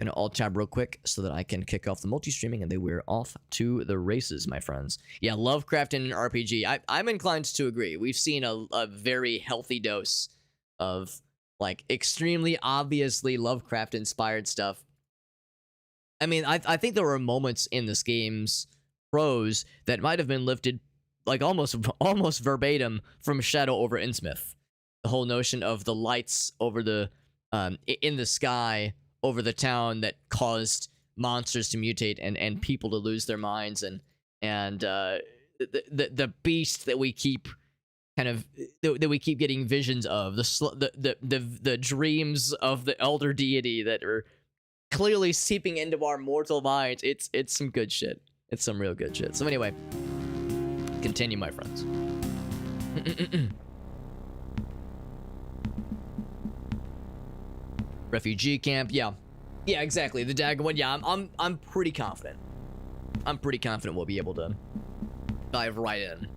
Gonna alt tab real quick so that I can kick off the multi-streaming, and then we're off to the races, my friends. Yeah, Lovecraft in an RPG. I'm inclined to agree. We've seen a very healthy dose of like extremely obviously Lovecraft-inspired stuff. I mean, I think there were moments in this game's prose that might have been lifted like almost verbatim from Shadow over Innsmouth. The whole notion of the lights over the in the sky over the town that caused monsters to mutate and people to lose their minds, and the beast that we keep kind of that we keep getting visions of, the dreams of the elder deity that are clearly seeping into our mortal minds. It's some good shit. It's some real good shit. So anyway, continue, my friends. Refugee camp, yeah, exactly. The dagger one, yeah. I'm pretty confident. I'm pretty confident we'll be able to dive right in.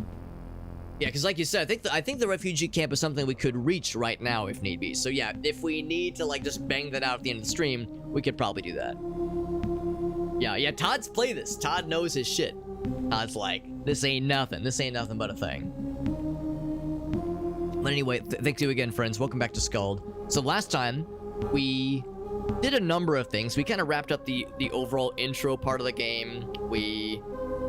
Yeah, because like you said, I think the refugee camp is something we could reach right now if need be. So yeah, if we need to like just bang that out at the end of the stream, we could probably do that. Yeah. Todd's played this. Todd knows his shit. Todd's like, this ain't nothing. This ain't nothing but a thing. But anyway, thank you again, friends. Welcome back to SKALD. So last time we did a number of things. We kind of wrapped up the overall intro part of the game. We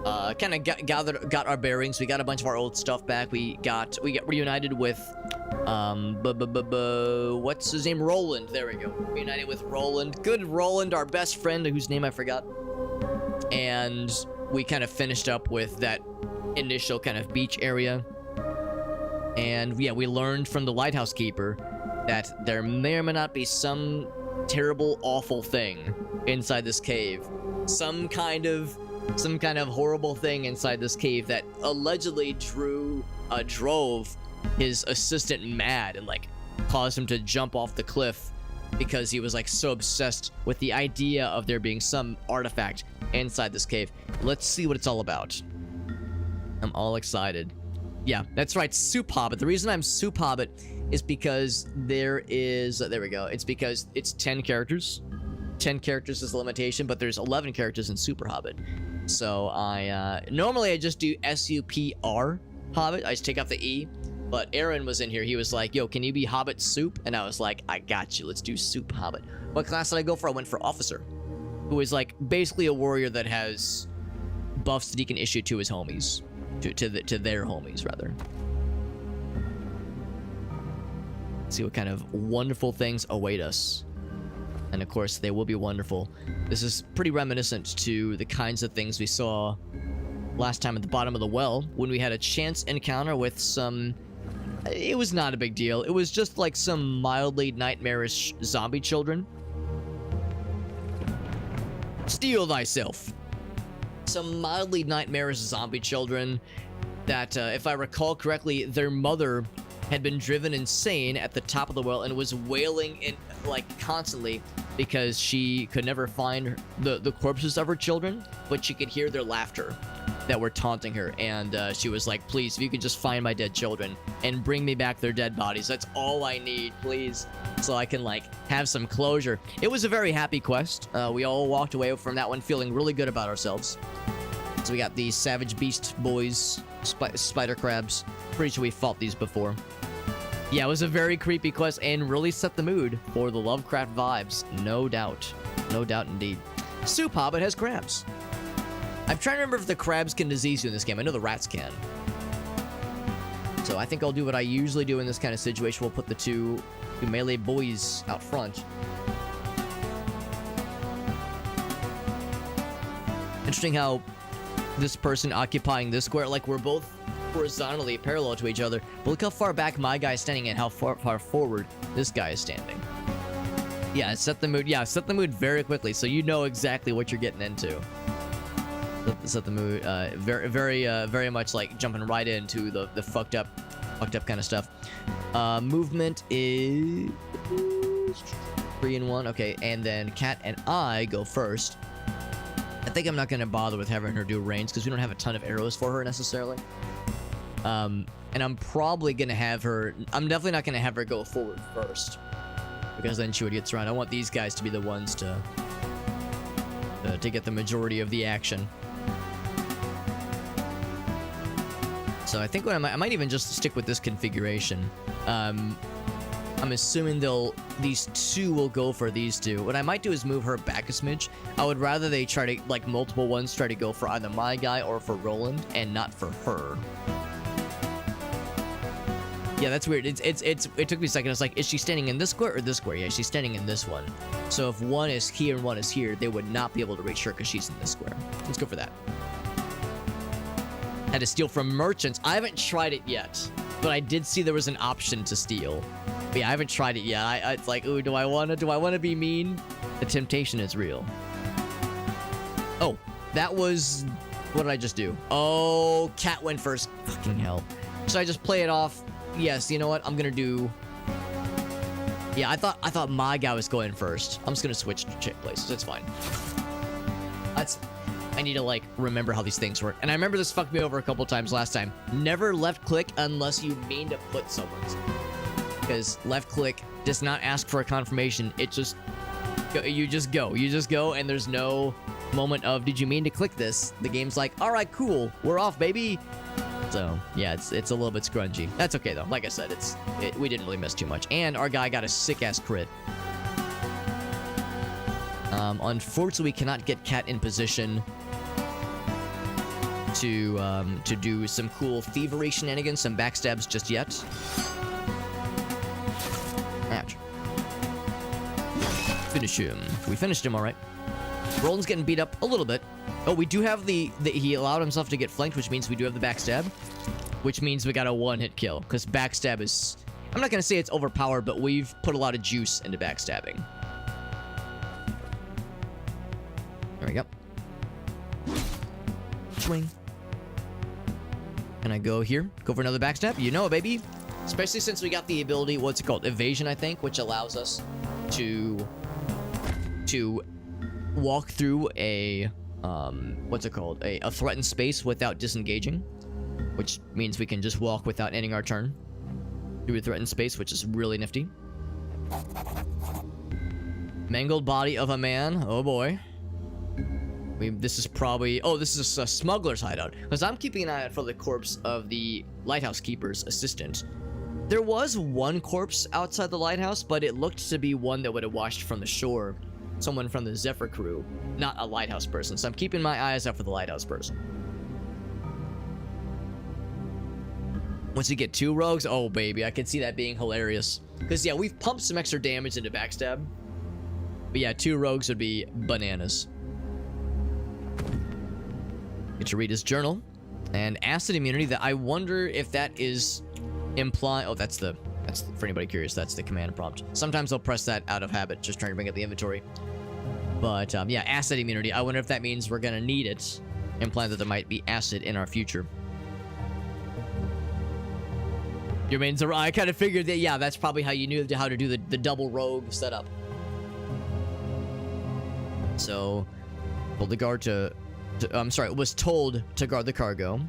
kind of got our bearings. We got a bunch of our old stuff back. We got reunited with what's his name? Roland. There we go. Reunited with Roland. Good Roland, our best friend, whose name I forgot. And we kind of finished up with that initial kind of beach area. And yeah, we learned from the lighthouse keeper that there may or may not be some terrible, awful thing inside this cave. Some kind of horrible thing inside this cave that allegedly drove his assistant mad and like caused him to jump off the cliff because he was like so obsessed with the idea of there being some artifact inside this cave. Let's see what it's all about. I'm all excited. Yeah, that's right, Soup Hobbit. The reason I'm Soup Hobbit is because there we go. It's because it's 10 characters. 10 characters is the limitation, but there's 11 characters in Super Hobbit. So normally I just do SUPR Hobbit. I just take off the E. But Aaron was in here. He was like, yo, can you be Hobbit Soup? And I was like, I got you. Let's do Soup Hobbit. What class did I go for? I went for Officer, who is like basically a warrior that has buffs that he can issue to his homies. To their homies, rather. Let's see what kind of wonderful things await us. And of course, they will be wonderful. This is pretty reminiscent to the kinds of things we saw last time at the bottom of the well, when we had a chance encounter with some... It was not a big deal. It was just like some mildly nightmarish zombie children. Steel thyself. Some mildly nightmarish zombie children that, if I recall correctly, their mother had been driven insane at the top of the well and was wailing in like constantly because she could never find the corpses of her children, but she could hear their laughter that were taunting her, and she was like, please, if you could just find my dead children and bring me back their dead bodies, that's all I need, please, so I can like have some closure. It was a very happy quest. We all walked away from that one feeling really good about ourselves. So we got these savage beast boys, spider crabs. Pretty sure we fought these before. Yeah, it was a very creepy quest and really set the mood for the Lovecraft vibes, no doubt. No doubt indeed. Soup Hobbit has crabs. I'm trying to remember if the crabs can disease you in this game. I know the rats can. So I think I'll do what I usually do in this kind of situation. We'll put the two melee boys out front. Interesting how this person occupying this square, like we're both horizontally parallel to each other, but look how far back my guy is standing and how far forward this guy is standing. Yeah, set the mood. Yeah, set the mood very quickly so you know exactly what you're getting into. Set the mood very much like jumping right into the fucked up kind of stuff. Movement is 3 and 1. Okay, and then Kat and I go first. I think I'm not gonna bother with having her do range because we don't have a ton of arrows for her necessarily. And I'm probably gonna have her. I'm definitely not gonna have her go forward first because then she would get surrounded. I want these guys to be the ones to to get the majority of the action. So I think I might even just stick with this configuration. I'm assuming these two will go for these two. What I might do is move her back a smidge. I would rather they try to, like, multiple ones try to go for either my guy or for Roland, and not for her. Yeah, that's weird. It took me a second. It's like, is she standing in this square or this square? Yeah, she's standing in this one. So if one is here and one is here, they would not be able to reach her because she's in this square. Let's go for that. Had to steal from merchants. I haven't tried it yet, but I did see there was an option to steal. But yeah, I haven't tried it yet. It's like, ooh, do I wanna be mean? The temptation is real. Oh, that was, what did I just do? Oh, cat went first. Fucking hell. Should I just play it off? Yes, you know what? I'm gonna do... Yeah, I thought my guy was going first. I'm just gonna switch places. It's fine. I need to, like, remember how these things work. And I remember this fucked me over a couple times last time. Never left click unless you mean to put someone's. Because left click does not ask for a confirmation. It just... You just go. You just go, and there's no moment of, did you mean to click this? The game's like, alright, cool. We're off, baby. So, yeah, it's a little bit scrungy. That's okay, though. Like I said, we didn't really miss too much. And our guy got a sick-ass crit. Unfortunately, we cannot get Cat in position to do some cool thievery shenanigans, some backstabs just yet. Ouch. Finish him. We finished him, all right. Roland's getting beat up a little bit. Oh, we do have he allowed himself to get flanked, which means we do have the backstab. Which means we got a one-hit kill, because backstab is... I'm not going to say it's overpowered, but we've put a lot of juice into backstabbing. There we go. Swing. Can I go here? Go for another backstab? You know it, baby. Especially since we got the ability, what's it called? Evasion, I think, which allows us to walk through a... what's it called? A threatened space without disengaging. Which means we can just walk without ending our turn through a threatened space, which is really nifty. Mangled body of a man. Oh boy. This is probably... Oh, this is a smuggler's hideout. Because I'm keeping an eye out for the corpse of the lighthouse keeper's assistant. There was one corpse outside the lighthouse, but it looked to be one that would have washed from the shore. Someone from the Zephyr crew, not a lighthouse person. So I'm keeping my eyes out for the lighthouse person. Once you get two rogues, oh baby, I can see that being hilarious. Because yeah, we've pumped some extra damage into backstab. But yeah, two rogues would be bananas. Get to read his journal. And acid immunity, that I wonder if that is implying... Oh, that's for anybody curious, that's the command prompt. Sometimes I'll press that out of habit, just trying to bring up the inventory. But yeah, acid immunity. I wonder if that means we're gonna need it, implying that there might be acid in our future. Your mains are... I kind of figured that, yeah, that's probably how you knew how to do the double rogue setup. So, told the guard I'm sorry, was told to guard the cargo.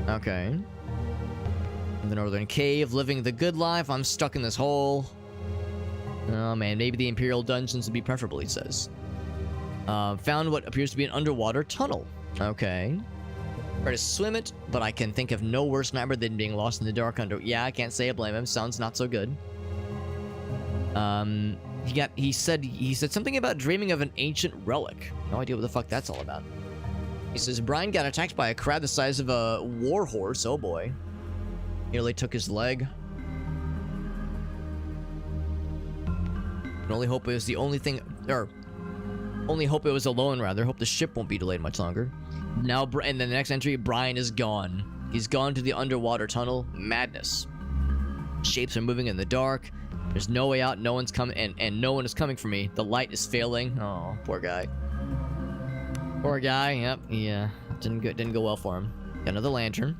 Okay. In the northern cave, living the good life. I'm stuck in this hole. Oh man, maybe the Imperial dungeons would be preferable, he says. Found what appears to be an underwater tunnel. Okay. Try to swim it, but I can think of no worse nightmare than being lost in the dark under... Yeah, I can't say I blame him. Sounds not so good. He said something about dreaming of an ancient relic. No idea what the fuck that's all about. He says Brian got attacked by a crab the size of a war horse. Oh boy. Nearly took his leg. Can only hope it was the only thing... Or... Only hope it was alone, rather. Hope the ship won't be delayed much longer. Now, and then the next entry, Brian is gone. He's gone to the underwater tunnel. Madness. Shapes are moving in the dark. There's no way out. No one's coming, and no one is coming for me. The light is failing. Oh, poor guy. Poor guy. Yep. Yeah. Didn't go well for him. Got another lantern.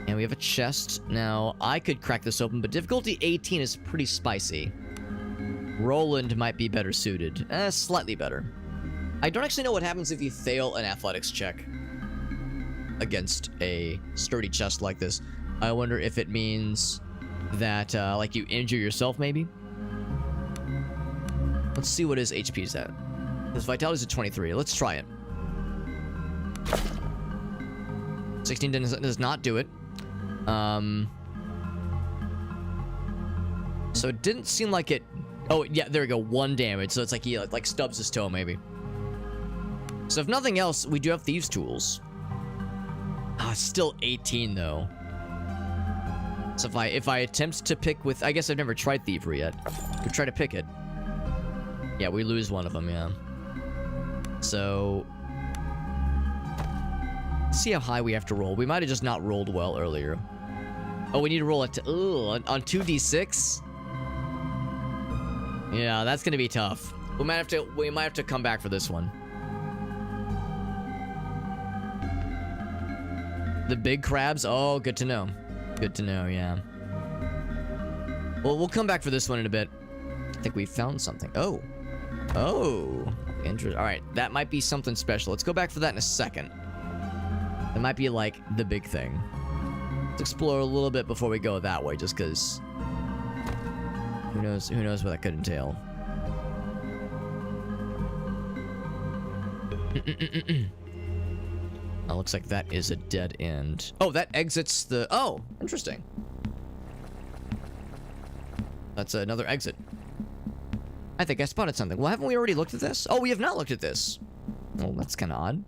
And we have a chest. Now, I could crack this open, but difficulty 18 is pretty spicy. Roland might be better suited. Slightly better. I don't actually know what happens if you fail an athletics check against a sturdy chest like this. I wonder if it means that, like, you injure yourself, maybe? Let's see what his HP is at. His vitality's at 23. Let's try it. 16 does not do it. So it didn't seem like it... Oh, yeah, there we go. 1 damage. So it's like he like stubs his toe, maybe. So if nothing else, we do have Thieves' Tools. Ah, it's still 18, though. So if I attempt to pick with... I guess I've never tried Thievery yet. Could try to pick it. Yeah, we lose one of them, yeah. So... let's see how high we have to roll. We might have just not rolled well earlier. Oh, we need to roll it on 2d6? Yeah, that's gonna be tough. We might have to come back for this one. The big crabs? Oh, good to know. Good to know, yeah. Well, we'll come back for this one in a bit. I think we found something. Oh. Oh. Interesting. Alright, that might be something special. Let's go back for that in a second. It might be like the big thing. Let's explore a little bit before we go that way, just because who knows what that could entail. Oh, looks like that is a dead end. Oh, that exits the... Oh, interesting. That's another exit. I think I spotted something. Well, haven't we already looked at this? Oh, we have not looked at this. Oh, that's kind of odd.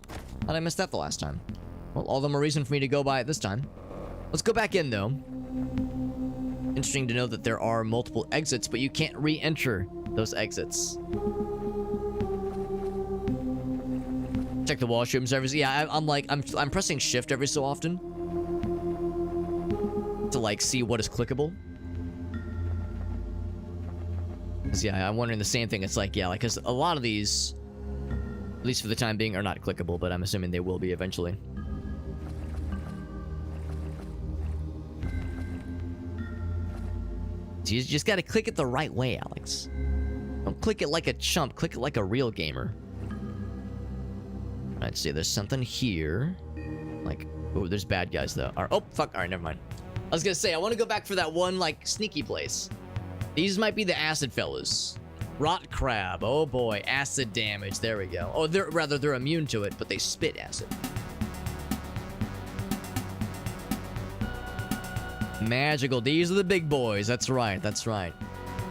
How'd I miss that the last time? Well, all the more reason for me to go by it this time. Let's go back in, though. Interesting to know that there are multiple exits, but you can't re-enter those exits. Check the washroom service. Yeah, I'm pressing shift every so often to like see what is clickable. 'Cause, yeah, I'm wondering the same thing. It's like, yeah, like, because a lot of these, at least for the time being, are not clickable, but I'm assuming they will be eventually. So you just gotta click it the right way, Alex. Don't click it like a chump. Click it like a real gamer. Alright, see, there's something here. Like, oh, there's bad guys, though. Oh, fuck. Alright, never mind. I was gonna say, I want to go back for that one, like, sneaky place. These might be the acid fellas. Rot crab. Oh, boy. Acid damage. There we go. Oh, they're immune to it, but they spit acid. Magical. These are the big boys. That's right. That's right.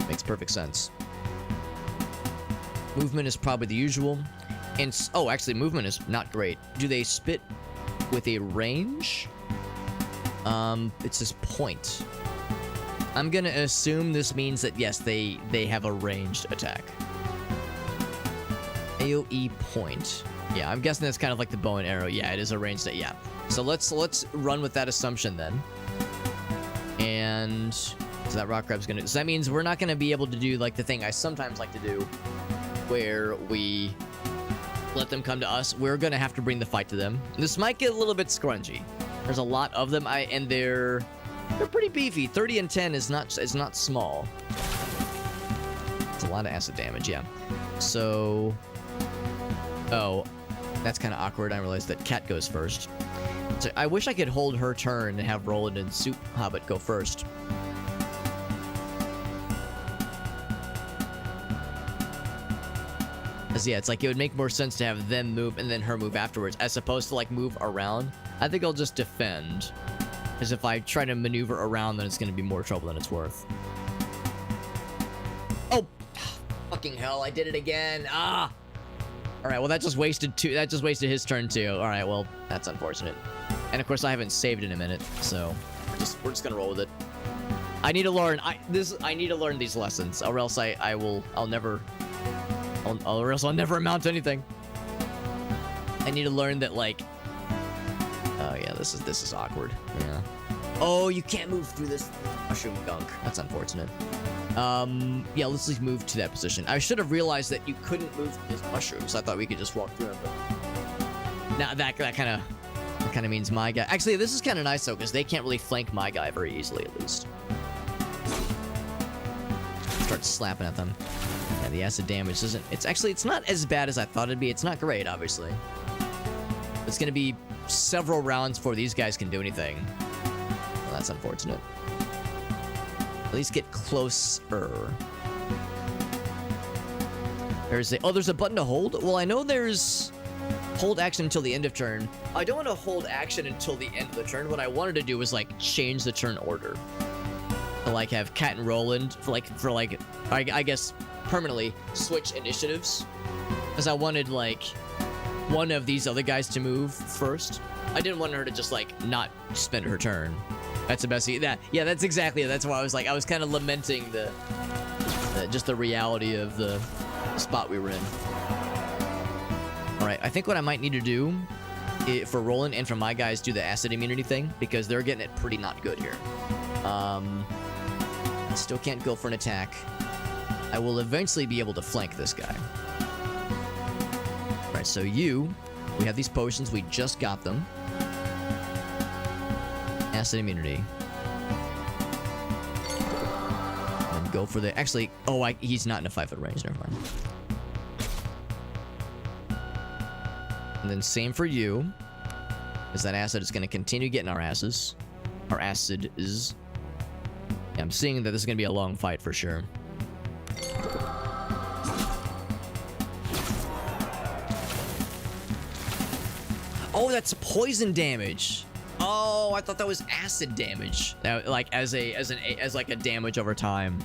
Makes perfect sense. Movement is probably the usual. And oh, actually, movement is not great. Do they spit with a range? It says point. I'm gonna assume this means that yes, they have a ranged attack. AoE point. Yeah, I'm guessing that's kind of like the bow and arrow. Yeah, it is a ranged. Yeah. So let's run with that assumption then. And so that rock crab's gonna... So that means we're not gonna be able to do like the thing I sometimes like to do, where we let them come to us. We're gonna have to bring the fight to them. This might get a little bit scrungy. There's a lot of them, and they're pretty beefy. 30 and 10 is not small. It's a lot of acid damage, yeah. So, oh, that's kind of awkward. I realized that Cat goes first. So I wish I could hold her turn and have Roland and Soup Hobbit go first. Because, yeah, it's like it would make more sense to have them move and then her move afterwards, as opposed to, like, move around. I think I'll just defend. Because if I try to maneuver around, then it's going to be more trouble than it's worth. Oh! Fucking hell, I did it again. Ah! Alright, well, that just wasted his turn, too. Alright, well, that's unfortunate. And, of course, I haven't saved in a minute, so we're just going to roll with it. I need to learn. I need to learn these lessons, or else I'll never amount to anything. I need to learn that, like... Oh, yeah, this is awkward. Yeah. Oh, you can't move through this mushroom gunk. That's unfortunate. Yeah, let's just move to that position. I should have realized that you couldn't move through those mushrooms. I thought we could just walk through them, but... Now, that kind of means my guy... Actually, this is kind of nice, though, because they can't really flank my guy very easily, at least. Start slapping at them. Yeah, the acid damage isn't... It's not as bad as I thought it'd be. It's not great, obviously. It's gonna be several rounds before these guys can do anything. Well, that's unfortunate. At least get closer. There's a button to hold. Well, I know there's hold action until the end of turn. I don't want to hold action until the end of the turn. What I wanted to do was like change the turn order. To like have Cat and Roland for I guess permanently switch initiatives. Because I wanted like one of these other guys to move first. I didn't want her to just like not spend her turn. That's the best. Yeah, that's exactly it. That's why I was kind of lamenting just the reality of the spot we were in. All right, I think what I might need to do for Roland and for my guys do the acid immunity thing because they're getting it pretty not good here. I still can't go for an attack. I will eventually be able to flank this guy. All right, so we have these potions. We just got them. Acid immunity. And go for the... Actually, he's not in a 5-foot range. Never mind. And then same for you. Because that acid is going to continue getting our asses. Our acid is... Yeah, I'm seeing that this is going to be a long fight for sure. Oh, that's poison damage. Oh, I thought that was acid damage. Like as like a damage over time.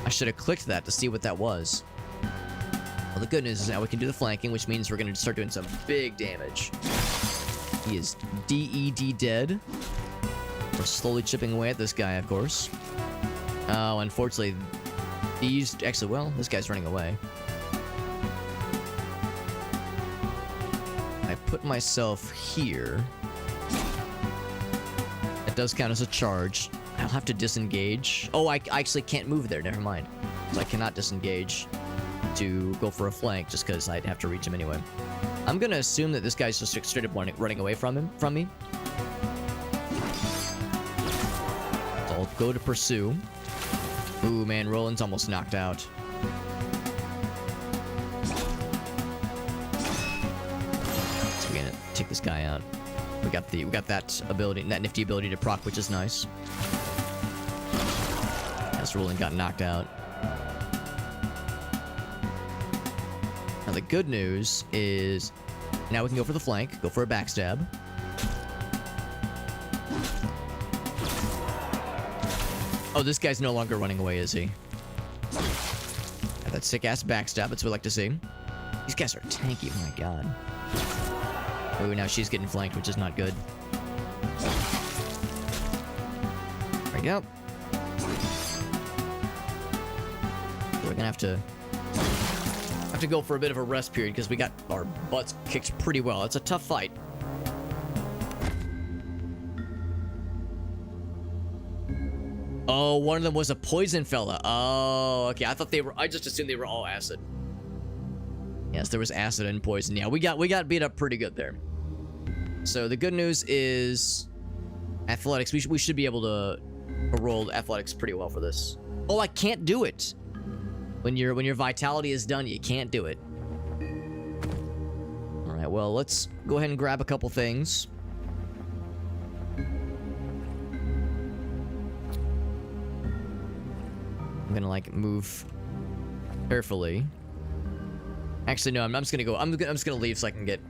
I should have clicked that to see what that was. Well, the good news is now we can do the flanking, which means we're going to start doing some big damage. He is DED dead. We're slowly chipping away at this guy, of course. Oh, unfortunately, this guy's running away. I put myself here. It does count as a charge. I'll have to disengage. Oh, I actually can't move there. Never mind. So I cannot disengage to go for a flank just because I'd have to reach him anyway. I'm going to assume that this guy's just straight up running away from me. So I'll go to pursue. Ooh, man, Roland's almost knocked out. So we're gonna take this guy out. We got that ability, that nifty ability to proc, which is nice. As Roland got knocked out. Now the good news is now we can go for the flank, go for a backstab. Oh, this guy's no longer running away, is he? Got that sick-ass backstab. That's what we like to see. These guys are tanky, my god. Oh, now she's getting flanked, which is not good. There we go. We're gonna have to go for a bit of a rest period because we got our butts kicked pretty well. It's a tough fight. Oh, one of them was a poison fella. Oh, okay. I just assumed they were all acid. Yes, there was acid and poison. Yeah, we got beat up pretty good there. So the good news is athletics. We should be able to roll athletics pretty well for this. Oh, I can't do it. When your vitality is done, you can't do it. All right. Well, let's go ahead and grab a couple things. I'm gonna like move carefully. Actually, no. I'm just gonna go. I'm just gonna leave so I can get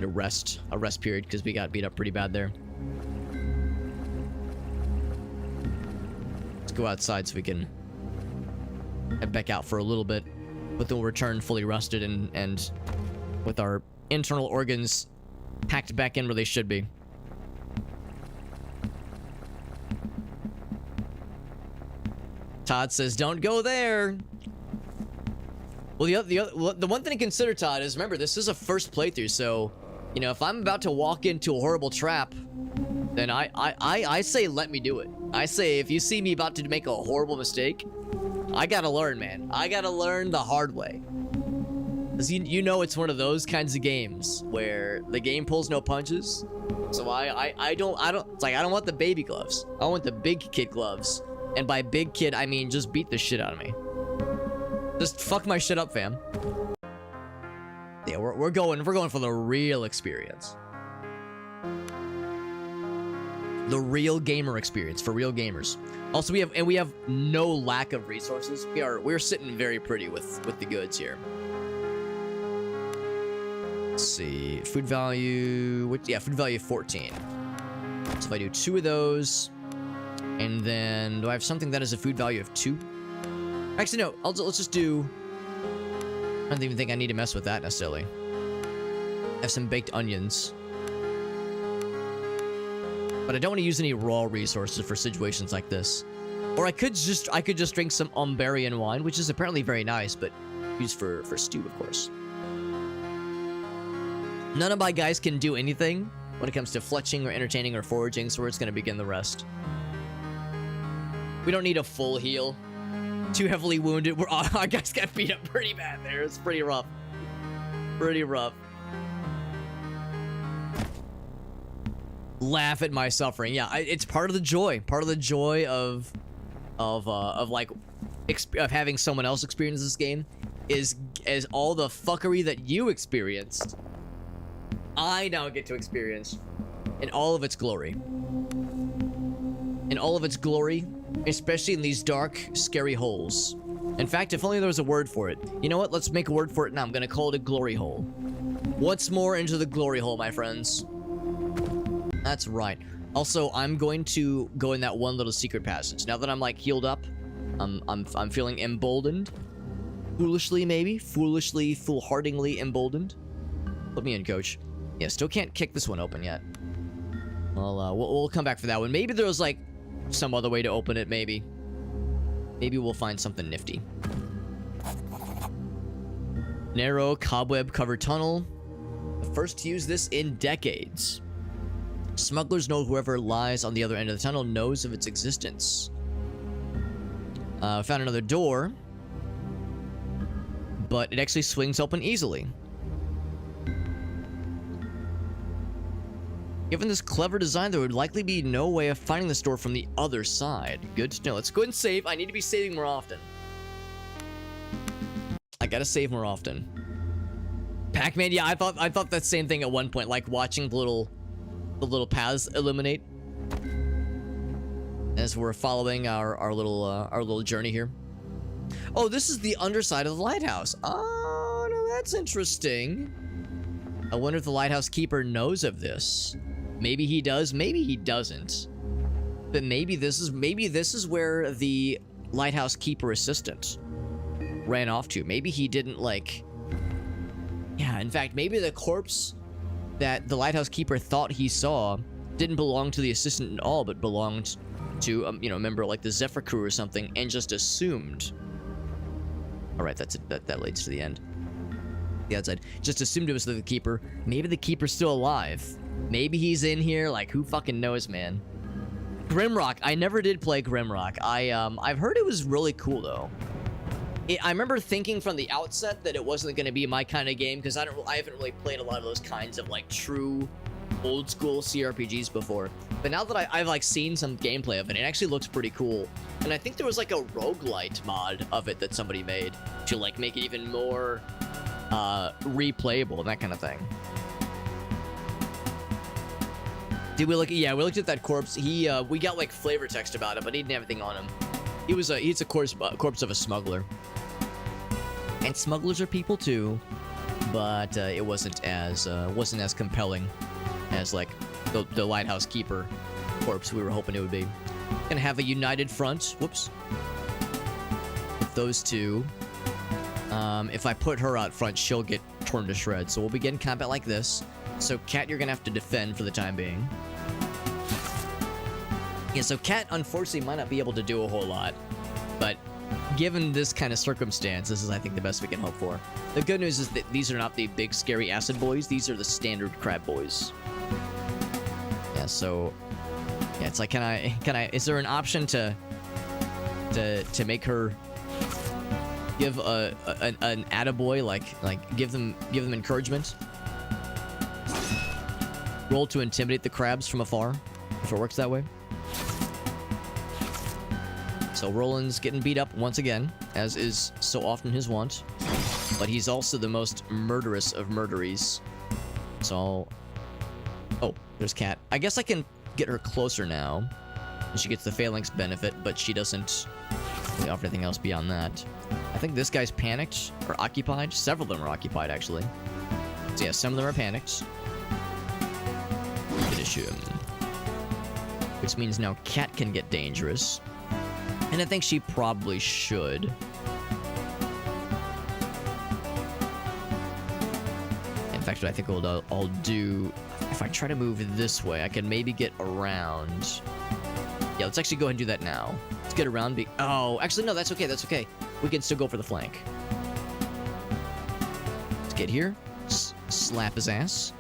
a rest period because we got beat up pretty bad there. Let's go outside so we can head back out for a little bit, but then we'll return fully rested and with our internal organs packed back in where they should be. Todd says, "Don't go there." Well, the one thing to consider, Todd, is remember this is a first playthrough, so you know if I'm about to walk into a horrible trap, then I say let me do it. I say if you see me about to make a horrible mistake, I gotta learn, man. I gotta learn the hard way. Cause you know it's one of those kinds of games where the game pulls no punches. So I don't. It's like I don't want the baby gloves. I want the big kid gloves. And by big kid, I mean just beat the shit out of me. Just fuck my shit up, fam. Yeah, we're going for the real experience. The real gamer experience for real gamers. Also, we have no lack of resources. We're sitting very pretty with the goods here. Let's see, food value. Food value 14. So if I do 2 of those, and then do I have something that has a food value of 2? Actually, no. Let's just do. I don't even think I need to mess with that necessarily. I have some baked onions. But I don't want to use any raw resources for situations like this. Or I could just drink some Umbarian wine, which is apparently very nice, but used for stew, of course. None of my guys can do anything when it comes to fletching or entertaining or foraging, so we're just going to begin the rest. We don't need a full heal. Too heavily wounded. Our guys got beat up pretty bad there. It's pretty rough. Pretty rough. Laugh at my suffering. Yeah, it's part of the joy. Part of the joy of having someone else experience this game is all the fuckery that you experienced. I now get to experience in all of its glory. In all of its glory, especially in these dark, scary holes. In fact, if only there was a word for it. You know what? Let's make a word for it now. I'm gonna call it a glory hole. Once more into the glory hole, my friends. That's right. Also, I'm going to go in that one little secret passage. Now that I'm like healed up, I'm feeling emboldened. Foolishly, maybe. Foolishly, foolhardingly emboldened. Put me in, coach. Yeah, still can't kick this one open yet. Well, we'll come back for that one. Maybe there's like some other way to open it, maybe. Maybe we'll find something nifty. Narrow, cobweb-covered tunnel. The first to use this in decades. Smugglers know whoever lies on the other end of the tunnel knows of its existence. Found another door. But it actually swings open easily. Given this clever design, there would likely be no way of finding this door from the other side. Good to know. Let's go ahead and save. I need to be saving more often. I gotta save more often. Pac-Man, yeah, I thought that same thing at one point, like watching the little paths illuminate as we're following our little journey here. Oh, this is the underside of the lighthouse. Oh, no, that's interesting. I wonder if the lighthouse keeper knows of this. Maybe he does, maybe he doesn't. But maybe this is where the lighthouse keeper assistant ran off to. Maybe he didn't like. Yeah, in fact, maybe the corpse that the lighthouse keeper thought he saw didn't belong to the assistant at all, but belonged to a member like the Zephyr crew or something, and just assumed. All right, that's it. That leads to the end. The outside. Just assumed it was the keeper. Maybe the keeper's still alive. Maybe he's in here. Like, who fucking knows, man? Grimrock. I never did play Grimrock. I've heard it was really cool though. I remember thinking from the outset that it wasn't going to be my kind of game because I haven't really played a lot of those kinds of like true old school CRPGs before. But now that I've like seen some gameplay of it, it actually looks pretty cool. And I think there was like a roguelite mod of it that somebody made to like make it even more replayable and that kind of thing. Did we look? Yeah, we looked at that corpse. We got like flavor text about it, but he didn't have anything on him. He's a corpse of a smuggler. And smugglers are people too, but it wasn't as compelling as like the lighthouse keeper corpse we were hoping it would be. Gonna have a united front. Whoops. With those two. If I put her out front, she'll get torn to shreds. So we'll begin combat like this. So Cat, you're gonna have to defend for the time being. Yeah, so Cat unfortunately might not be able to do a whole lot, but given this kind of circumstance, this is, I think, the best we can hope for. The good news is that these are not the big scary acid boys. These are the standard crab boys. Yeah, so yeah, it's like, can I? Is there an option to make her give an attaboy, like give them encouragement? Roll to intimidate the crabs from afar, if it works that way. So Roland's getting beat up once again, as is so often his wont. But he's also the most murderous of murderies. So... Oh, there's Cat. I guess I can get her closer now. And she gets the phalanx benefit, but she doesn't really offer anything else beyond that. I think this guy's panicked or occupied. Several of them are occupied, actually. So yeah, some of them are panicked. Finish him. Which means now Cat can get dangerous. And I think she probably should. In fact, what I think I'll do... If I try to move this way, I can maybe get around. Yeah, let's actually go ahead and do that now. Let's get around. Oh, actually, no, that's okay. That's okay. We can still go for the flank. Let's get here. Slap his ass.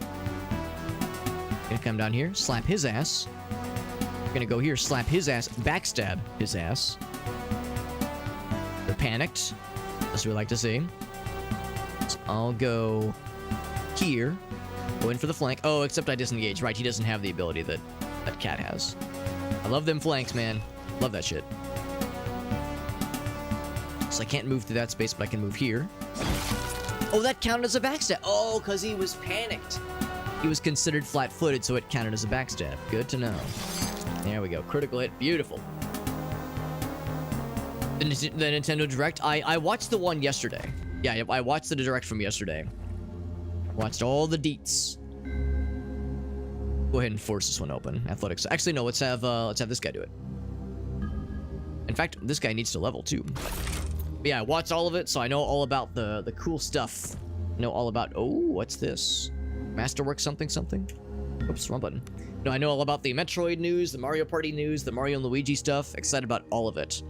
Gonna come down here. Slap his ass. We're gonna go here. Slap his ass. Backstab his ass. They're panicked. As we like to see. So I'll go here. Go in for the flank. Oh, except I disengage. Right, he doesn't have the ability that Cat has. I love them flanks, man. Love that shit. So I can't move through that space, but I can move here. Oh, that counted as a backstab. Oh, because he was panicked. He was considered flat-footed, so it counted as a backstab. Good to know. There we go. Critical hit. Beautiful. The Nintendo Direct. I watched the one yesterday. Yeah, I watched the Direct from yesterday. Watched all the deets. Go ahead and force this one open. Athletics. Actually, no. Let's have this guy do it. In fact, this guy needs to level too. But yeah, I watched all of it, so I know all about the cool stuff. I know all about. Oh, what's this? Masterwork something. Oops, wrong button. No, I know all about the Metroid news, the Mario Party news, the Mario and Luigi stuff. Excited about all of it.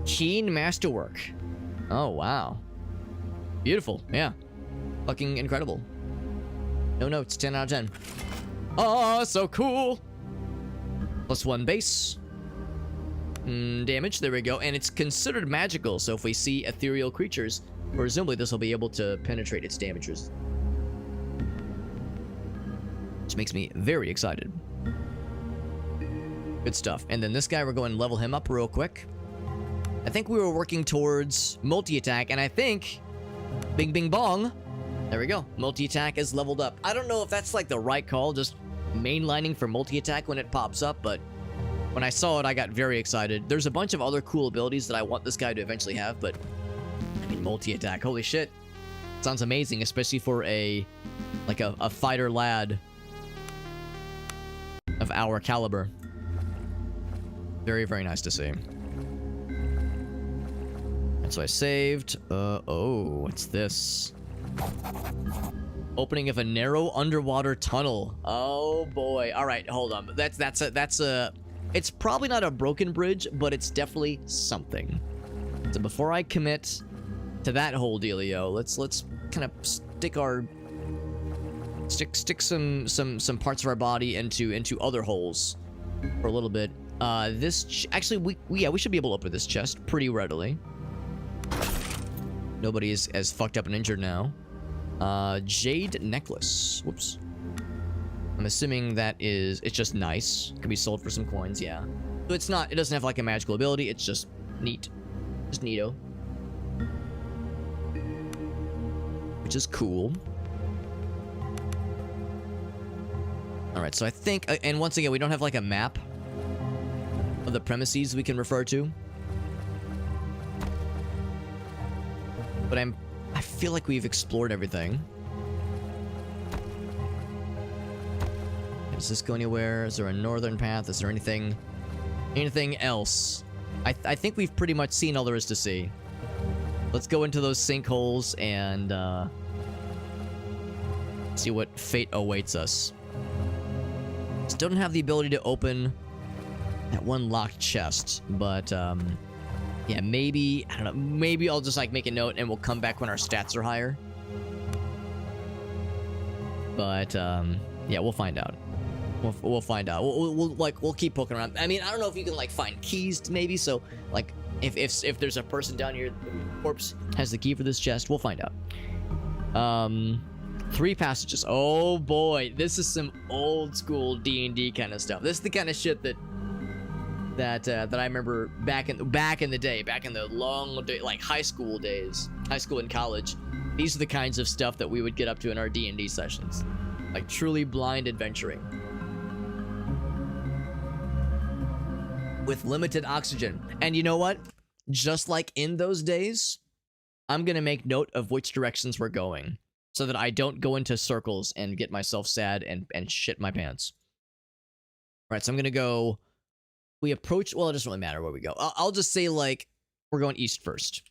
Keen Masterwork. Oh wow. Beautiful. Yeah. Fucking incredible. No notes. 10 out of 10. Oh, so cool. +1 base. Damage. There we go. And it's considered magical, so if we see ethereal creatures, presumably this will be able to penetrate its damages. Which makes me very excited. Good stuff. And then this guy, we're going to level him up real quick. I think we were working towards multi-attack, and I think... Bing, bing, bong. There we go. Multi-attack is leveled up. I don't know if that's like the right call, just mainlining for multi-attack when it pops up, but when I saw it, I got very excited. There's a bunch of other cool abilities that I want this guy to eventually have, but I mean, multi-attack, holy shit. Sounds amazing, especially for a fighter lad of our caliber. Very, very nice to see. So I saved. Oh, what's this? Opening of a narrow underwater tunnel. Oh boy. All right, hold on. That's a. It's probably not a broken bridge, but it's definitely something. So before I commit to that whole dealio, let's kind of stick some parts of our body into other holes for a little bit. Actually we should be able to open this chest pretty readily. Nobody is as fucked up and injured now. Jade necklace. Whoops. I'm assuming it's just nice. Could be sold for some coins, yeah. So it doesn't have like a magical ability, it's just neat. Just neato. Which is cool. Alright, so I think, and once again, we don't have like a map of the premises we can refer to. But I feel like we've explored everything. Does this go anywhere? Is there a northern path? Is there anything else? I think we've pretty much seen all there is to see. Let's go into those sinkholes and see what fate awaits us. Still don't have the ability to open that one locked chest, but yeah, maybe, I don't know, maybe I'll just like make a note and we'll come back when our stats are higher. But yeah, we'll find out. We'll find out. We'll keep poking around. I mean, I don't know if you can like find keys maybe, so like if there's a person down here, the corpse has the key for this chest, we'll find out. 3 passages. Oh boy, this is some old school D&D kind of stuff. This is the kind of shit that I remember back in the day, back in the long day, like high school days, high school and college. These are the kinds of stuff that we would get up to in our D&D sessions, like truly blind adventuring. with limited oxygen. And you know what? Just like in those days, I'm gonna make note of which directions we're going so that I don't go into circles and get myself sad and shit my pants. All right, so I'm gonna go. We approach. Well, it doesn't really matter where we go. I'll just say like we're going east first.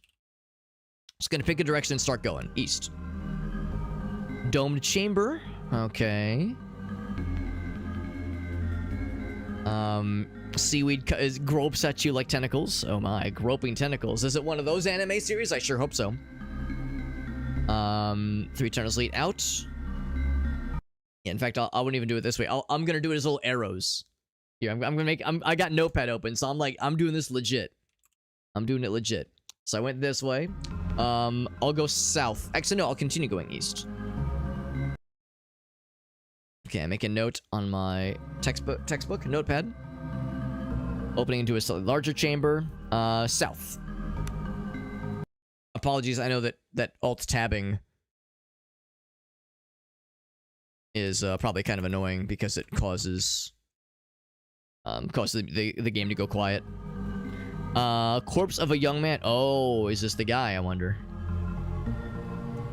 Just gonna pick a direction and start going east. Domed chamber. Okay. Seaweed gropes at you like tentacles. Oh my, groping tentacles. Is it one of those anime series? I sure hope so. 3 tunnels lead out. Yeah, in fact, I wouldn't even do it this way. I'm gonna do it as little arrows. Here, I'm gonna make. I got Notepad open, so I'm doing this legit. I'm doing it legit. So I went this way. I'll go south. Actually, no, I'll continue going east. Okay, I make a note on my textbook, Notepad. Opening into a slightly larger chamber. South. Apologies, I know that alt-tabbing is probably kind of annoying because it causes the game to go quiet. Corpse of a young man. Oh, is this the guy, I wonder?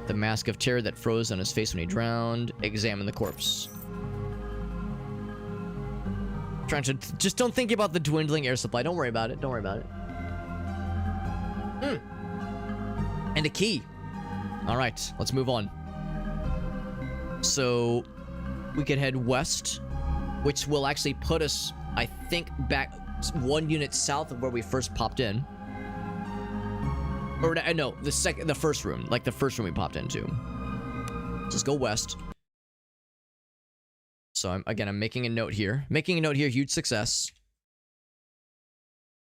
The mask of terror that froze on his face when he drowned. Examine the corpse. Trying to just don't think about the dwindling air supply. Don't worry about it. Don't worry about it. And a key. All right, let's move on. So we could head west, which will actually put us, I think, back 1 unit south of where we first popped in. Or no, the first room, like the first room we popped into. Just go west. So I'm making a note here. Making a note here, huge success.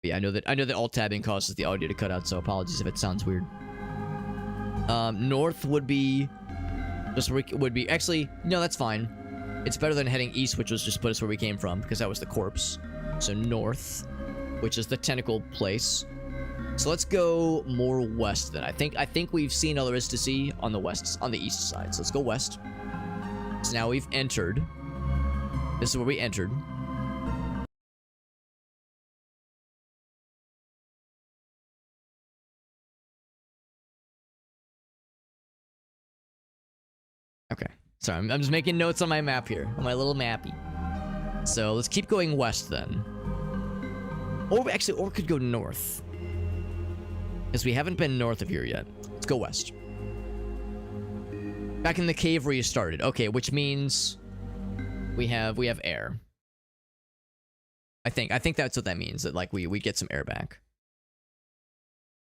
But yeah, I know that alt tabbing causes the audio to cut out, so apologies if it sounds weird. North would be actually, no, that's fine. It's better than heading east, which was just put us where we came from, because that was the corpse. So north, which is the tentacle place. So let's go more west then. I think we've seen all there is to see on the east side. So let's go west. So now we've entered. This is where we entered. Okay. Sorry, I'm just making notes on my map here. On my little mappy. So let's keep going west then. Or we could go north. Because we haven't been north of here yet. Let's go west. Back in the cave where you started. Okay, which means we have air. I think that's what that means. That like we get some air back.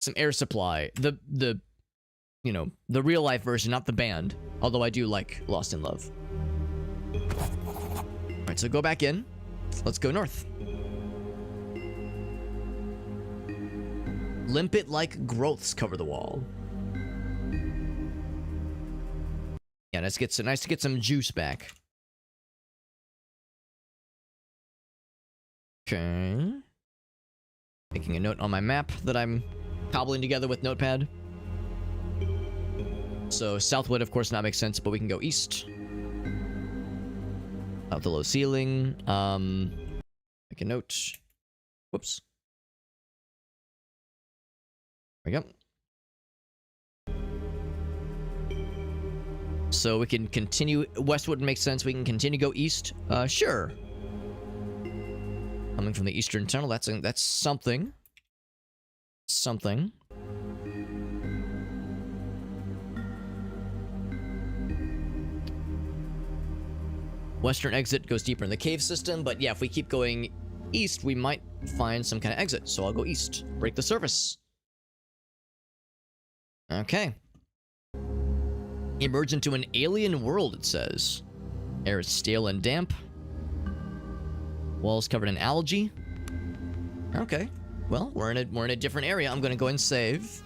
Some air supply. The you know, the real life version, not the band. Although I do like Lost in Love. Alright, so go back in. Let's go north. Limpet-like growths cover the wall. Yeah, nice to get some juice back. Okay. Making a note on my map that I'm cobbling together with Notepad. So south would, of course, not make sense, but we can go east. Out the low ceiling. Make a note. Whoops. There we go. So we can continue. West wouldn't make sense. We can continue to go east. Sure. Coming from the eastern tunnel. That's something. Something. Western exit goes deeper in the cave system, but yeah, if we keep going east, we might find some kind of exit. So I'll go east. Break the surface. Okay. Emerge into an alien world, it says. Air is stale and damp. Walls covered in algae. Okay. Well, we're in a different area. I'm gonna go and save.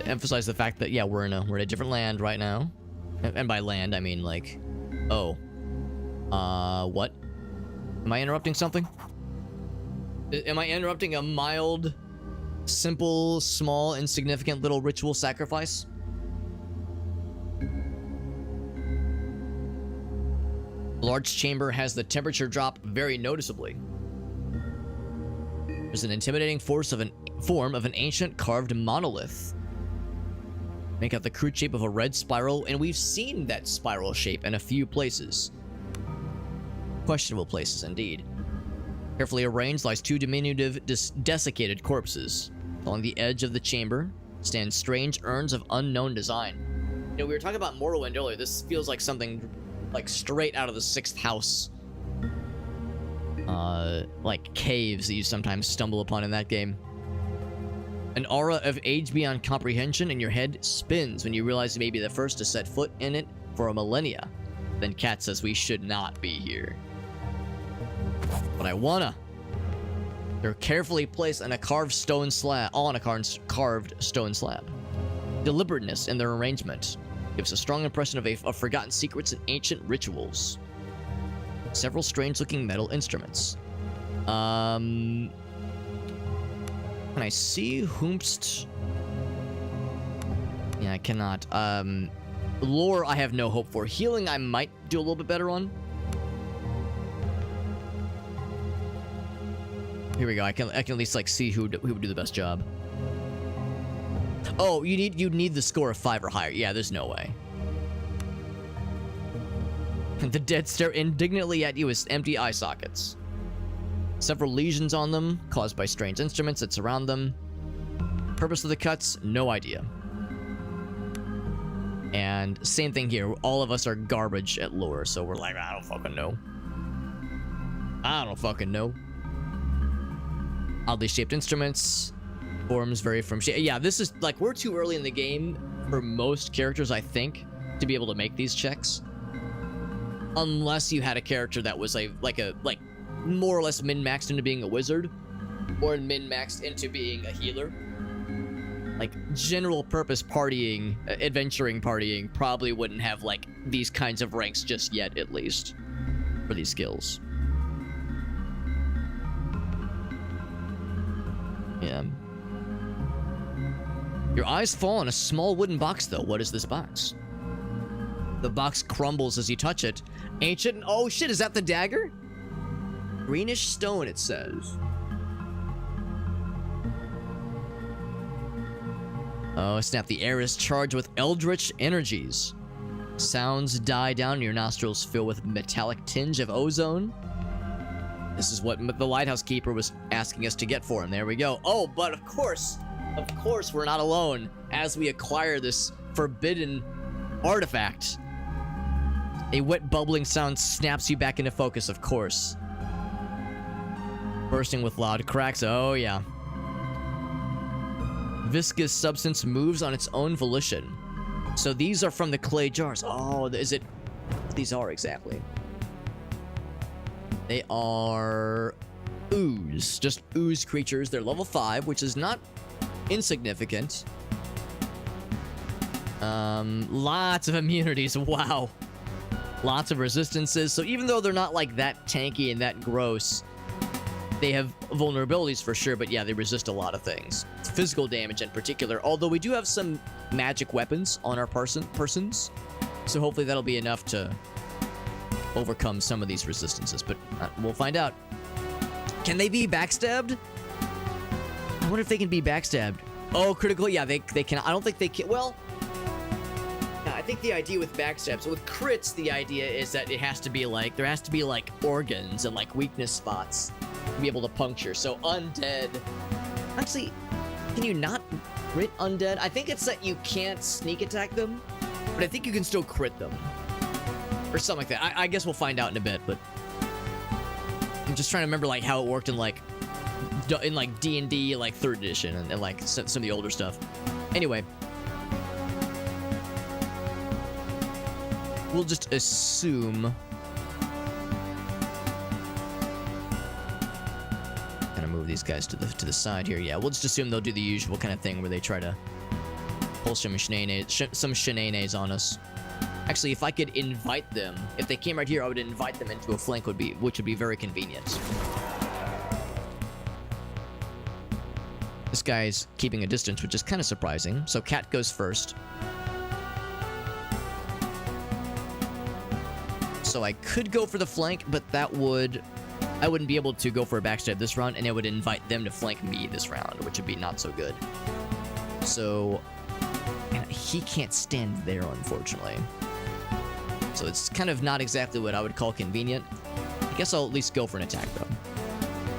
To emphasize the fact that yeah, we're in a different land right now. And by land, I mean like, oh. What? Am I interrupting something? Am I interrupting a mild, simple, small, insignificant little ritual sacrifice? The large chamber has the temperature drop very noticeably. There's an intimidating form of an ancient carved monolith. Make out the crude shape of a red spiral, and we've seen that spiral shape in a few places. Questionable places, indeed. Carefully arranged lies two diminutive, desiccated corpses. Along the edge of the chamber stand strange urns of unknown design. You know, we were talking about Morrowind earlier. This feels like something like straight out of the 6th house. Like caves that you sometimes stumble upon in that game. An aura of age beyond comprehension, and your head spins when you realize you may be the first to set foot in it for a millennia. Then Cat says we should not be here. But I wanna. They're carefully placed on a carved stone slab. Carved stone slab. Deliberateness in their arrangement gives a strong impression of forgotten secrets and ancient rituals. Several strange-looking metal instruments. Can I see whomst? Yeah, I cannot. Lore, I have no hope for. Healing, I might do a little bit better on. Here we go. I can at least like see who would do the best job. Oh, you need the score of 5 or higher. Yeah, there's no way. The dead stare indignantly at you as empty eye sockets. Several lesions on them, caused by strange instruments that surround them. Purpose of the cuts, no idea. And same thing here. All of us are garbage at lore, so we're like, I don't fucking know. I don't fucking know. Oddly shaped instruments. Forms vary from shape. Yeah, this is like, we're too early in the game for most characters, I think, to be able to make these checks. Unless you had a character that was like more or less min-maxed into being a wizard, or min-maxed into being a healer. Like general purpose partying, adventuring partying probably wouldn't have like these kinds of ranks just yet, at least for these skills. Yeah. Your eyes fall on a small wooden box, though. What is this box? The box crumbles as you touch it. Ancient. Oh shit! Is that the dagger? Greenish stone, it says. Oh snap! The air is charged with eldritch energies. Sounds die down. Your nostrils fill with metallic tinge of ozone. This is what the lighthouse keeper was asking us to get for him. There we go. Oh, but of course, we're not alone as we acquire this forbidden artifact. A wet bubbling sound snaps you back into focus, of course. Bursting with loud cracks. Oh, yeah. Viscous substance moves on its own volition. So these are from the clay jars. Oh, is it? What these are exactly? They are ooze. Just ooze creatures. They're level 5, which is not insignificant. Lots of immunities. Wow. Lots of resistances. So even though they're not like that tanky and that gross, they have vulnerabilities for sure, but yeah, they resist a lot of things. Physical damage in particular, although we do have some magic weapons on our persons, so hopefully that'll be enough to overcome some of these resistances, but we'll find out. Can they be backstabbed? I wonder if they can be backstabbed. Oh, critical, yeah, they can. I don't think they can. Well, I think the idea with backstab, so with crits, the idea is that it has to be like, there has to be like organs and like weakness spots to be able to puncture. So undead, actually, can you not crit undead? I think it's that you can't sneak attack them, but I think you can still crit them or something like that. I guess we'll find out in a bit, but I'm just trying to remember like how it worked in like D&D like 3rd edition and like some of the older stuff. Anyway, we'll just assume. Gonna move these guys to the side here. Yeah, we'll just assume they'll do the usual kind of thing where they try to pull some shenanigans on us. Actually, if I could invite them, if they came right here, I would invite them into a flank, which would be very convenient. This guy's keeping a distance, which is kind of surprising. So Cat goes first. So I could go for the flank, but that would... I wouldn't be able to go for a backstab this round, and it would invite them to flank me this round, which would be not so good. So... and he can't stand there, unfortunately. So it's kind of not exactly what I would call convenient. I guess I'll at least go for an attack, though.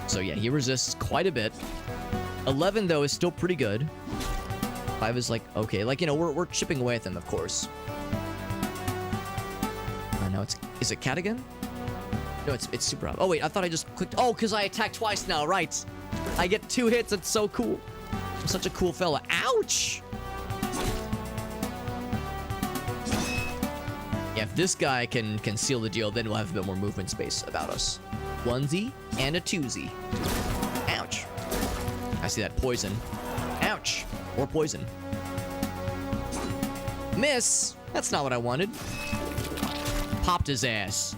So yeah, he resists quite a bit. 11, though, is still pretty good. 5 is like, okay. Like, you know, we're chipping away at them, of course. No, it's... is it cat again? No, it's super... oh, wait, I thought I just clicked... oh, because I attacked twice now, right. I get 2 hits. It's so cool. I'm such a cool fella. Ouch! Yeah, if this guy can seal the deal, then we'll have a bit more movement space about us. Onesie and a twosie. Ouch. I see that poison. Ouch. Or poison. Miss! That's not what I wanted. Popped his ass.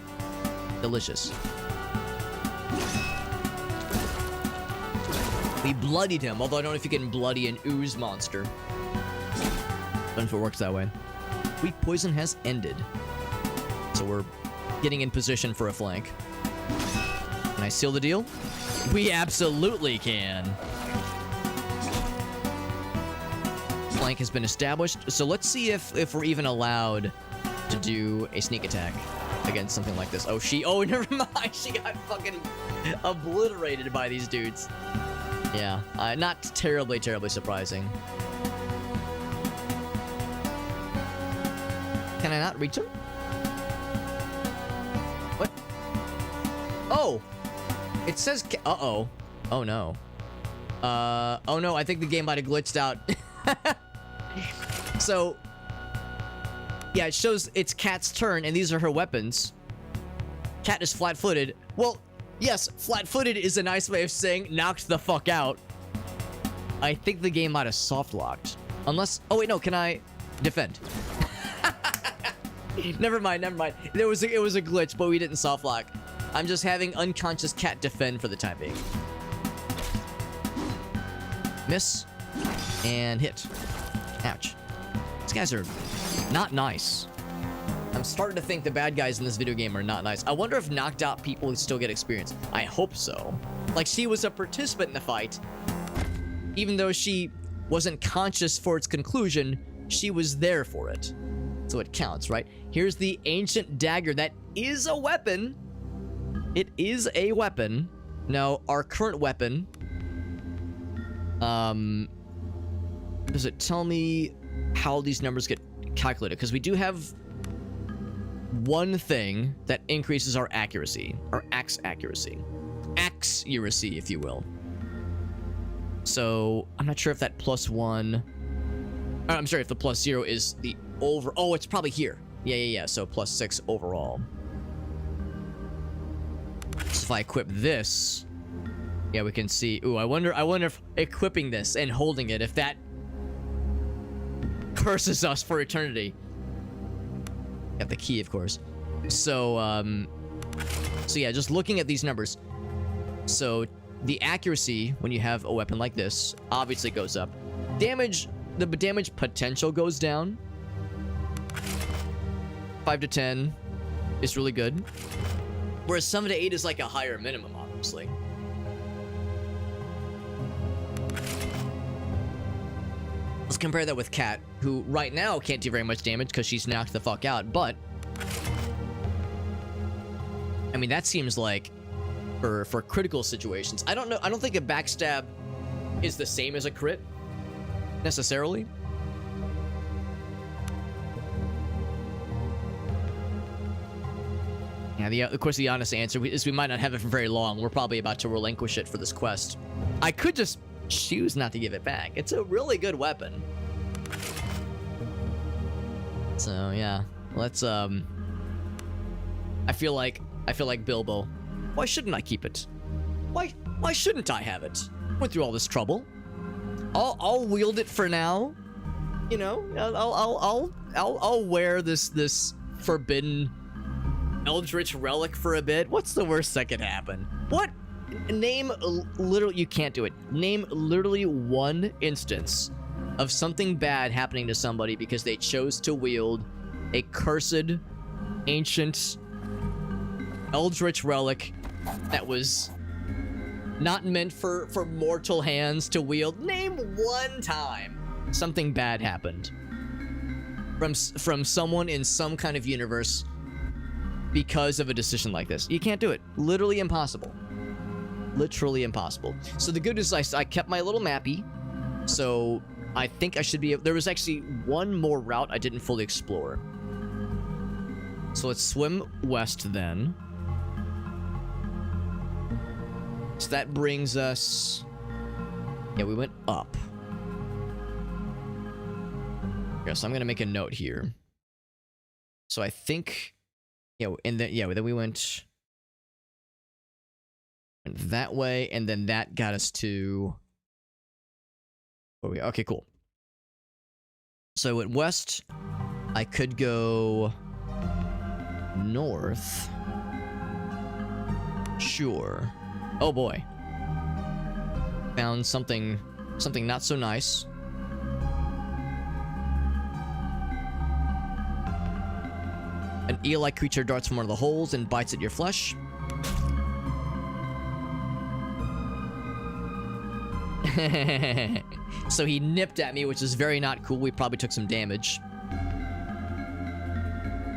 Delicious. We bloodied him, although I don't know if you can bloody an ooze monster. Don't know if it works that way. Weak poison has ended. So we're getting in position for a flank. Can I seal the deal? We absolutely can. Flank has been established. So let's see if we're even allowed to do a sneak attack against something like this. Oh, oh, never mind. She got fucking obliterated by these dudes. Yeah, not terribly surprising. Can I not reach him? What? Oh! It says uh-oh. Oh, no. Oh, no, I think the game might have glitched out. So... yeah, it shows it's Cat's turn, and these are her weapons. Cat is flat-footed. Well, yes, flat-footed is a nice way of saying knocked the fuck out. I think the game might have soft-locked. Unless... oh, wait, no, can I defend? Never mind. It was a glitch, but we didn't soft lock. I'm just having unconscious Cat defend for the time being. Miss. And hit. Ouch. These guys are not nice. I'm starting to think the bad guys in this video game are not nice. I wonder if knocked out people still get experience. I hope so. Like, she was a participant in the fight. Even though she wasn't conscious for its conclusion, she was there for it. So it counts, right? Here's the ancient dagger. That is a weapon. It is a weapon. Now, our current weapon... does it tell me how these numbers get calculated? Because we do have one thing that increases our accuracy. Our axe accuracy. Accuracy, if you will. So, I'm not sure if that +1... I'm sorry, if the +0 is the over... oh, it's probably here. Yeah. So, +6 overall. So if I equip this... yeah, we can see... ooh, I wonder if equipping this and holding it, if that... curses us for eternity. Got the key, of course. So, so yeah, just looking at these numbers. So, the accuracy, when you have a weapon like this, obviously goes up. Damage... the damage potential goes down. 5 to 10 is really good. Whereas 7 to 8 is like a higher minimum, obviously. Let's compare that with Cat, who right now can't do very much damage because she's knocked the fuck out, but... I mean, that seems like for critical situations. I don't know. I don't think a backstab is the same as a crit, necessarily. Yeah, of course, the honest answer is we might not have it for very long. We're probably about to relinquish it for this quest. I could just choose not to give it back. It's a really good weapon. So, yeah. Let's, I feel like Bilbo. Why shouldn't I keep it? Why shouldn't I have it? Went through all this trouble. I'll wield it for now. You know, I'll wear this forbidden Eldritch relic for a bit. What's the worst that could happen? What? Name literally... you can't do it. Name literally one instance of something bad happening to somebody because they chose to wield a cursed, ancient, Eldritch relic that was not meant for mortal hands to wield. Name one time something bad happened from someone in some kind of universe because of a decision like this. You can't do it. Literally impossible. Literally impossible. So the good news is I kept my little mappy. So I think I should be able... There was actually one more route I didn't fully explore. So let's swim west then. So that brings us... Yeah, we went up. Yeah, so I'm going to make a note here. So I think... Yeah, and then, yeah, then we went that way, and then that got us to... Okay, cool. So I went west. I could go north. Sure. Oh boy. Found something not so nice. An eel-like creature darts from one of the holes and bites at your flesh. So he nipped at me, which is very not cool. We probably took some damage.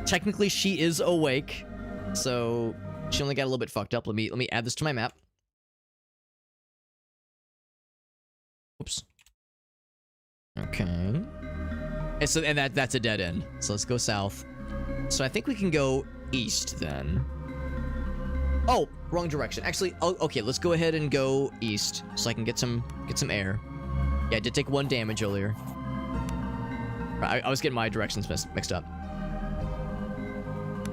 Technically, she is awake, so she only got a little bit fucked up. Let me add this to my map. Oops. Okay. And that's a dead end. So let's go south. So I think we can go east then. Oh, wrong direction. Actually, okay, let's go ahead and go east so I can get some air. Yeah, I did take 1 damage earlier. I was getting my directions mixed up.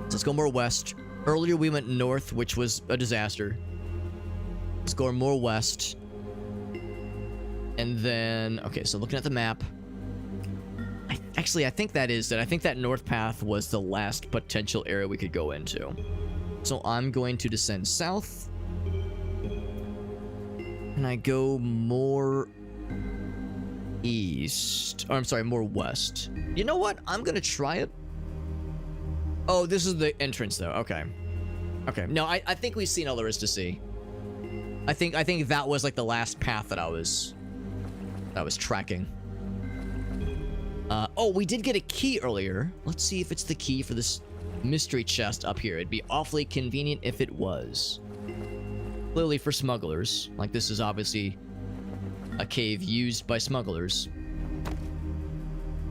So let's go more west. Earlier we went north, which was a disaster. Let's go more west. And then, okay, so looking at the map. I think that is it. I think that north path was the last potential area we could go into. So I'm going to descend south. And I go more east. Or I'm sorry, more west. You know what? I'm going to try it. Oh, this is the entrance though. Okay. Okay. No, I think we've seen all there is to see. I think that was like the last path that I was tracking. Oh, we did get a key earlier. Let's see if it's the key for this mystery chest up here. It'd be awfully convenient if it was. Clearly for smugglers. Like, this is obviously a cave used by smugglers.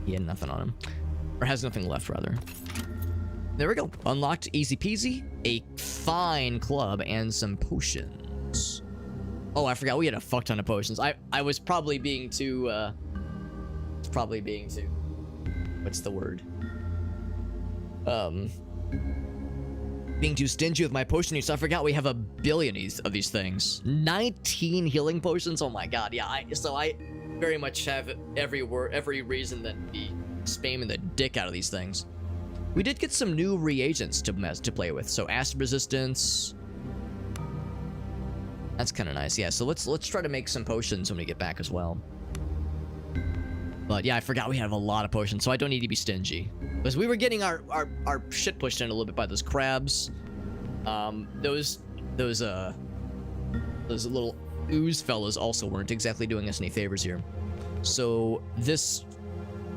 He had nothing on him. Or has nothing left, rather. There we go. Unlocked, easy peasy. A fine club and some potions. Oh, I forgot we had a fuck ton of potions. I was probably being too, what's the word? Being too stingy with my potion use. I forgot we have a billion of these things. 19 healing potions. Oh my god. Yeah. So I very much have every reason to be spamming the dick out of these things. We did get some new reagents to play with. So acid resistance. That's kind of nice. Yeah. So let's try to make some potions when we get back as well. But yeah, I forgot we have a lot of potions, so I don't need to be stingy. Because we were getting our shit pushed in a little bit by those crabs. Those little ooze fellas also weren't exactly doing us any favors here. So this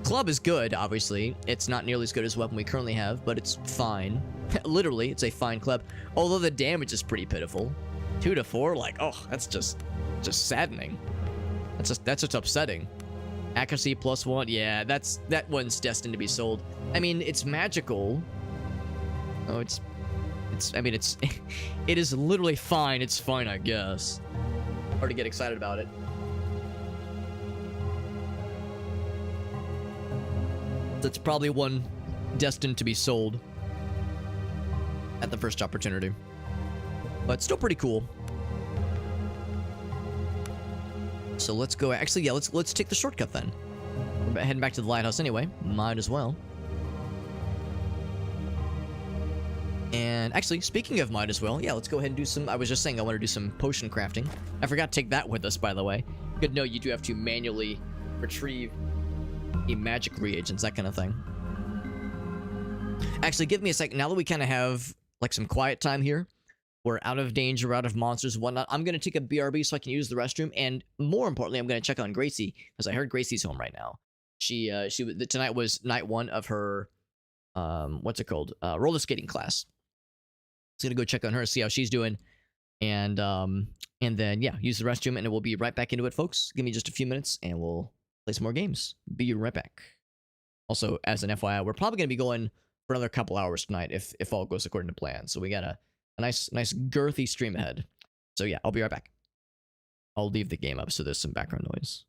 club is good, obviously. It's not nearly as good as the weapon we currently have, but it's fine. Literally, it's a fine club. Although the damage is pretty pitiful. 2 to 4, like, oh, that's just saddening. That's just upsetting. Accuracy +1, yeah, that one's destined to be sold. I mean, it's magical. Oh, it is literally fine. It's fine, I guess. Hard to get excited about it. That's probably one destined to be sold at the first opportunity. But still pretty cool. So let's go. Actually, yeah, let's take the shortcut then. We're heading back to the lighthouse anyway. Might as well. And actually, speaking of might as well, yeah, let's go ahead and do some... I was just saying I want to do some potion crafting. I forgot to take that with us, by the way. Good to know you do have to manually retrieve the magic reagents, that kind of thing. Actually, give me a second. Now that we kind of have like some quiet time here. We're out of danger, we're out of monsters and whatnot. I'm gonna take a BRB so I can use the restroom, and more importantly, I'm gonna check on Gracie because I heard Gracie's home right now. Tonight was night 1 of her what's it called? Roller skating class. So gonna go check on her, see how she's doing, and then yeah, use the restroom, and we'll be right back into it, folks. Give me just a few minutes, and we'll play some more games. Be right back. Also, as an FYI, we're probably gonna be going for another couple hours tonight if all goes according to plan. So we got a nice girthy stream ahead. So yeah, I'll be right back. I'll leave the game up so there's some background noise.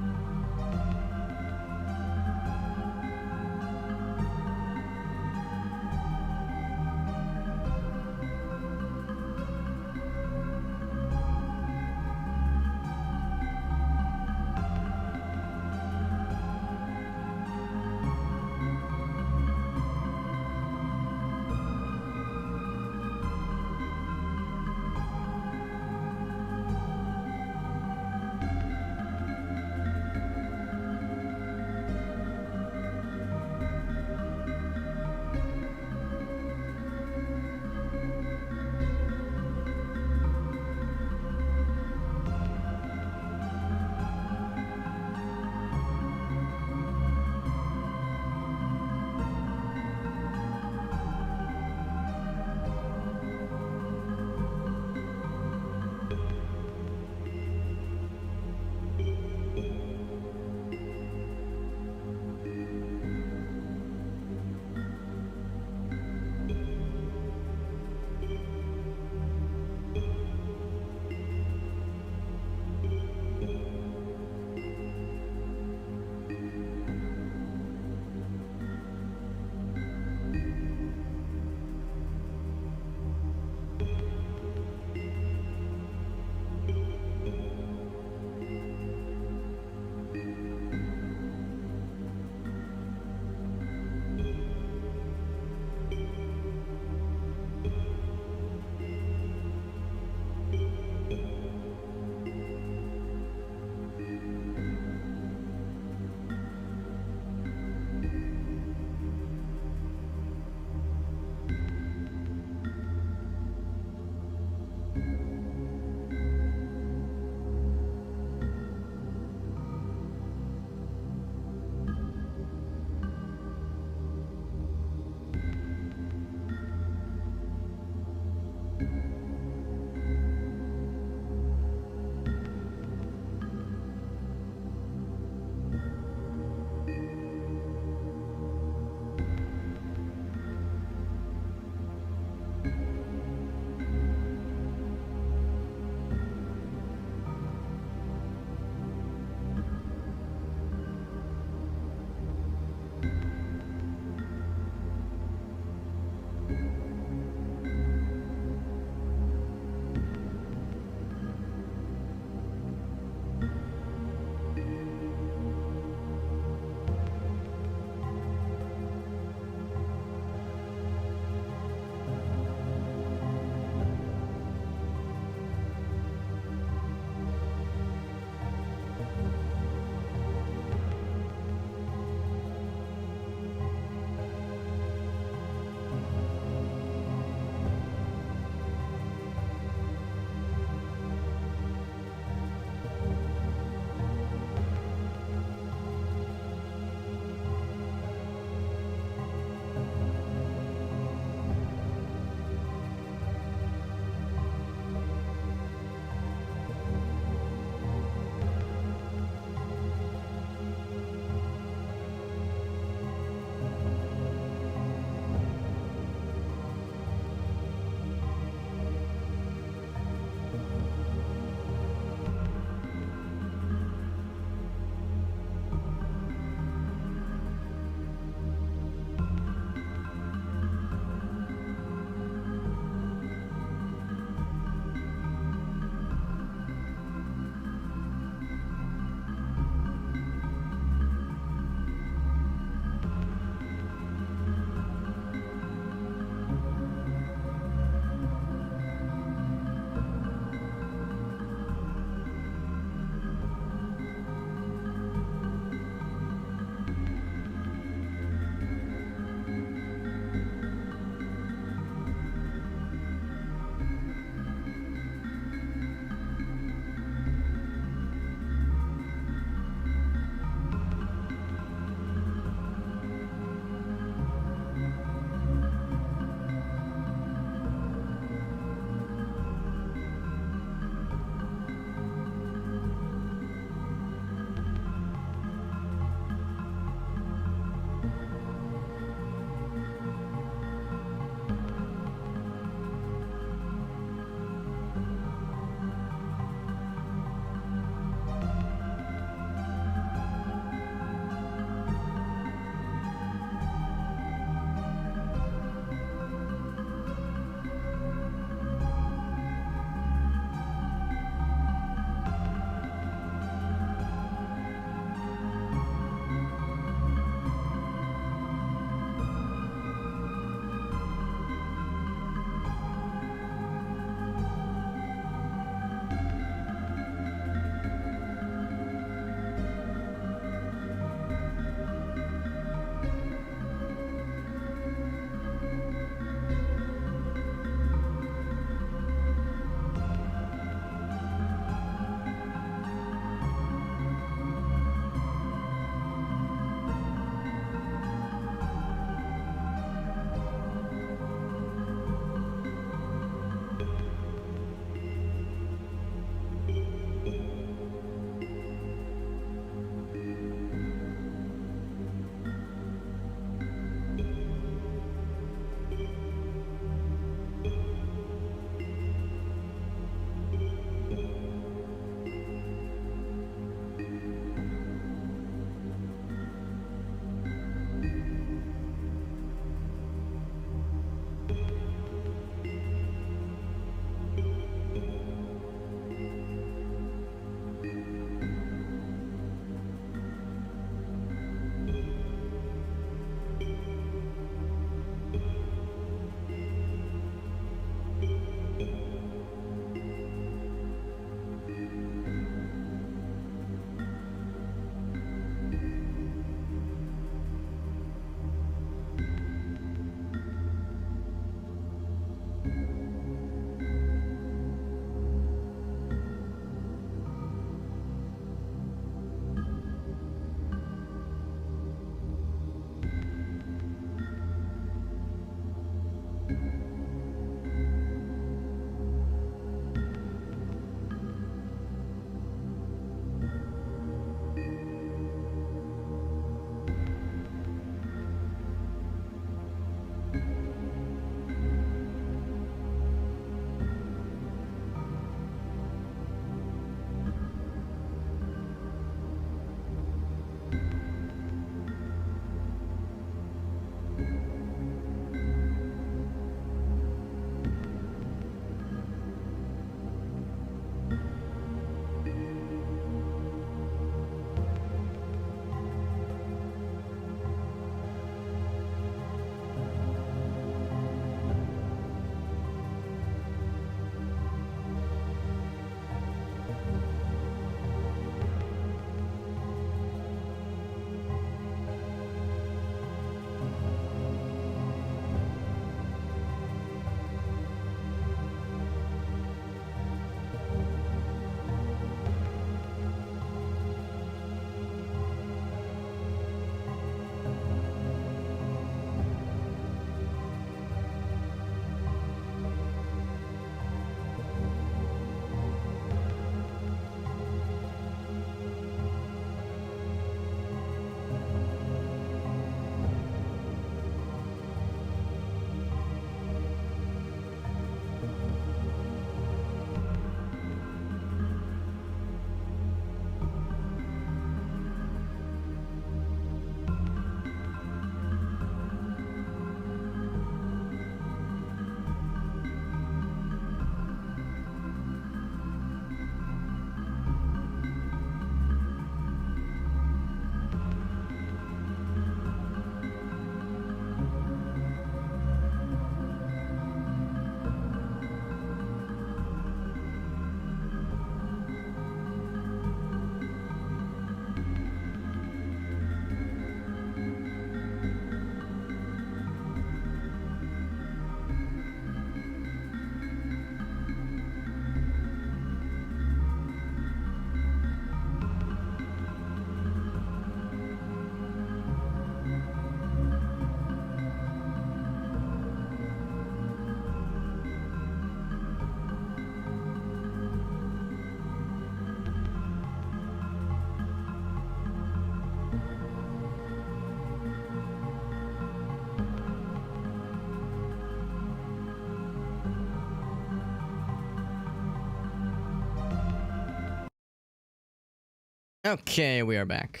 Okay, we are back.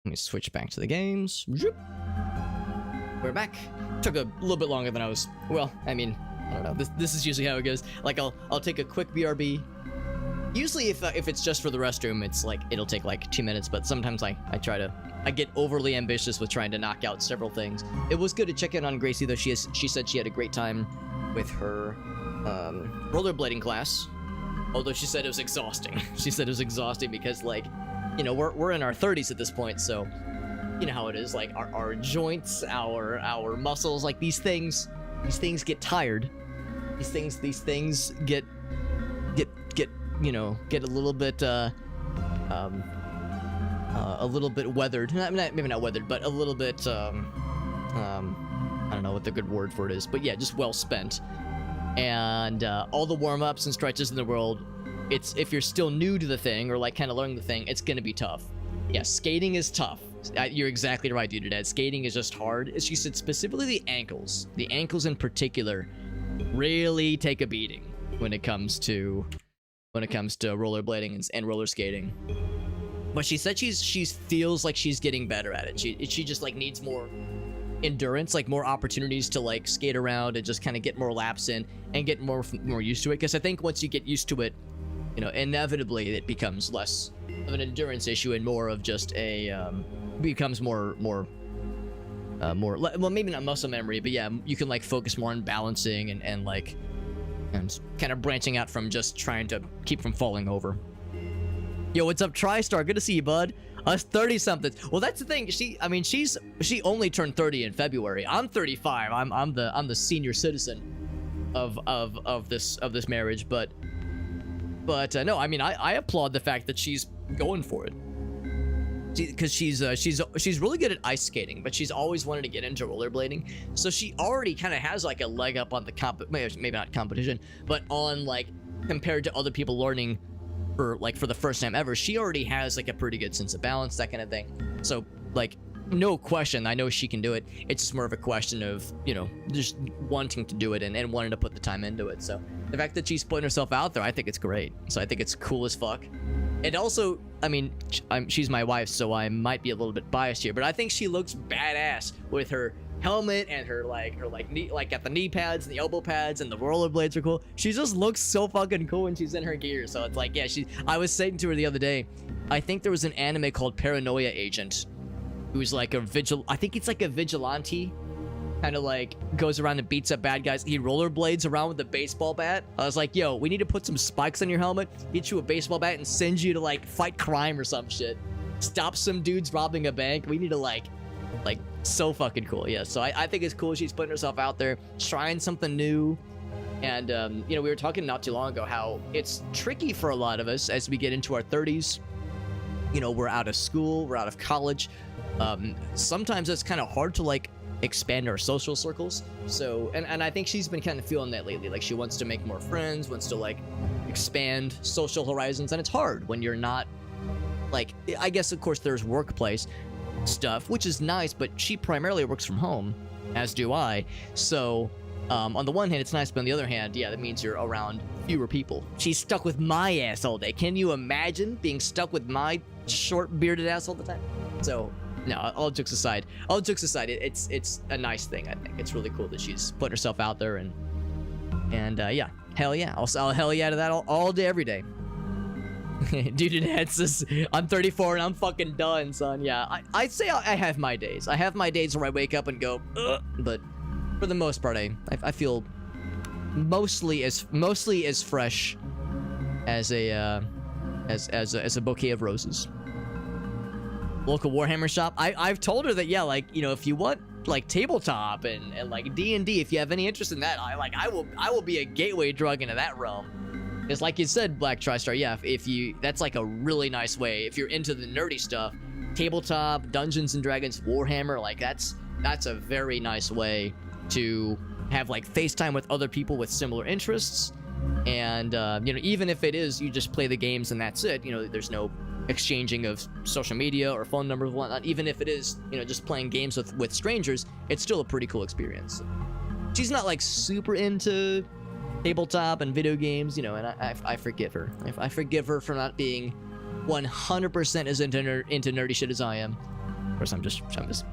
Let me switch back to the games. We're back. Took a little bit longer than I was. Well, I mean, I don't know. This is usually how it goes. Like, I'll take a quick BRB. Usually, if it's just for the restroom, it's like it'll take like 2 minutes. But sometimes I get overly ambitious with trying to knock out several things. It was good to check in on Gracie though. She said she had a great time with her rollerblading class. Although she said it was exhausting. She said it was exhausting because, like, you know, we're in our 30s at this point, so you know how it is. Like our joints, our muscles, like these things get tired. These things get you know, get a little bit weathered. Maybe not weathered, but a little bit I don't know what the good word for it is, but yeah, just well spent. And all the warm-ups and stretches in the world, it's, if you're still new to the thing or like kind of learning the thing, it's gonna be tough. Yeah, skating is tough. You're exactly right, dude. Dad. Skating is just hard. As she said, specifically the ankles in particular really take a beating when it comes to rollerblading and roller skating. But she said she feels like she's getting better at it. She just like needs more endurance, like more opportunities to like skate around and just kind of get more laps in and get more used to it. Because I think once you get used to it, you know, inevitably it becomes less of an endurance issue and more of just a becomes more well, maybe not muscle memory, but yeah, you can like focus more on balancing and like and kind of branching out from just trying to keep from falling over. Yo, what's up, TriStar? Good to see you, bud. Us 30-somethings. Well, that's the thing. She only turned 30 in February. I'm 35. I'm the senior citizen of this marriage. But no, I mean, I applaud the fact that she's going for it. Because she's really good at ice skating, but she's always wanted to get into rollerblading. So she already kind of has like a leg up on the maybe not competition, but on like compared to other people learning for the first time ever. She already has like a pretty good sense of balance, that kind of thing. So like, no question, I know she can do it. It's just more of a question of, you know, just wanting to do it and wanting to put the time into it. So the fact that she's putting herself out there, I think it's great. So I think it's cool as fuck. And also, I mean, she's my wife, so I might be a little bit biased here, but I think she looks badass with her helmet and her knee, like got the knee pads and the elbow pads and the rollerblades are cool. She just looks so fucking cool when she's in her gear. So it's like, yeah, I was saying to her the other day, I think there was an anime called Paranoia Agent, who's like I think it's like a vigilante, kind of like goes around and beats up bad guys. He rollerblades around with a baseball bat. I was like, yo, we need to put some spikes on your helmet, get you a baseball bat, and send you to like fight crime or some shit. Stop some dudes robbing a bank. We need to like so fucking cool. Yeah, so I think it's cool she's putting herself out there, trying something new. And you know, we were talking not too long ago how it's tricky for a lot of us as we get into our 30s. You know, we're out of school, we're out of college. Sometimes it's kind of hard to like expand our social circles. So and I think she's been kind of feeling that lately. Like she wants to make more friends, wants to like expand social horizons, and it's hard when you're not like, I guess of course there's workplace stuff, which is nice, but she primarily works from home, as do I. So on the one hand it's nice, but on the other hand, yeah, that means you're around fewer people. She's stuck with my ass all day. Can you imagine being stuck with my short bearded ass all the time? So no, all jokes aside, it's a nice thing. I think it's really cool that she's putting herself out there and yeah, hell yeah, I'll hell yeah to that all day, every day. Dude, it says I'm 34 and I'm fucking done, son. Yeah, I'd say I have my days. I have my days where I wake up and go, ugh, but for the most part, I feel mostly as fresh as a bouquet of roses. Local Warhammer shop. I've told her that, yeah, like, you know, if you want like tabletop and like D&D, if you have any interest in that, I will be a gateway drug into that realm. It's like you said, Black TriStar, yeah, if you, that's like a really nice way, if you're into the nerdy stuff, tabletop, Dungeons and Dragons, Warhammer, like that's a very nice way to have like FaceTime with other people with similar interests. And you know, even if it is you just play the games and that's it, you know, there's no exchanging of social media or phone numbers and whatnot. Even if it is, you know, just playing games with strangers, it's still a pretty cool experience. She's not like super into tabletop and video games, you know, and I forgive her. I forgive her for not being 100% as into nerdy shit as I am. Of course, I'm just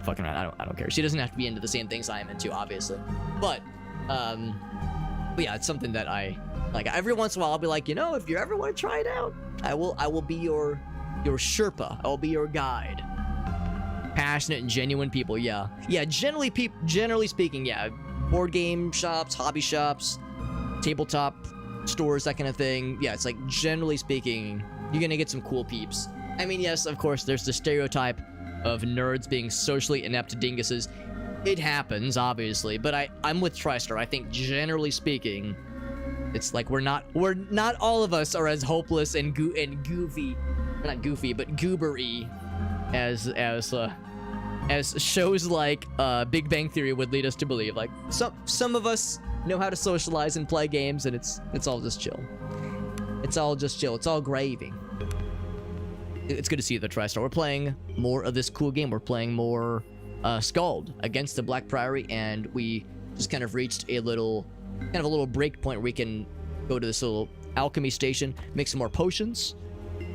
fucking around. I don't care. She doesn't have to be into the same things I am into, obviously. But yeah, it's something that I like. Every once in a while, I'll be like, you know, if you ever want to try it out, I will be your Sherpa. I will be your guide. Passionate and genuine people, yeah. Generally speaking, yeah. Board game shops, hobby shops, tabletop stores, that kind of thing. Yeah, it's like, generally speaking, you're gonna get some cool peeps. I mean, yes, of course, there's the stereotype of nerds being socially inept dinguses. It happens, obviously, but I'm with TriStar. I think, generally speaking, it's like we're not all of us are as hopeless and goofy, not goofy, but goobery as shows like Big Bang Theory would lead us to believe. Like some of us know how to socialize and play games, and it's all just chill. It's all just chill. It's all gravy. It's good to see you, the TriStar. We're playing more of this cool game. We're playing more SKALD against the Black Priory, and we just kind of reached a little break point where we can go to this little alchemy station, make some more potions.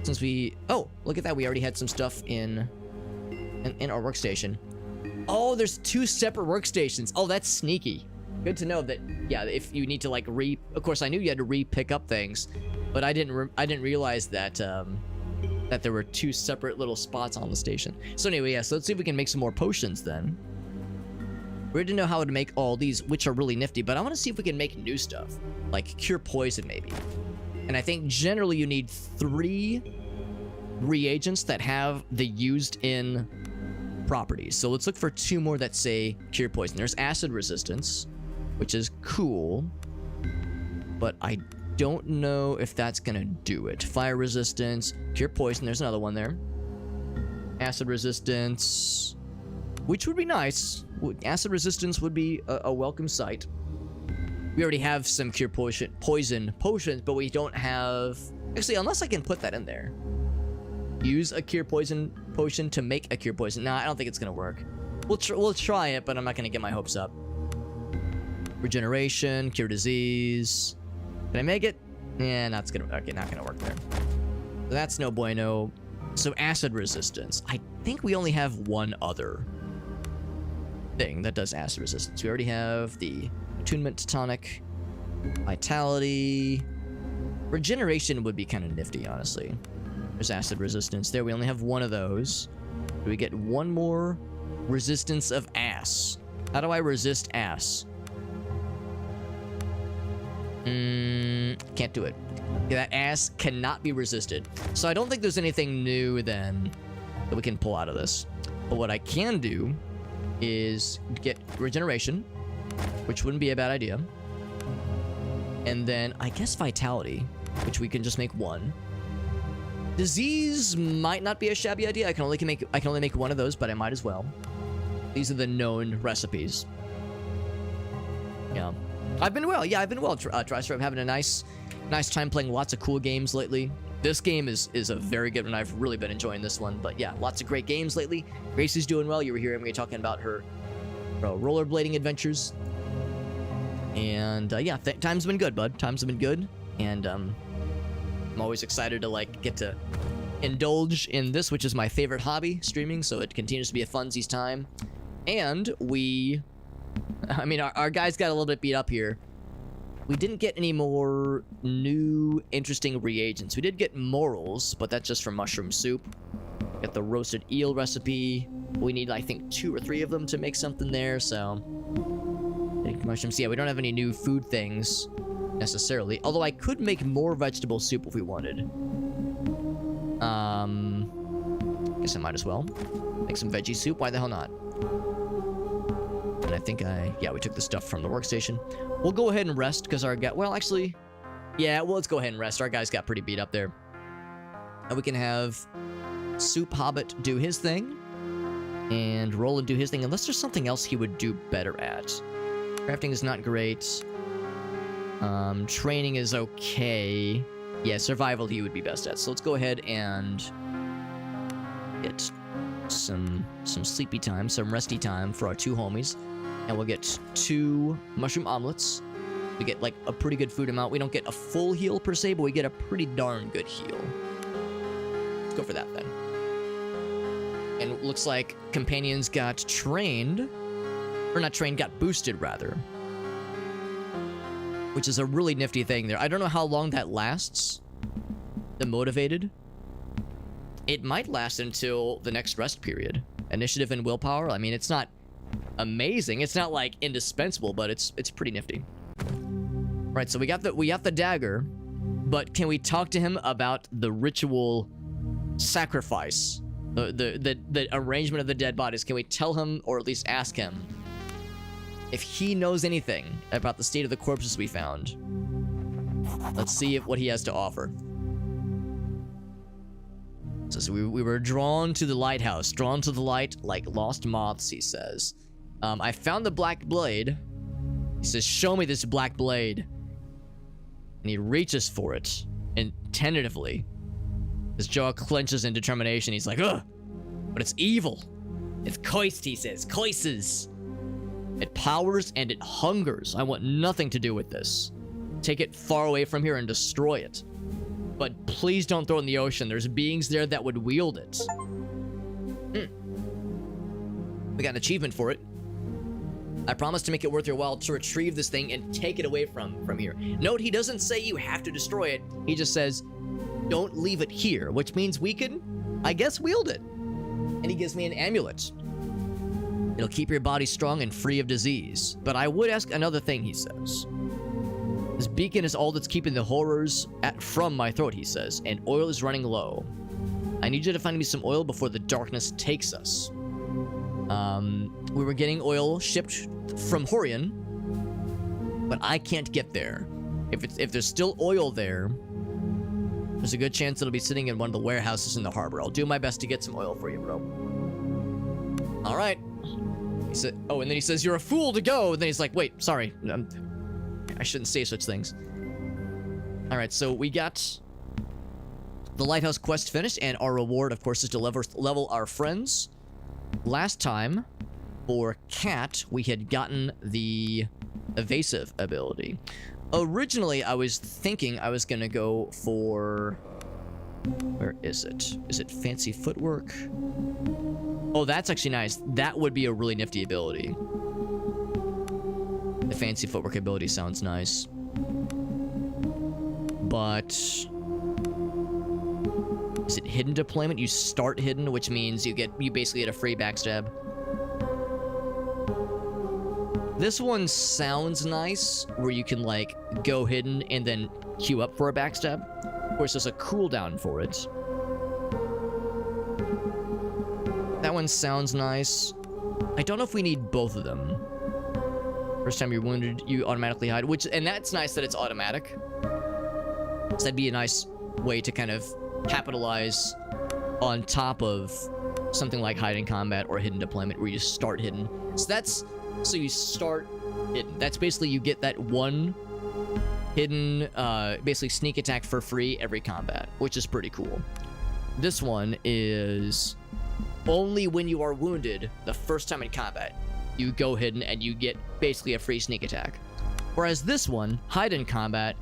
Since oh, look at that, we already had some stuff in our workstation. Oh, there's 2 separate workstations. Oh, that's sneaky. Good to know that. Yeah, if you need to like of course I knew you had to pick up things, but I didn't realize that that there were 2 separate little spots on the station. So anyway, yeah, so let's see if we can make some more potions then. We already know how to make all these, which are really nifty, but I want to see if we can make new stuff, like cure poison maybe. And I think generally you need 3 reagents that have the used in properties. So let's look for 2 more that say cure poison. There's acid resistance, which is cool, but I don't know if that's gonna do it. Fire resistance, cure poison, there's another one there. Acid resistance, which would be nice. Acid resistance would be a welcome sight. We already have some cure poison potions, but we don't have... Actually, unless I can put that in there. Use a cure poison potion to make a cure poison. Nah, I don't think it's gonna work. We'll try it, but I'm not gonna get my hopes up. Regeneration, cure disease. Can I make it? Yeah, not gonna work there. That's no bueno. So acid resistance. I think we only have one other thing that does acid resistance. We already have the attunement tonic, vitality. Regeneration would be kind of nifty, honestly. There's acid resistance there. We only have one of those. Do we get one more? Resistance of ass. How do I resist ass? Can't do it. Yeah, that ass cannot be resisted. So I don't think there's anything new then that we can pull out of this. But what I can do is get regeneration, which wouldn't be a bad idea. And then I guess vitality, which we can just make 1. Disease might not be a shabby idea. I can only make 1 of those, but I might as well. These are the known recipes. Yeah. I've been well. TriStar. I'm having a nice time playing lots of cool games lately. This game is a very good one. I've really been enjoying this one. But yeah, lots of great games lately. Grace is doing well. You were hearing me talking about her rollerblading adventures. And yeah, time's been good, bud. Times have been good. And I'm always excited to like get to indulge in this, which is my favorite hobby, streaming. So it continues to be a funsies time. And our guys got a little bit beat up here. We didn't get any more new, interesting reagents. We did get morals, but that's just from mushroom soup. Got the roasted eel recipe. We need, I think, 2 or 3 of them to make something there, so... mushrooms. Yeah, we don't have any new food things, necessarily. Although I could make more vegetable soup if we wanted. Guess I might as well. Make some veggie soup. Why the hell not? And I think yeah, we took the stuff from the workstation. We'll go ahead and rest because our guy, well, actually, yeah, well, let's go ahead and rest. Our guys got pretty beat up there. And we can have Soup Hobbit do his thing and Roland do his thing, unless there's something else he would do better at. Crafting is not great. Training is okay. Yeah, survival he would be best at. So let's go ahead and get some sleepy time, some resty time for our 2 homies. And we'll get 2 mushroom omelets. We get like a pretty good food amount. We don't get a full heal per se, but we get a pretty darn good heal. Let's go for that then. And it looks like companions got trained. Or not trained, got boosted rather. Which is a really nifty thing there. I don't know how long that lasts. The motivated. It might last until the next rest period. Initiative and willpower. I mean, it's not amazing. It's not like indispensable, but it's pretty nifty. Right, so we got the dagger, but can we talk to him about the ritual sacrifice? The arrangement of the dead bodies. Can we tell him, or at least ask him, if he knows anything about the state of the corpses we found? Let's see what he has to offer. So we were drawn to the lighthouse, drawn to the light like lost moths, he says. I found the black blade. He says, show me this black blade. And he reaches for it, and tentatively. His jaw clenches in determination. He's like, ugh, but it's evil. It's coist, he says, coises. It powers and it hungers. I want nothing to do with this. Take it far away from here and destroy it. But please don't throw it in the ocean. There's beings there that would wield it. We got an achievement for it. I promise to make it worth your while to retrieve this thing and take it away from here. Note, he doesn't say you have to destroy it. He just says, don't leave it here, which means we can, I guess, wield it. And he gives me an amulet. It'll keep your body strong and free of disease. But I would ask another thing, he says. This beacon is all that's keeping the horrors from my throat, he says, and oil is running low. I need you to find me some oil before the darkness takes us. We were getting oil shipped from Horian, but I can't get there. If there's still oil there, there's a good chance it'll be sitting in one of the warehouses in the harbor. I'll do my best to get some oil for you, bro. All right. He said, oh, and then he says, you're a fool to go. And then he's like, wait, sorry. I shouldn't say such things. All right, so we got the lighthouse quest finished, and our reward, of course, is to level our friends. Last time, for Cat, we had gotten the evasive ability. Originally, I was thinking I was gonna go for... Where is it? Is it fancy footwork? Oh, that's actually nice. That would be a really nifty ability. The fancy footwork ability sounds nice. But... Is it hidden deployment? You start hidden, which means you basically get a free backstab. This one sounds nice, where you can, like, go hidden and then queue up for a backstab. Of course, there's a cooldown for it. That one sounds nice. I don't know if we need both of them. First time you're wounded, you automatically hide, and that's nice that it's automatic. So that'd be a nice way to kind of capitalize on top of something like hide in combat or hidden deployment, where you start hidden. So you start hidden. That's basically you get that one hidden, basically sneak attack for free every combat, which is pretty cool. This one is only when you are wounded the first time in combat, you go hidden and you get basically a free sneak attack. Whereas this one, hide in combat,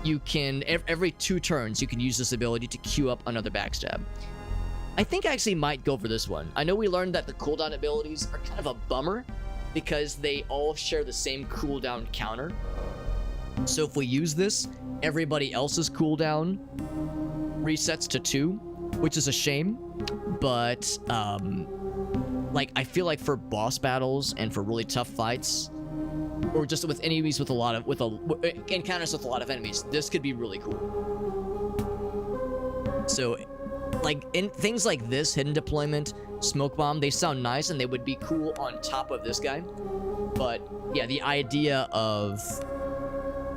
you can, every 2 turns, you can use this ability to queue up another backstab. I think I actually might go for this one. I know we learned that the cooldown abilities are kind of a bummer because they all share the same cooldown counter. So if we use this, everybody else's cooldown resets to 2, which is a shame. But, like, I feel like for boss battles and for really tough fights, or just with enemies with encounters with a lot of enemies, this could be really cool. So, like, in things like this, hidden deployment, smoke bomb, they sound nice and they would be cool on top of this guy. But yeah, the idea of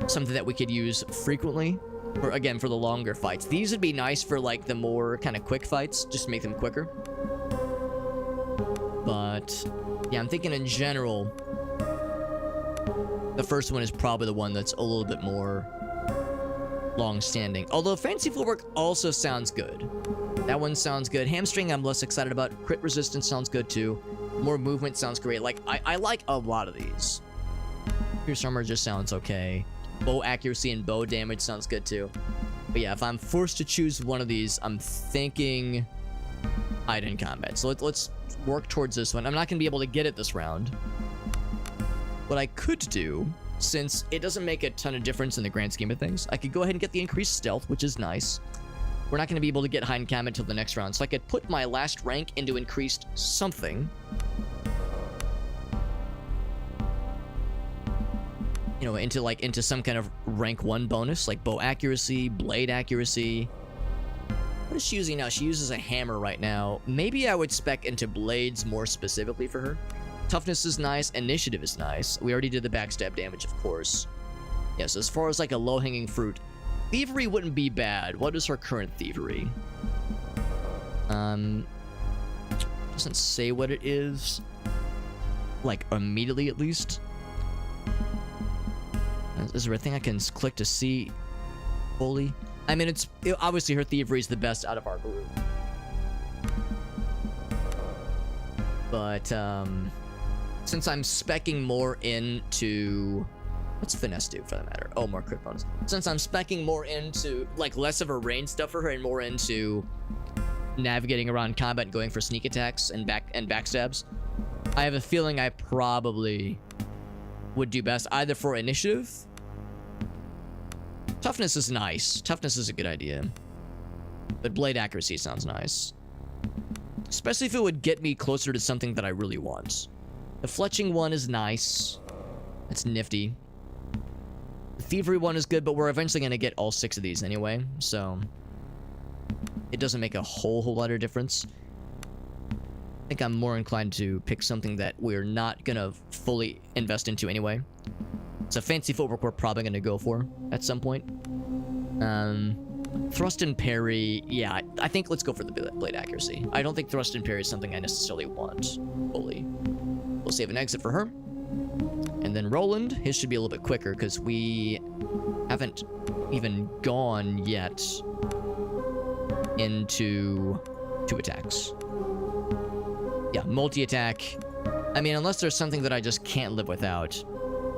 something that we could use frequently, or again, for the longer fights. These would be nice for, like, the more kind of quick fights, just to make them quicker. But yeah, I'm thinking in general, the first one is probably the one that's a little bit more long-standing. Although fancy footwork also sounds good. That one sounds good. Hamstring I'm less excited about. Crit resistance sounds good too. More movement sounds great. Like, I like a lot of these. Pierce armor just sounds okay. Bow accuracy and bow damage sounds good too. But yeah, if I'm forced to choose one of these, I'm thinking hide in combat. So let's work towards this one. I'm not going to be able to get it this round. What I could do, since it doesn't make a ton of difference in the grand scheme of things, I could go ahead and get the increased stealth, which is nice. We're not going to be able to get hide in combat until the next round, so I could put my last rank into increased something. You know, into some kind of rank 1 bonus, like bow accuracy, blade accuracy. What is she using now? She uses a hammer right now. Maybe I would spec into blades more specifically for her. Toughness is nice. Initiative is nice. We already did the backstab damage, of course. Yes, as far as like a low-hanging fruit, thievery wouldn't be bad. What is her current thievery? Doesn't say what it is. Like, immediately at least. Is there a thing I can click to see fully? I mean, obviously her thievery is the best out of our group. But, since I'm speccing more into... What's finesse do for that matter? Oh, more crit bonus. Since I'm speccing more into, like, less of a range stuff for her and more into navigating around combat and going for sneak attacks and backstabs, I have a feeling I probably would do best either for initiative. Toughness is nice. Toughness is a good idea. But blade accuracy sounds nice. Especially if it would get me closer to something that I really want. The fletching one is nice. That's nifty. The thievery one is good, but we're eventually going to get all 6 of these anyway, so it doesn't make a whole lot of difference. I think I'm more inclined to pick something that we're not going to fully invest into anyway. So fancy footwork we're probably going to go for at some point. Thrust and parry, yeah, I think let's go for the blade accuracy. I don't think thrust and parry is something I necessarily want fully. We'll save an exit for her. And then Roland, his should be a little bit quicker because we haven't even gone yet into 2 attacks. Yeah, multi-attack. I mean, unless there's something that I just can't live without.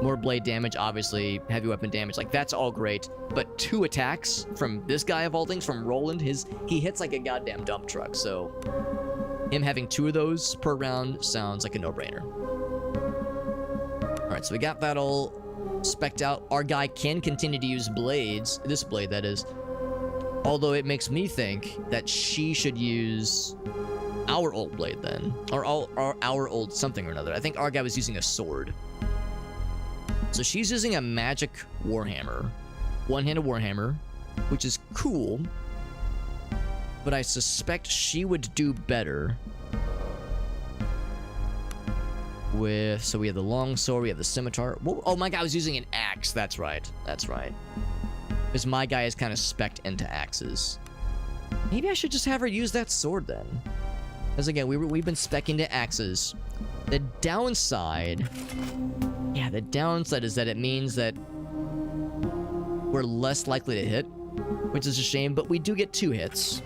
More blade damage, obviously, heavy weapon damage, like that's all great. But 2 attacks from this guy of all things, from Roland, he hits like a goddamn dump truck, so him having 2 of those per round sounds like a no-brainer. Alright, so we got that all specced out. Our guy can continue to use blades, this blade that is, although it makes me think that she should use our old blade then, or our old something or another. I think our guy was using a sword. So she's using a magic warhammer, one-handed warhammer, which is cool, but I suspect she would do better with, so we have the longsword, we have the scimitar. Whoa, oh, my guy was using an axe. That's right. That's right. Because my guy is kind of specced into axes. Maybe I should just have her use that sword then. Because again, we've been speccing to axes. The downside... Yeah, the downside is that it means that we're less likely to hit, which is a shame, but we do get 2 hits.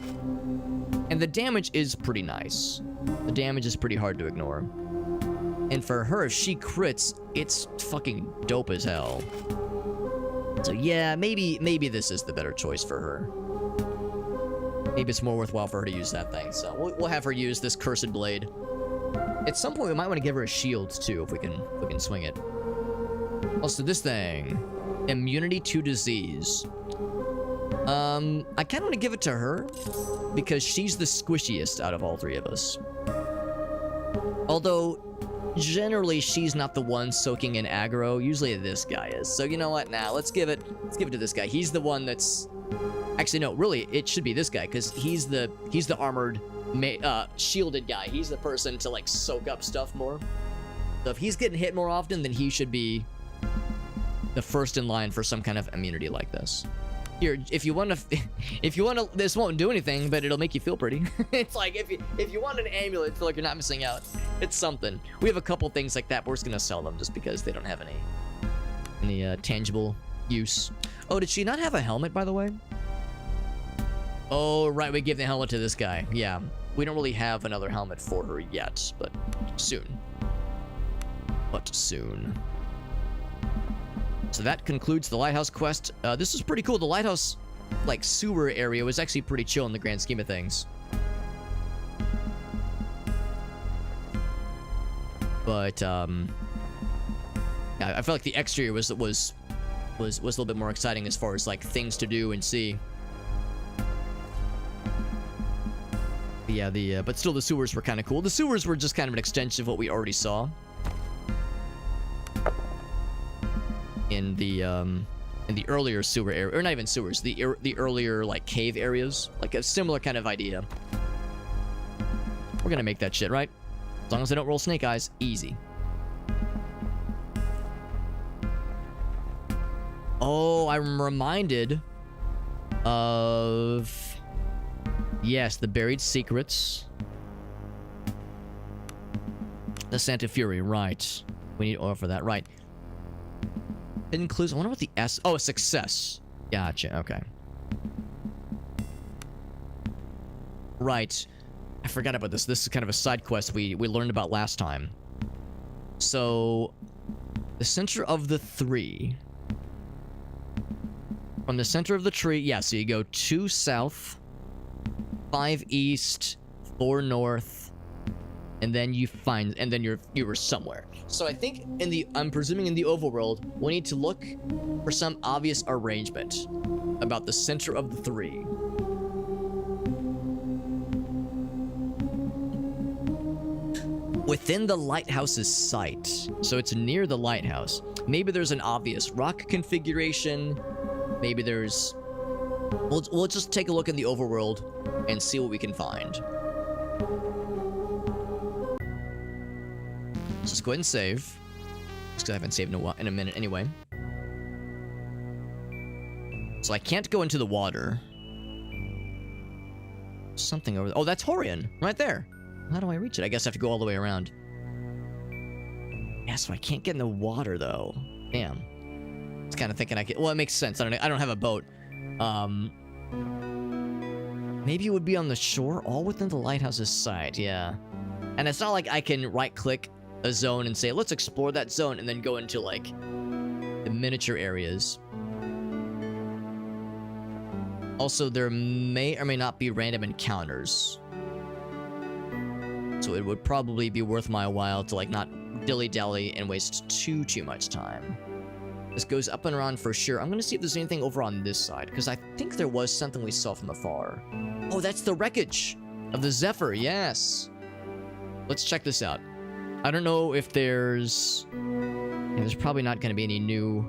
And the damage is pretty nice. The damage is pretty hard to ignore. And for her, if she crits, it's fucking dope as hell. So yeah, maybe this is the better choice for her. Maybe it's more worthwhile for her to use that thing. So we'll have her use this cursed blade. At some point, we might want to give her a shield too, if we can swing it. Also, this thing, immunity to disease. I kind of want to give it to her because she's the squishiest out of all 3 of us. Although, generally, she's not the one soaking in aggro. Usually this guy is. So you know what? Nah, let's give it to this guy. He's the one that's... Actually, no, really, it should be this guy because he's the armored, shielded guy. He's the person to, like, soak up stuff more. So if he's getting hit more often, then he should be the first in line for some kind of immunity like this. Here, if you want to, this won't do anything, but it'll make you feel pretty. It's like, if you want an amulet, feel like you're not missing out. It's something. We have a couple things like that, but we're just gonna sell them just because they don't have any tangible use. Oh, did she not have a helmet, by the way? Oh, right, we gave the helmet to this guy. Yeah, we don't really have another helmet for her yet, but soon. But soon. So that concludes the lighthouse quest. This is pretty cool. The lighthouse like, sewer area was actually pretty chill in the grand scheme of things. But, yeah, I feel like the exterior was a little bit more exciting as far as, like, things to do and see. But yeah, but still the sewers were kind of cool. The sewers were just kind of an extension of what we already saw in the earlier sewer area, or not even sewers, the earlier, like, cave areas, like a similar kind of idea. We're gonna make that shit, right? As long as I don't roll snake eyes, easy. Oh, I'm reminded of... Yes, the buried secrets. The Santa Fury, right. We need oil for that, right. Hidden clues. I wonder what the S... Oh, a success. Gotcha, okay. Right. I forgot about this. This is kind of a side quest we learned about last time. So, the center of the 3. From the center of the tree, yeah, so you go 2 south, 5 east, 4 north, and then you were somewhere. So I think I'm presuming in the overworld, we need to look for some obvious arrangement about the center of the 3. Within the lighthouse's sight. So it's near the lighthouse. Maybe there's an obvious rock configuration. Maybe there's... We'll just take a look in the overworld and see what we can find. Let's just go ahead and save. Just because I haven't saved in a minute anyway. So I can't go into the water. Something over there. Oh, that's Horion. Right there. How do I reach it? I guess I have to go all the way around. Yeah, so I can't get in the water, though. Damn. I was kind of thinking I could... Well, it makes sense. I don't have a boat. Maybe it would be on the shore, all within the lighthouse's sight. Yeah. And it's not like I can right-click a zone and say, let's explore that zone, and then go into, like, the miniature areas. Also, there may or may not be random encounters. So it would probably be worth my while to, like, not dilly-dally and waste too much time. This goes up and around for sure. I'm gonna see if there's anything over on this side, because I think there was something we saw from afar. Oh, that's the wreckage of the Zephyr, yes. Let's check this out. I don't know if there's probably not gonna be any new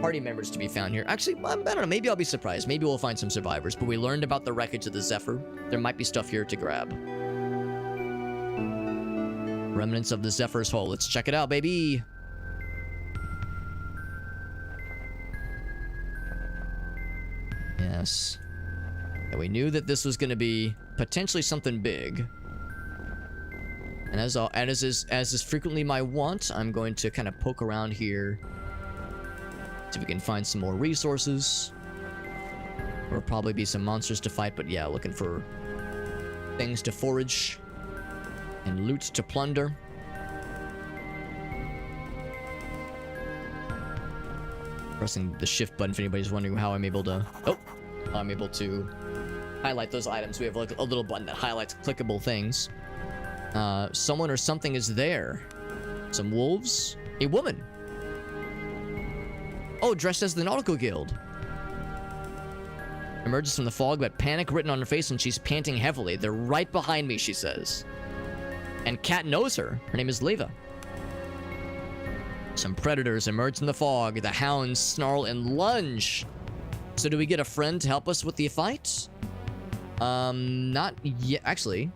party members to be found here. Actually, I don't know, maybe I'll be surprised. Maybe we'll find some survivors, but we learned about the wreckage of the Zephyr. There might be stuff here to grab. Remnants of the Zephyr's hull. Let's check it out, baby. Yes. Yeah, we knew that this was going to be potentially something big. And as is frequently my want, I'm going to kind of poke around here. See if we can find some more resources. There'll probably be some monsters to fight, but yeah, looking for things to forage. And loot to plunder. Pressing the shift button if anybody's wondering how I'm able to... Oh! I'm able to highlight those items. We have like a little button that highlights clickable things. Someone or something is there. Some wolves. A woman. Oh, dressed as the Nautical Guild. Emerges from the fog, but panic written on her face, and she's panting heavily. They're right behind me, she says. And Kat knows her. Her name is Leva. Some predators emerge from the fog. The hounds snarl and lunge. So do we get a friend to help us with the fight? Not yet. Actually,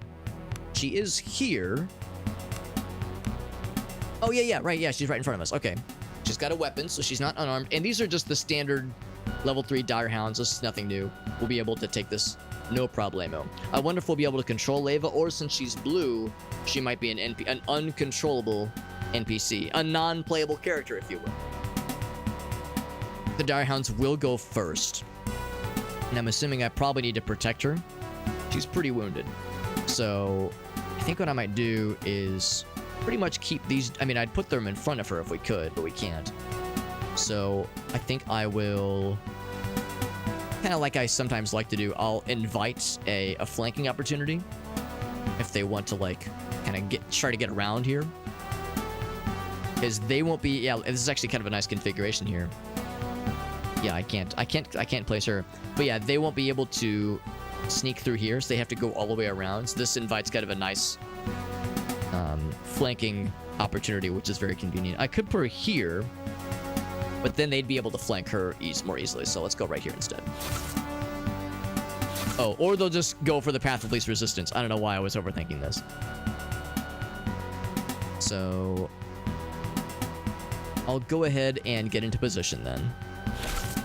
she is here. Oh, yeah, right. Yeah, she's right in front of us. Okay. She's got a weapon, so she's not unarmed. And these are just the standard level 3 dire hounds. This is nothing new. We'll be able to take this no problemo. I wonder if we'll be able to control Leva, or since she's blue, she might be an uncontrollable NPC. A non-playable character, if you will. The dire hounds will go first. And I'm assuming I probably need to protect her. She's pretty wounded. So I think what I might do is pretty much keep these... I mean, I'd put them in front of her if we could, but we can't. So I think I will kind of like I sometimes like to do, I'll invite a flanking opportunity if they want to like kind of try to get around here, because they won't be. Yeah, this is actually kind of a nice configuration here. Yeah, I can't place her, but yeah, they won't be able to sneak through here, so they have to go all the way around. So this invites kind of a nice flanking opportunity, which is very convenient. I could put her here, but then they'd be able to flank her more easily. So let's go right here instead. Oh, or they'll just go for the path of least resistance. I don't know why I was overthinking this. So I'll go ahead and get into position then.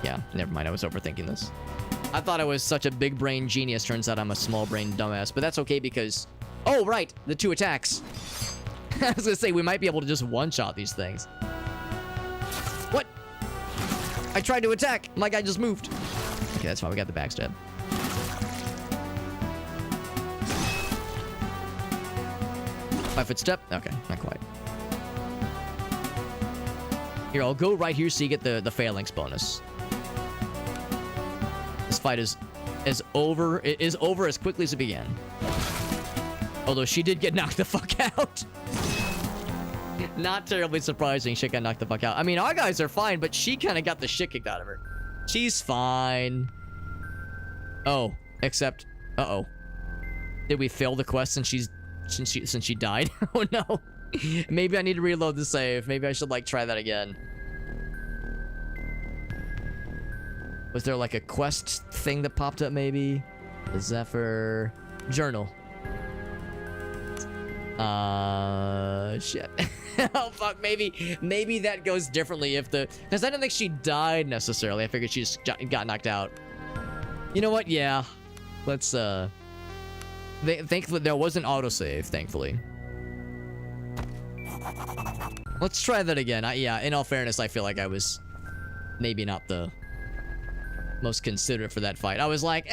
Yeah, never mind. I was overthinking this. I thought I was such a big brain genius. Turns out I'm a small brain dumbass, but that's okay because... Oh, right. The 2 attacks. I was going to say, we might be able to just one-shot these things. What? I tried to attack. My guy just moved. Okay, that's fine. We got the backstab. Five-foot step. Okay, not quite. Here, I'll go right here so you get the phalanx bonus. This fight is over. It is over as quickly as it began. Although she did get knocked the fuck out. Not terribly surprising. She got knocked the fuck out. I mean, our guys are fine, but she kind of got the shit kicked out of her. She's fine. Oh, except, uh-oh. Did we fail the quest since she died? Oh no. Maybe I need to reload the save. Maybe I should like try that again. Was there like a quest thing that popped up maybe? Is that for journal? Shit. Oh fuck, maybe that goes differently if because I don't think she died necessarily. I figured she just got knocked out. You know what? Yeah. Let's thankfully there was an autosave, thankfully. Let's try that again. Yeah, in all fairness, I feel like I was maybe not the most considerate for that fight. I was like,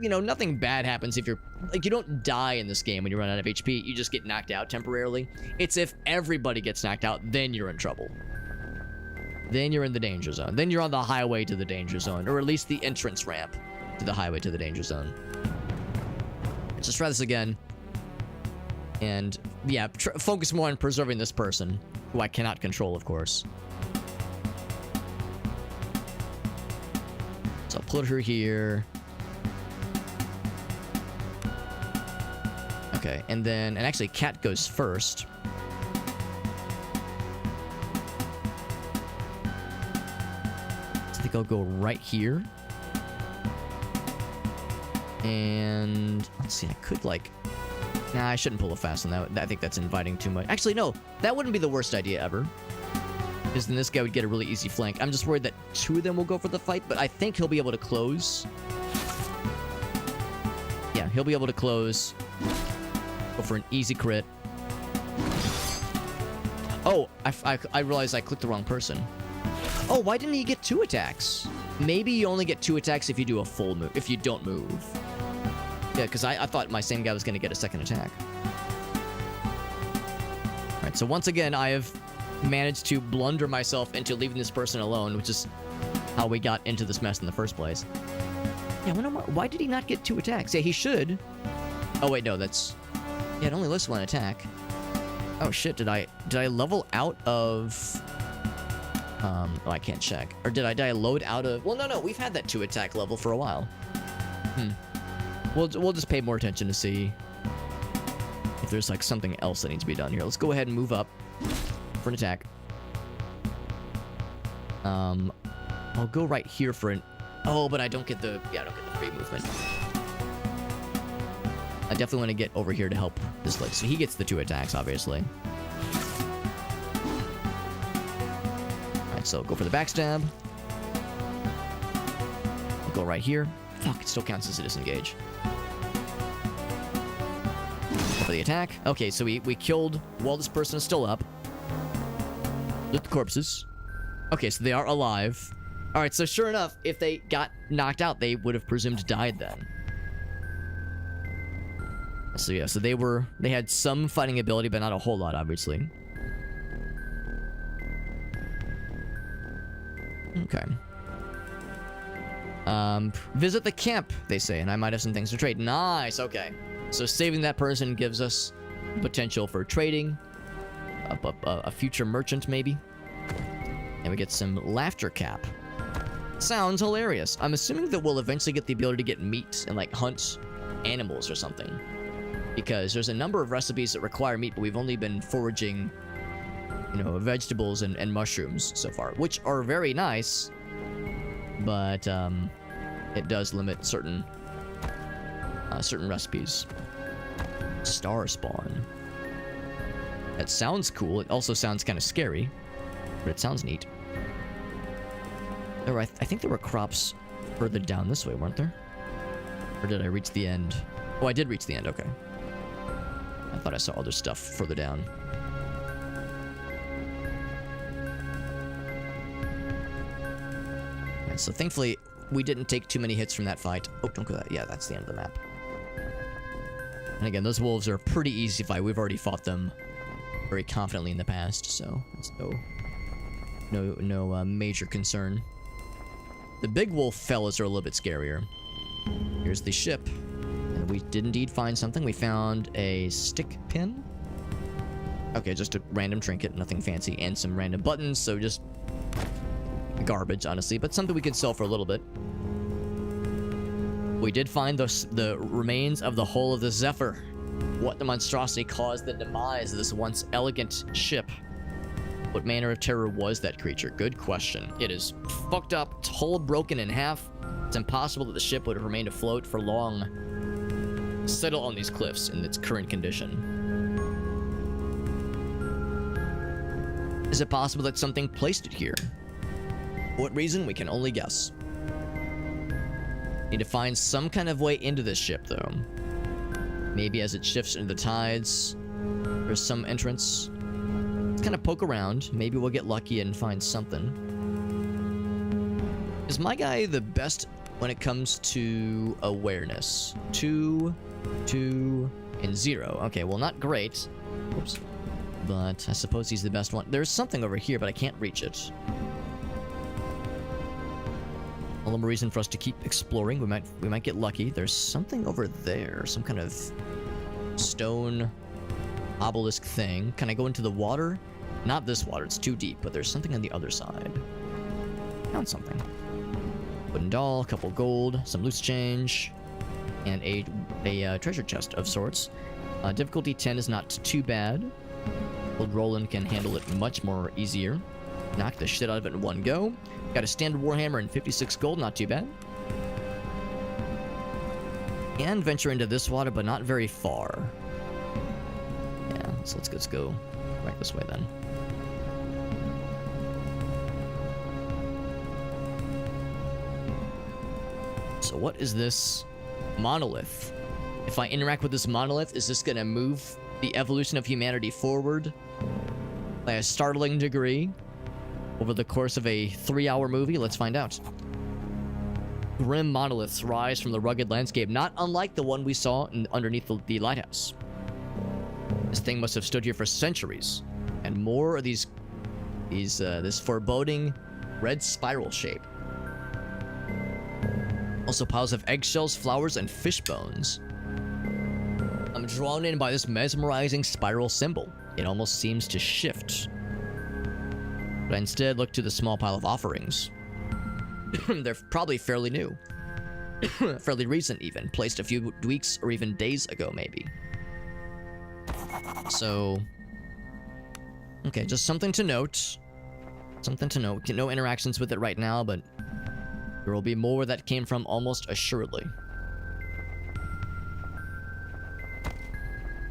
you know, nothing bad happens if you're like, you don't die in this game when you run out of HP. You just get knocked out temporarily. It's if everybody gets knocked out, then you're in trouble. Then you're in the danger zone. Then you're on the highway to the danger zone, or at least the entrance ramp to the highway to the danger zone. Let's just try this again. And yeah, focus more on preserving this person, who I cannot control, of course. So I'll put her here. Okay, and actually Cat goes first. So I think I'll go right here. And let's see, I could like... Nah, I shouldn't pull a fast on that. I think that's inviting too much. Actually, no, that wouldn't be the worst idea ever. Because then this guy would get a really easy flank. I'm just worried that 2 of them will go for the fight, but I think he'll be able to close. Yeah, he'll be able to close. Go for an easy crit. Oh, I realized I clicked the wrong person. Oh, why didn't he get 2 attacks? Maybe you only get 2 attacks if you do a full move, if you don't move. Yeah, because I thought my same guy was going to get a second attack. Alright, so once again, I have managed to blunder myself into leaving this person alone, which is how we got into this mess in the first place. Yeah, why did he not get 2 attacks? Yeah, he should. Oh, wait, no, that's... Yeah, it only lists 1 attack. Oh, shit, did I level out of... Oh, I can't check. Or did I load out of... Well, no, we've had that 2 attack level for a while. We'll just pay more attention to see if there's like something else that needs to be done here. Let's go ahead and move up for an attack. I'll go right here for an... Oh, but I don't get the... Yeah, I don't get the free movement. I definitely want to get over here to help this lady. So he gets the 2 attacks, obviously. Alright, so go for the backstab. I'll go right here. Fuck, it still counts as a disengage. Go for the attack. Okay, so we killed while this person is still up. Loot the corpses. Okay, so they are alive. Alright, so sure enough, if they got knocked out, they would have presumed died then. So yeah, so they had some fighting ability, but not a whole lot, obviously. Okay. Visit the camp, they say, and I might have some things to trade. Nice, okay. So saving that person gives us potential for trading. A future merchant, maybe. And we get some laughter cap. Sounds hilarious. I'm assuming that we'll eventually get the ability to get meat and, like, hunt animals or something. Because there's a number of recipes that require meat, but we've only been foraging, you know, vegetables and mushrooms so far, which are very nice. But, it does limit certain recipes. Star spawn. That sounds cool. It also sounds kind of scary, but it sounds neat. I think there were crops further down this way, weren't there? Or did I reach the end? Oh, I did reach the end, okay. I thought I saw other stuff further down. And so thankfully, we didn't take too many hits from that fight. Oh, don't go that. Yeah, that's the end of the map. And again, those wolves are a pretty easy fight. We've already fought them very confidently in the past, so it's no major concern. The big wolf fellas are a little bit scarier. Here's the ship. And we did indeed find something. We found a stick pin. Okay, just a random trinket, nothing fancy, and some random buttons, so just garbage, honestly, but something we could sell for a little bit. We did find the remains of the hull of the Zephyr. What the monstrosity caused the demise of this once elegant ship? What manner of terror was that creature? Good question. It is fucked up. Its hull broken in half. It's impossible that the ship would have remained afloat for long. Settle on these cliffs in its current condition. Is it possible that something placed it here? For what reason? We can only guess. Need to find some kind of way into this ship, though. Maybe as it shifts into the tides, there's some entrance. Let's kind of poke around. Maybe we'll get lucky and find something. Is my guy the best when it comes to awareness? 2, 2, and 0. Okay, well, not great. Oops. But I suppose he's the best one. There's something over here, but I can't reach it. All the more reason for us to keep exploring. We might get lucky. There's something over there. Some kind of stone obelisk thing. Can I go into the water? Not this water. It's too deep. But there's something on the other side. Found something. Wooden doll, a couple gold, some loose change, and a treasure chest of sorts. Difficulty 10 is not too bad. Old Roland can handle it much more easier. Knock the shit out of it in one go. Got a standard warhammer and 56 gold, not too bad. And venture into this water, but not very far. Yeah, so let's go right this way then. So what is this monolith? If I interact with this monolith, is this gonna move the evolution of humanity forward by a startling degree over the course of a 3-hour movie? Let's find out. Grim monoliths rise from the rugged landscape, not unlike the one we saw underneath the lighthouse. This thing must have stood here for centuries, and more of this foreboding red spiral shape. Also piles of eggshells, flowers, and fish bones. I'm drawn in by this mesmerizing spiral symbol. It almost seems to shift. But I instead look to the small pile of offerings. They're probably fairly new. Fairly recent even. Placed a few weeks or even days ago, maybe. So... okay, just something to note. Something to note. No interactions with it right now, but... there will be more where that came from almost assuredly.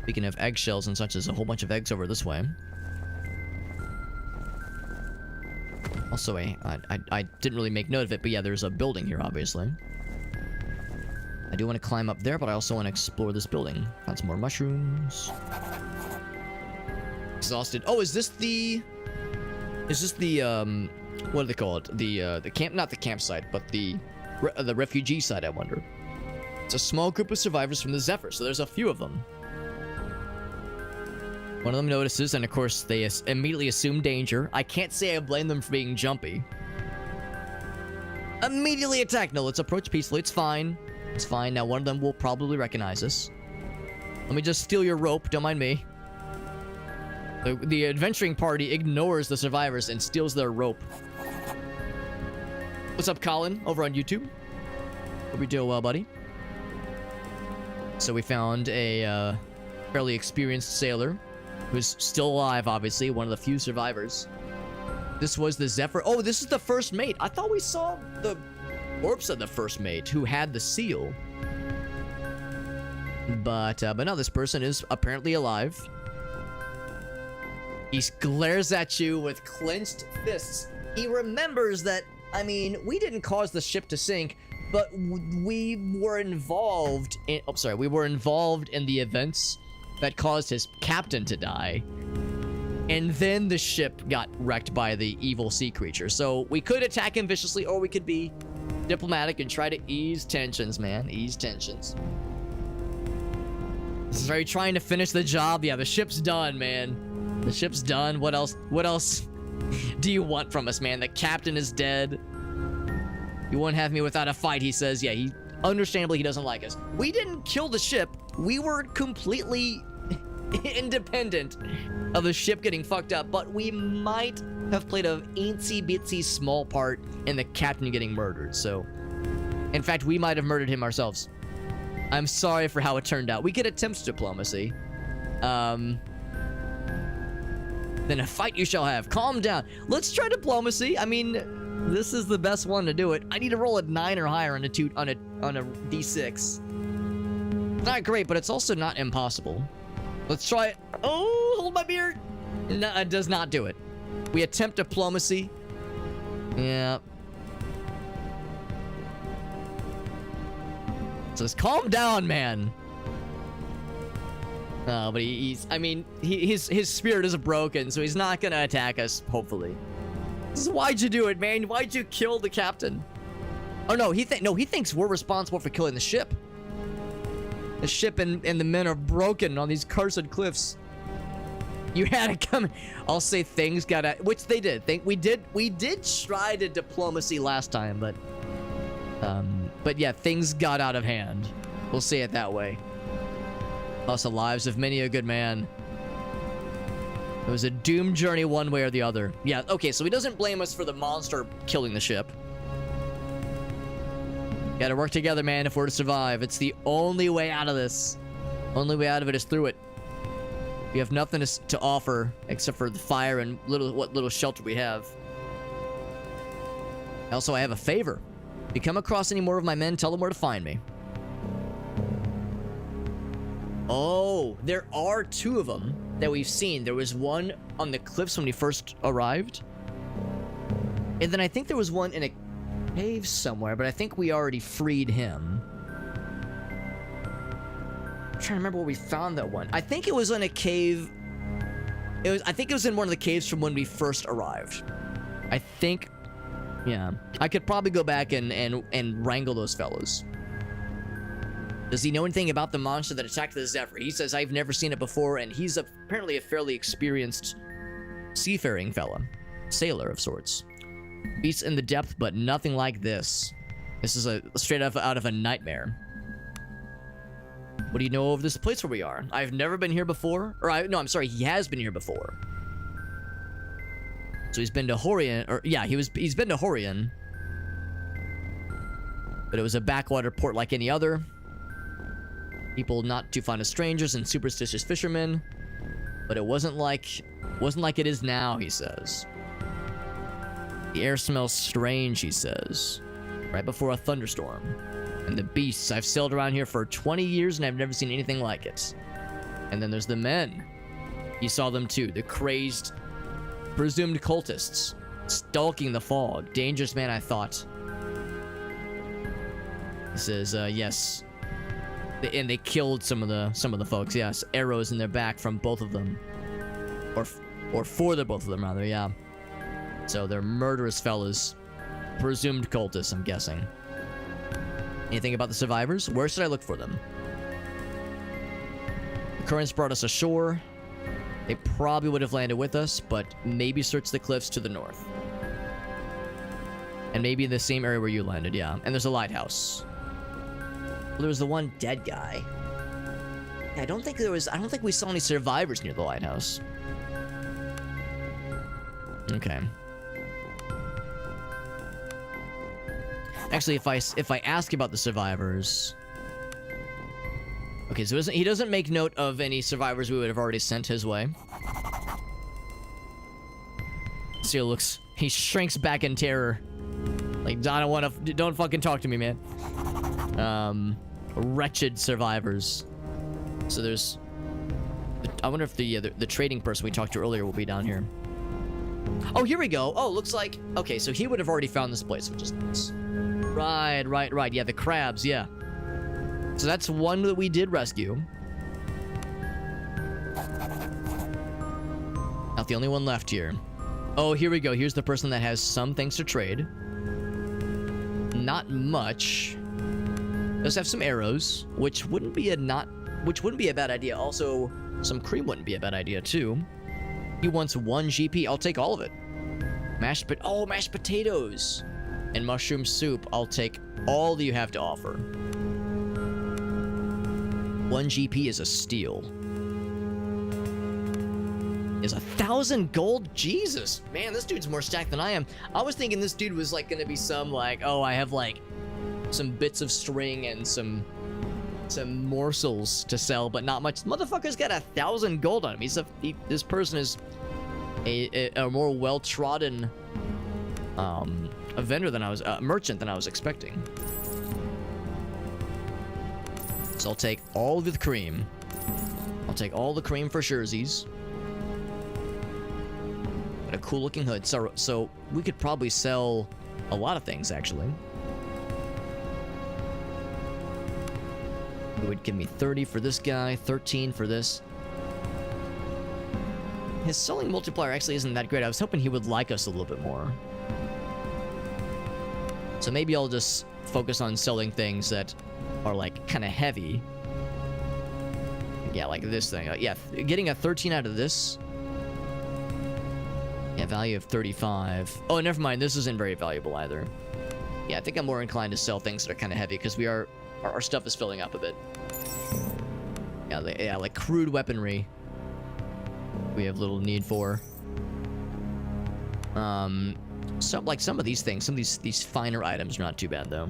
Speaking of eggshells and such, there's a whole bunch of eggs over this way. Also, I didn't really make note of it, but yeah, there's a building here, obviously. I do want to climb up there, but I also want to explore this building. Found some more mushrooms. Exhausted. Oh, is this the... what do they call it? The camp... not the campsite, but the refugee site, I wonder. It's a small group of survivors from the Zephyr, so there's a few of them. One of them notices, and of course, they immediately assume danger. I can't say I blame them for being jumpy. Immediately attack. No, let's approach peacefully. It's fine. It's fine. Now, one of them will probably recognize us. Let me just steal your rope. Don't mind me. The adventuring party ignores the survivors and steals their rope. What's up, Colin, over on YouTube? Hope you're doing well, buddy. So we found a fairly experienced sailor who's still alive, obviously, one of the few survivors. This was the Zephyr. Oh, this is the first mate. I thought we saw the corpse of the first mate who had the seal. But no, this person is apparently alive. He glares at you with clenched fists. He remembers that, I mean, we didn't cause the ship to sink, but we were involved in, we were involved in the events that caused his captain to die. And then the ship got wrecked by the evil sea creature. So we could attack him viciously, or we could be diplomatic and try to ease tensions, man. Ease tensions. Are you trying to finish the job? Yeah, the ship's done, man. The ship's done. What else? What else do you want from us, man? The captain is dead. You won't have me without a fight, he says. Yeah, understandably, he doesn't like us. We didn't kill the ship. We were completely independent of the ship getting fucked up, but we might have played a itsy-bitsy small part in the captain getting murdered, so... In fact, we might have murdered him ourselves. I'm sorry for how it turned out. We could attempt diplomacy. Then a fight you shall have. Calm down. Let's try diplomacy. I mean, this is the best one to do it. I need to roll a 9 or higher on a d6. Not great, but it's also not impossible. Let's try it. Oh, hold my beer. No, it does not do it. We attempt diplomacy. Yeah. So just calm down, man. No, but his spirit is broken, so he's not gonna attack us, hopefully. So why'd you do it, man? Why'd you kill the captain? Oh no, he thinks we're responsible for killing the ship. The ship and the men are broken on these cursed cliffs. You had to come. I'll say things got out, which they did. We did try to diplomacy last time, but yeah, things got out of hand. We'll say it that way. Lost the lives of many a good man. It was a doomed journey one way or the other. Yeah, okay, so he doesn't blame us for the monster killing the ship. Gotta work together, man, if we're to survive. It's the only way out of this. Only way out of it is through it. We have nothing to offer except for the fire and what little shelter we have. Also, I have a favor. If you come across any more of my men, tell them where to find me. Oh, there are 2 of them that we've seen. There was one on the cliffs when we first arrived. And then I think there was one in a cave somewhere, but I think we already freed him. I'm trying to remember where we found that one. I think it was in a cave. I think it was in one of the caves from when we first arrived. I think, yeah. I could probably go back and wrangle those fellows. Does he know anything about the monster that attacked the Zephyr? He says, I've never seen it before, and he's apparently a fairly experienced seafaring fella. Sailor of sorts. Beasts in the depth, but nothing like this. This is straight up out of a nightmare. What do you know of this place where we are? I've never been here before. No, I'm sorry, he has been here before. So he's been to Horian, or yeah, he's been to Horian. But it was a backwater port like any other. People not too fond of strangers and superstitious fishermen. But it wasn't like it is now, he says. The air smells strange, he says. Right before a thunderstorm. And the beasts, I've sailed around here for 20 years and I've never seen anything like it. And then there's the men. He saw them too, the crazed, presumed cultists. Stalking the fog. Dangerous man, I thought. He says, yes. And they killed some of the folks, yes. Arrows in their back from both of them. Or for the both of them, rather, yeah. So they're murderous fellas. Presumed cultists, I'm guessing. Anything about the survivors? Where should I look for them? The currents brought us ashore. They probably would have landed with us, but maybe search the cliffs to the north. And maybe the same area where you landed, yeah. And there's a lighthouse. Well, there was the one dead guy. Yeah, I don't think we saw any survivors near the lighthouse. Okay. Actually, if I ask about the survivors... Okay, so he doesn't make note of any survivors we would have already sent his way. Seal looks... He shrinks back in terror. Like, don't fucking talk to me, man. Wretched survivors. So there's... I wonder if the trading person we talked to earlier will be down here. Oh, here we go. Oh, looks like... Okay, so he would have already found this place, which is nice. Right. Yeah, the crabs, yeah. So that's one that we did rescue. Not the only one left here. Oh, here we go. Here's the person that has some things to trade. Not much. Does have some arrows, which wouldn't be a bad idea. Also, some cream wouldn't be a bad idea too. He wants 1 GP. I'll take all of it. Mashed potatoes and mushroom soup. I'll take all that you have to offer. 1 GP is a steal. Is 1,000 gold? Jesus, man, this dude's more stacked than I am. I was thinking this dude was like gonna be some like, oh, I have like some bits of string and some morsels to sell, but not much. Motherfucker's got 1,000 gold on him. This person is a more well-trodden a vendor than I was, merchant than I was expecting. So I'll take all the cream. I'll take all the cream for Sherzies. And a cool looking hood. So we could probably sell a lot of things actually. It would give me 30 for this guy, 13 for this. His selling multiplier actually isn't that great. I was hoping he would like us a little bit more. So maybe I'll just focus on selling things that are like kind of heavy. Yeah, like this thing. Yeah, getting a 13 out of this. Yeah, value of 35. Oh, never mind. This isn't very valuable either. Yeah, I think I'm more inclined to sell things that are kind of heavy because our stuff is filling up a bit. Yeah, like crude weaponry. We have little need for. Some of these things, some of these finer items are not too bad though.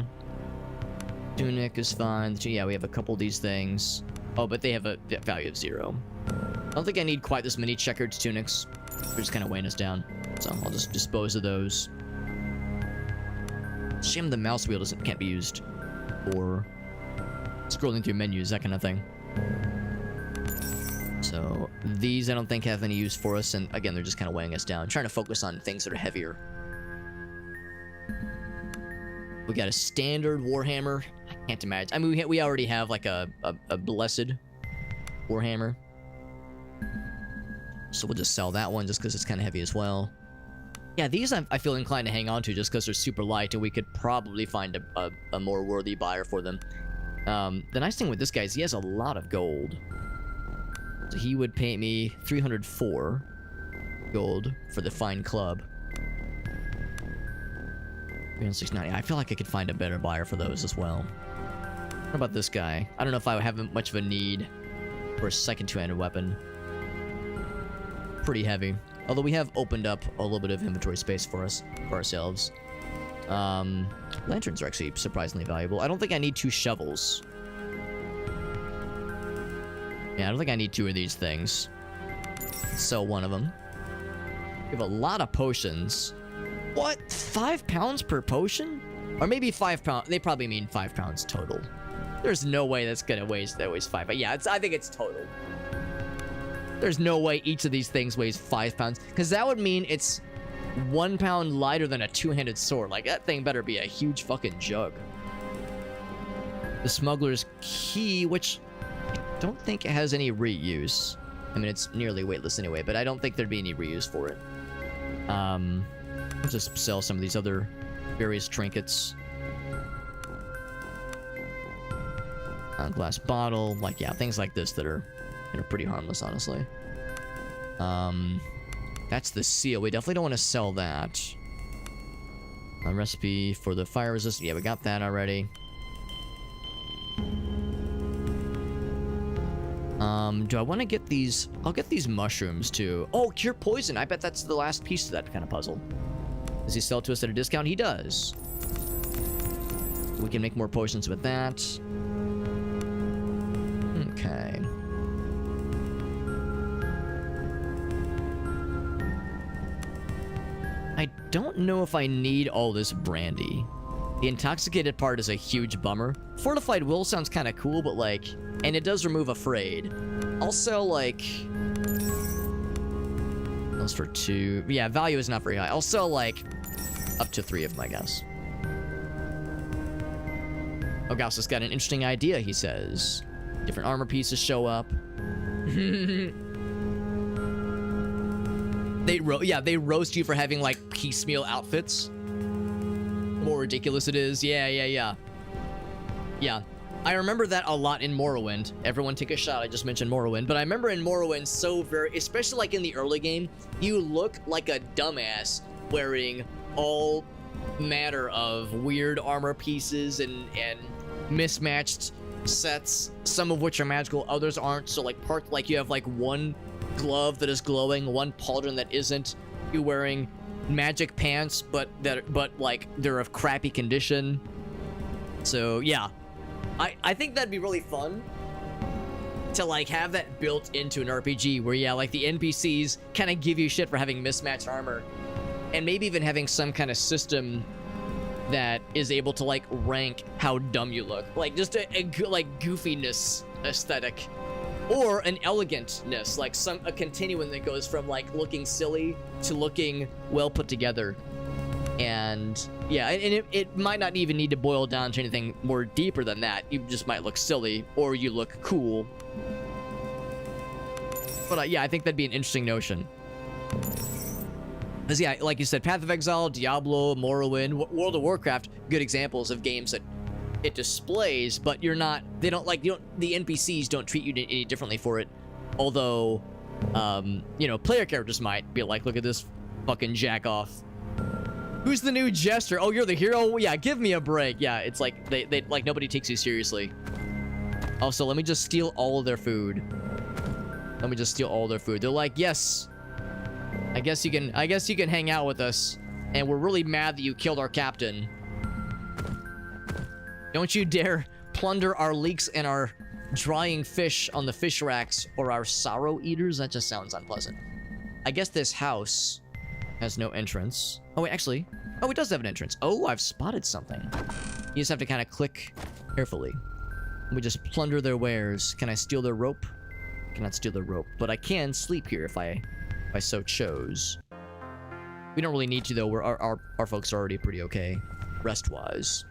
Tunic is fine. Yeah, we have a couple of these things. Oh, but they have a value of 0. I don't think I need quite this many checkered tunics. They're just kind of weighing us down. So I'll just dispose of those. Shame the mouse wheel can't be used for scrolling through menus, that kind of thing. So these I don't think have any use for us, and again they're just kind of weighing us down. I'm trying to focus on things that are heavier. We got a standard warhammer. I can't imagine. I mean, we already have like a blessed warhammer, so we'll just sell that one just because it's kind of heavy as well. Yeah, these I feel inclined to hang on to just because they're super light, and we could probably find a more worthy buyer for them. The nice thing with this guy is he has a lot of gold. So he would pay me 304 gold for the fine club. 369. I feel like I could find a better buyer for those as well. What about this guy? I don't know if I have much of a need for a second two-handed weapon. Pretty heavy. Although we have opened up a little bit of inventory space for ourselves. Lanterns are actually surprisingly valuable. I don't think I need 2 shovels. Yeah, I don't think I need 2 of these things. Sell one of them. We have a lot of potions. What? 5 pounds per potion? Or maybe 5 pounds. They probably mean 5 pounds total. There's no way that's gonna weighs 5. But yeah, I think it's total. There's no way each of these things weighs 5 pounds. Because that would mean it's 1 pound lighter than a two-handed sword. Like, that thing better be a huge fucking jug. The smuggler's key, which I don't think it has any reuse. I mean, it's nearly weightless anyway, but I don't think there'd be any reuse for it. Let's just sell some of these other various trinkets. Glass bottle, like, yeah, things like this that are, pretty harmless, honestly. That's the seal. We definitely don't want to sell that. A recipe for the fire resistant. Yeah, we got that already. Do I want to get these? I'll get these mushrooms too. Oh, cure poison. I bet that's the last piece of that kind of puzzle. Does he sell to us at a discount? He does. We can make more potions with that. Okay. I don't know if I need all this brandy. The intoxicated part is a huge bummer. Fortified will sounds kind of cool, but like, and it does remove afraid. I'll sell like, those for 2. Yeah, value is not very high. I'll sell like up to 3 of them, I guess. Augustus got an interesting idea, he says. Different armor pieces show up. They roast you for having like piecemeal outfits. The more ridiculous it is. Yeah. I remember that a lot in Morrowind. Everyone take a shot. I just mentioned Morrowind, but I remember in Morrowind so very, especially like in the early game, you look like a dumbass wearing all manner of weird armor pieces and mismatched sets, some of which are magical, others aren't. So like you have like one glove that is glowing, one pauldron that isn't. You're wearing magic pants, but like they're of crappy condition. So yeah, I think that'd be really fun to like have that built into an RPG where yeah, like the NPCs kind of give you shit for having mismatched armor, and maybe even having some kind of system that is able to like rank how dumb you look, like just a like goofiness aesthetic, or an elegantness, like a continuum that goes from like looking silly to looking well put together. And yeah, and it might not even need to boil down to anything more deeper than that. You just might look silly, or you look cool. But yeah, I think that'd be an interesting notion. Because yeah, like you said, Path of Exile, Diablo, Morrowind, World of Warcraft, good examples of games that it displays, but the NPCs don't treat you any differently for it. Although, player characters might be like, look at this fucking jack off. Who's the new jester? Oh, you're the hero? Yeah, give me a break. Yeah, it's like they like nobody takes you seriously. Also, let me just steal all of their food. They're like, yes. I guess you can hang out with us. And we're really mad that you killed our captain. Don't you dare plunder our leeks and our drying fish on the fish racks, or our sorrow eaters. That just sounds unpleasant. I guess this house has no entrance. Oh, wait, actually. Oh, it does have an entrance. Oh, I've spotted something. You just have to kind of click carefully. We just plunder their wares. Can I steal their rope? Cannot steal their rope, but I can sleep here if I so chose. We don't really need to, though. Our folks are already pretty okay, rest-wise.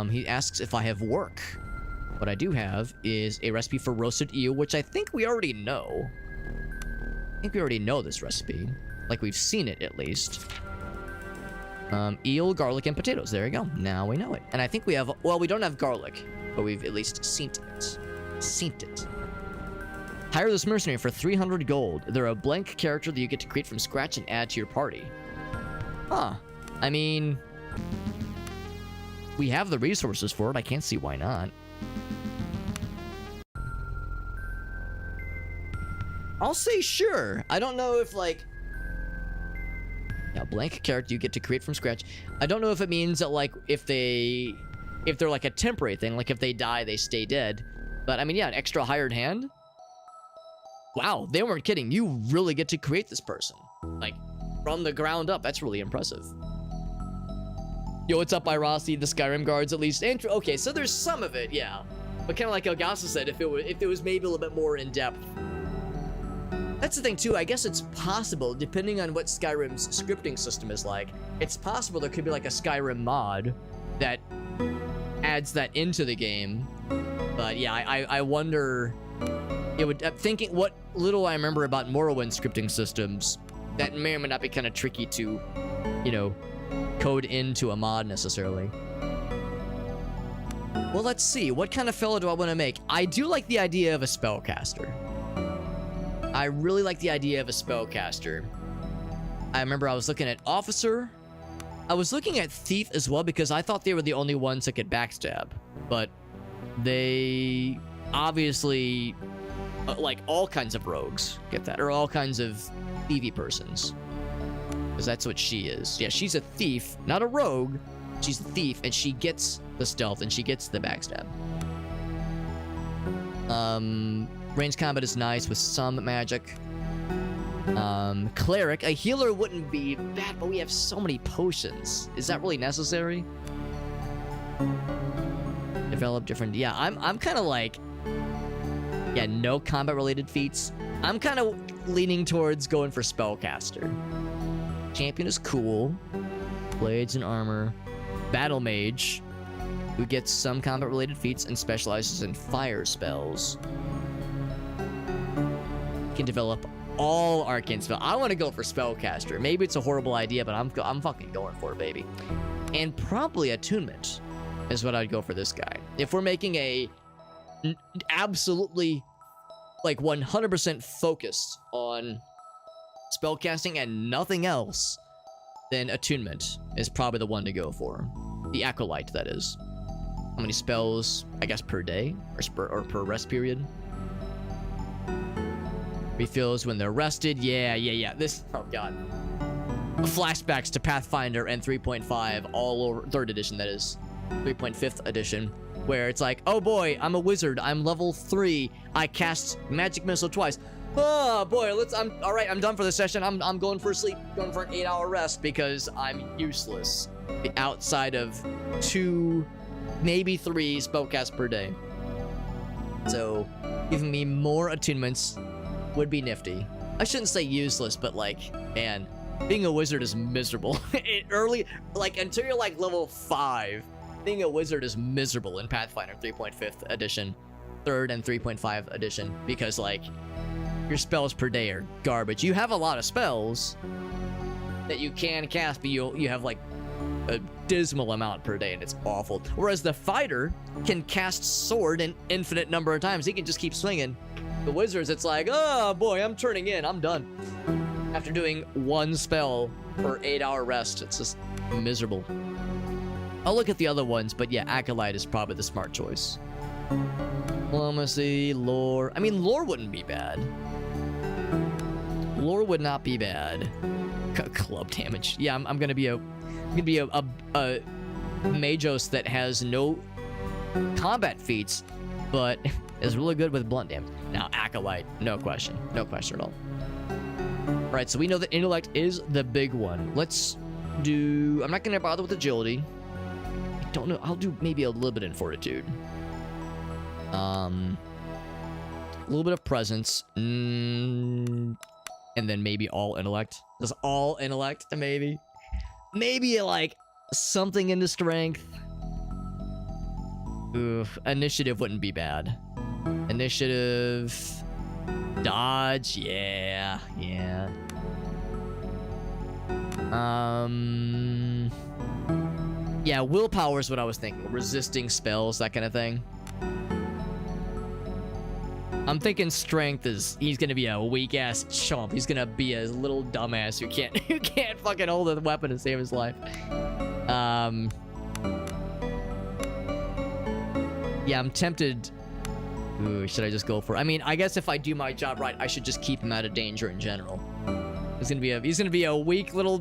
He asks if I have work. What I do have is a recipe for roasted eel, which I think we already know. I think we already know this recipe. Like, we've seen it, at least. Eel, garlic, and potatoes. There you go. Now we know it. And I think we have... Well, we don't have garlic, but we've at least seen it. Hire this mercenary for 300 gold. They're a blank character that you get to create from scratch and add to your party. Huh. I mean... we have the resources for it. I can't see why not. I'll say sure. I don't know if, like... yeah, blank character you get to create from scratch. I don't know if it means that, like, if they're, like, a temporary thing. Like, if they die, they stay dead. But, I mean, yeah, an extra hired hand. Wow, they weren't kidding. You really get to create this person. Like, from the ground up. That's really impressive. Yo, what's up, Irasi? The Skyrim guards, at least. Okay, so there's some of it, yeah. But kind of like Elgasa said, if it was maybe a little bit more in-depth. That's the thing, too. I guess it's possible, depending on what Skyrim's scripting system is like, it's possible there could be, like, a Skyrim mod that adds that into the game. But, yeah, I wonder... thinking what little I remember about Morrowind scripting systems, that may or may not be kind of tricky to, code into a mod necessarily. Well, let's see. What kind of fellow do I want to make? I do like the idea of a spellcaster. I really like the idea of a spellcaster. I remember I was looking at Officer. I was looking at Thief as well because I thought they were the only ones that could backstab. But they obviously, like all kinds of rogues get that, or all kinds of thievy persons. Because that's what she is. Yeah, she's a thief, not a rogue. She's a thief, and she gets the stealth, and she gets the backstab. Range combat is nice with some magic. Cleric, a healer wouldn't be bad, but we have so many potions. Is that really necessary? Develop different, yeah, I'm kind of like, yeah, no combat related feats. I'm kind of leaning towards going for spellcaster. Champion is cool. Blades and armor. Battle mage, who gets some combat related feats and specializes in fire spells. Can develop all arcane spell. I want to go for spellcaster. Maybe it's a horrible idea, but I'm fucking going for it, baby. And probably attunement is what I'd go for this guy. If we're making a absolutely like 100% focused on spellcasting and nothing else, then attunement is probably the one to go for. The acolyte, that is. How many spells, I guess, per day or per rest period? Refills when they're rested. Yeah. This, oh god. Flashbacks to Pathfinder and 3.5 all over, 3rd edition, that is. 3.5th edition. Where it's like, oh boy, I'm a wizard. I'm level 3. I cast magic missile twice. Oh boy, all right, I'm done for the session. I'm going for sleep, going for an 8-hour rest because I'm useless outside of 2, maybe 3 spellcasts per day. So giving me more attunements would be nifty. I shouldn't say useless, but like, man, being a wizard is miserable. Like until you're like level 5, being a wizard is miserable in Pathfinder 3.5th edition, 3rd and 3.5 edition, because like your spells per day are garbage. You have a lot of spells that you can cast, but you have like a dismal amount per day, and it's awful. Whereas the fighter can cast sword an infinite number of times. He can just keep swinging. The wizards, it's like, oh boy, I'm turning in. I'm done. After doing 1 spell per 8-hour rest, it's just miserable. I'll look at the other ones, but yeah, acolyte is probably the smart choice. Diplomacy, lore. I mean, lore wouldn't be bad. Lore would not be bad. Club damage. Yeah, I'm gonna be a Magos that has no combat feats, but is really good with blunt damage. Now, acolyte, no question at all. All right, so we know that intellect is the big one. Let's do. I'm not gonna bother with agility. I don't know. I'll do maybe a little bit in fortitude. A little bit of presence, and then maybe all intellect. Just all intellect, maybe. Maybe like something into strength. Oof, initiative wouldn't be bad. Initiative, dodge, yeah. Yeah, willpower is what I was thinking. Resisting spells, that kind of thing. I'm thinking strength is, he's gonna be a weak ass chump. He's gonna be a little dumbass who can't fucking hold a weapon to save his life. Yeah, I'm tempted. Ooh, should I just go for? I mean, I guess if I do my job right, I should just keep him out of danger in general. He's gonna be a weak little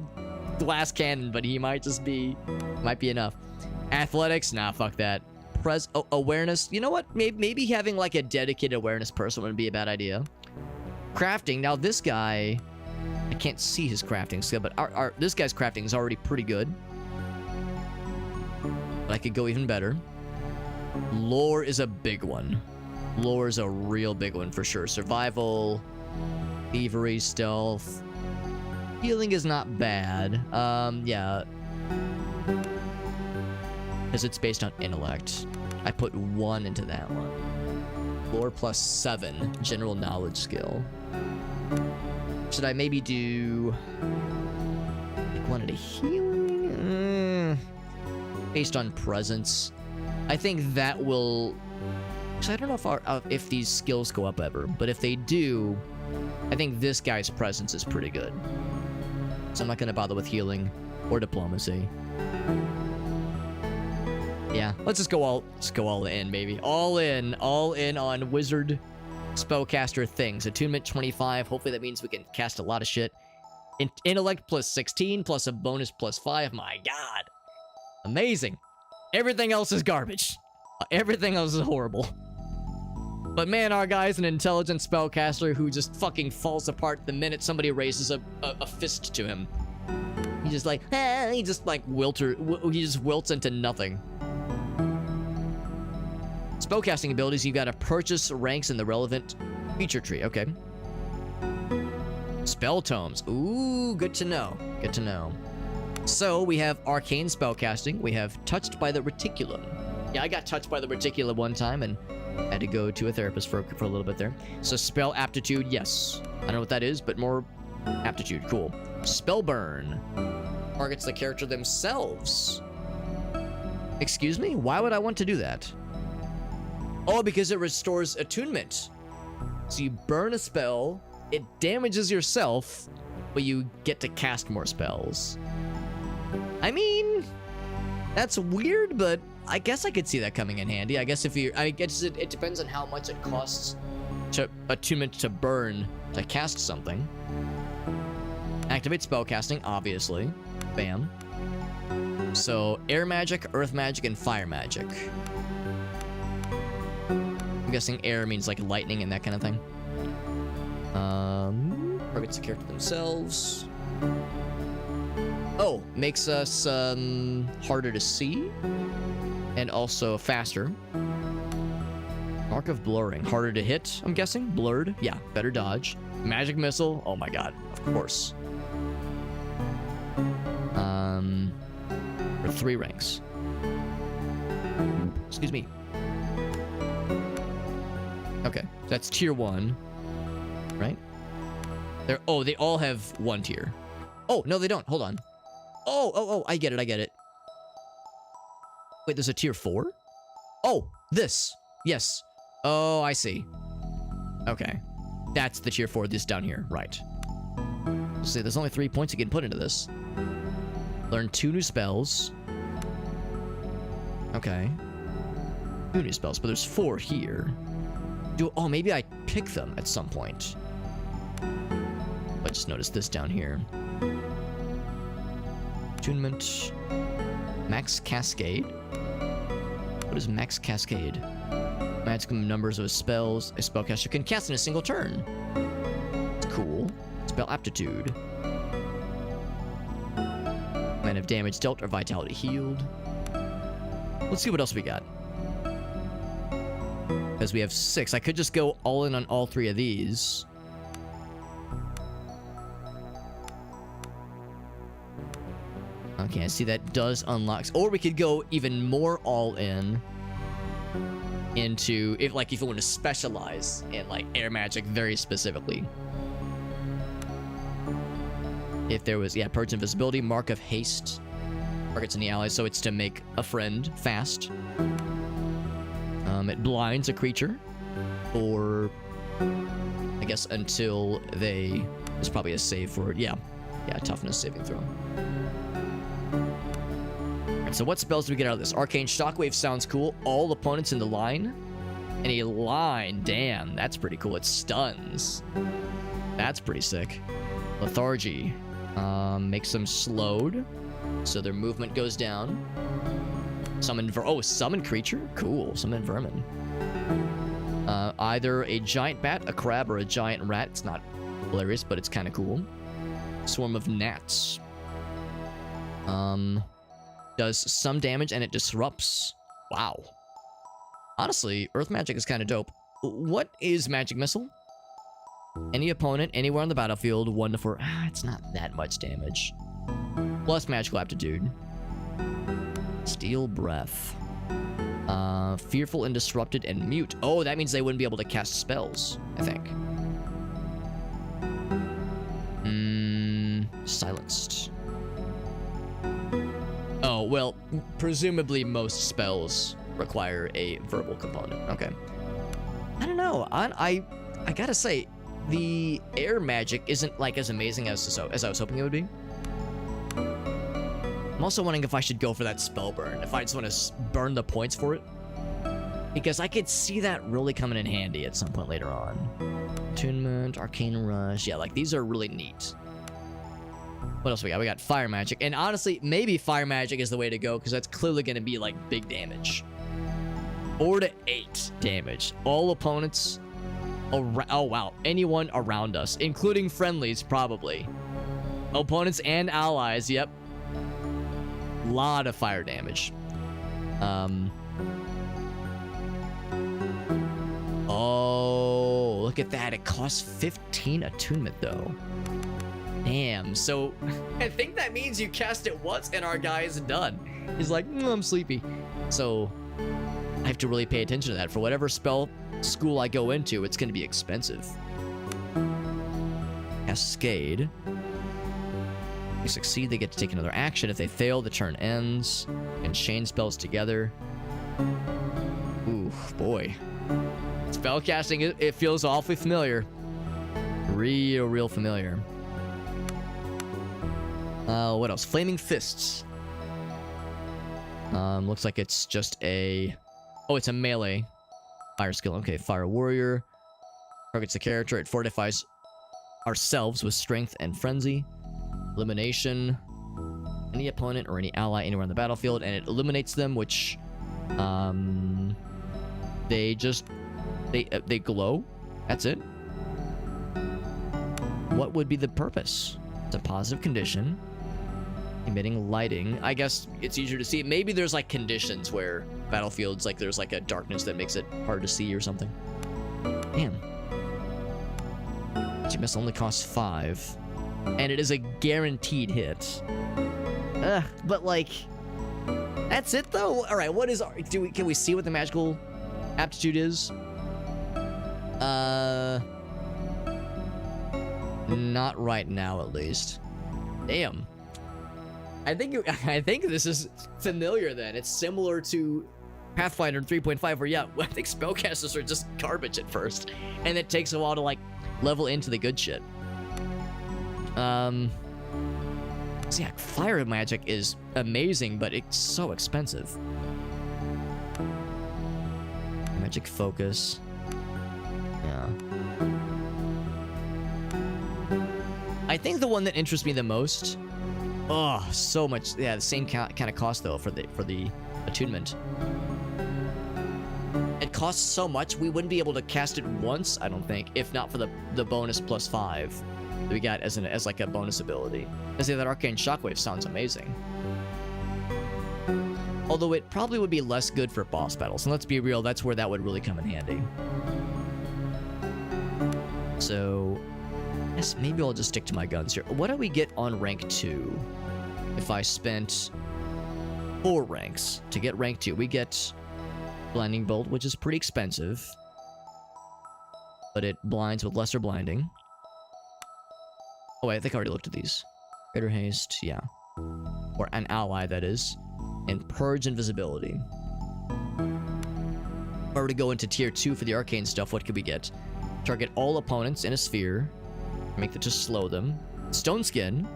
glass cannon, but he might be enough. Athletics, nah, fuck that. Awareness, you know what? Maybe having like a dedicated awareness person wouldn't be a bad idea. Crafting, now this guy, I can't see his crafting skill, but this guy's crafting is already pretty good. But I could go even better. Lore is a big one. Lore is a real big one for sure. Survival, thievery, stealth. Healing is not bad. Yeah. Because it's based on intellect. I put 1 into that one. Lore plus 7. General knowledge skill. Should I maybe do... one into healing? Based on presence. I think that will... Actually, I don't know if these skills go up ever. But if they do, I think this guy's presence is pretty good. So I'm not gonna bother with healing or diplomacy. Yeah, let's go all in, baby. All in on wizard spellcaster things. Attunement 25. Hopefully that means we can cast a lot of shit. Intellect plus 16 plus a bonus plus 5. My god. Amazing. Everything else is garbage. Everything else is horrible. But man, our guy's an intelligent spellcaster who just fucking falls apart the minute somebody raises a fist to him. He just like, he just like he just wilts into nothing. Spellcasting abilities, you gotta purchase ranks in the relevant feature tree. Okay. Spell tomes. Ooh, good to know. Good to know. So we have arcane spellcasting. We have touched by the reticulum. Yeah, I got touched by the reticulum one time and had to go to a therapist for a little bit there. So spell aptitude, yes. I don't know what that is, but more aptitude. Cool. Spell burn. Targets the character themselves. Excuse me? Why would I want to do that? Oh, because it restores attunement. So you burn a spell, it damages yourself, but you get to cast more spells. I mean, that's weird, but I guess I could see that coming in handy. I guess I guess it depends on how much it costs to attunement to burn to cast something. Activate spellcasting, obviously. Bam. So air magic, earth magic, and fire magic. I'm guessing air means like lightning and that kind of thing. Targets the character themselves. Oh, makes us harder to see and also faster. Mark of blurring, harder to hit, I'm guessing. Blurred, yeah, better dodge. Magic missile, oh my god, of course. For 3 ranks. Excuse me. Okay, that's tier 1, right? They all have 1 tier. Oh, no, they don't. Hold on. Oh, I get it. Wait, there's a tier 4? Oh, this. Yes. Oh, I see. Okay. That's the tier 4, this down here. Right. Let's see, there's only 3 points you can put into this. Learn 2 new spells. Okay. 2 new spells, but there's 4 here. Oh, maybe I pick them at some point. I just noticed this down here. Attunement. Max Cascade. What is Max Cascade? Maximum numbers of spells a spellcaster can cast in a single turn. It's cool. Spell aptitude. Amount of damage dealt or vitality healed. Let's see what else we got. Because we have 6. I could just go all in on all 3 of these. Okay, I see that does unlock. Or we could go even more all in into if we want to specialize in like air magic very specifically. If there was, purge invisibility, mark of haste, targets any allies, so it's to make a friend fast. It blinds a creature, or I guess until they. There's probably a save for it. Yeah, toughness saving throw. Alright, so what spells do we get out of this? Arcane Shockwave sounds cool. All opponents in the line. Any line, damn, that's pretty cool. It stuns. That's pretty sick. Lethargy. Makes them slowed, so their movement goes down. Summon creature? Cool, summon vermin. Either a giant bat, a crab, or a giant rat. It's not hilarious, but it's kind of cool. Swarm of gnats. Does some damage and it disrupts. Wow. Honestly, earth magic is kind of dope. What is magic missile? Any opponent, anywhere on the battlefield, 1 to 4. It's not that much damage. Plus magical aptitude. Steel breath. Fearful and disrupted and mute. Oh, that means they wouldn't be able to cast spells, I think. Silenced. Oh, well, presumably most spells require a verbal component. Okay. I don't know. I gotta say, the air magic isn't like as amazing as I was hoping it would be. I'm also wondering if I should go for that spell burn, if I just want to burn the points for it. Because I could see that really coming in handy at some point later on. Attunement, Arcane Rush. Yeah, like these are really neat. What else we got? We got Fire Magic. And honestly, maybe Fire Magic is the way to go because that's clearly going to be like big damage. 4 to 8 damage. All opponents. Oh, wow. Anyone around us, including friendlies, probably. Opponents and allies. Yep. Lot of fire damage. Oh, look at that. It costs 15 attunement, though. Damn. So, I think that means you cast it once and our guy is done. He's like, I'm sleepy. So, I have to really pay attention to that. For whatever spell school I go into, it's going to be expensive. Cascade. If they succeed, they get to take another action. If they fail, the turn ends. And chain spells together. Ooh, boy. Spellcasting, it feels awfully familiar. Real familiar. What else? Flaming Fists. Looks like it's just a... Oh, it's a melee fire skill. Okay, Fire Warrior. Targets the character. It fortifies ourselves with Strength and Frenzy. Elimination. Any opponent or any ally anywhere on the battlefield, and it eliminates them, which... They just... They glow. That's it. What would be the purpose? It's a positive condition. Emitting lighting. I guess it's easier to see. Maybe there's like conditions where battlefields, like there's like a darkness that makes it hard to see or something. Damn. GMS only costs 5. And it is a guaranteed hit. But like... That's it though? Alright, what is our... Can we see what the magical aptitude is? Not right now, at least. Damn. I think this is familiar then. It's similar to Pathfinder 3.5 where, yeah, I think spellcasters are just garbage at first. And it takes a while to, like, level into the good shit. So yeah, fire magic is amazing, but it's so expensive. Magic focus. Yeah. I think the one that interests me the most... Oh, so much. Yeah, the same kind of cost, though, for the attunement. It costs so much, we wouldn't be able to cast it once, I don't think, if not for the bonus +5 that we got as like a bonus ability. I say that Arcane Shockwave sounds amazing. Although it probably would be less good for boss battles. And let's be real, that's where that would really come in handy. So, yes, maybe I'll just stick to my guns here. What do we get on rank 2? If I spent 4 ranks to get rank 2, we get Blinding Bolt, which is pretty expensive. But it blinds with lesser blinding. Oh, wait, I think I already looked at these. Greater Haste, yeah. Or an ally, that is. And Purge Invisibility. If I were to go into tier 2 for the arcane stuff, what could we get? Target all opponents in a sphere. Make that just slow them. Stone Skin.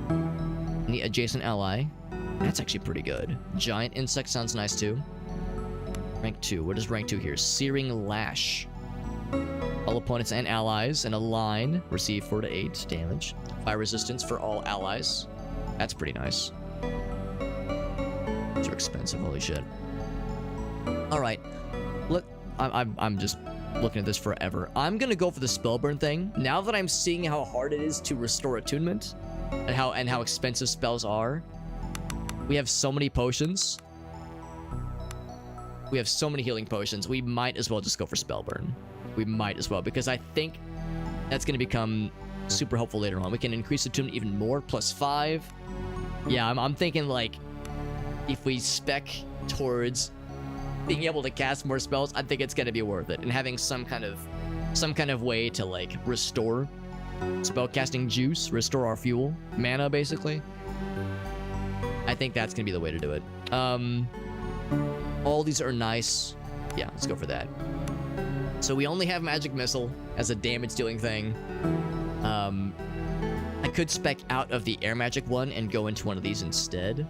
And the adjacent ally. That's actually pretty good. Giant Insect sounds nice too. Rank 2. What is rank 2 here? Searing Lash. All opponents and allies in a line receive 4 to 8 damage. Fire resistance for all allies. That's pretty nice. These are expensive, holy shit. Alright. I'm just looking at this forever. I'm gonna go for the Spellburn thing. Now that I'm seeing how hard it is to restore attunement and how expensive spells are. We have so many potions. We have so many healing potions. We might as well just go for Spellburn. We might as well, because I think that's going to become super helpful later on. We can increase attunement even more, +5. Yeah, I'm thinking, like, if we spec towards being able to cast more spells, I think it's going to be worth it. And having some kind of way to, like, restore spellcasting juice, restore our fuel, mana, basically. I think that's going to be the way to do it. All these are nice. Yeah, let's go for that. So we only have Magic Missile as a damage-dealing thing. I could spec out of the Air Magic one and go into one of these instead.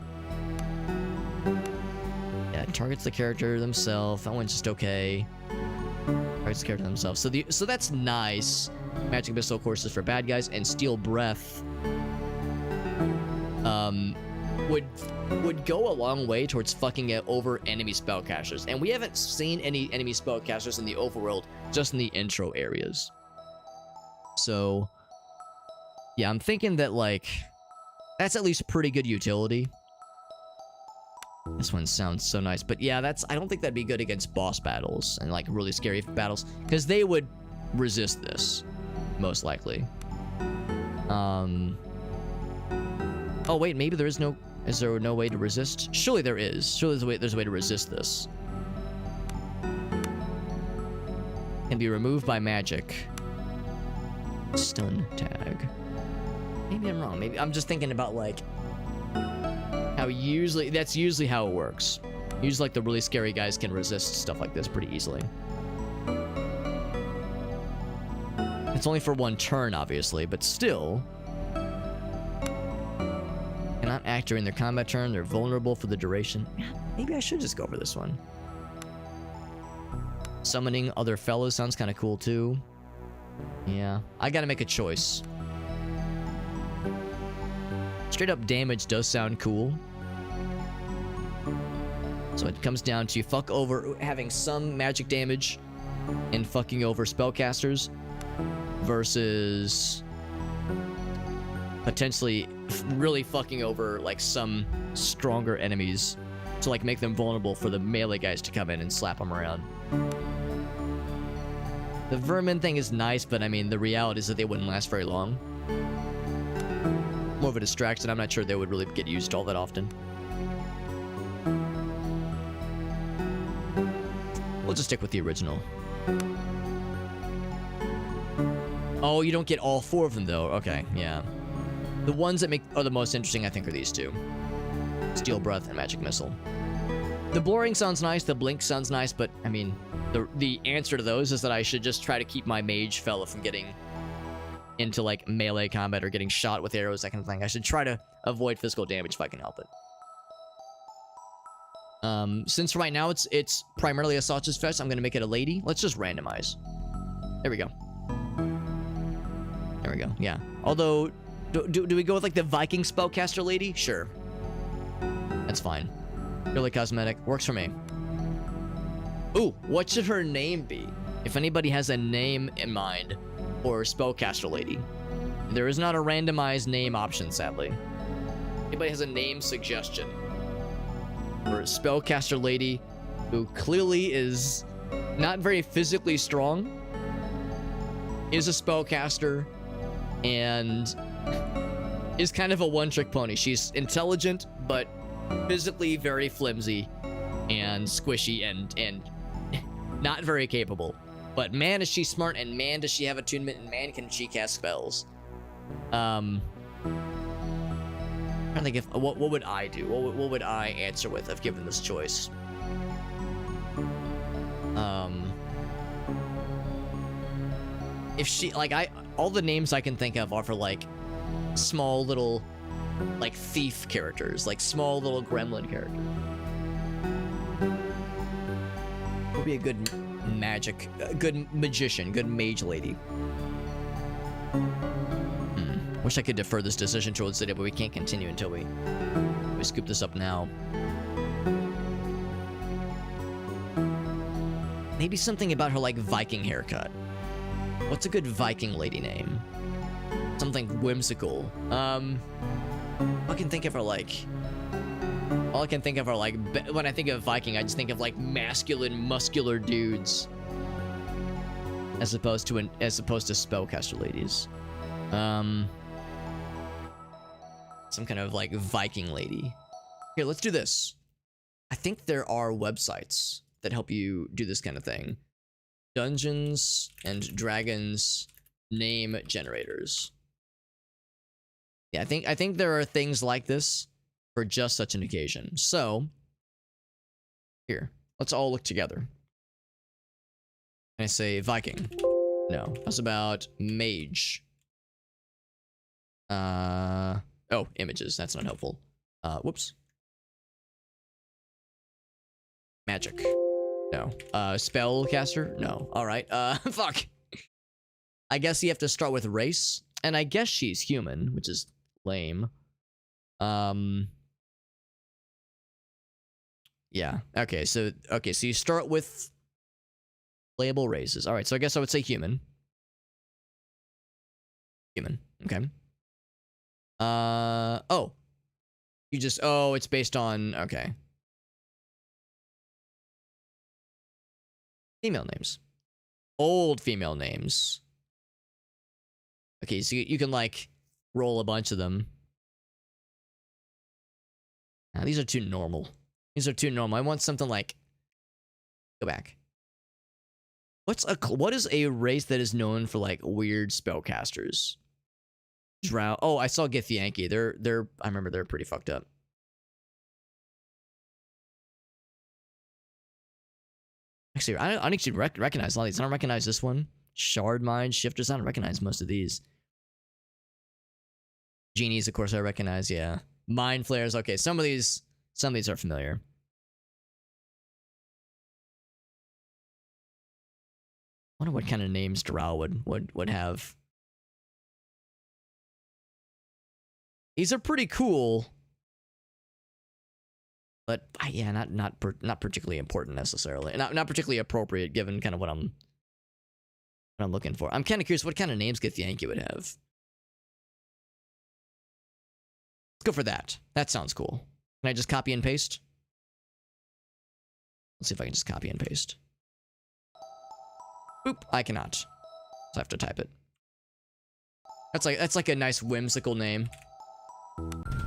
Yeah, it targets the character themselves. That one's just okay. Targets the character themselves. So that's nice. Magic missile, of course, is for bad guys, and steel breath would go a long way towards fucking over enemy spellcasters. And we haven't seen any enemy spellcasters in the overworld, just in the intro areas. So yeah, I'm thinking that like that's at least pretty good utility. This one sounds so nice, but yeah, I don't think that'd be good against boss battles and like really scary battles, because they would resist this most likely. Oh wait, maybe there is no. Is there no way to resist? Surely there is. Surely there's a way to resist this. Can be removed by magic. Stun tag. Maybe I'm wrong. Maybe I'm just thinking about like how that's usually how it works. Usually like the really scary guys can resist stuff like this pretty easily. It's only for one turn, obviously, but still. Cannot act during their combat turn. They're vulnerable for the duration. Maybe I should just go for this one. Summoning other fellows sounds kind of cool too. Yeah, I gotta make a choice. Straight up damage does sound cool. So it comes down to fuck over having some magic damage and fucking over spellcasters versus potentially really fucking over like some stronger enemies to like make them vulnerable for the melee guys to come in and slap them around. The vermin thing is nice, but I mean the reality is that they wouldn't last very long. More of a distraction. I'm not sure they would really get used all that often. We'll just stick with the original. Oh, you don't get all four of them though. Okay, yeah. The ones that are the most interesting, I think, are these two. Steel Breath and Magic Missile. The blurring sounds nice, the blink sounds nice, but, I mean, the answer to those is that I should just try to keep my mage fella from getting into, like, melee combat or getting shot with arrows, that kind of thing. I should try to avoid physical damage if I can help it. Since right now it's primarily a sausage fest, I'm going to make it a lady. Let's just randomize. There we go. There we go, yeah. Although... Do we go with, like, the Viking spellcaster lady? Sure. That's fine. Really cosmetic. Works for me. Ooh, what should her name be? If anybody has a name in mind for spellcaster lady. There is not a randomized name option, sadly. Anybody has a name suggestion for a spellcaster lady who clearly is not very physically strong, is a spellcaster, and is kind of a one-trick pony. She's intelligent, but physically very flimsy and squishy and not very capable. But man, is she smart, and man, does she have attunement, and man, can she cast spells. I'm trying to think if what would I do? What would I answer with if given this choice? If she all the names I can think of are for like small little like thief characters, like small little gremlin characters. Would be a good good magician, good mage lady. Wish I could defer this decision towards later, but we can't continue until we scoop this up now. Maybe something about her like Viking haircut. What's a good Viking lady name? Something whimsical. I can think of her like... All I can think of are like... When I think of Viking, I just think of like masculine, muscular dudes. As opposed to spellcaster ladies. Some kind of like Viking lady. Here, let's do this. I think there are websites that help you do this kind of thing. Dungeons and Dragons name generators. Yeah, I think there are things like this for just such an occasion. So, here, let's all look together. I say Viking. No, that's about mage. Oh, images. That's not helpful. Whoops. Magic. No. Spellcaster? No. Alright. Fuck. I guess you have to start with race. And I guess she's human, which is lame. Yeah. Okay, so you start with playable races. Alright, so I guess I would say human. Human. Okay. Oh. It's based on, okay. Female names. Old female names. Okay, so you can, like, roll a bunch of them. Now, these are too normal. These are too normal. I want something like... Go back. What is a race that is known for, like, weird spellcasters? Drow. Oh, I saw Githyanki. I remember they're pretty fucked up. Actually, I don't actually recognize a lot of these. I don't recognize this one. Shard Mine, Shifters. I don't recognize most of these. Genies, of course, I recognize. Yeah. Mind Flares. Okay, some of these are familiar. I wonder what kind of names Drow would have. These are pretty cool. But yeah, not particularly important necessarily. Not particularly appropriate given kind of what I'm looking for. I'm kind of curious what kind of names Githyanki would have. Let's go for that. That sounds cool. Can I just copy and paste? Let's see if I can just copy and paste. Oop, I cannot. So I have to type it. That's like a nice whimsical name.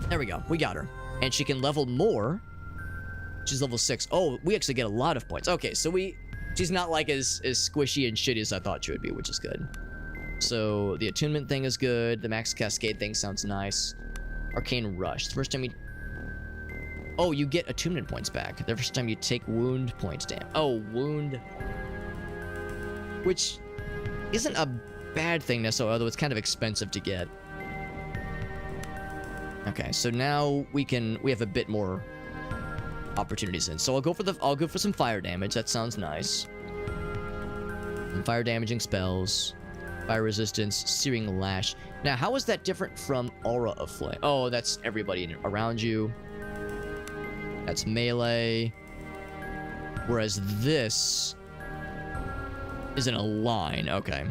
There we go. We got her. And she can level more. She's level 6. Oh, we actually get a lot of points. Okay, so she's not like as squishy and shitty as I thought she would be, which is good. So the attunement thing is good. The max cascade thing sounds nice. Arcane Rush. The first time you... Oh, you get attunement points back. The first time you take wound points down. Oh, wound. Which isn't a bad thing necessarily, although it's kind of expensive to get. Okay, so now we have a bit more opportunities in. So I'll go for some fire damage. That sounds nice. Some fire damaging spells. Fire resistance, searing lash. Now, how is that different from Aura of Flame? Oh, that's everybody around you. That's melee. Whereas this is in a line. Okay.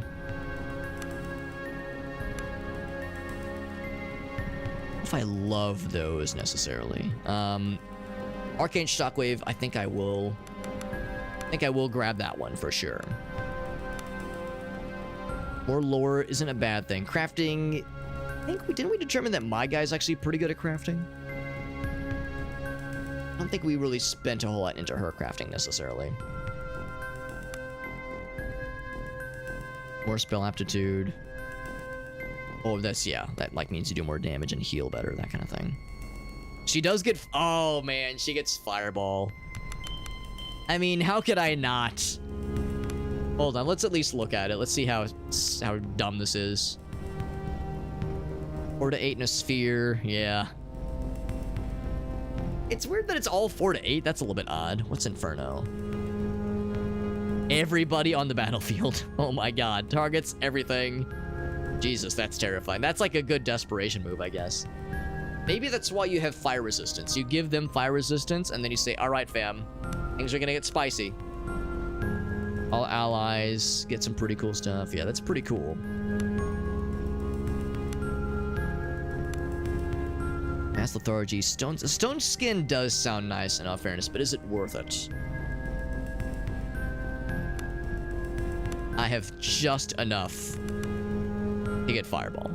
If I love those necessarily. Arcane Shockwave, I think I will grab that one for sure. More lore isn't a bad thing. Crafting, didn't we determine that my guy's actually pretty good at crafting? I don't think we really spent a whole lot into her crafting necessarily. More spell aptitude. Oh, that like means you do more damage and heal better, that kind of thing. She does get, oh man, she gets Fireball. I mean, how could I not? Hold on, let's at least look at it. Let's see how dumb this is. 4 to 8 in a sphere, yeah. It's weird that it's all 4 to 8. That's a little bit odd. What's Inferno? Everybody on the battlefield. Oh my god. Targets everything. Jesus, that's terrifying. That's like a good desperation move, I guess. Maybe that's why you have fire resistance. You give them fire resistance, and then you say, alright fam, things are gonna get spicy. All allies get some pretty cool stuff. Yeah, that's pretty cool. Mass lethargy. Stone skin does sound nice in all fairness, but is it worth it? I have just enough to get Fireball.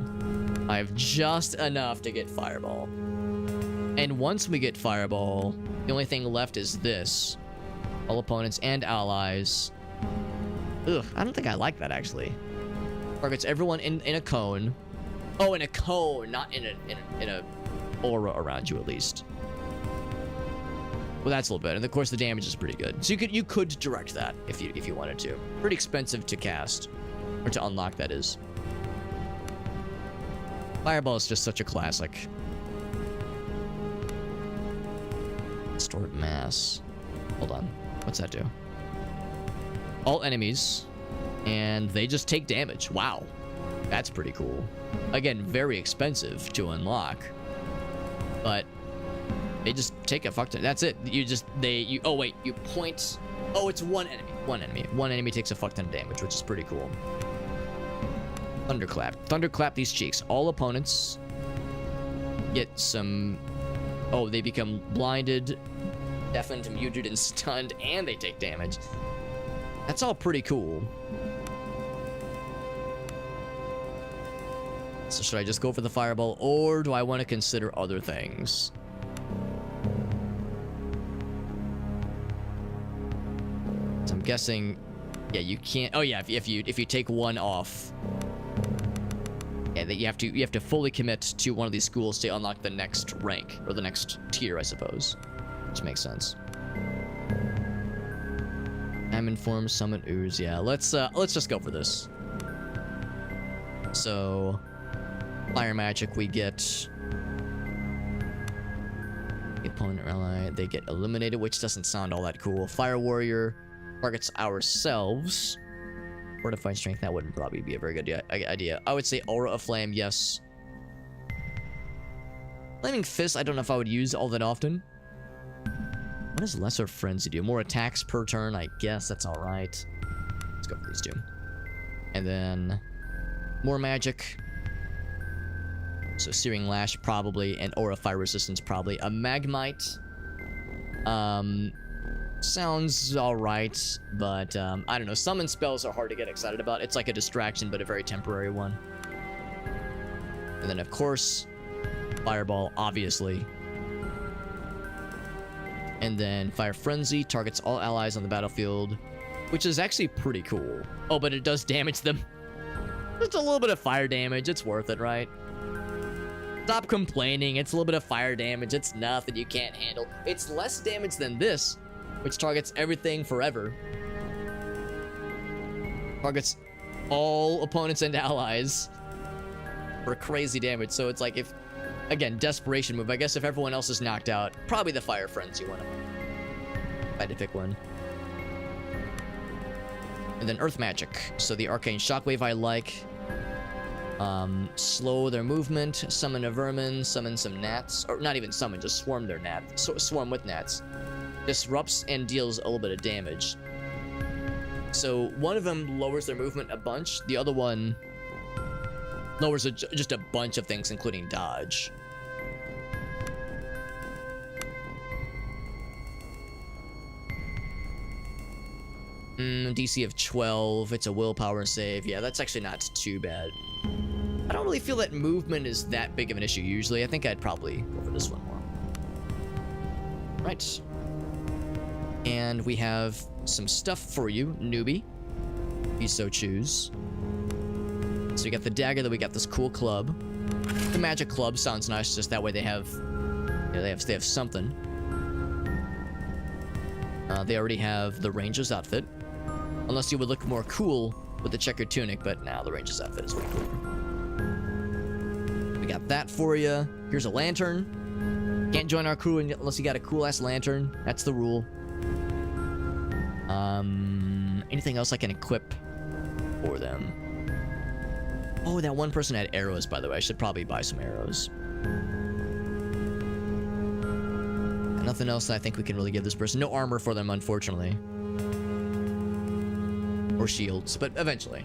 I have just enough to get Fireball. And once we get Fireball, the only thing left is this. All opponents and allies. Ugh, I don't think I like that, actually. Targets everyone in a cone. Oh, in a cone, not in a aura around you, at least. Well, that's a little bit. And of course, the damage is pretty good. So you could direct that if you wanted to. Pretty expensive to cast. Or to unlock, that is. Fireball is just such a classic. Stored mass. Hold on. What's that do? All enemies. And they just take damage. Wow. That's pretty cool. Again, very expensive to unlock. But they just take a fuck ton. That's it. Oh wait, you point. Oh, it's one enemy. One enemy. One enemy takes a fuck ton of damage, which is pretty cool. Thunderclap. Thunderclap these cheeks. All opponents get some... Oh, they become blinded, deafened, muted, and stunned, and they take damage. That's all pretty cool. So should I just go for the fireball, or do I want to consider other things? So I'm guessing, yeah, you can't. Oh yeah, if you take one off, yeah, that you have to fully commit to one of these schools to unlock the next rank or the next tier, I suppose, which makes sense. I'm informed. Summon ooze. Yeah, let's just go for this. So. Fire magic, we get the opponent or ally, they get eliminated, which doesn't sound all that cool. Fire warrior targets ourselves. Fortified strength, that wouldn't probably be a very good idea. I would say aura of flame, yes. Flaming fist, I don't know if I would use all that often. What does lesser frenzy do? More attacks per turn, I guess that's all right. Let's go for these two. And then more magic. So Searing Lash probably, and Aura Fire Resistance probably. A Magmite sounds alright, but I don't know. Summon spells are hard to get excited about. It's like a distraction, but a very temporary one. And then, of course, Fireball, obviously. And then Fire Frenzy targets all allies on the battlefield, which is actually pretty cool. Oh, but it does damage them. Just a little bit of fire damage. It's worth it, right? Stop complaining. It's a little bit of fire damage. It's nothing you can't handle. It's less damage than this, which targets everything forever. Targets all opponents and allies for crazy damage. So it's like, if, again, desperation move. I guess if everyone else is knocked out, probably the Fire Frenzy one. If I had to pick one. And then Earth Magic. So the Arcane Shockwave I like. Slow their movement, summon a vermin, summon some gnats, or not even summon, just swarm their gnats, swarm with gnats. Disrupts and deals a little bit of damage. So one of them lowers their movement a bunch, the other one lowers just a bunch of things, including dodge. DC of 12, it's a willpower save. Yeah, that's actually not too bad. I don't really feel that movement is that big of an issue usually. I think I'd probably go for this one more. Right. And we have some stuff for you, newbie, if you so choose. So we got the dagger, then we got this cool club. The magic club sounds nice, just that way they have, you know, they have something. They already have the ranger's outfit. Unless you would look more cool with the checkered tunic, but nah, the ranger's outfit is way cooler. We got that for you. Here's a lantern. Can't join our crew unless you got a cool-ass lantern. That's the rule. Anything else I can equip for them? Oh, that one person had arrows, by the way. I should probably buy some arrows. Nothing else I think we can really give this person. No armor for them, unfortunately. Or shields, but eventually.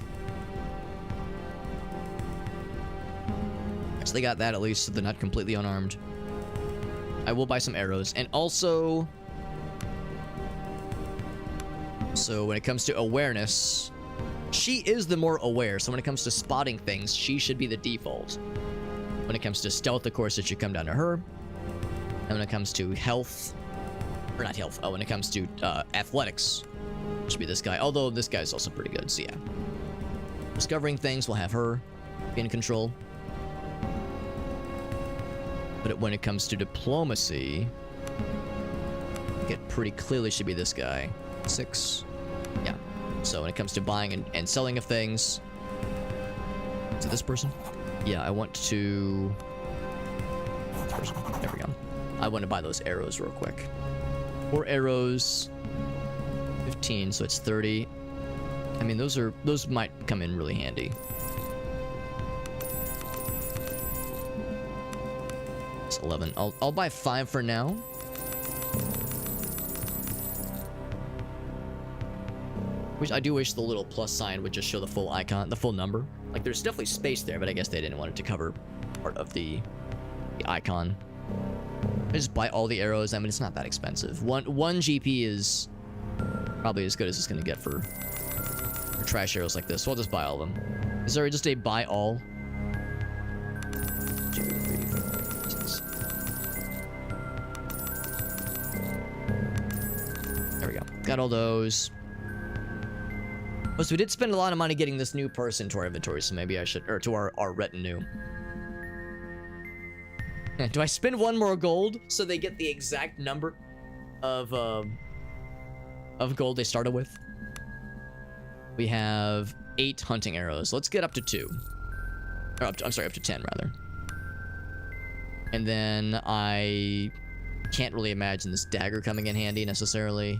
So they got that at least, so they're not completely unarmed. I will buy some arrows. And also... So when it comes to awareness, she is the more aware. So when it comes to spotting things, she should be the default. When it comes to stealth, of course, it should come down to her. And when it comes to health... Or not health. Oh, when it comes to athletics... should be this guy, although this guy's also pretty good, so yeah. Discovering things, we'll have her be in control. But when it comes to diplomacy, it pretty clearly should be this guy. 6. Yeah. So when it comes to buying and selling of things, is it this person? Yeah, I want to... This person. There we go. I want to buy those arrows real quick. 4 arrows. 15, so it's 30. I mean, those might come in really handy. It's 11. I'll buy 5 for now. I do wish the little plus sign would just show the full icon, the full number. Like, there's definitely space there, but I guess they didn't want it to cover part of the icon. I just buy all the arrows. I mean, it's not that expensive. One GP is probably as good as it's gonna get for trash arrows like this. So I'll just buy all of them. Is there just a buy all? 2, 3, 4, 6. There we go. Got all those. Oh, so we did spend a lot of money getting this new person to our inventory, so maybe I should, or to our retinue. Do I spend 1 more gold so they get the exact number of gold they started with? We have 8 hunting arrows. Let's get up to 2. Or I'm sorry, up to 10 rather. And then I can't really imagine this dagger coming in handy necessarily.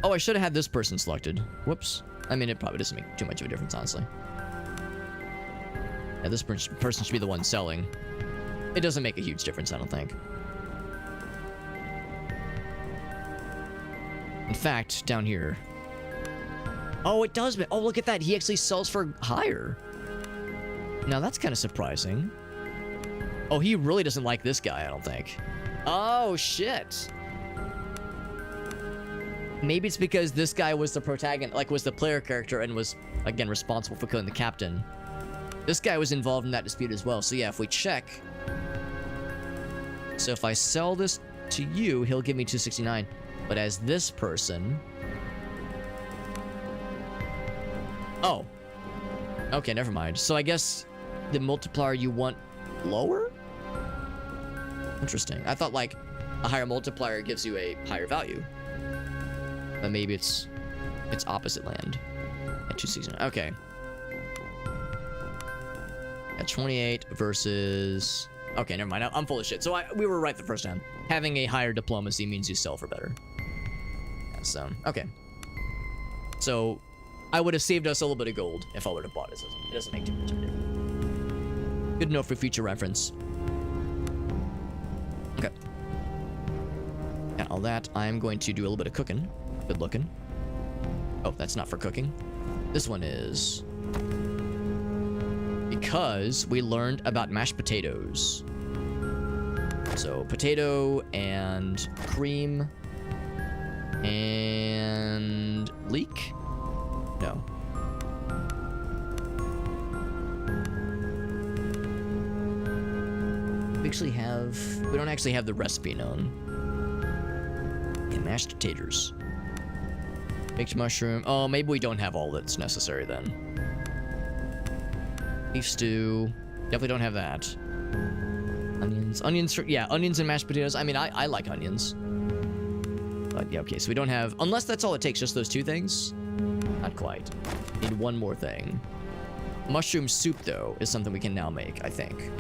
Oh, I should have had this person selected. Whoops. I mean, it probably doesn't make too much of a difference, honestly. Yeah, this person should be the one selling. It doesn't make a huge difference, I don't think. In fact, down here. Oh, it does. Oh, look at that. He actually sells for higher. Now, that's kind of surprising. Oh, he really doesn't like this guy, I don't think. Oh, shit. Maybe it's because this guy was the protagonist, like was the player character and was, again, responsible for killing the captain. This guy was involved in that dispute as well. So yeah, if we check. So if I sell this to you, he'll give me 269. But as this person. Oh. Okay, never mind. So I guess the multiplier you want lower? Interesting. I thought like a higher multiplier gives you a higher value. But maybe it's opposite land at 269. Okay. At 28 versus. Okay, never mind. I'm full of shit. So we were right the first time. Having a higher diplomacy means you sell for better. Yeah, so okay. So I would have saved us a little bit of gold if I would have bought it. It doesn't make too much of a difference. Good enough for future reference. Okay. Got all that. I'm going to do a little bit of cooking. Good looking. Oh, that's not for cooking. This one is because we learned about mashed potatoes. So potato and cream and leek? No. We don't actually have the recipe known. Okay, mashed taters. Baked mushroom. Oh, maybe we don't have all that's necessary then. Beef stew. Definitely don't have that. Onions. Yeah, onions and mashed potatoes. I mean, I like onions. But yeah, okay, so we don't have... Unless that's all it takes, just those 2 things? Not quite. Need 1 more thing. Mushroom soup, though, is something we can now make, I think.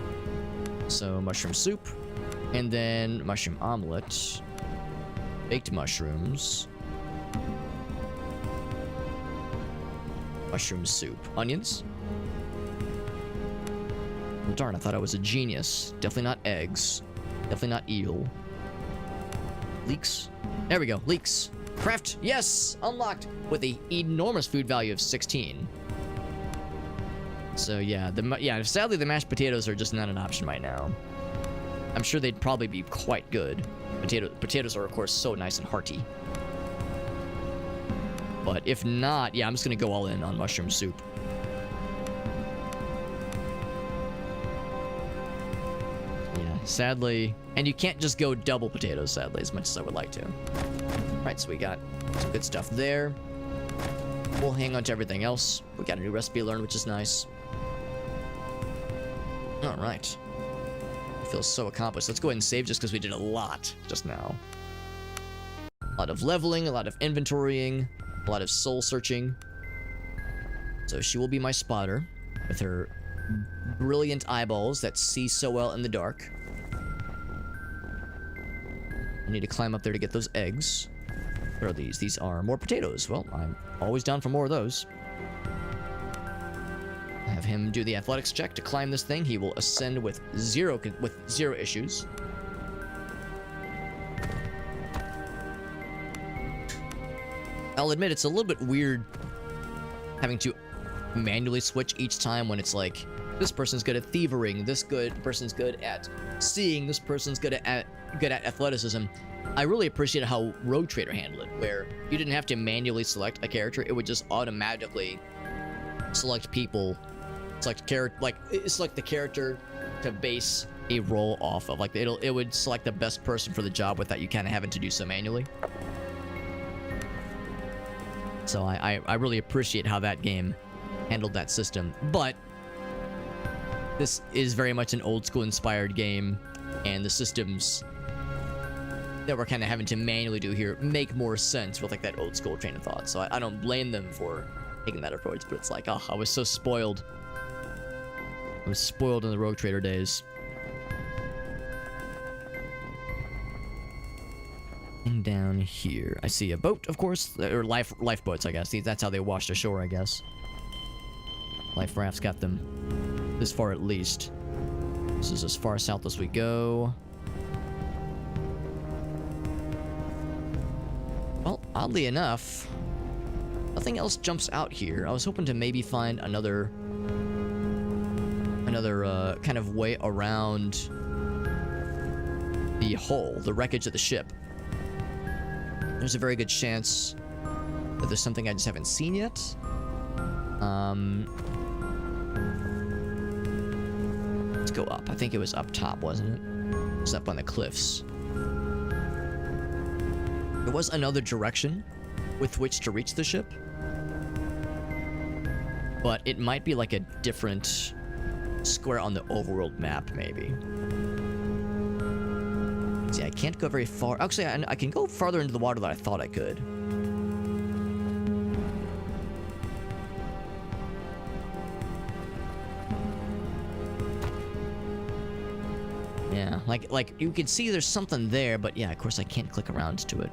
So, mushroom soup. And then mushroom omelet. Baked mushrooms. Mushroom soup. Onions? Well, darn, I thought I was a genius. Definitely not eggs. Definitely not eel. Leeks? There we go. Leeks. Craft. Yes! Unlocked with an enormous food value of 16. So yeah, sadly the mashed potatoes are just not an option right now. I'm sure they'd probably be quite good. Potatoes are of course so nice and hearty. But if not, yeah, I'm just gonna go all in on mushroom soup. Yeah, sadly, and you can't just go double potatoes, sadly, as much as I would like to. Right, so we got some good stuff there. We'll hang on to everything else. We got a new recipe learned, which is nice. All right. I feel so accomplished. Let's go ahead and save just because we did a lot just now. A lot of leveling, a lot of inventorying, a lot of soul searching. So she will be my spotter with her brilliant eyeballs that see so well in the dark. I need to climb up there to get those eggs. What are these? These are more potatoes. Well, I'm always down for more of those. Have him do the athletics check to climb this thing. He will ascend with zero issues. I'll admit it's a little bit weird having to manually switch each time when it's like, this person's good at thieving, this person's good at seeing, this person's good at athleticism. I really appreciate how Rogue Trader handled it, where you didn't have to manually select a character; it would just automatically select people, select the character to base a role off of. Like it would select the best person for the job without you kind of having to do so manually. So I really appreciate how that game handled that system. But this is very much an old school inspired game, and the systems that we're kind of having to manually do here make more sense with like that old school train of thought. So I don't blame them for taking that approach, but it's like, oh, I was so spoiled. I was spoiled in the Rogue Trader days. And down here, I see a boat, of course, or lifeboats, I guess. That's how they washed ashore, I guess. Life rafts got them this far at least. This is as far south as we go. Well, oddly enough, nothing else jumps out here. I was hoping to maybe find another kind of way around the hull, the wreckage of the ship. There's a very good chance that there's something I just haven't seen yet. Let's go up. I think it was up top, wasn't it? It was up on the cliffs. There was another direction with which to reach the ship, but it might be like a different square on the overworld map, maybe. See, I can't go very far. Actually, I can go farther into the water than I thought I could. Yeah, like you can see there's something there, but yeah, of course I can't click around to it.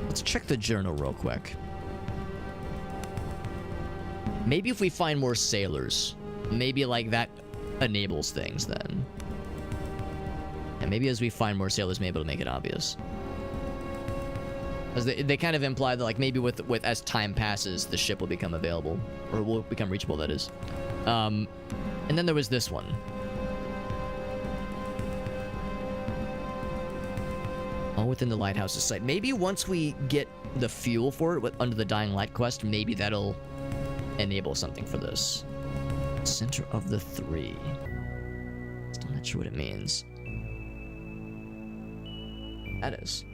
Let's check the journal real quick. Maybe if we find more sailors, maybe like that enables things then. And maybe as we find more sailors, maybe it'll make it obvious. As they kind of imply that like maybe with as time passes, the ship will become available, or will become reachable, that is. And then there was this one. All within the lighthouse's sight. Maybe once we get the fuel for it under the Dying Light quest, maybe that'll enable something for this. Center of the three. Still not sure what it means. That is.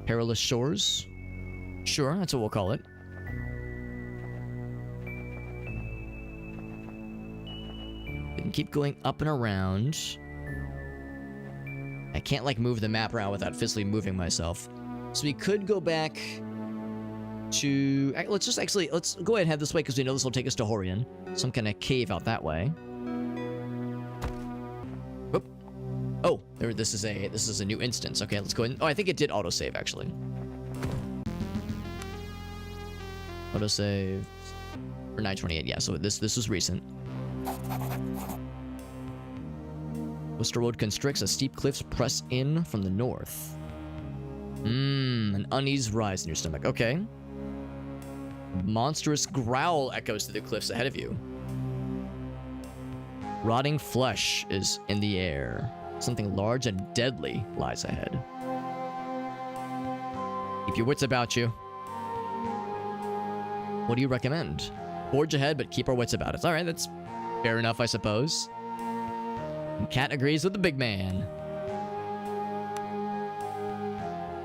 Perilous shores? Sure, that's what we'll call it. We can keep going up and around. I can't like move the map around without physically moving myself. So we could go back to... let's go ahead and head this way because we know this will take us to Horian. Some kind of cave out that way. Whoop. Oh, this is a new instance. Okay, let's go ahead. Oh, I think it did autosave actually. Autosave for 928. Yeah, so this was recent. Coastal road constricts as steep cliffs press in from the north. An unease rise in your stomach. Okay. Monstrous growl echoes through the cliffs ahead of you. Rotting flesh is in the air. Something large and deadly lies ahead. Keep your wits about you. What do you recommend? Forge ahead, but keep our wits about us. Alright, that's fair enough, I suppose. And Cat agrees with the big man.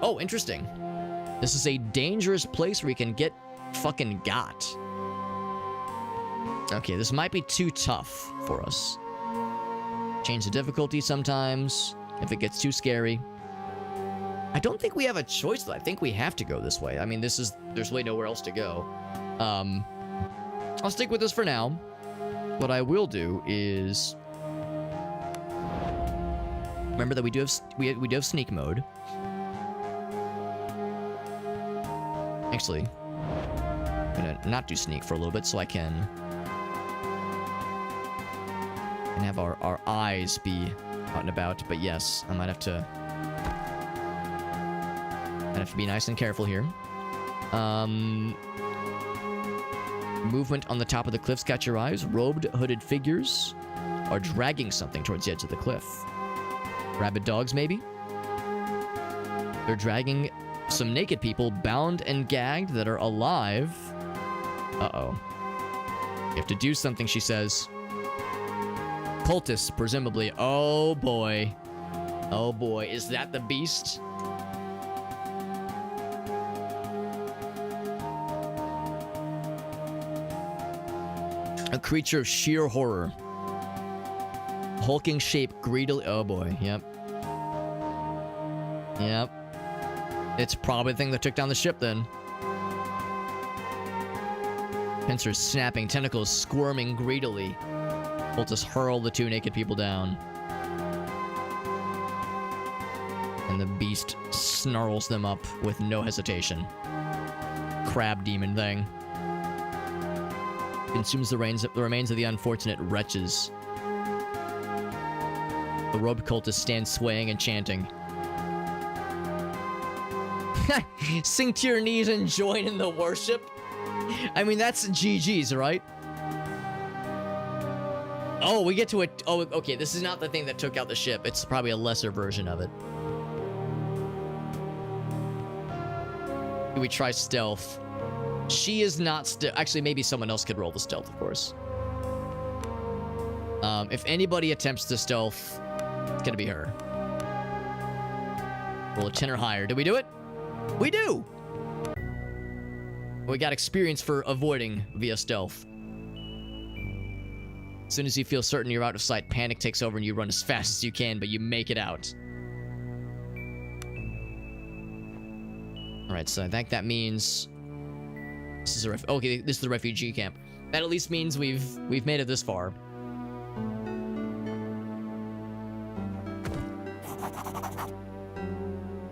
Oh, interesting. This is a dangerous place where you can get fucking got. Okay, this might be too tough for us. Change the difficulty sometimes if it gets too scary. I don't think we have a choice, though. I think we have to go this way. I mean, there's really nowhere else to go. I'll stick with this for now. What I will do is... Remember that we do have sneak mode. Actually, I'm gonna not do sneak for a little bit so I can have our eyes be out and about. But yes, I might have to be nice and careful here. Movement on the top of the cliffs catch your eyes. Robed, hooded figures are dragging something towards the edge of the cliff. Rabid dogs, maybe? They're dragging some naked people bound and gagged that are alive. Uh-oh. You have to do something, she says. Cultists, presumably. Oh, boy. Oh, boy. Is that the beast? A creature of sheer horror. Hulking shape, greedily... Oh, boy. Yep. Yep. It's probably the thing that took down the ship, then. Pincers snapping, tentacles squirming greedily. We'll just hurl the two naked people down. And the beast snarls them up with no hesitation. Crab demon thing. Consumes the remains of the unfortunate wretches. The robed cultist stands swaying and chanting. Sink to your knees and join in the worship? I mean, that's GG's, right? Oh, we get to it. Oh, okay, this is not the thing that took out the ship. It's probably a lesser version of it. Do we try stealth? She is not actually, maybe someone else could roll the stealth, of course. If anybody attempts to stealth, it's gonna be her. Roll a 10 or higher. Did we do it? We do! We got experience for avoiding via stealth. As soon as you feel certain you're out of sight, panic takes over and you run as fast as you can, but you make it out. Alright, so I think that means... This is okay, this is the refugee camp. That at least means we've made it this far.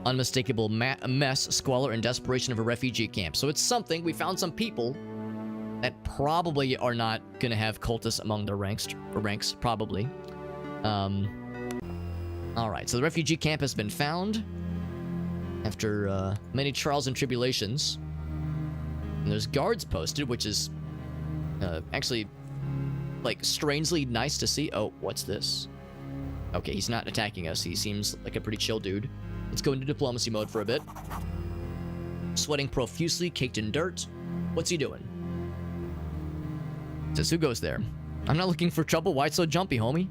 Unmistakable mess, squalor, and desperation of a refugee camp. So it's something. We found some people that probably are not gonna have cultists among their ranks, probably. Alright, so the refugee camp has been found after many trials and tribulations. And there's guards posted, which is actually, like, strangely nice to see. Oh, what's this? Okay, he's not attacking us. He seems like a pretty chill dude. Let's go into diplomacy mode for a bit. Sweating profusely, caked in dirt. What's he doing? Says, who goes there? I'm not looking for trouble. Why so jumpy, homie?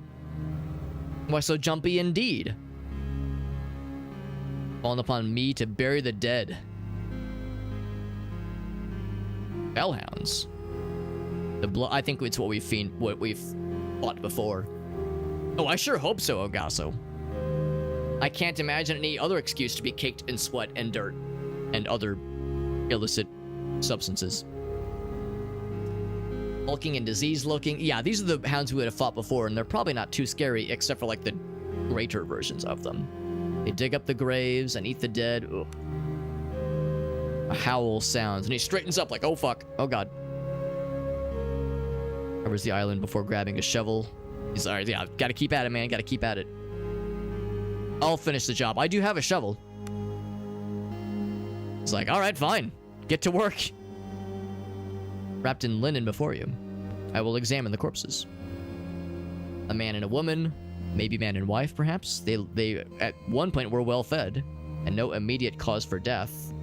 Why so jumpy indeed? Falling upon me to bury the dead. Hellhounds. I think it's what we've fought before. Oh, I sure hope so, Ogasso. I can't imagine any other excuse to be caked in sweat and dirt and other illicit substances. Hulking and disease looking. Yeah, these are the hounds we would have fought before, and they're probably not too scary except for like the greater versions of them. They dig up the graves and eat the dead. Ugh. A howl sounds, and he straightens up like, oh fuck, oh god. Covers the island before grabbing a shovel. He's alright, yeah, gotta keep at it, man, gotta keep at it. I'll finish the job. I do have a shovel. He's like, alright, fine. Get to work. Wrapped in linen before you. I will examine the corpses. A man and a woman, maybe man and wife, perhaps. They at one point were well fed, and no immediate cause for death.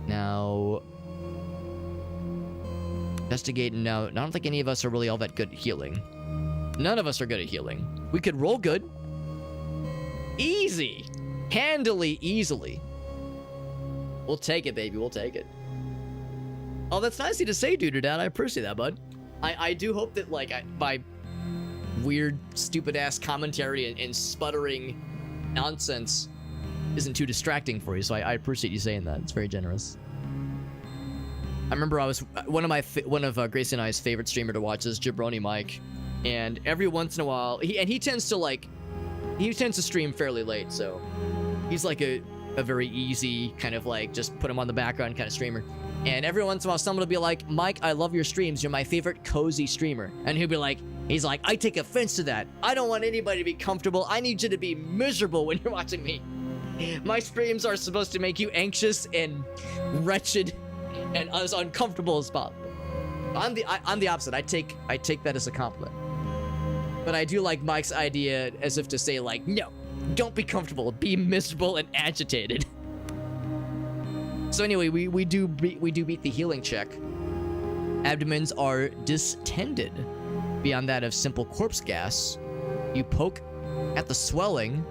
Now, investigate. No, I don't think any of us are really all that good at healing. None of us are good at healing. We could roll good. Easy. Handily, easily. We'll take it, baby. We'll take it. Oh, that's nice of you to say, dude or dad. I appreciate that, bud. I do hope that, like, by weird, stupid-ass commentary and sputtering nonsense, isn't too distracting for you, so I appreciate you saying that. It's very generous. I remember I was one of Gracie and I's favorite streamer to watch is Jabroni Mike, and every once in a while he tends to stream fairly late, so he's like a very easy kind of like just put him on the background kind of streamer. And every once in a while someone will be like, Mike, I love your streams, you're my favorite cozy streamer, and he'll be like, I take offense to that. I don't want anybody to be comfortable. I need you to be miserable when you're watching me. My streams are supposed to make you anxious and wretched and as uncomfortable as possible. I'm the opposite. I take that as a compliment. But I do like Mike's idea as if to say like, no, don't be comfortable, be miserable and agitated. So anyway, we do beat the healing check. Abdomens are distended beyond that of simple corpse gas. You poke at the swelling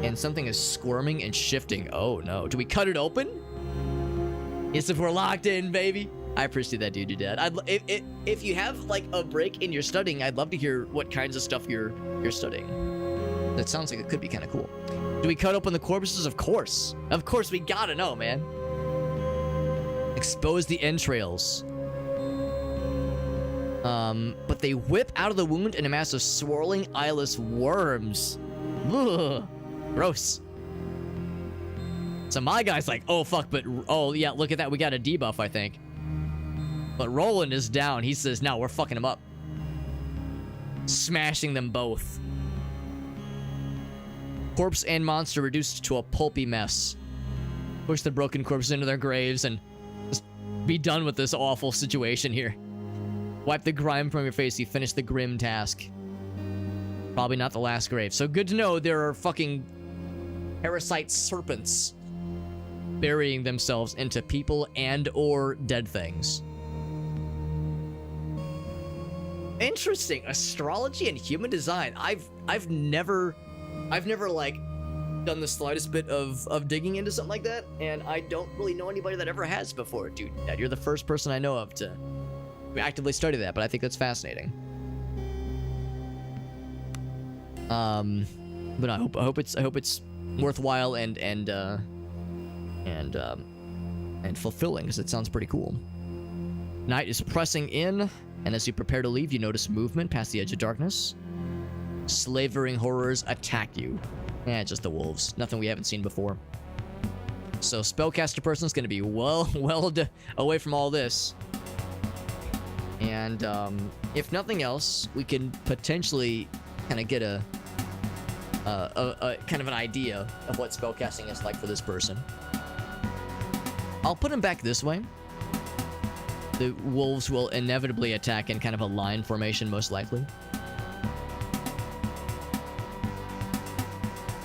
and something is squirming and shifting. Oh no, do we cut it open? Yes, if we're locked in, baby. I appreciate that, dude. If you have like a break in your studying, I'd love to hear what kinds of stuff you're studying. That sounds like it could be kind of cool. Do we cut open the corpses? Of course, we gotta know, man. Expose the entrails. But they whip out of the wound in a mass of swirling eyeless worms. Ugh, gross. So my guy's like, oh fuck, but oh yeah, look at that, we got a debuff, I think. But Roland is down. He says, no, we're fucking them up. Smashing them both. Corpse and monster reduced to a pulpy mess. Push the broken corpses into their graves and just be done with this awful situation here. Wipe the grime from your face. You finish the grim task. Probably not the last grave. So good to know there are fucking parasite serpents burying themselves into people and or dead things. Interesting. Astrology and human design. I've never like done the slightest bit of digging into something like that, and I don't really know anybody that ever has before, dude. You're the first person I know of to actively study that, but I think that's fascinating. But I hope it's worthwhile and fulfilling, because it sounds pretty cool. Night is pressing in, and as you prepare to leave, you notice movement past the edge of darkness. Slavering horrors attack you. Just the wolves. Nothing we haven't seen before. So spellcaster person's gonna be well away from all this. And if nothing else, we can potentially kind of get a kind of an idea of what spellcasting is like for this person. I'll put him back this way. The wolves will inevitably attack in kind of a line formation, most likely.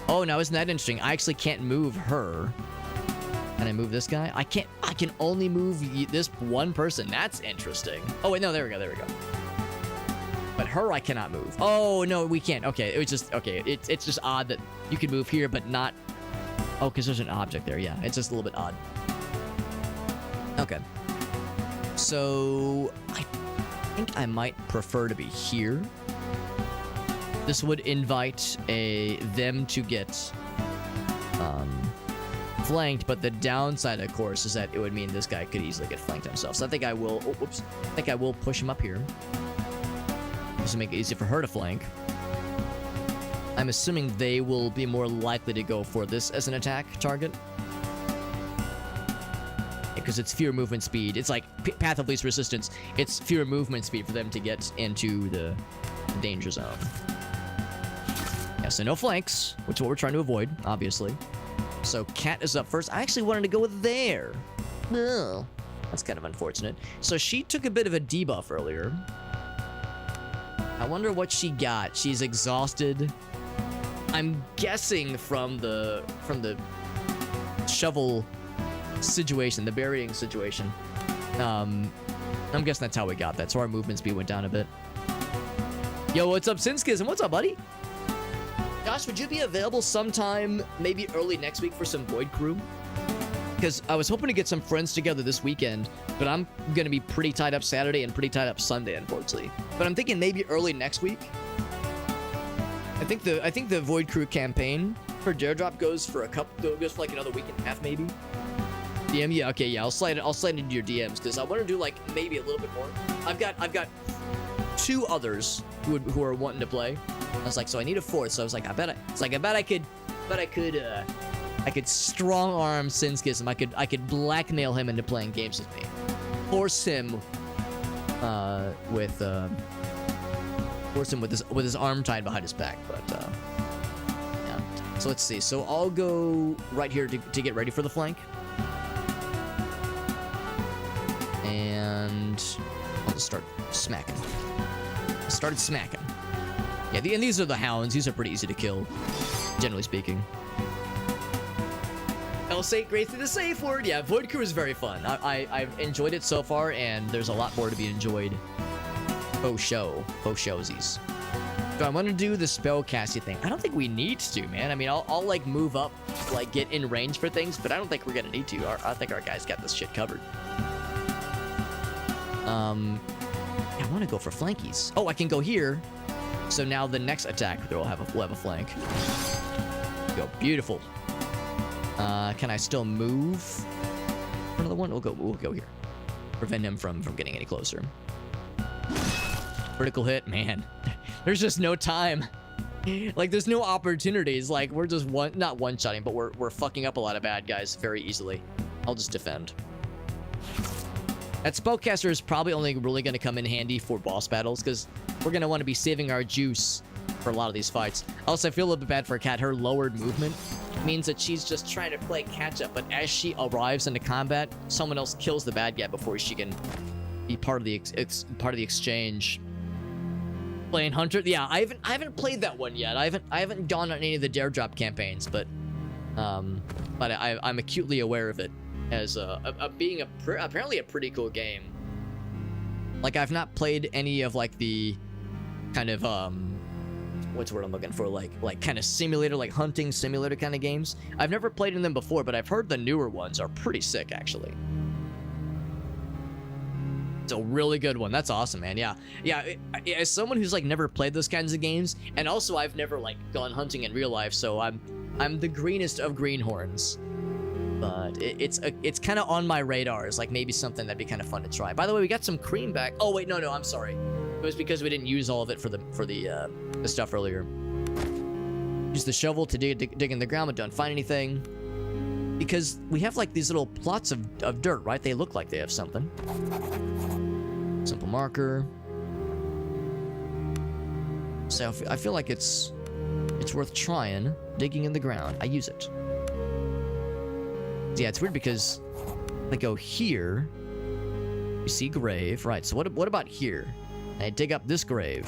Oh, now isn't that interesting? I actually can't move her. Can I move this guy? I can't. I can only move this one person. That's interesting. Oh wait, no, there we go. But her, I cannot move. Oh no, we can't. Okay, it was just okay. It's just odd that you can move here, but not. Oh, because there's an object there. Yeah, it's just a little bit odd. Okay. So I think I might prefer to be here. This would invite them to get flanked, but the downside, of course, is that it would mean this guy could easily get flanked himself. So I think I will. Oh, whoops! I think I will push him up here, just to make it easy for her to flank. I'm assuming they will be more likely to go for this as an attack target, because it's fewer movement speed. It's like path of least resistance. It's fewer movement speed for them to get into the danger zone. Yeah, so no flanks, which is what we're trying to avoid, obviously. So Cat is up first. I actually wanted to go there. Oh, that's kind of unfortunate. So she took a bit of a debuff earlier. I wonder what she got. She's exhausted. I'm guessing from the shovel situation, the burying situation. I'm guessing that's how we got that. So our movement speed went down a bit. Yo, what's up, Sinskis? And what's up, buddy? Josh, would you be available sometime, maybe early next week for some Void Crew? Because I was hoping to get some friends together this weekend, but I'm going to be pretty tied up Saturday and pretty tied up Sunday, unfortunately. But I'm thinking maybe early next week. I think the Void Crew campaign for dare drop goes for like another week and a half maybe. DM, yeah, okay, yeah, I'll slide into your DMs because I want to do like maybe a little bit more. I've got 2 others who are wanting to play. I was like, so I need a 4th. So I was like, I bet I could strong arm Sinskism. I could blackmail him into playing games with me, force him with his arm tied behind his back. But yeah. So let's see. So I'll go right here to get ready for the flank. And I'll just start smacking. Started smacking. Yeah, and these are the hounds. These are pretty easy to kill, generally speaking. L8 great through the safe word. Yeah, Void Crew is very fun. I've enjoyed it so far, and there's a lot more to be enjoyed. Faux showsies. So I want to do the spellcasting thing. I don't think we need to, man. I mean, I'll like move up, like get in range for things, but I don't think we're gonna need to. I think our guys got this shit covered. I want to go for flankies. Oh, I can go here. So now the next attack we'll have a flank. Go, beautiful. Can I still move? Another one. We'll go here. Prevent him from getting any closer. Critical hit, man. There's just no time. Like there's no opportunities. Like we're just not one-shotting, but we're fucking up a lot of bad guys very easily. I'll just defend. That spellcaster is probably only really going to come in handy for boss battles because we're going to want to be saving our juice for a lot of these fights. Also, I feel a little bit bad for Kat. Her lowered movement means that she's just trying to play catch up, but as she arrives into combat, someone else kills the bad guy before she can be part of the exchange. Playing Hunter, yeah, I haven't played that one yet. I haven't gone on any of the dare drop campaigns, but I'm acutely aware of it as being apparently a pretty cool game. Like I've not played any of like the kind of what's the word I'm looking for, like kind of simulator, like hunting simulator kind of games. I've never played in them before, but I've heard the newer ones are pretty sick actually. It's a really good one. That's awesome, man. Yeah. As someone who's like never played those kinds of games, and also I've never like gone hunting in real life, so I'm the greenest of greenhorns. But it's kind of on my radar as like maybe something that'd be kind of fun to try. By the way, we got some cream back. Oh wait, no, I'm sorry. It was because we didn't use all of it for the stuff earlier. Use the shovel to dig in the ground, but don't find anything. Because we have like these little plots of dirt, right? They look like they have something. Simple marker. So I feel like it's worth trying. Digging in the ground. I use it. Yeah, it's weird because I go here. You see grave, right? So what about here? I dig up this grave.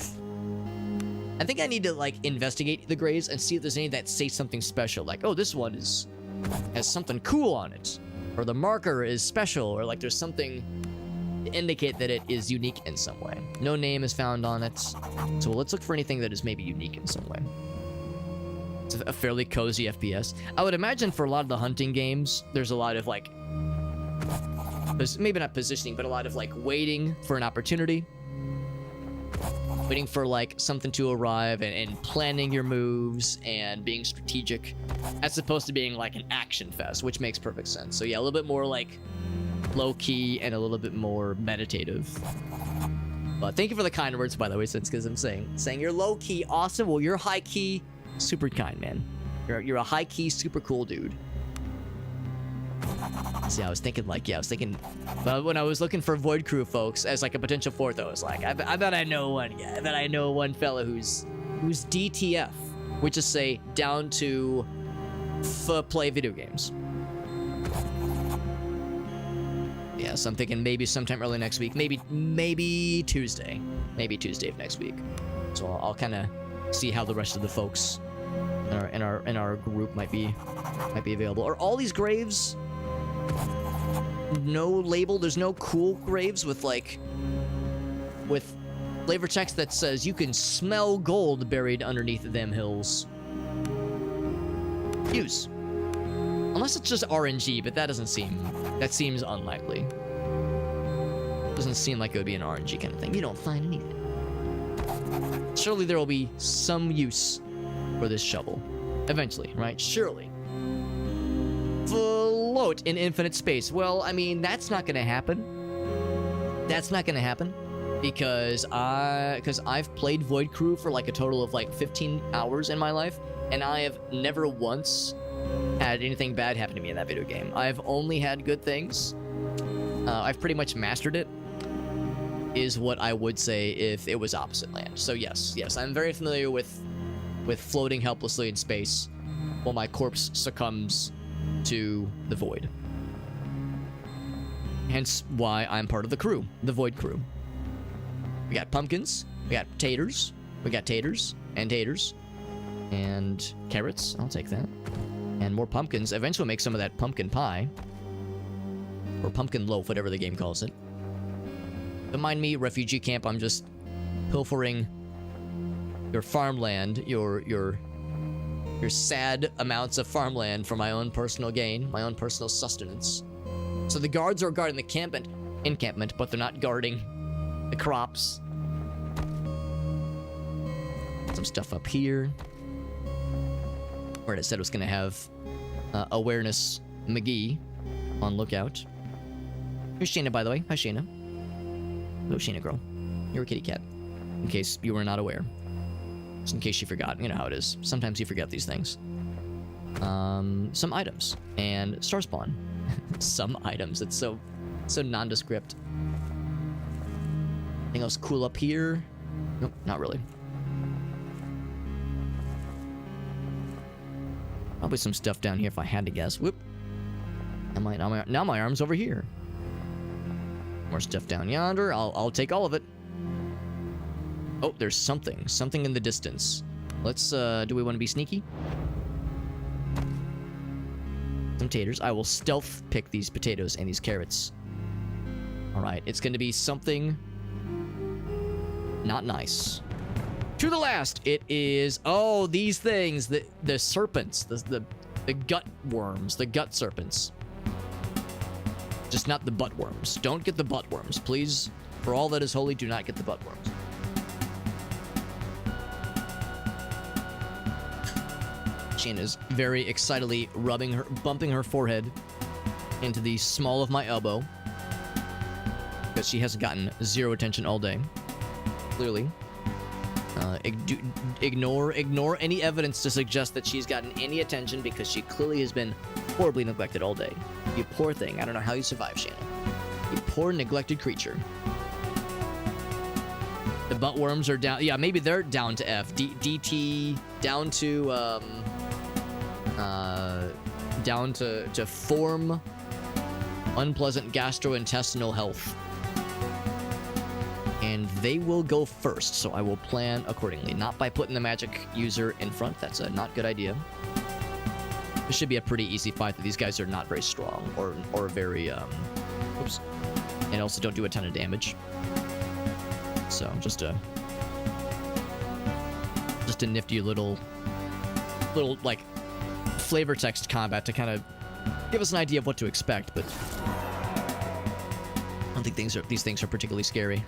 I think I need to like investigate the graves and see if there's any that say something special. Like, oh, this one has something cool on it, or the marker is special, or like there's something to indicate that it is unique in some way. No name is found on it, so let's look for anything that is maybe unique in some way. It's a fairly cozy FPS. I would imagine for a lot of the hunting games, there's a lot of like, maybe not positioning, but a lot of like waiting for an opportunity. Waiting for like something to arrive and planning your moves and being strategic, as opposed to being like an action fest, which makes perfect sense. So yeah, a little bit more like low-key and a little bit more meditative. But thank you for the kind words, by the way, since because I'm saying you're low-key awesome. Well, you're high-key super kind, man. You're a high-key super cool dude. See, I was thinking when I was looking for Void Crew folks as like a potential 4th, I was like, I bet I know one guy. I bet I know one fella who's DTF, which is say down to play video games. Yeah, so I'm thinking maybe sometime early next week, maybe Tuesday of next week. So I'll kind of see how the rest of the folks in our group might be available. Are all these graves no label? There's no cool graves with flavor text that says you can smell gold buried underneath them hills. Use. Unless it's just RNG, but that seems unlikely. Doesn't seem like it would be an RNG kind of thing. You don't find anything. Surely there will be some use for this shovel. Eventually, right? Surely. Float in infinite space. Well, I mean, that's not gonna happen. That's not gonna happen. Because I've played Void Crew for like a total of like 15 hours in my life, and I have never once had anything bad happen to me in that video game. I've only had good things. I've pretty much mastered it, is what I would say if it was opposite land. So yes, I'm very familiar with floating helplessly in space while my corpse succumbs to the void. Hence why I'm part of the crew, the Void Crew. We got pumpkins, we got taters, and carrots. I'll take that. And more pumpkins. Eventually we'll make some of that pumpkin pie. Or pumpkin loaf, whatever the game calls it. Don't mind me, refugee camp, I'm just pilfering your farmland, your sad amounts of farmland for my own personal gain, my own personal sustenance. So the guards are guarding the encampment, but they're not guarding the crops. Some stuff up here. Where it said it was gonna have Awareness McGee on lookout. Here's Shayna, by the way. Hi, Shayna. Hello, Shayna girl. You're a kitty cat. In case you were not aware. Just in case you forgot. You know how it is. Sometimes you forget these things. Some items. And star spawn. Some items. It's so nondescript. Anything else cool up here? Nope, not really. Probably some stuff down here if I had to guess. Whoop. Now my arm's over here. More stuff down yonder. I'll take all of it. Oh, there's something in the distance. Let's do we want to be sneaky? Some taters. I will stealth pick these potatoes and these carrots. All right, it's going to be something not nice. To the last, it is, oh, these things, the serpents, the gut worms, the gut serpents. Just not the butt worms. Don't get the butt worms, please. For all that is holy, do not get the butt worms. Shanna is very excitedly bumping her forehead into the small of my elbow. Because she has gotten zero attention all day. Clearly. Ignore any evidence to suggest that she's gotten any attention, because she clearly has been horribly neglected all day. You poor thing. I don't know how you survive, Shanna. You poor neglected creature. The butt worms are down. Yeah, maybe they're down to F. DT down to form unpleasant gastrointestinal health. And they will go first, so I will plan accordingly. Not by putting the magic user in front. That's a not good idea. This should be a pretty easy fight. These guys are not very strong or very oops. And also don't do a ton of damage. So just a nifty little like flavor text combat to kind of give us an idea of what to expect, but I don't think these things are particularly scary.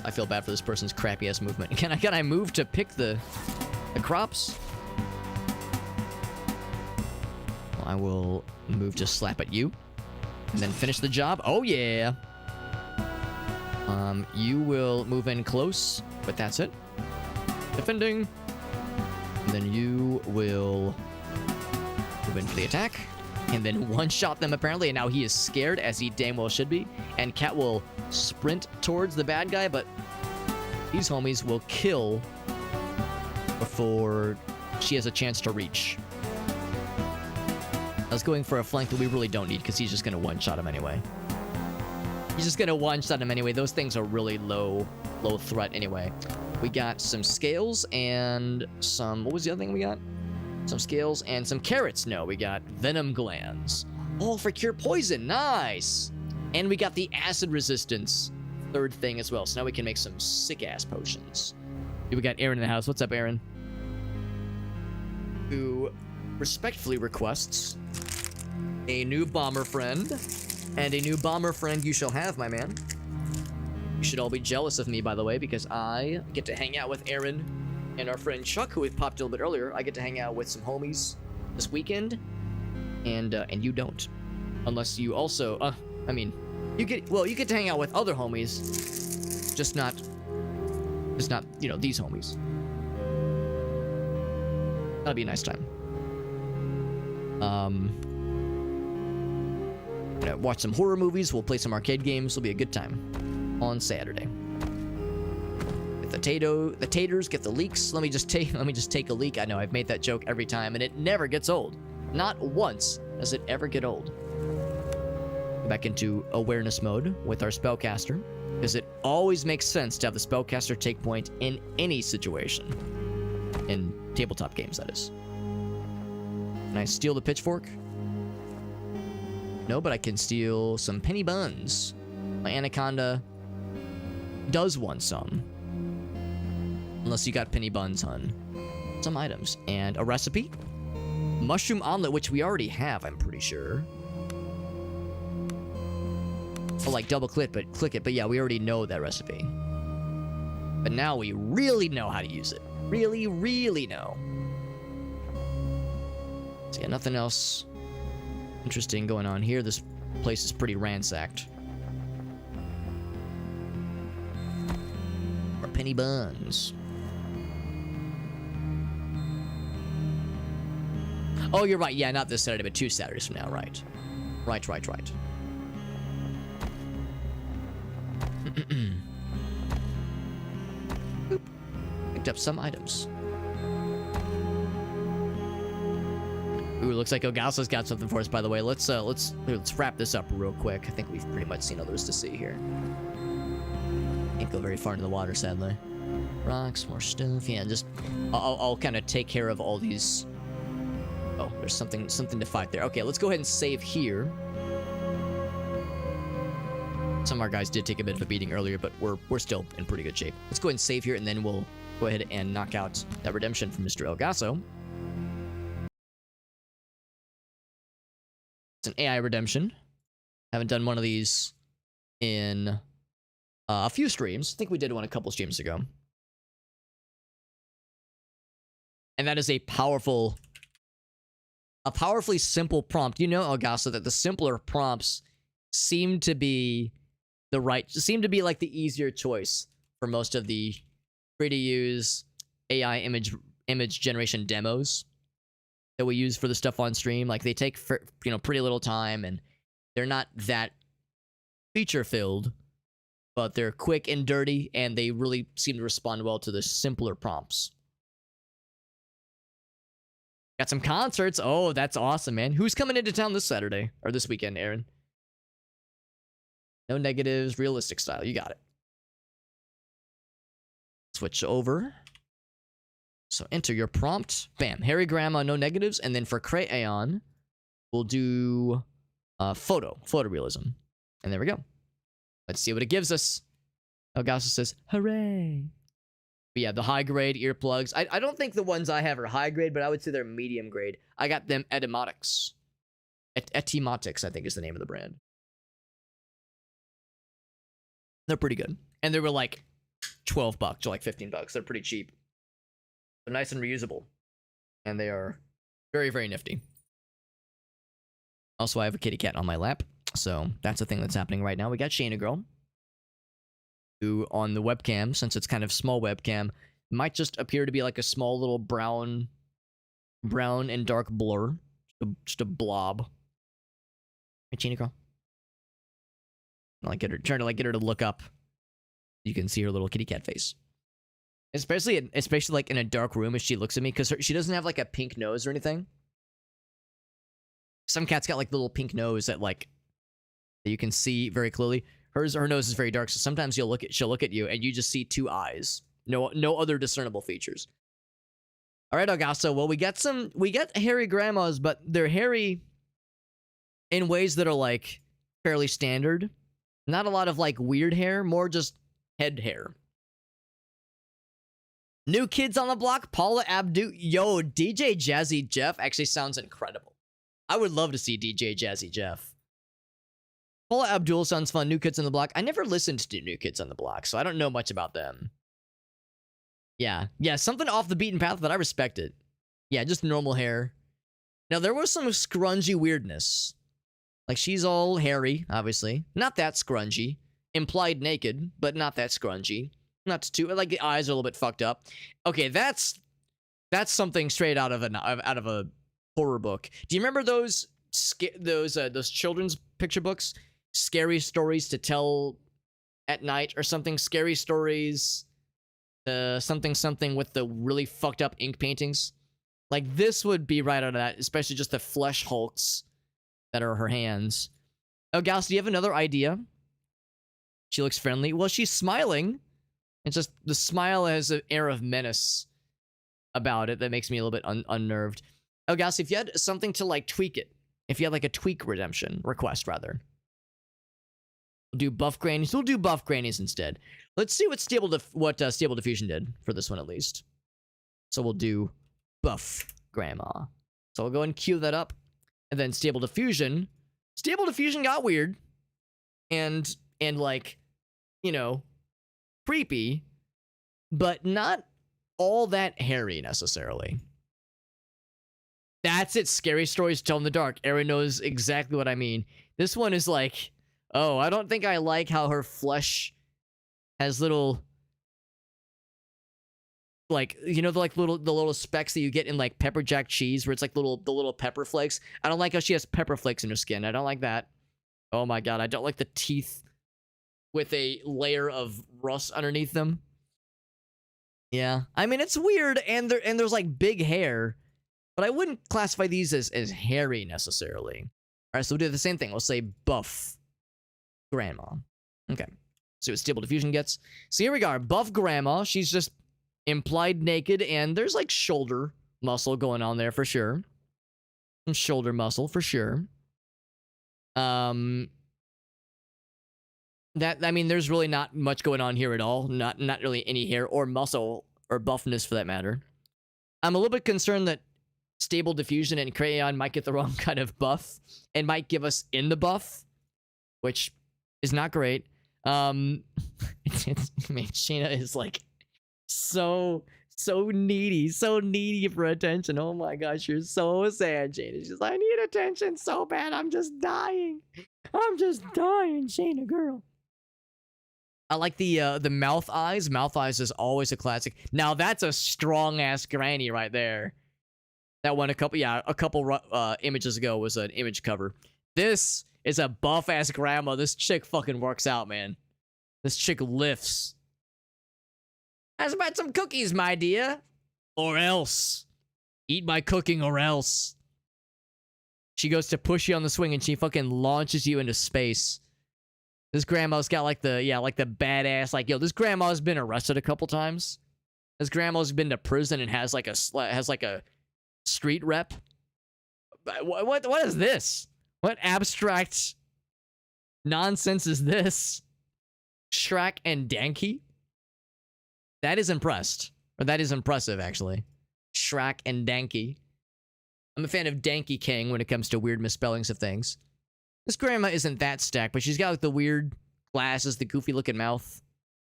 I feel bad for this person's crappy ass movement. Can I move to pick the crops? Well, I will move to slap at you and then finish the job. Oh yeah. You will move in close, but that's it. Defending. And then you will move in for the attack. And then one-shot them, apparently, and now he is scared, as he damn well should be. And Cat will sprint towards the bad guy, but these homies will kill before she has a chance to reach. I was going for a flank that we really don't need, because he's just going to one-shot him anyway. Those things are really low threat anyway. We got some scales and some... What was the other thing we got? Some scales and some carrots. No, we got venom glands. All for cure poison. Nice. And we got the acid resistance. Third thing as well. So now we can make some sick-ass potions. We got Aaron in the house. What's up, Aaron? Who respectfully requests a new bomber friend. And a new bomber friend you shall have, my man. You should all be jealous of me, by the way, because I get to hang out with Aaron And our friend Chuck, who we popped a little bit earlier, I get to hang out with some homies this weekend, and you don't, unless you also, I mean, you get to hang out with other homies, just not, you know, these homies. That'll be a nice time. Gonna watch some horror movies. We'll play some arcade games. It'll be a good time on Saturday. Get the taters, get the leaks. Let me just take a leak. I know I've made that joke every time, and it never gets old. Not once does it ever get old. Back into awareness mode with our spellcaster, because it always makes sense to have the spellcaster take point in any situation. In tabletop games, that is. Can I steal the pitchfork? No, but I can steal some penny buns. My anaconda does want some. Unless you got penny buns, hun. Some items. And a recipe. Mushroom omelet, which we already have, I'm pretty sure. Oh, like double click it. But yeah, we already know that recipe. But now we really know how to use it. Really, really know. So yeah, nothing else interesting going on here. This place is pretty ransacked. Or penny buns. Oh, you're right. Yeah, not this Saturday, but 2 Saturdays from now. Right. Right. Boop. Picked up some items. Ooh, looks like Ogasa's got something for us, by the way. Let's wrap this up real quick. I think we've pretty much seen all there is to see here. Can't go very far into the water, sadly. Rocks, more stuff. Yeah, just I'll kind of take care of all these. Oh, there's something to fight there. Okay, let's go ahead and save here. Some of our guys did take a bit of a beating earlier, but we're still in pretty good shape. Let's go ahead and save here, and then we'll go ahead and knock out that redemption from Mr. Elgaso. It's an AI redemption. Haven't done one of these in a few streams. I think we did one a couple streams ago. And that is a powerfully simple prompt. You know, Elgaso, that the simpler prompts seem to be like the easier choice for most of the free-to-use AI image generation demos that we use for the stuff on stream. Like, they take pretty little time, and they're not that feature filled, but they're quick and dirty, and they really seem to respond well to the simpler prompts. Got some concerts. Oh, that's awesome, man. Who's coming into town this Saturday or this weekend, Aaron? No negatives, realistic style. You got it. Switch over. So enter your prompt. Bam. Harry Grandma, no negatives. And then for Crayon, we'll do photorealism. And there we go. Let's see what it gives us. Elgaso says, hooray. But yeah, the high grade earplugs. I don't think the ones I have are high grade, but I would say they're medium grade. I got them Etymotics. Etymotics, I think, is the name of the brand. They're pretty good. And they were like $12 or like $15. They're pretty cheap. They're nice and reusable. And they are very, very nifty. Also, I have a kitty cat on my lap. So that's a thing that's happening right now. We got Shayna Girl, who on the webcam, since it's kind of small webcam, might just appear to be like a small little brown and dark blur. Just a blob. Hey, Shayna Girl. Trying to get her to look up. You can see her little kitty cat face. Especially like in a dark room as she looks at me, because she doesn't have like a pink nose or anything. Some cats got like little pink nose that you can see very clearly. Her nose is very dark, so sometimes she'll look at you and you just see 2 eyes. No other discernible features. All right, Elgaso. Well, we got hairy grandmas, but they're hairy in ways that are like fairly standard. Not a lot of like weird hair, more just head hair. New Kids on the Block, Paula Abdul. Yo, DJ Jazzy Jeff actually sounds incredible. I would love to see DJ Jazzy Jeff. Paula Abdul sounds fun. New Kids on the Block. I never listened to New Kids on the Block, so I don't know much about them. Yeah. Yeah, something off the beaten path, but I respect it. Yeah, just normal hair. Now, there was some scrungy weirdness. Like, she's all hairy, obviously. Not that scrungy. Implied naked, but not that scrungy. Not too... Like, the eyes are a little bit fucked up. Okay, that's something straight out of a horror book. Do you remember those children's picture books? Scary stories to tell at night or something? Scary stories... something with the really fucked up ink paintings. Like, this would be right out of that, especially just the flesh hulks that are her hands. Oh, Gauss, do you have another idea? She looks friendly. Well, she's smiling. It's just the smile has an air of menace about it that makes me a little bit unnerved. Oh, Gauss, if you had something to, like, tweak it. If you had, like, a tweak redemption request, rather. We'll do buff grannies. We'll do buff grannies instead. Let's see what Stable Diffusion did for this one, at least. So we'll do buff grandma. So we'll go and queue that up. And then Stable Diffusion. Stable Diffusion got weird. And like, you know, creepy. But not all that hairy, necessarily. That's it. Scary stories to tell in the dark. Aaron knows exactly what I mean. This one is like, oh, I don't think I like how her flesh has little, like, you know, the little specks that you get in like pepper jack cheese, where it's like the little pepper flakes. I don't like how she has pepper flakes in her skin. I don't like that. Oh my god, I don't like the teeth with a layer of rust underneath them. Yeah, I mean, it's weird, and there's like big hair, but I wouldn't classify these as hairy necessarily. All right, so we'll do the same thing. We'll say buff grandma. Okay. See what Stable Diffusion gets. So here we go. Buff grandma. She's just implied naked, and there's like shoulder muscle going on there for sure. Some shoulder muscle for sure. I mean, there's really not much going on here at all. Not really any hair or muscle or buffness for that matter. I'm a little bit concerned that Stable Diffusion and Crayon might get the wrong kind of buff and might give us in the buff, which is not great. I mean, Sheena is like so needy for attention. Oh my gosh, you're so sad, Sheena. She's like, I need attention so bad. I'm just dying. I'm just dying, Sheena girl. I like the mouth eyes. Mouth eyes is always a classic. Now that's a strong ass granny right there. That one a couple images ago was an image cover. This is a buff ass grandma. This chick fucking works out, man. This chick lifts. How's about some cookies, my dear? Or else. Eat my cooking or else. She goes to push you on the swing and she fucking launches you into space. This grandma's got like the badass, like, yo, this grandma's been arrested a couple times. This grandma's been to prison and has like a street rep. What is this? What abstract nonsense is this? Shrek and Danky? That is impressed. Or that is impressive, actually. Shrek and Danky. I'm a fan of Danky King when it comes to weird misspellings of things. This grandma isn't that stacked, but she's got like the weird glasses, the goofy looking mouth.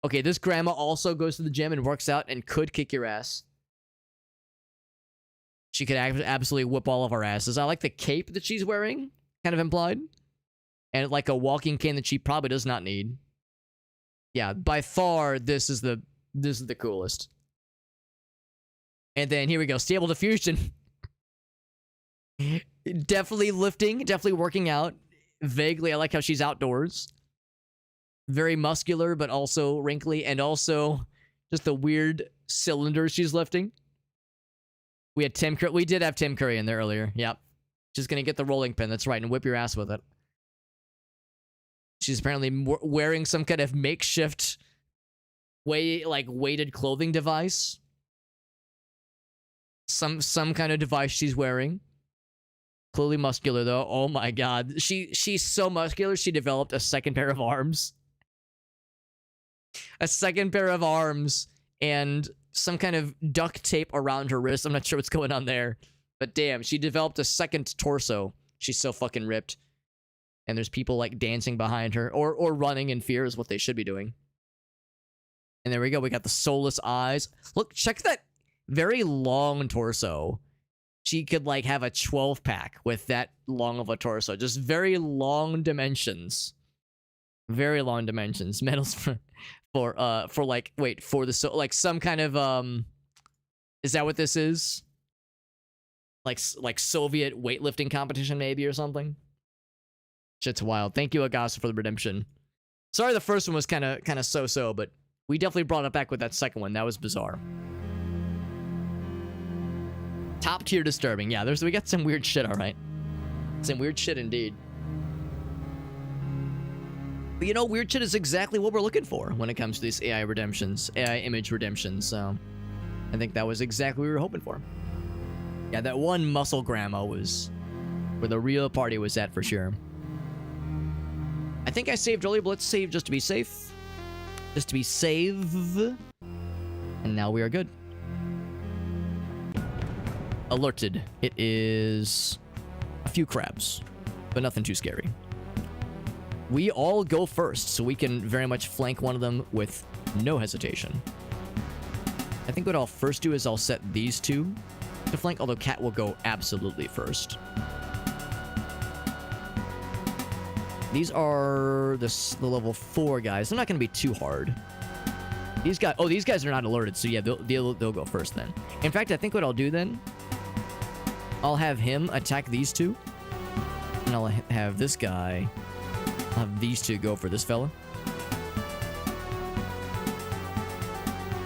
Okay, this grandma also goes to the gym and works out and could kick your ass. She could absolutely whip all of our asses. I like the cape that she's wearing, kind of implied. And like a walking cane that she probably does not need. Yeah, by far, this is the coolest. And then here we go, Stable Diffusion. Definitely lifting, definitely working out. Vaguely, I like how she's outdoors. Very muscular, but also wrinkly, and also just the weird cylinders she's lifting. We did have Tim Curry in there earlier. Yep. She's gonna get the rolling pin, that's right, and whip your ass with it. She's apparently wearing some kind of makeshift weighted clothing device. Some kind of device she's wearing. Clearly muscular, though. Oh my god. She's so muscular, she developed a second pair of arms. A second pair of arms and some kind of duct tape around her wrist. I'm not sure what's going on there. But damn, she developed a second torso. She's so fucking ripped. And there's people like dancing behind her. Or running in fear is what they should be doing. And there we go. We got the soulless eyes. Look, check that very long torso. She could, like, have a 12-pack with that long of a torso. Just very long dimensions. Very long dimensions. Medals for like, wait, for the, like, some kind of, is that what this is? Like Soviet weightlifting competition, maybe, or something? Shit's wild. Thank you, Agasa, for the redemption. Sorry the first one was kind of so-so, but we definitely brought it back with that second one. That was bizarre. Top tier disturbing. Yeah, we got some weird shit, all right. Some weird shit indeed. But you know, weird shit is exactly what we're looking for when it comes to these AI redemptions, AI image redemptions. So I think that was exactly what we were hoping for. Yeah, that one muscle grandma was where the real party was at for sure. I think I saved earlier, but let's save just to be safe. Just to be safe. And now we are good. Alerted. It is a few crabs, but nothing too scary. We all go first, so we can very much flank one of them with no hesitation. I think what I'll first do is I'll set these two to flank, although Cat will go absolutely first. These are the level 4 guys. They're not going to be too hard. These guys are not alerted, so yeah, they'll go first then. In fact, I think what I'll do then, I'll have him attack these two, and I'll have this guy, I'll have these two go for this fella.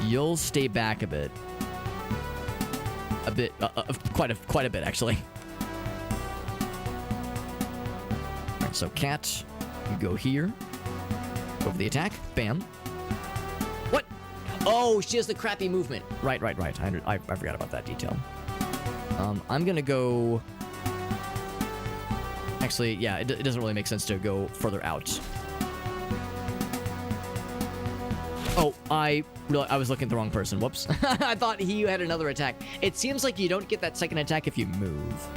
You'll stay back a bit. Quite a bit, actually. Alright, so Cat, you go here. Go for the attack. Bam. What? Oh, she has the crappy movement. Right. I forgot about that detail. I'm gonna go... Actually, yeah, it doesn't really make sense to go further out. Oh, I was looking at the wrong person. Whoops. I thought he had another attack. It seems like you don't get that second attack if you move.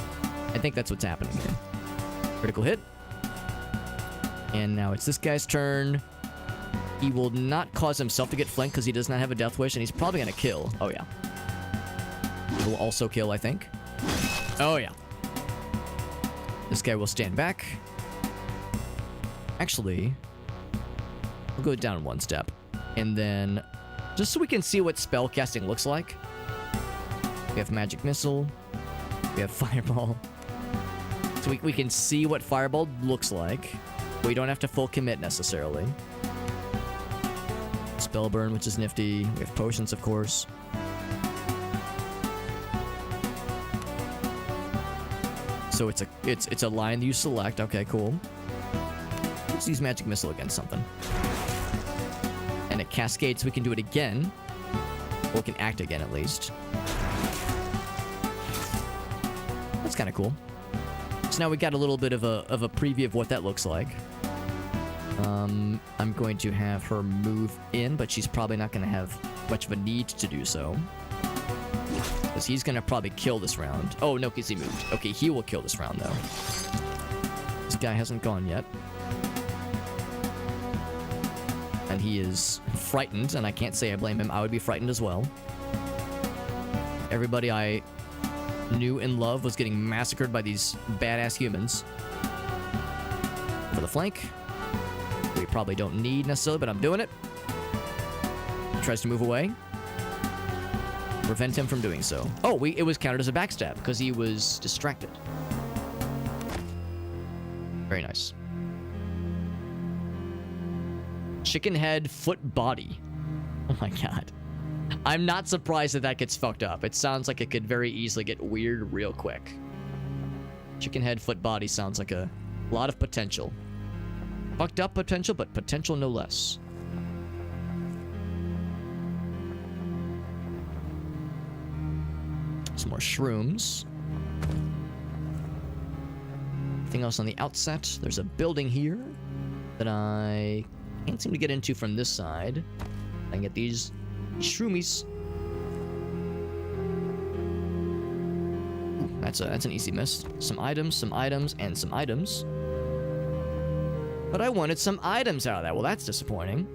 I think that's what's happening here. Critical hit. And now it's this guy's turn. He will not cause himself to get flanked because he does not have a death wish, and he's probably going to kill. Oh, yeah. He will also kill, I think. Oh, yeah. This guy will stand back. Actually, we'll go down one step. And then, just so we can see what spell casting looks like, we have Magic Missile. We have Fireball. So we can see what Fireball looks like. We don't have to full commit necessarily. Spell Burn, which is nifty. We have Potions, of course. So it's a line you select. Okay, cool. Let's use Magic Missile against something. And it cascades, so we can do it again. Or we can act again, at least. That's kind of cool. So now we got a little bit of a preview of what that looks like. I'm going to have her move in, but she's probably not going to have much of a need to do so. Because he's going to probably kill this round. Oh, no, because he moved. Okay, he will kill this round, though. This guy hasn't gone yet. And he is frightened, and I can't say I blame him. I would be frightened as well. Everybody I knew and loved was getting massacred by these badass humans. For the flank. We probably don't need necessarily, but I'm doing it. He tries to move away. Prevent him from doing so. Oh, it was counted as a backstab because he was distracted. Very nice. Chicken head, foot, body. Oh my god. I'm not surprised that gets fucked up. It sounds like it could very easily get weird real quick. Chicken head, foot, body sounds like a lot of potential. Fucked up potential, but potential no less. Some more shrooms. Anything else on the outset? There's a building here that I can't seem to get into from this side. I can get these shroomies. Ooh, that's an easy miss. Some items, and some items. But I wanted some items out of that. Well, that's disappointing.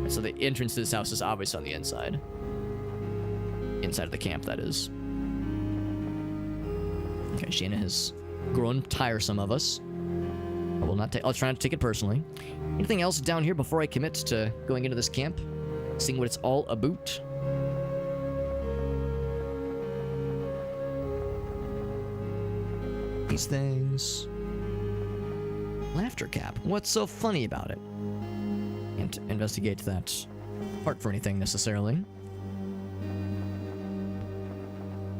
So the entrance to this house is obviously on the inside. Inside of the camp, that is. Okay, Shayna has grown tiresome of us. I will not take. I'll try not to take it personally. Anything else down here before I commit to going into this camp? Seeing what it's all about. These things. Laughter cap. What's so funny about it? Can't investigate that part for anything necessarily.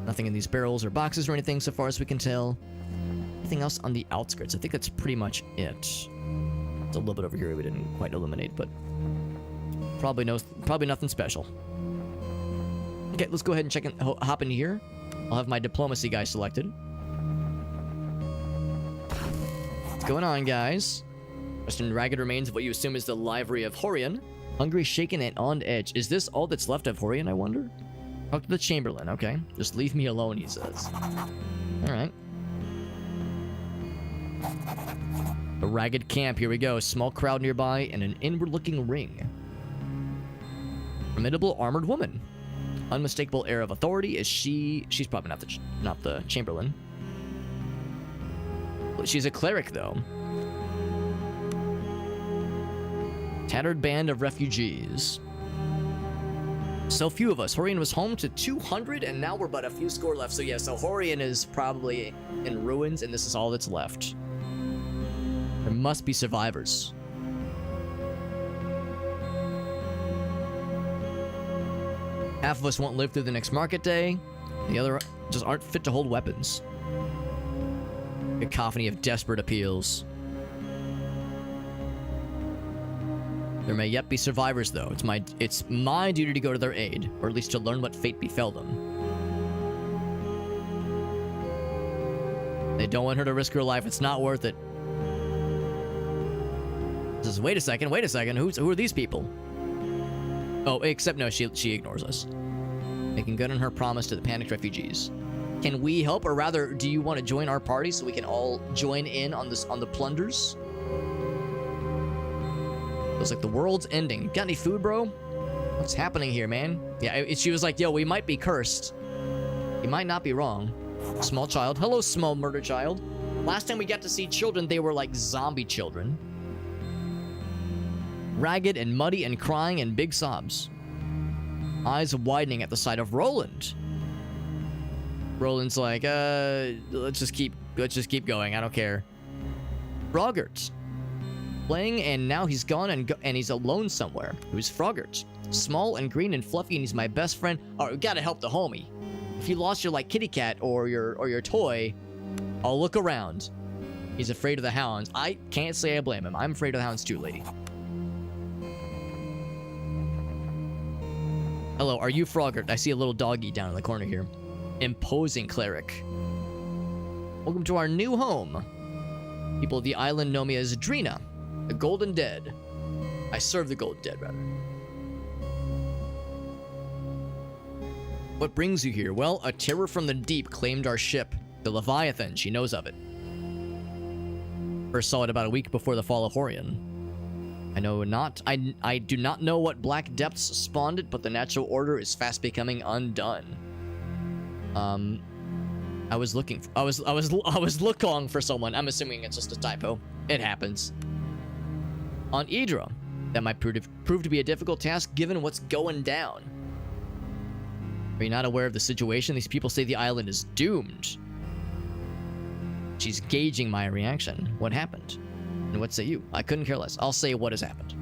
Nothing in these barrels or boxes or anything so far as we can tell. Anything else on the outskirts? I think that's pretty much it. There's a little bit over here we didn't quite eliminate, but probably nothing special. Okay, let's go ahead and check in, hop in here. I'll have my diplomacy guy selected. What's going on, guys? Just in ragged remains of what you assume is the livery of Horion. Hungry, shaken, and on edge. Is this all that's left of Horion, I wonder? Talk to the Chamberlain, okay? Just leave me alone, he says. Alright. A ragged camp, here we go. Small crowd nearby and an inward-looking ring. Formidable armored woman. Unmistakable air of authority. Is she... She's probably not the Chamberlain. She's a cleric, though. Tattered band of refugees. So few of us. Horion was home to 200, and now we're but a few score left. So yeah, so Horion is probably in ruins, and this is all that's left. There must be survivors. Half of us won't live through the next market day. The other just aren't fit to hold weapons. A cacophony of desperate appeals. There may yet be survivors, though. It's my duty to go to their aid, or at least to learn what fate befell them. They don't want her to risk her life. It's not worth it. Says, wait a second. Who are these people? Oh, except no, she ignores us. Making good on her promise to the panicked refugees. Can we help, or rather, do you want to join our party so we can all join in on the plunders? Feels like the world's ending. Got any food, bro? What's happening here, man? Yeah, she was like, yo, we might be cursed. You might not be wrong. Small child. Hello, small murder child. Last time we got to see children, they were like zombie children. Ragged and muddy and crying and big sobs. Eyes widening at the sight of Roland. Roland's like, let's just keep going. I don't care. Froggart. Playing, and now he's gone and he's alone somewhere. Who's Froggart? Small and green and fluffy, and he's my best friend. Oh, we gotta help the homie. If you lost your like kitty cat or your toy, I'll look around. He's afraid of the hounds. I can't say I blame him. I'm afraid of the hounds too, lady. Hello, are you Froggart? I see a little doggy down in the corner here. Imposing cleric. Welcome to our new home. People of the island know me as Drina, the Golden Dead. I serve the Golden Dead, rather. What brings you here? Well, a terror from the deep claimed our ship. The Leviathan, she knows of it. First saw it about a week before the fall of Horion. I do not know what black depths spawned it, but the natural order is fast becoming undone. I was looking for someone. I'm assuming it's just a typo. It happens. On Idra, that might prove to be a difficult task given what's going down. Are you not aware of the situation? These people say the island is doomed. She's gauging my reaction. What happened? And what say you? I couldn't care less. I'll say what has happened.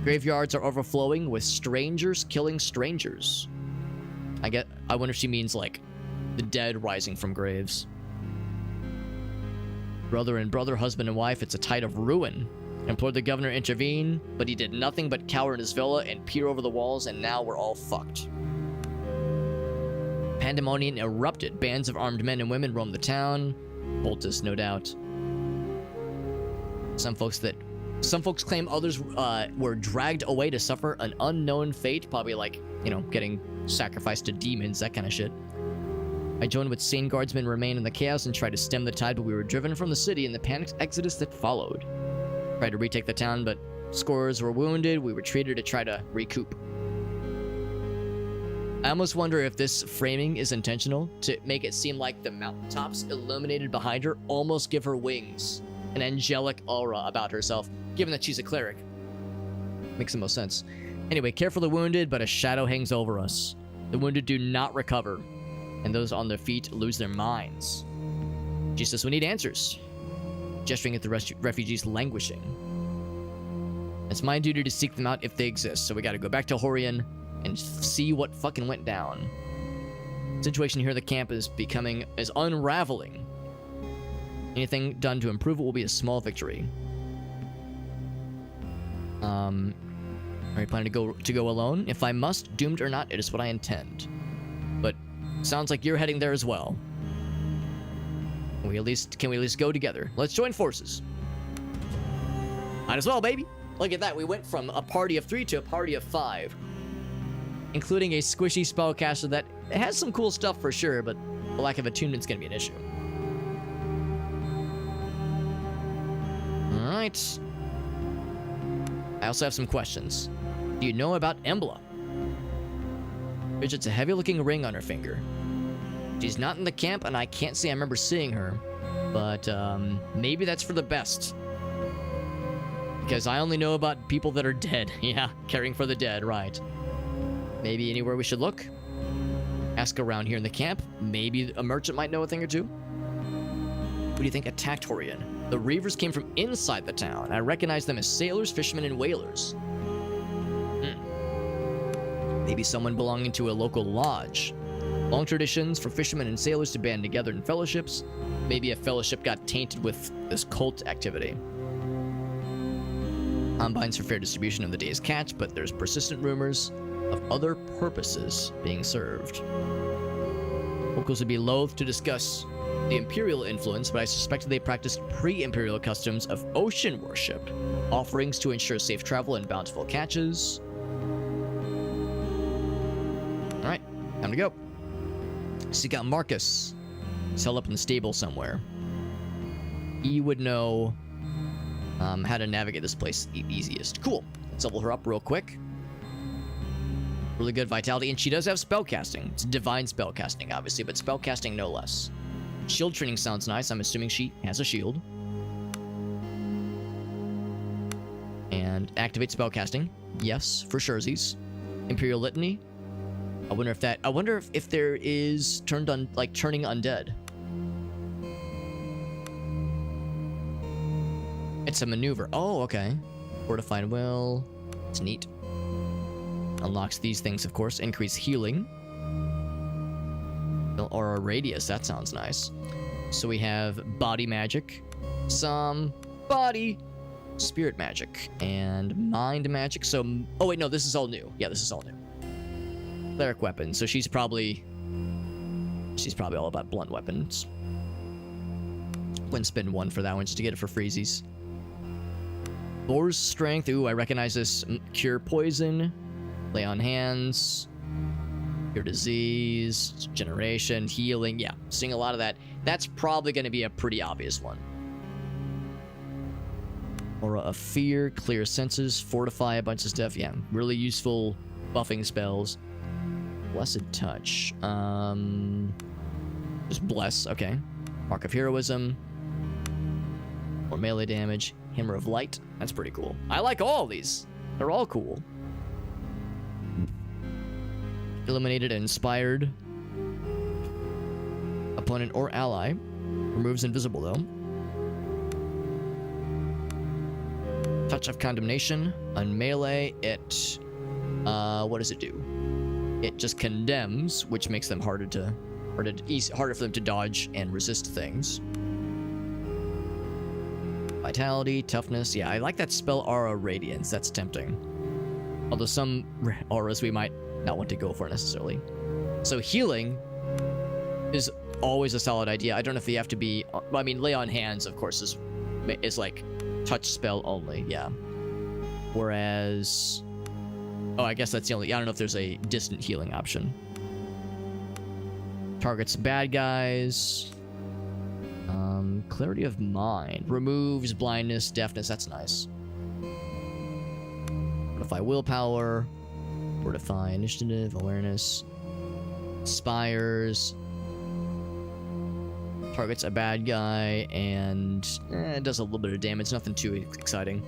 Graveyards are overflowing with strangers killing strangers. I wonder if she means like the dead rising from graves. Brother and brother, husband and wife, it's a tide of ruin. Implored the governor to intervene, but he did nothing but cower in his villa and peer over the walls, and now we're all fucked. Pandemonium erupted. Bands of armed men and women roamed the town. Boltus, no doubt. Some folks claim others were dragged away to suffer an unknown fate, probably like, getting sacrificed to demons, that kind of shit. I joined with sane guardsmen remain in the chaos and tried to stem the tide, but we were driven from the city in the panicked exodus that followed. Tried to retake the town, but scores were wounded. We retreated to try to recoup. I almost wonder if this framing is intentional to make it seem like the mountaintops illuminated behind her almost give her wings, an angelic aura about herself, given that she's a cleric. Makes the most sense. Anyway, care for the wounded, but a shadow hangs over us. The wounded do not recover, and those on their feet lose their minds. She says we need answers, gesturing at the refugees languishing. It's my duty to seek them out if they exist, so we gotta go back to Horian and see what fucking went down. The situation here at the camp is unraveling. Anything done to improve it will be a small victory. Are you planning to go alone? If I must, doomed or not, it is what I intend. But sounds like you're heading there as well. Can we at least go together? Let's join forces. Might as well, baby. Look at that. We went from a party of 3 to a party of 5. Including a squishy spellcaster that has some cool stuff for sure, but the lack of attunement's gonna be an issue. Alright. I also have some questions. Do you know about Embla? Bridget's a heavy-looking ring on her finger. She's not in the camp, and I can't say I remember seeing her, but maybe that's for the best. Because I only know about people that are dead. Yeah, caring for the dead, right. Maybe anywhere we should look? Ask around here in the camp. Maybe a merchant might know a thing or two. Who do you think attacked Horian? The Reavers came from inside the town. I recognize them as sailors, fishermen, and whalers. Maybe someone belonging to a local lodge. Long traditions for fishermen and sailors to band together in fellowships. Maybe a fellowship got tainted with this cult activity. Combines for fair distribution of the day's catch, but there's persistent rumors of other purposes being served. Locals would be loath to discuss the Imperial influence, but I suspect they practiced pre-Imperial customs of ocean worship, offerings to ensure safe travel and bountiful catches. Alright, time to go. Seek out Marcus. He's held up in the stable somewhere. He would know how to navigate this place easiest. Cool. Let's level her up real quick. Really good vitality, and she does have spellcasting. It's divine spellcasting, obviously, but spellcasting no less. Shield training sounds nice. I'm assuming she has a shield. And activate spellcasting. Yes, for surezies. Imperial Litany. I wonder if there is turning undead. It's a maneuver. Oh, okay. Fortified will. It's neat. Unlocks these things, of course. Increase healing. Or a radius. That sounds nice. So we have body magic. Some body spirit magic. And mind magic. So... Oh, wait, no. This is all new. Yeah, this is all new. Cleric weapon. So she's probably all about blunt weapons. Wouldn't spend 1 for that one just to get it for freezies. Boar's strength. Ooh, I recognize this. Cure poison. Lay on hands. Cure disease. Generation. Healing. Yeah, seeing a lot of that. That's probably going to be a pretty obvious one. Aura of fear. Clear senses. Fortify a bunch of stuff. Yeah, really useful buffing spells. Blessed touch. Just bless. Okay. Mark of heroism. More melee damage. Hammer of light. That's pretty cool. I like all these. They're all cool. Illuminated and inspired. Opponent or ally. Removes invisible though. Touch of condemnation. On melee, it... what does it do? It just condemns, which makes them harder for them to dodge and resist things. Vitality, toughness. Yeah, I like that spell Aura Radiance. That's tempting. Although some auras we might not want to go for necessarily. So healing is always a solid idea. I don't know if they have to be... I mean, lay on hands, of course, is like touch spell only. Yeah. Whereas... Oh, I guess that's the only... I don't know if there's a distant healing option. Targets bad guys. Clarity of mind. Removes blindness, deafness. That's nice. Modify willpower. Fortify initiative, awareness. Spires. Targets a bad guy, and it does a little bit of damage. Nothing too exciting.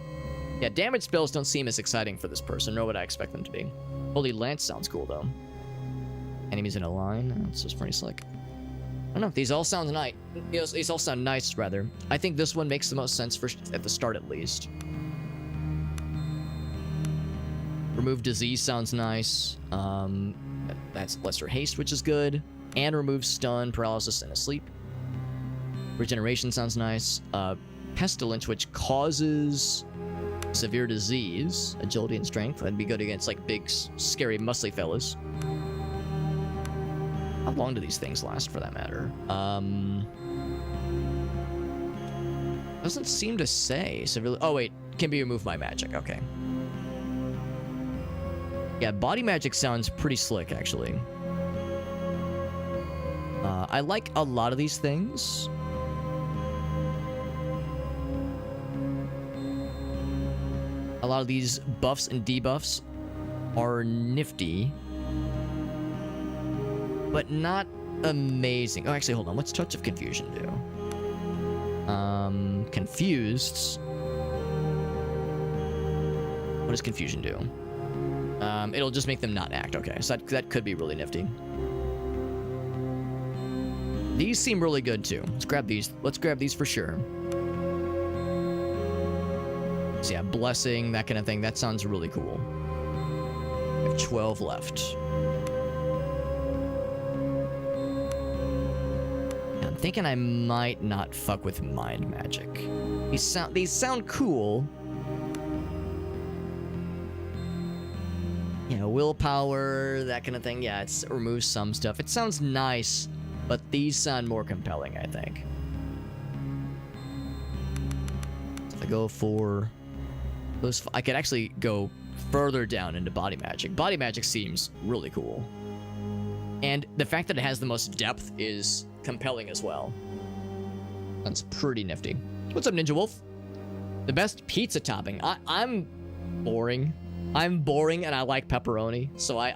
Yeah, damage spells don't seem as exciting for this person, nor would I expect them to be. Holy Lance sounds cool, though. Enemies in a line. That's just pretty slick. I don't know. These all sound nice. These all sound nice, rather. I think this one makes the most sense for at the start, at least. Remove disease sounds nice. That's lesser haste, which is good. And remove stun, paralysis, and asleep. Regeneration sounds nice. Pestilence, which causes severe disease. Agility and strength. That'd be good against, like, big, scary, muscly fellas. How long do these things last, for that matter? Doesn't seem to say. Severely. Oh, wait. Can be removed by magic. Okay. Yeah, body magic sounds pretty slick, actually. I like a lot of these things. A lot of these buffs and debuffs are nifty, but not amazing. Oh, actually, hold on. What's Touch of Confusion do? Confused. What does Confusion do? It'll just make them not act. Okay, so that could be really nifty. These seem really good too. Let's grab these. Let's grab these for sure. So yeah, Blessing, that kind of thing. That sounds really cool. We have 12 left. I'm thinking I might not fuck with Mind Magic. These sound cool. You know, willpower, that kind of thing. Yeah, it removes some stuff. It sounds nice, but these sound more compelling, I think. So if I go for those, I could actually go further down into Body Magic. Body Magic seems really cool. And the fact that it has the most depth is compelling as well. That's pretty nifty. What's up, Ninja Wolf? The best pizza topping. I'm boring. I'm boring and I like pepperoni, so I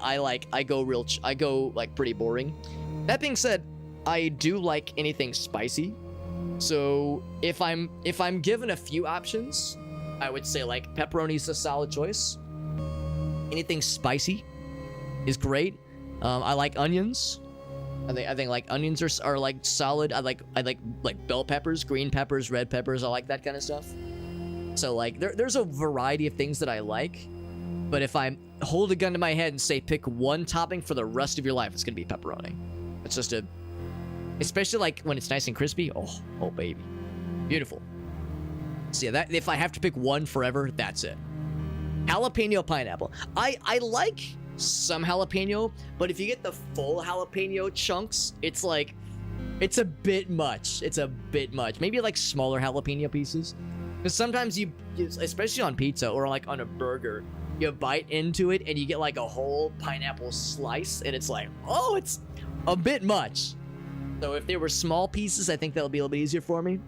go like pretty boring. That being said, I do like anything spicy. So if I'm given a few options, I would say like pepperoni's a solid choice. Anything spicy is great. I like onions. I think like onions are like solid. I like bell peppers, green peppers, red peppers. I like that kind of stuff. So like there's a variety of things that I like. But if I hold a gun to my head and say pick one topping for the rest of your life, it's gonna be pepperoni. It's just especially like when it's nice and crispy. Oh baby, beautiful. So yeah, that if I have to pick one forever, that's it. Jalapeno pineapple. I like some jalapeno, but if you get the full jalapeno chunks, it's like, it's a bit much. It's a bit much. Maybe like smaller jalapeno pieces. Because sometimes you, especially on pizza or like on a burger, you bite into it and you get like a whole pineapple slice and it's like, oh, it's a bit much. So if they were small pieces, I think that'll be a little bit easier for me.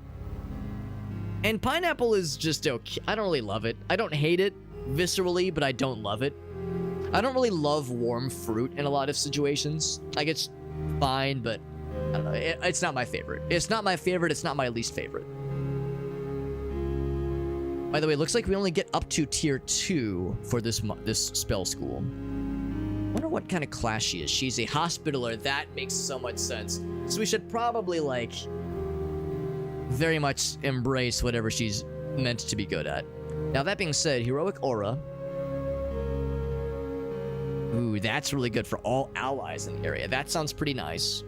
And pineapple is just okay. I don't really love it. I don't hate it viscerally, but I don't love it. I don't really love warm fruit in a lot of situations. Like, it's fine, but I don't know. It's not my favorite. It's not my favorite. It's not my least favorite. By the way, it looks like we only get up to tier 2 for this spell school. I wonder what kind of class she is. She's a hospitaler. That makes so much sense. So we should probably, like, very much embrace whatever she's meant to be good at. Now, that being said, Heroic Aura. Ooh, that's really good for all allies in the area. That sounds pretty nice.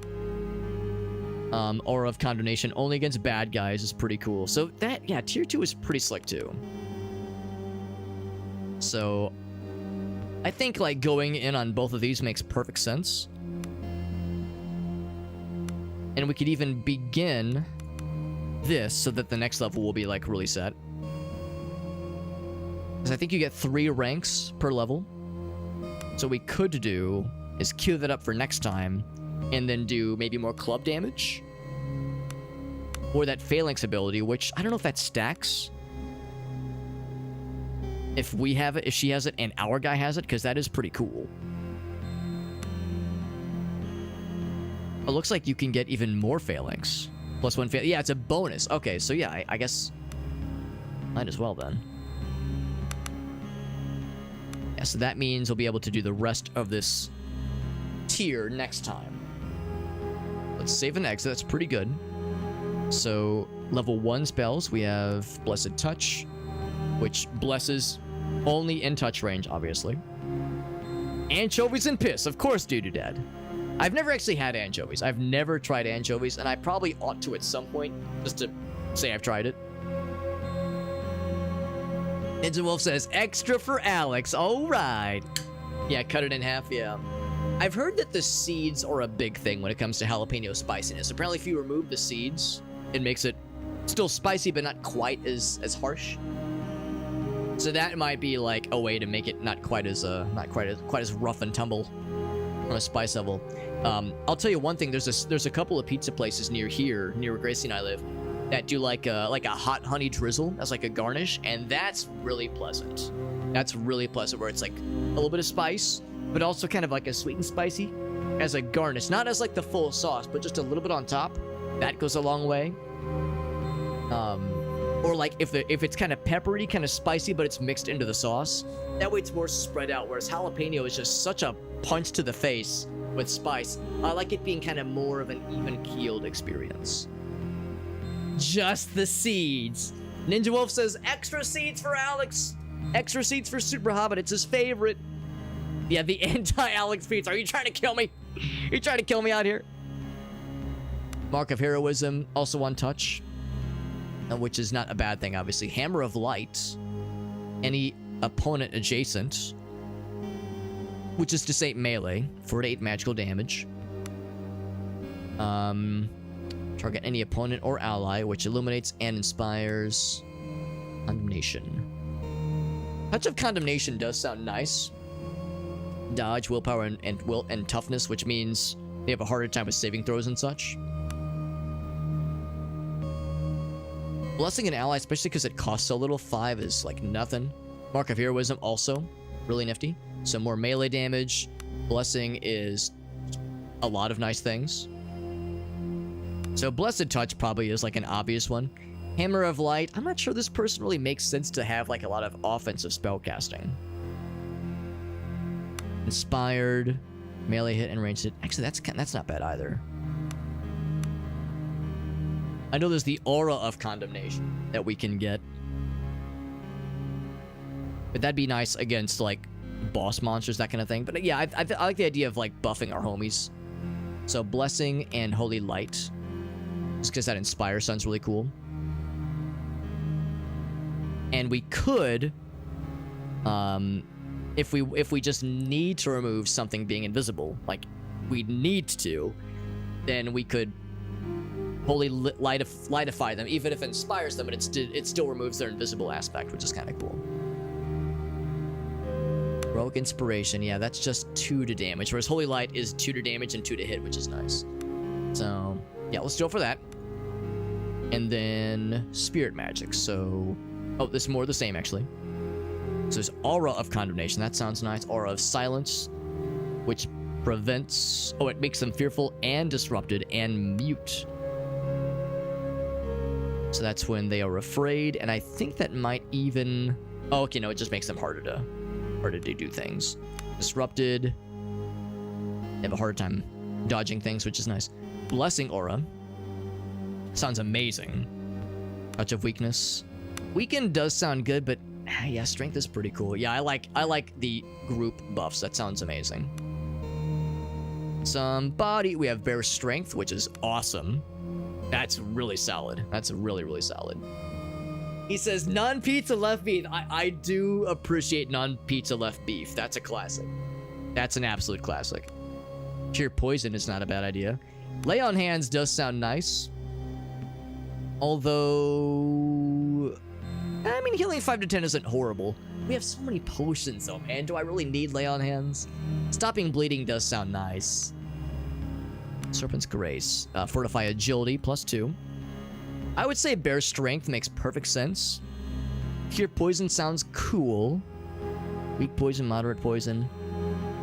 Aura of Condemnation only against bad guys is pretty cool. So that, yeah, tier 2 is pretty slick too. So I think like going in on both of these makes perfect sense. And we could even begin this so that the next level will be like really set. Because I think you get 3 ranks per level. So what we could do is queue that up for next time and then do maybe more club damage. Or that Phalanx ability, which I don't know if that stacks. if we have it, if she has it, and our guy has it, because that is pretty cool. It looks like you can get even more phalanx. Plus one yeah, it's a bonus. Okay, so yeah, I guess might as well then. Yeah, so that means we'll be able to do the rest of this tier next time. Let's save and exit. That's pretty good. So level 1 spells, we have Blessed Touch, which blesses only in touch range, obviously. Anchovies and piss, of course, Dad. I've never actually had anchovies. I've never tried anchovies, and I probably ought to at some point, just to say I've tried it. Ninja Wolf says, extra for Alex. All right. Yeah, cut it in half, yeah. I've heard that the seeds are a big thing when it comes to jalapeno spiciness. Apparently, if you remove the seeds, it makes it still spicy, but not quite as harsh. So that might be like a way to make it not quite as rough and tumble on a spice level. I'll tell you one thing. There's a couple of pizza places near here, near where Gracie and I live, that do like a hot honey drizzle as like a garnish, and that's really pleasant. That's really pleasant, where it's like a little bit of spice, but also kind of like a sweet and spicy as a garnish, not as like the full sauce, but just a little bit on top. That goes a long way. Or like if it's kind of peppery, kind of spicy, but it's mixed into the sauce. That way it's more spread out, whereas jalapeno is just such a punch to the face with spice. I like it being kind of more of an even-keeled experience. Just the seeds. Ninja Wolf says, extra seeds for Alex. Extra seeds for Super Hobbit. It's his favorite. Yeah, the anti-Alex pizza. Are you trying to kill me? You're trying to kill me out here? Mark of Heroism, also one touch. Which is not a bad thing, obviously. Hammer of Light. Any opponent adjacent. Which is to say melee. 4 to 8 magical damage. Target any opponent or ally, which illuminates and inspires condemnation. Touch of Condemnation does sound nice. Dodge, willpower, and toughness, which means they have a harder time with saving throws and such. Blessing an ally, especially because it costs so little, 5 is like nothing. Mark of Heroism also really nifty. So more melee damage. Blessing is a lot of nice things. So Blessed Touch probably is like an obvious one. Hammer of Light. I'm not sure this person really makes sense to have like a lot of offensive spellcasting. Inspired. Melee hit and ranged hit. Actually, that's not bad either. I know there's the Aura of Condemnation that we can get. But that'd be nice against like boss monsters, that kind of thing. But yeah, I like the idea of like buffing our homies. So Blessing and Holy Light. Just because that Inspire sounds really cool. And we could, if we just need to remove something being invisible, like we need to, then we could Holy Lightify them, even if it inspires them, but it still removes their invisible aspect, which is kind of cool. Heroic Inspiration, yeah, that's just 2 to damage, whereas Holy Light is 2 to damage and 2 to hit, which is nice. So, yeah, let's go for that. And then Spirit Magic, so... Oh, this is more of the same, actually. So there's Aura of Condemnation, that sounds nice. Aura of Silence, which prevents... Oh, it makes them fearful and disrupted and mute. So that's when they are afraid, and I think that might even... Oh, okay, no, it just makes them harder to do things. Disrupted. They have a harder time dodging things, which is nice. Blessing Aura. Sounds amazing. Touch of Weakness. Weaken does sound good, but yeah, Strength is pretty cool. Yeah, I like the group buffs. That sounds amazing. Some body. We have Bear Strength, which is awesome. That's really solid. That's really, really solid. He says, non-pizza left beef. I do appreciate non-pizza left beef. That's a classic. That's an absolute classic. Cure Poison is not a bad idea. Lay on Hands does sound nice. Although... I mean, healing 5 to 10 isn't horrible. We have so many potions, though, man. Do I really need Lay on Hands? Stopping Bleeding does sound nice. Serpent's Grace. Fortify Agility, +2. I would say Bear Strength makes perfect sense. Cure poison sounds cool. Weak poison, moderate poison,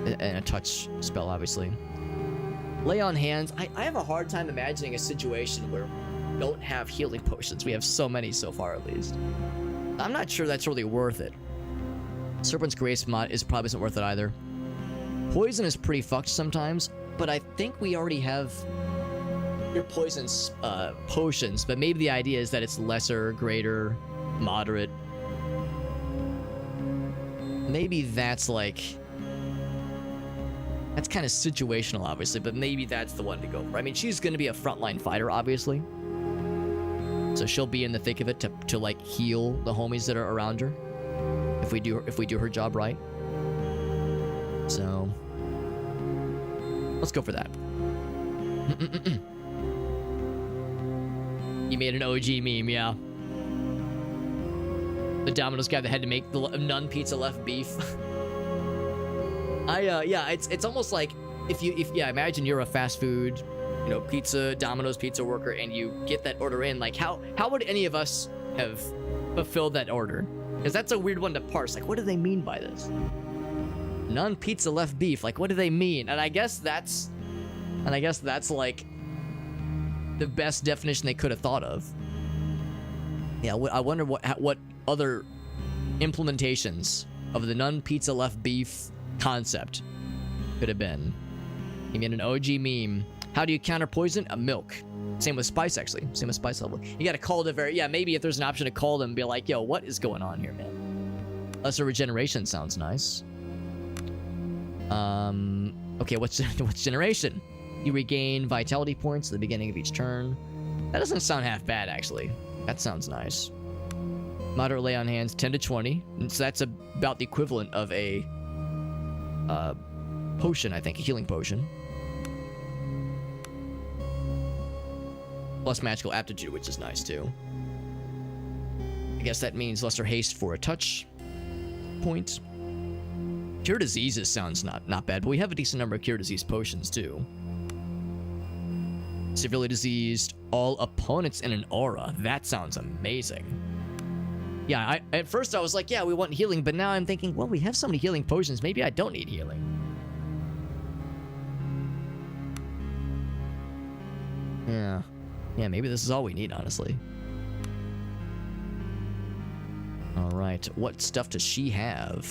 and a touch spell, obviously. Lay on hands. I have a hard time imagining a situation where we don't have healing potions. We have so many so far, at least. I'm not sure that's really worth it. Serpent's Grace mod probably isn't worth it either. Poison is pretty fucked sometimes, but I think we already have your poison potions, but maybe the idea is that it's lesser, greater, moderate. Maybe that's like... That's kind of situational, obviously, but maybe that's the one to go for. I mean, she's going to be a frontline fighter, obviously. So she'll be in the thick of it to like heal the homies that are around her. If we do her job right. So let's go for that. You made an OG meme, yeah. The Domino's guy that had to make the none pizza left beef. Yeah, it's almost like if imagine you're a fast food, Domino's pizza worker, and you get that order in, like how would any of us have fulfilled that order? Because that's a weird one to parse. Like, what do they mean by this? None pizza left beef. Like, what do they mean? And I guess that's like the best definition they could have thought of. Yeah, I wonder what other implementations of the none pizza left beef concept could have been. You made an OG meme. How do you counter poison? A milk. Same with spice, actually. Same with spice level. You gotta call it maybe if there's an option to call them and be like, yo, what is going on here, man? Lesser regeneration sounds nice. Okay, what's generation? You regain vitality points at the beginning of each turn. That doesn't sound half bad, actually. That sounds nice. Moderate lay on hands, 10 to 20. So that's about the equivalent of a potion, I think, a healing potion. Plus magical aptitude, which is nice too. I guess that means lesser haste for a touch point. Cure diseases sounds not bad, but we have a decent number of cure disease potions too. Severely diseased, all opponents in an aura. That sounds amazing. Yeah, at first I was like, yeah, we want healing, but now I'm thinking, well, we have so many healing potions, maybe I don't need healing. Yeah, maybe this is all we need, honestly. Alright, what stuff does she have?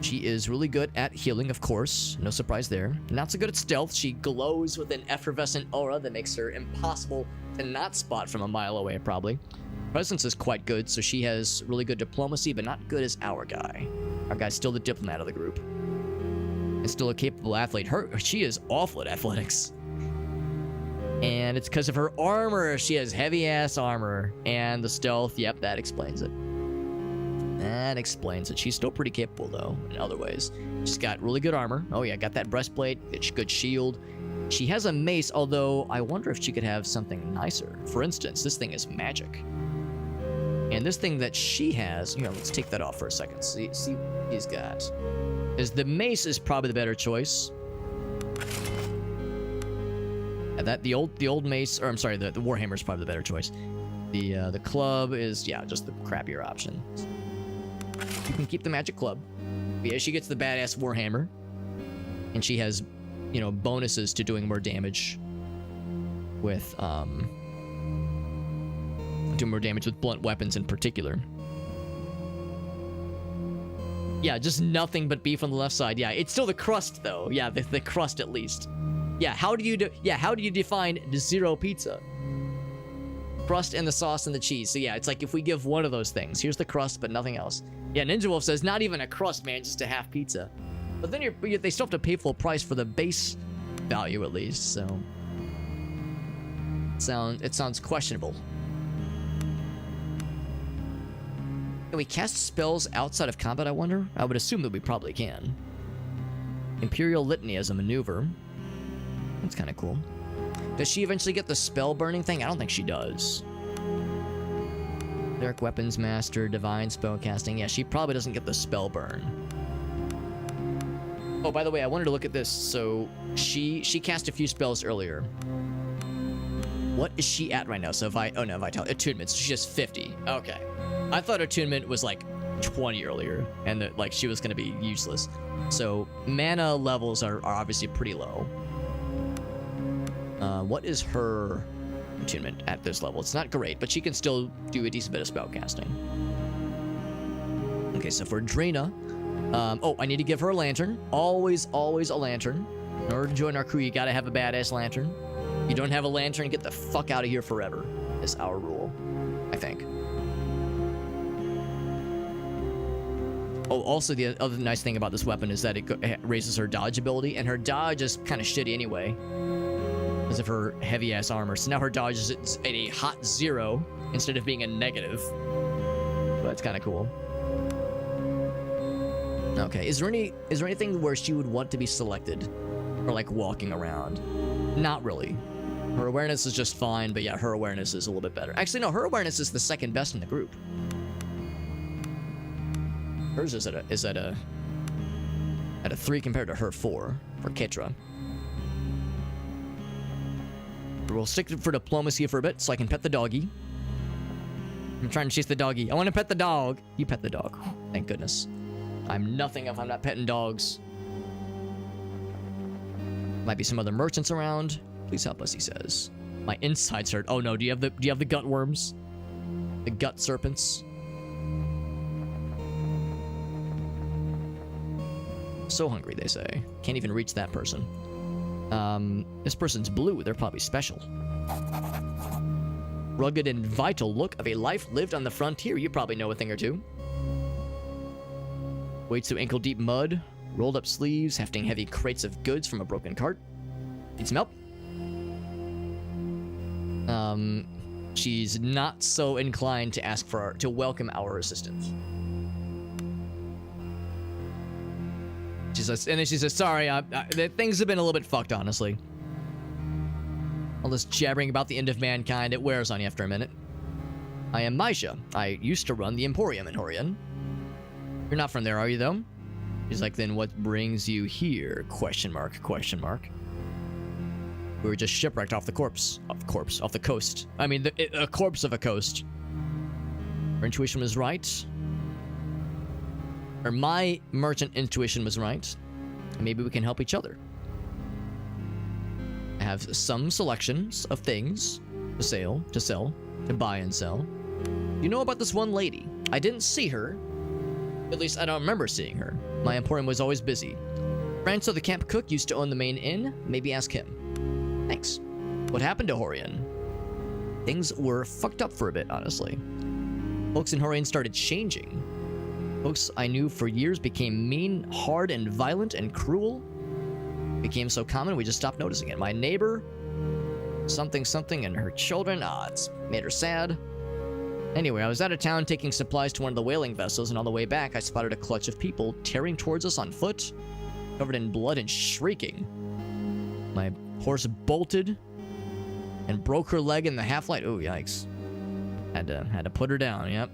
She is really good at healing, of course. No surprise there. Not so good at stealth. She glows with an effervescent aura that makes her impossible to not spot from a mile away, probably. Presence is quite good, so she has really good diplomacy, but not good as our guy. Our guy's still the diplomat of the group. And still a capable athlete. She is awful at athletics. And it's because of her armor. She has heavy-ass armor. And the stealth, yep, that explains it. That explains it. She's still pretty capable, though, in other ways. She's got really good armor. Oh, yeah, got that breastplate. It's good shield. She has a mace, although I wonder if she could have something nicer. For instance, this thing is magic. And this thing that she has... Here, let's take that off for a second. See what he's got. The mace is probably the better choice. The old mace, or I'm sorry, the warhammer is probably the better choice. The club is, yeah, just the crappier option. You can keep the magic club. But yeah, she gets the badass warhammer, and she has, bonuses to doing more damage with blunt weapons in particular. Yeah, just nothing but beef on the left side. Yeah, it's still the crust though. Yeah, the crust at least. Yeah, how do you define zero pizza? Crust and the sauce and the cheese. So yeah, it's like if we give one of those things. Here's the crust, but nothing else. Yeah, Ninja Wolf says not even a crust, man, just a half pizza. But then they still have to pay full price for the base value at least. So it sounds questionable. Can we cast spells outside of combat, I wonder? I would assume that we probably can. Imperial Litany as a maneuver. That's kind of cool. Does she eventually get the spell burning thing? I don't think she does. Dark Weapons Master, Divine Spellcasting. Yeah, she probably doesn't get the spell burn. Oh, by the way, I wanted to look at this. So, she cast a few spells earlier. What is she at right now? So oh no, vitality, attunement. So she's just 50. Okay. I thought attunement was like 20 earlier, and that like she was gonna be useless. So mana levels are obviously pretty low. What is her attunement at this level? It's not great, but she can still do a decent bit of spellcasting. Okay, so for Drina, oh, I need to give her a lantern. Always a lantern. In order to join our crew, you gotta have a badass lantern. If you don't have a lantern, get the fuck out of here forever. Is our rule, I think. Oh, also the other nice thing about this weapon is that it raises her dodge ability, and her dodge is kind of shitty anyway, because of her heavy ass armor. So now her dodge is at a hot 0 instead of being a negative. So that's kind of cool. Okay, is there anything where she would want to be selected, or like walking around? Not really. Her awareness is just fine, but yeah, her awareness is a little bit better. Actually, no, her awareness is the second best in the group. Hers is at a 3 compared to her 4 for Ketra. We'll stick for diplomacy for a bit so I can pet the doggy. I'm trying to chase the doggy. I want to pet the dog. You pet the dog. Thank goodness. I'm nothing if I'm not petting dogs. Might be some other merchants around. Please help us, he says. My insides hurt. Oh no, do you have the gut worms? The gut serpents? So hungry, they say. Can't even reach that person. This person's blue. They're probably special. Rugged and vital look of a life lived on the frontier. You probably know a thing or two. Wades through ankle-deep mud. Rolled up sleeves, hefting heavy crates of goods from a broken cart. Need some help? She's not so inclined to ask for to welcome our assistance. She says, and then she says, sorry, things have been a little bit fucked, honestly. All this jabbering about the end of mankind, it wears on you after a minute. I am Maisha. I used to run the Emporium in Horian. You're not from there, are you, though? She's like, then what brings you here? Question mark, question mark. We were just shipwrecked off the off the coast. I mean, a corpse of a coast. Our intuition was right. Or my merchant intuition was right. Maybe we can help each other. I have some selections of things to sell, to buy and sell. You know about this one lady? I didn't see her. At least I don't remember seeing her. My emporium was always busy. Franco, the camp cook, used to own the main inn. Maybe ask him. Thanks. What happened to Horian? Things were fucked up for a bit, honestly. Folks in Horian started changing. Folks I knew for years became mean, hard, and violent, and cruel. Became so common we just stopped noticing it. My neighbor, something, and her children, it's made her sad. Anyway, I was out of town taking supplies to one of the whaling vessels, and on the way back, I spotted a clutch of people tearing towards us on foot, covered in blood and shrieking. My horse bolted and broke her leg in the half-light. Oh, yikes. Had to put her down, yep.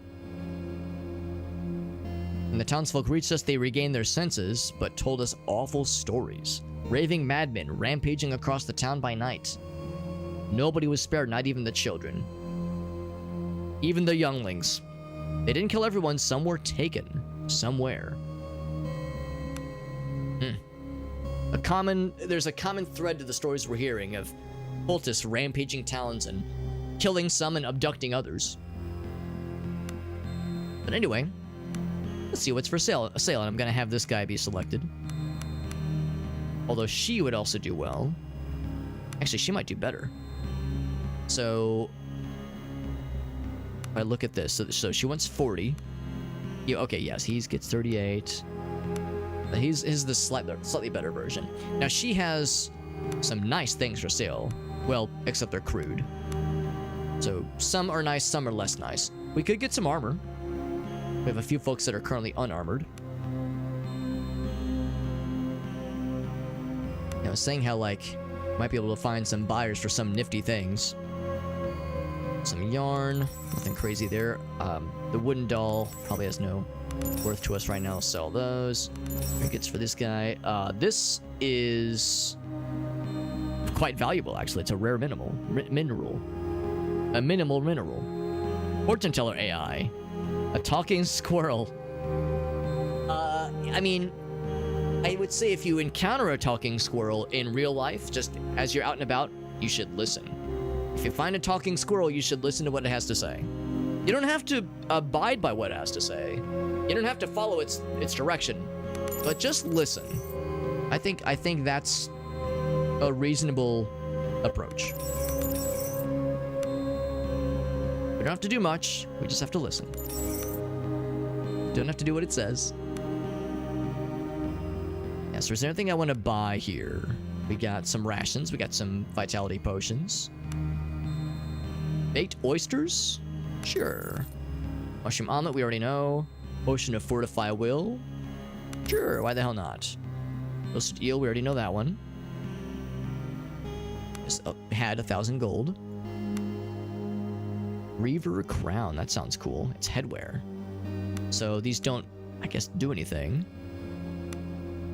When the townsfolk reached us, they regained their senses, but told us awful stories. Raving madmen rampaging across the town by night. Nobody was spared, not even the children. Even the younglings. They didn't kill everyone, some were taken. Somewhere. There's a common thread to the stories we're hearing of cultists rampaging towns and killing some and abducting others. But anyway, let's see what's for sale. And I'm gonna have this guy be selected. Although she would also do well. Actually, she might do better. So, if I look at this, so she wants 40. Yeah, okay, yes, he gets 38. He's the slightly better version. Now she has some nice things for sale. Well, except they're crude. So some are nice, some are less nice. We could get some armor. We have a few folks that are currently unarmored. I was saying how, like, might be able to find some buyers for some nifty things. Some yarn, nothing crazy there. The wooden doll probably has no worth to us right now. Sell those. Trinkets for this guy. This is, of quite valuable, actually. It's a rare mineral. A minimal mineral. Fortune teller AI. A talking squirrel. I mean, I would say if you encounter a talking squirrel in real life, just as you're out and about, you should listen. If you find a talking squirrel, you should listen to what it has to say. You don't have to abide by what it has to say. You don't have to follow its direction, but just listen. I think that's a reasonable approach. We don't have to do much. We just have to listen. Don't have to do what it says. Yeah, so is there anything I want to buy here? We got some rations. We got some vitality potions. Baked oysters? Sure. Mushroom omelet, we already know. Potion of fortify will? Sure, why the hell not? Roasted eel, we already know that one. Just had 1,000 gold. Reaver crown, that sounds cool. It's headwear. So these don't, I guess, do anything.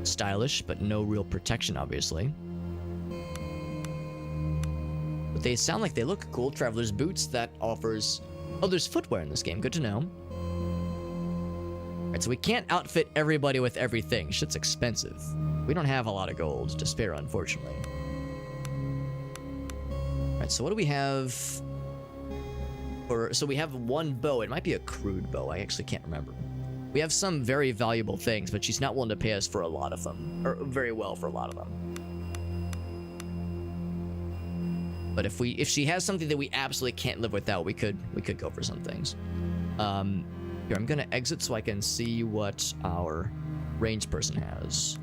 Stylish, but no real protection, obviously. But they sound like they look cool. Traveler's boots, that offers... Oh, there's footwear in this game. Good to know. Alright, so we can't outfit everybody with everything. Shit's expensive. We don't have a lot of gold to spare, unfortunately. Alright, so what do we have? So we have one bow. It might be a crude bow. I actually can't remember. We have some very valuable things, but she's not willing to pay us for a lot of them. Or very well for a lot of them. But if she has something that we absolutely can't live without, we could go for some things. Here, I'm gonna exit so I can see what our range person has.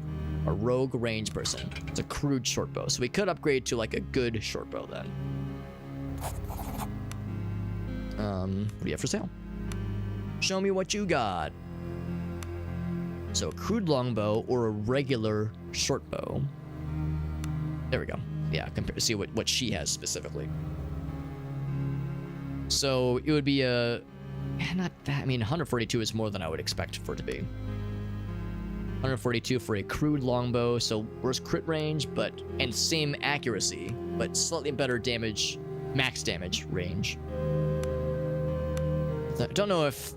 A rogue range person. It's a crude short bow, so we could upgrade to like a good short bow then. What do you have for sale? Show me what you got. So a crude longbow or a regular short bow. There we go. Yeah, compare to see what she has specifically. So it would be a not that. I mean, 142 is more than I would expect for it to be. 142 for a crude longbow, so worse crit range, and same accuracy, but slightly better damage, max damage range. I don't know if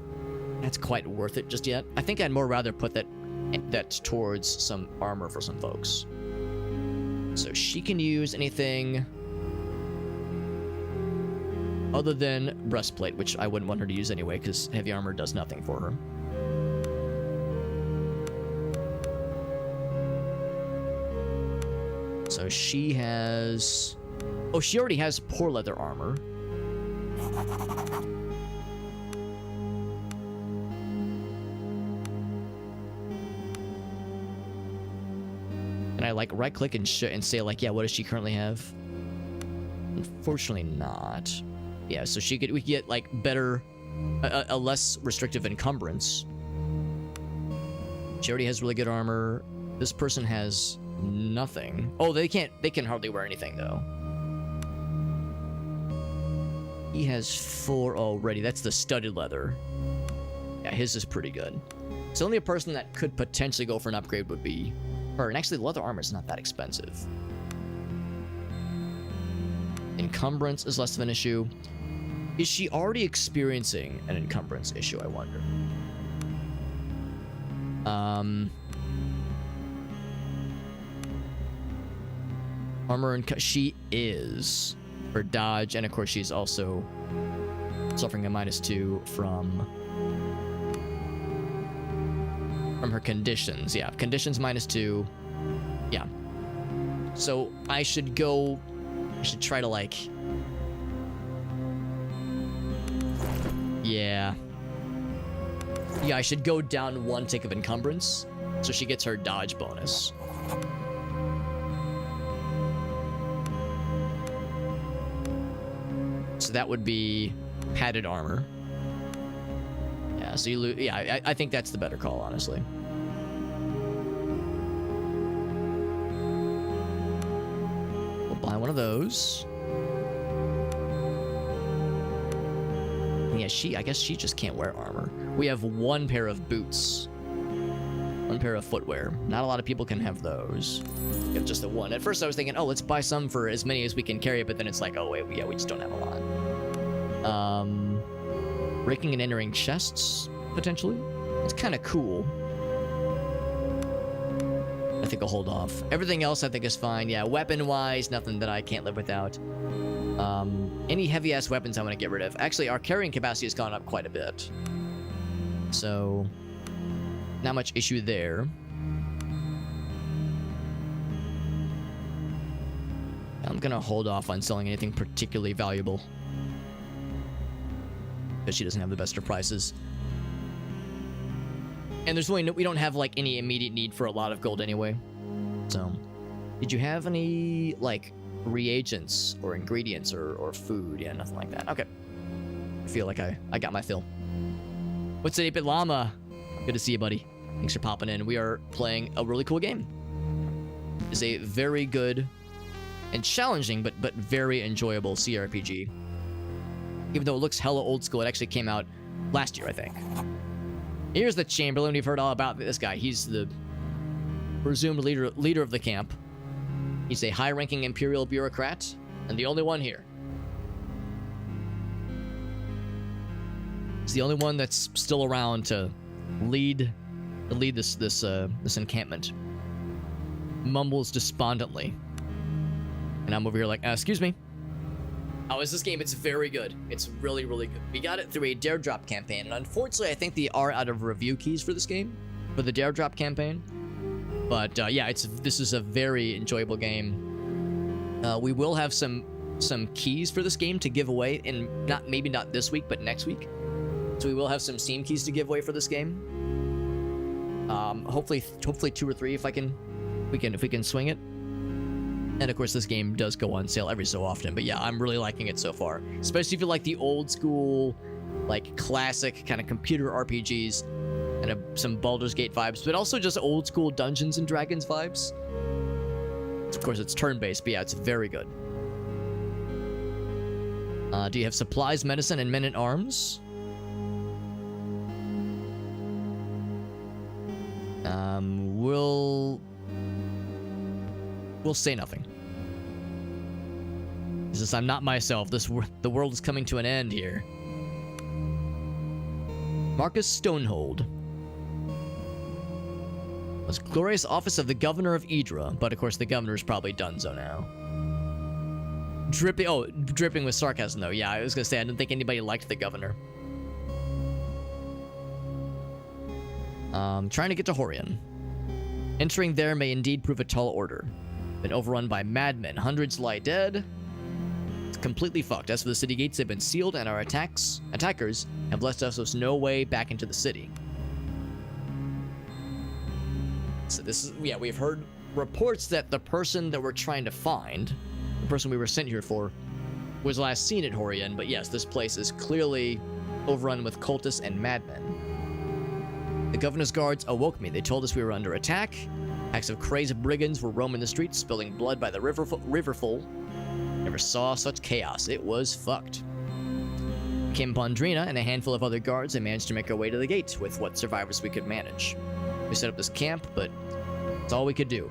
that's quite worth it just yet. I think I'd more rather put that towards some armor for some folks. So she can use anything other than breastplate, which I wouldn't want her to use anyway, because heavy armor does nothing for her. So she has... Oh, she already has poor leather armor. And I like right click and say like, yeah, what does she currently have? Unfortunately not. Yeah, so we could get like better, a less restrictive encumbrance. She already has really good armor. This person has nothing. Oh, they can hardly wear anything though. He has 4 already. That's the studded leather. Yeah, his is pretty good. So only a person that could potentially go for an upgrade would be her. And actually, the leather armor is not that expensive. Encumbrance is less of an issue. Is she already experiencing an encumbrance issue, I wonder? Armor and she is. For dodge, and of course she's also suffering a -2 from her conditions. Yeah, conditions -2. Yeah. So I should try to like... Yeah, I should go down 1 tick of encumbrance, so she gets her dodge bonus. So that would be padded armor. Yeah, so you lose... Yeah, I think that's the better call, honestly. We'll buy one of those. Yeah, I guess she just can't wear armor. We have 1 pair of boots. One pair of footwear. Not a lot of people can have those. You have just the one. At first I was thinking, oh, let's buy some for as many as we can carry, but then it's like, oh wait, yeah, we just don't have a lot. Breaking and entering chests, potentially. It's kind of cool. I think I'll hold off. Everything else I think is fine. Yeah, weapon-wise, nothing that I can't live without. Any heavy-ass weapons I want to get rid of. Actually, our carrying capacity has gone up quite a bit. So, not much issue there. I'm gonna hold off on selling anything particularly valuable. Because she doesn't have the best of prices. And there's really we don't have like any immediate need for a lot of gold anyway. So, did you have any like reagents or ingredients or food? Yeah, nothing like that. Okay. I feel like I got my fill. What's it, 8-Bit Llama? Good to see you, buddy. Thanks for popping in. We are playing a really cool game. It's a very good and challenging, but very enjoyable CRPG. Even though it looks hella old school, it actually came out last year, I think. Here's the Chamberlain. We've heard all about this guy. He's the presumed leader of the camp. He's a high-ranking Imperial bureaucrat, and the only one here. He's the only one that's still around to lead this encampment. Mumbles despondently, and I'm over here like, excuse me. Oh, is this game? It's very good. It's really, really good. We got it through a Dare Drop campaign, and unfortunately, I think they are out of review keys for this game, for the Dare Drop campaign. But yeah, this is a very enjoyable game. We will have some keys for this game to give away, in maybe not this week, but next week. So we will have some Steam keys to give away for this game. Hopefully 2 or 3 if we can swing it. And of course, this game does go on sale every so often. But yeah, I'm really liking it so far. Especially if you like the old school, like classic kind of computer RPGs and some Baldur's Gate vibes, but also just old school Dungeons and Dragons vibes. Of course, it's turn-based, but yeah, it's very good. Do you have supplies, medicine, and men-at-arms? We'll say nothing. He says, I'm not myself. The world is coming to an end here. Marcus Stonehold. Was glorious office of the governor of Idra, but of course the governor's probably donezo now. Dripping with sarcasm though. Yeah, I was gonna say I didn't think anybody liked the governor. Trying to get to Horian. Entering there may indeed prove a tall order. Been overrun by madmen. Hundreds lie dead. It's completely fucked. As for the city gates, they've been sealed, and our attackers have left us with no way back into the city. So this is, yeah, we've heard reports that the person that we're trying to find, the person we were sent here for, was last seen at Horian, but yes, this place is clearly overrun with cultists and madmen. The governor's guards awoke me. They told us we were under attack. Packs of crazed brigands were roaming the streets, spilling blood by the riverful. Never saw such chaos. It was fucked. We came upon Drina and a handful of other guards and managed to make our way to the gate with what survivors we could manage. We set up this camp, but it's all we could do.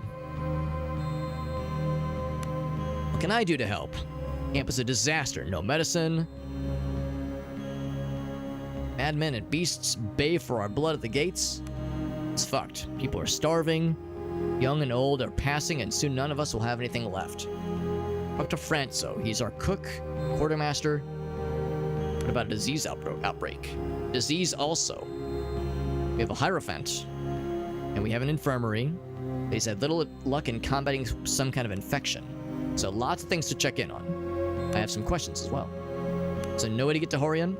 What can I do to help? Camp is a disaster. No medicine. Madmen and beasts bay for our blood at the gates. It's fucked. People are starving. Young and old are passing, and soon none of us will have anything left. Talk to Franzo. He's our cook, quartermaster. What about a disease outbreak? Disease also. We have a Hierophant, and we have an infirmary. He's had little luck in combating some kind of infection. So lots of things to check in on. I have some questions as well. So no way to get to Horian.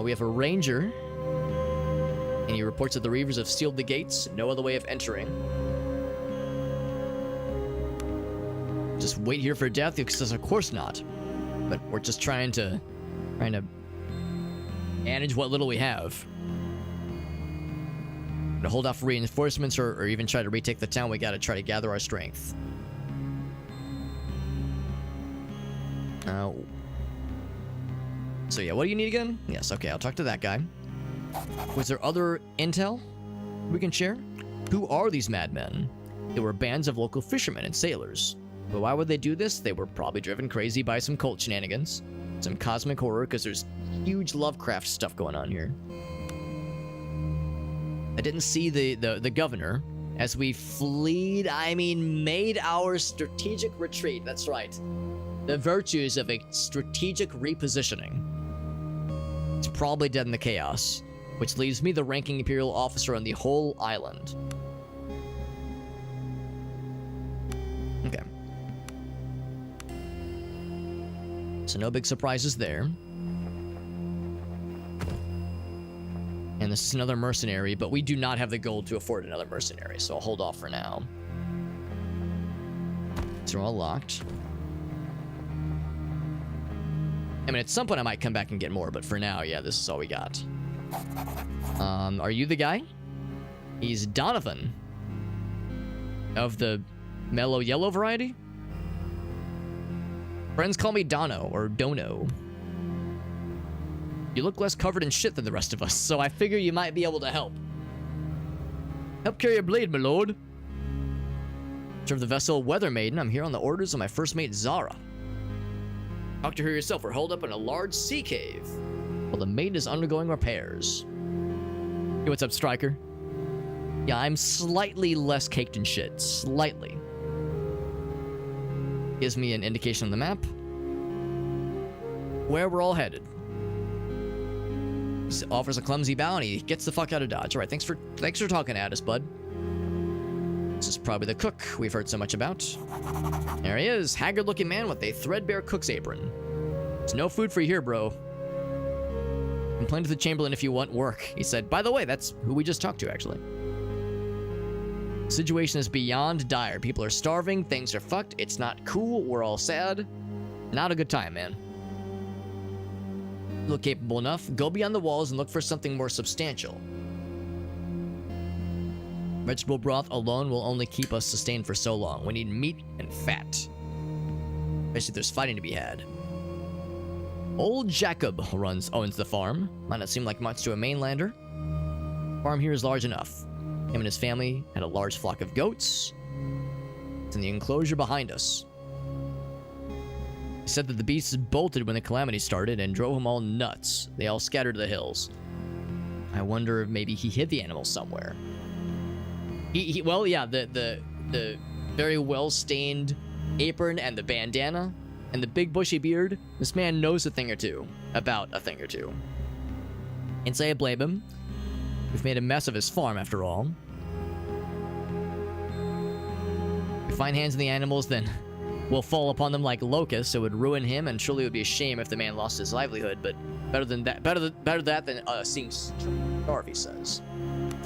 We have a ranger, and he reports that the Reavers have sealed the gates. No other way of entering. Just wait here for death? He says, of course not. But we're just trying to manage what little we have. To hold off reinforcements or even try to retake the town, we gotta try to gather our strength. So yeah, what do you need again? Yes, okay, I'll talk to that guy. Was there other intel? we can share? Who are these madmen? They were bands of local fishermen and sailors. But why would they do this? They were probably driven crazy by some cult shenanigans, some cosmic horror, because there's huge Lovecraft stuff going on here. I didn't see the governor as we made our strategic retreat. That's right. The virtues of a strategic repositioning. It's probably dead in the chaos, which leaves me the ranking Imperial officer on the whole island. Okay. So no big surprises there. And this is another mercenary, but we do not have the gold to afford another mercenary, so I'll hold off for now. These are all locked. I mean, at some point I might come back and get more, but for now, yeah, this is all we got. Are you the guy? He's Donovan. Of the mellow yellow variety? Friends call me Dono, or Dono. You look less covered in shit than the rest of us, so I figure you might be able to help. Help carry a blade, my lord. Serve the vessel Weather Maiden. I'm here on the orders of my first mate, Zara. Talk to her yourself. We're holed up in a large sea cave while the maiden is undergoing repairs. Hey, what's up, Striker? Yeah, I'm slightly less caked in shit. Slightly. Gives me an indication on the map where we're all headed. He offers a clumsy bow and he gets the fuck out of Dodge. All right, thanks for talking at us, bud. This is probably the cook we've heard so much about. There he is, haggard-looking man with a threadbare cook's apron. There's no food for you here, bro. Complain to the Chamberlain if you want work, he said. By the way, that's who we just talked to, actually. The situation is beyond dire. People are starving, things are fucked, it's not cool, we're all sad. Not a good time, man. You look capable enough. Go beyond the walls and look for something more substantial. Vegetable broth alone will only keep us sustained for so long. We need meat and fat. Especially if there's fighting to be had. Old Jacob owns the farm. Might not seem like much to a mainlander. Farm here is large enough. Him and his family had a large flock of goats. It's in the enclosure behind us. He said that the beasts bolted when the calamity started and drove them all nuts. They all scattered to the hills. I wonder if maybe he hid the animals somewhere. Well, yeah, the very well-stained apron and the bandana and the big bushy beard. This man knows a thing or two about a thing or two. Can't say I blame him. We've made a mess of his farm, after all. If we find hands in the animals, then we'll fall upon them like locusts. It would ruin him, and surely it would be a shame if the man lost his livelihood. But better that than seeing starve, he says.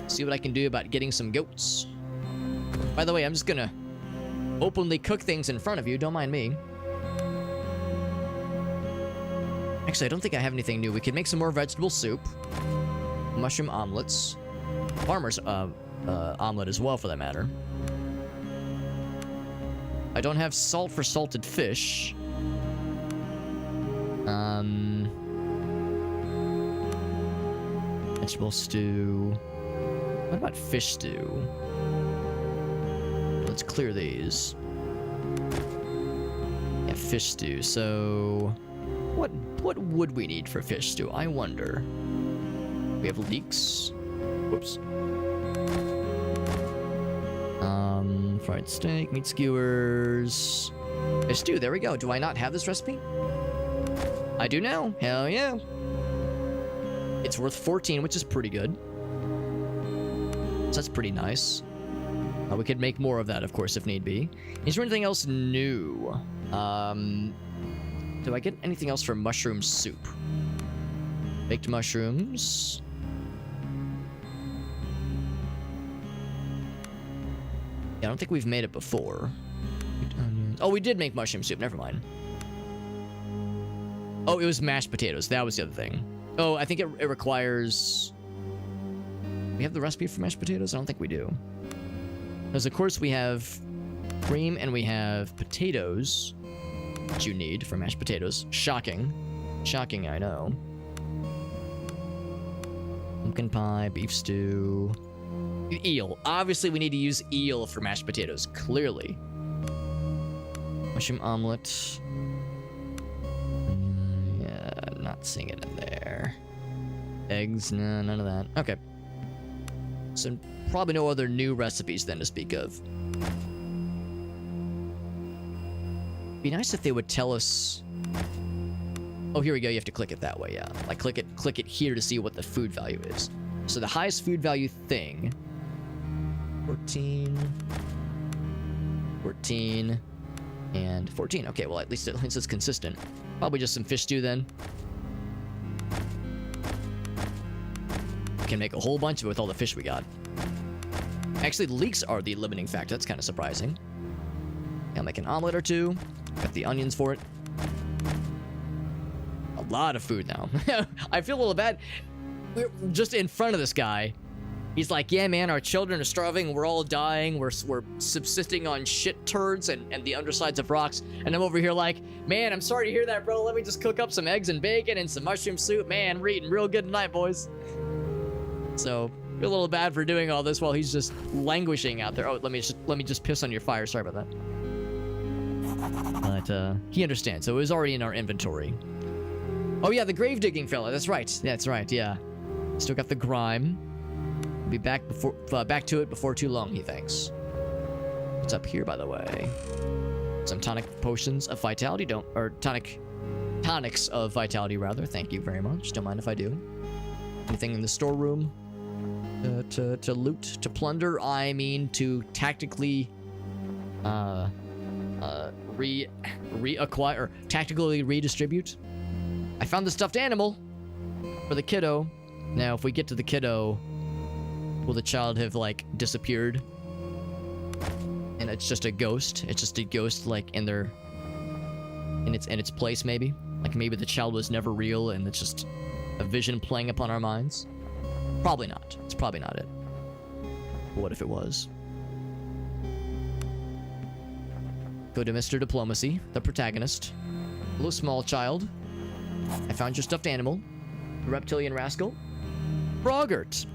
See what I can do about getting some goats. By the way, I'm just gonna openly cook things in front of you. Don't mind me. Actually, I don't think I have anything new. We could make some more vegetable soup. Mushroom omelets. Farmer's omelet as well, for that matter. I don't have salt for salted fish. Vegetable stew. What about fish stew? Let's clear these. Yeah, fish stew. So, what would we need for fish stew? I wonder. We have leeks. Whoops. Fried steak, meat skewers. Fish stew, there we go. Do I not have this recipe? I do now. Hell yeah. It's worth 14, which is pretty good. So that's pretty nice. We could make more of that, of course, if need be. Is there anything else new? Do I get anything else for mushroom soup? Baked mushrooms. Yeah, I don't think we've made it before. Oh, we did make mushroom soup. Never mind. Oh, it was mashed potatoes. That was the other thing. Oh, I think it requires... We have the recipe for mashed potatoes? I don't think we do. Because, of course, we have cream and we have potatoes that you need for mashed potatoes. Shocking. Shocking, I know. Pumpkin pie, beef stew. Eel. Obviously, we need to use eel for mashed potatoes. Clearly. Mushroom omelet. Yeah, not seeing it in there. Eggs, no, none of that. Okay. So probably no other new recipes then to speak of. Be nice if they would tell us. Oh, here we go. You have to click it that way. Yeah, like click it here to see what the food value is. So the highest food value thing. 14, and 14. Okay, well at least it's consistent. Probably just some fish stew then. Can make a whole bunch of it with all the fish we got. Actually, leeks are the limiting factor. That's kind of surprising. I'll make an omelet or two. Got the onions for it. A lot of food now. I feel a little bad. We're just in front of this guy. He's like, yeah, man, our children are starving. We're all dying. We're subsisting on shit turds and the undersides of rocks. And I'm over here like, man, I'm sorry to hear that, bro. Let me just cook up some eggs and bacon and some mushroom soup. Man, we're eating real good tonight, boys. So, feel a little bad for doing all this while he's just languishing out there. Oh, let me just piss on your fire. Sorry about that. But he understands. So it was already in our inventory. Oh yeah, the grave digging fella. That's right. That's right. Yeah. Still got the grime. We'll be back to it before too long, he thinks. What's up here, by the way? Some tonic potions of vitality. Tonics of vitality, rather. Thank you very much. Don't mind if I do. Anything in the storeroom to loot, to plunder? I mean, to tactically reacquire or tactically redistribute. I found the stuffed animal for the kiddo. Now, if we get to the kiddo, will the child have like disappeared? And it's just a ghost. It's just a ghost, like in its place, maybe. Like maybe the child was never real, and it's just a vision playing upon our minds. Probably not. It's probably not it. But what if it was? Go to Mr. Diplomacy, the protagonist. Hello, small child. I found your stuffed animal. The reptilian rascal. Frogert.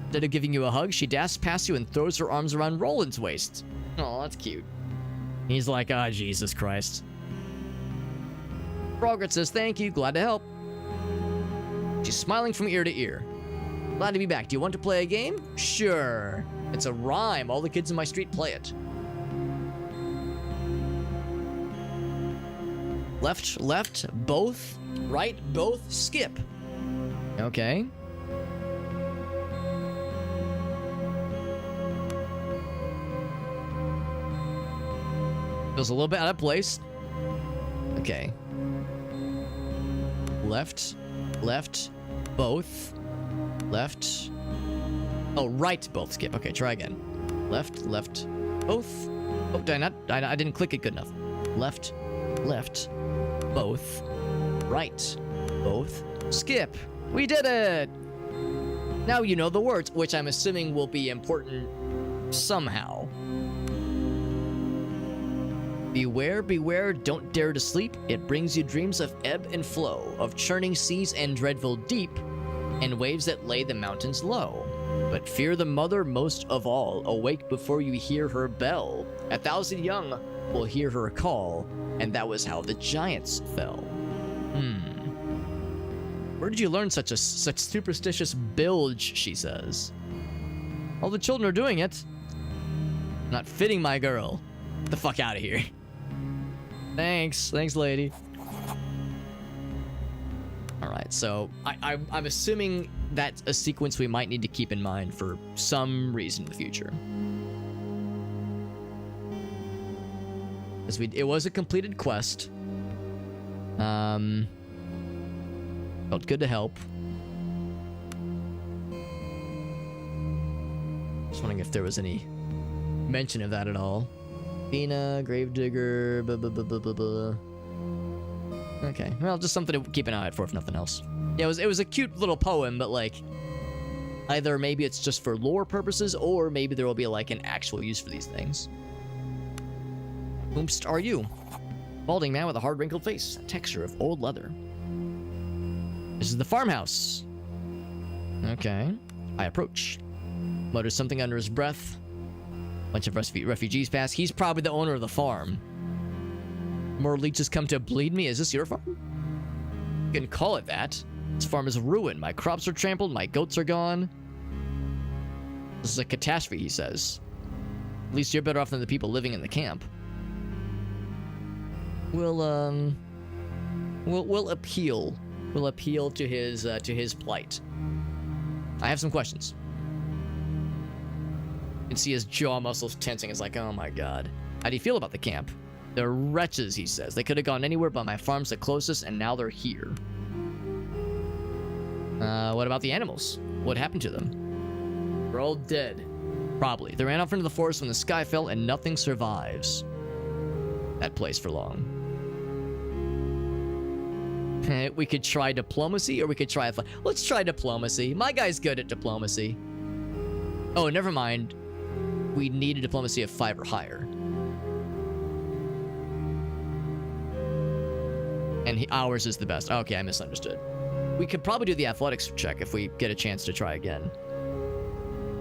Instead of giving you a hug, she dashes past you and throws her arms around Roland's waist. Oh, that's cute. He's like, ah, Jesus Christ. Frogert says, thank you, glad to help. She's smiling from ear to ear. Glad to be back. Do you want to play a game? Sure. It's a rhyme. All the kids in my street play it. Left, both. Right, both, skip. Okay. Feels a little bit out of place. Okay. Left, both. Left. Oh, right, both, skip. Okay, try again. Left, both. Oh, I didn't click it good enough. Left, both. Right, both. Skip. We did it! Now you know the words, which I'm assuming will be important somehow. Beware, beware, don't dare to sleep. It brings you dreams of ebb and flow, of churning seas and dreadful deep, and waves that lay the mountains low. But fear the mother most of all. Awake before you hear her bell. 1,000 young will hear her call, and that was how the giants fell. Where did you learn such superstitious bilge, she says. All the children are doing it. Not fitting, my girl. Get the fuck out of here. Thanks, lady. Alright, so I'm assuming that's a sequence we might need to keep in mind for some reason in the future. As it was a completed quest. Felt good to help. Just wondering if there was any mention of that at all. Bina, Gravedigger, blah, blah, blah, blah, blah, blah. Okay, well, just something to keep an eye out for, if nothing else. Yeah, it was a cute little poem, but like, either maybe it's just for lore purposes, or maybe there will be like an actual use for these things. Whomst are you? Balding man with a hard wrinkled face, texture of old leather. This is the farmhouse. Okay. I approach. Mutters something under his breath. Bunch of refugees pass. He's probably the owner of the farm. More leeches come to bleed me. Is this your farm? You can call it that. This farm is ruined. My crops are trampled. My goats are gone. This is a catastrophe, he says. At least you're better off than the people living in the camp. We'll appeal. We'll appeal to his plight. I have some questions. You can see his jaw muscles tensing. It's like, oh my god. How do you feel about the camp? They're wretches, he says. They could have gone anywhere, but my farm's the closest, and now they're here. What about the animals? What happened to them? They're all dead. Probably. They ran off into the forest when the sky fell, and nothing survives that place for long. We could try diplomacy, or we could try... Let's try diplomacy. My guy's good at diplomacy. Oh, never mind. We need a diplomacy of 5 or higher. And ours is the best. Okay, I misunderstood. We could probably do the athletics check if we get a chance to try again.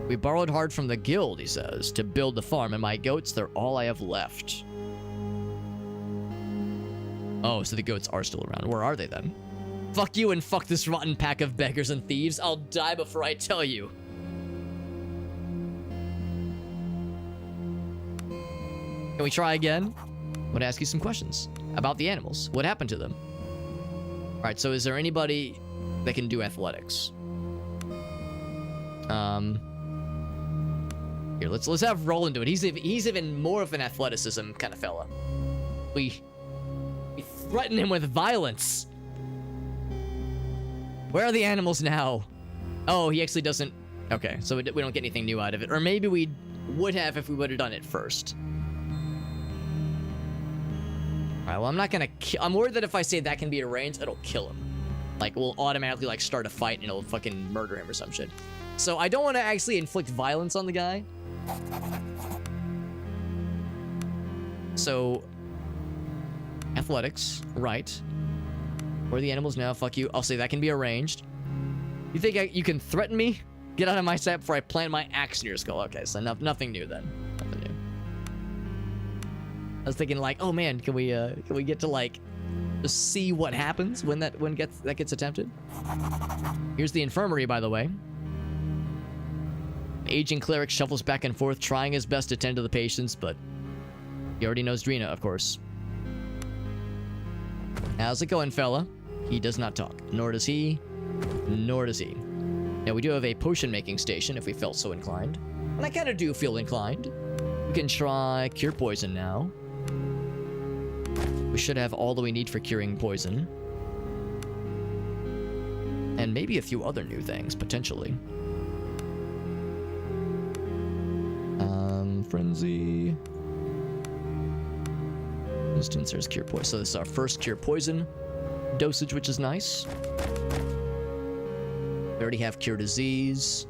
We borrowed hard from the guild, he says, to build the farm, and my goats, they're all I have left. Oh, so the goats are still around. Where are they then? Fuck you and fuck this rotten pack of beggars and thieves. I'll die before I tell you. Can we try again? I want to ask you some questions about the animals. What happened to them? All right, so is there anybody that can do athletics? Here, let's have Roland do it. He's even more of an athleticism kind of fella. We threaten him with violence. Where are the animals now? Oh, he actually doesn't. Okay, so we don't get anything new out of it. Or maybe we would have if we would have done it first. Alright, well, I'm not gonna I'm worried that if I say that can be arranged, it'll kill him. Like, we'll automatically, like, start a fight and it'll fucking murder him or some shit. So I don't want to actually inflict violence on the guy. So, athletics, right. Where are the animals now? Fuck you. I'll say that can be arranged. You think you can threaten me? Get out of my sight before I plant my axe in your skull. Okay, so nothing new then. Nothing new. I was thinking like, oh man, can we get to like just see what happens when that gets attempted? Here's the infirmary, by the way. Aging cleric shuffles back and forth, trying his best to tend to the patients, but he already knows Drina, of course. How's it going, fella? He does not talk. Nor does he. Nor does he. Now, we do have a potion-making station, if we felt so inclined. And I kind of do feel inclined. We can try Cure Poison now. We should have all that we need for curing poison. And maybe a few other new things, potentially. Frenzy. Instance, there's Cure Poison. So this is our first Cure Poison dosage, which is nice. We already have Cure Disease.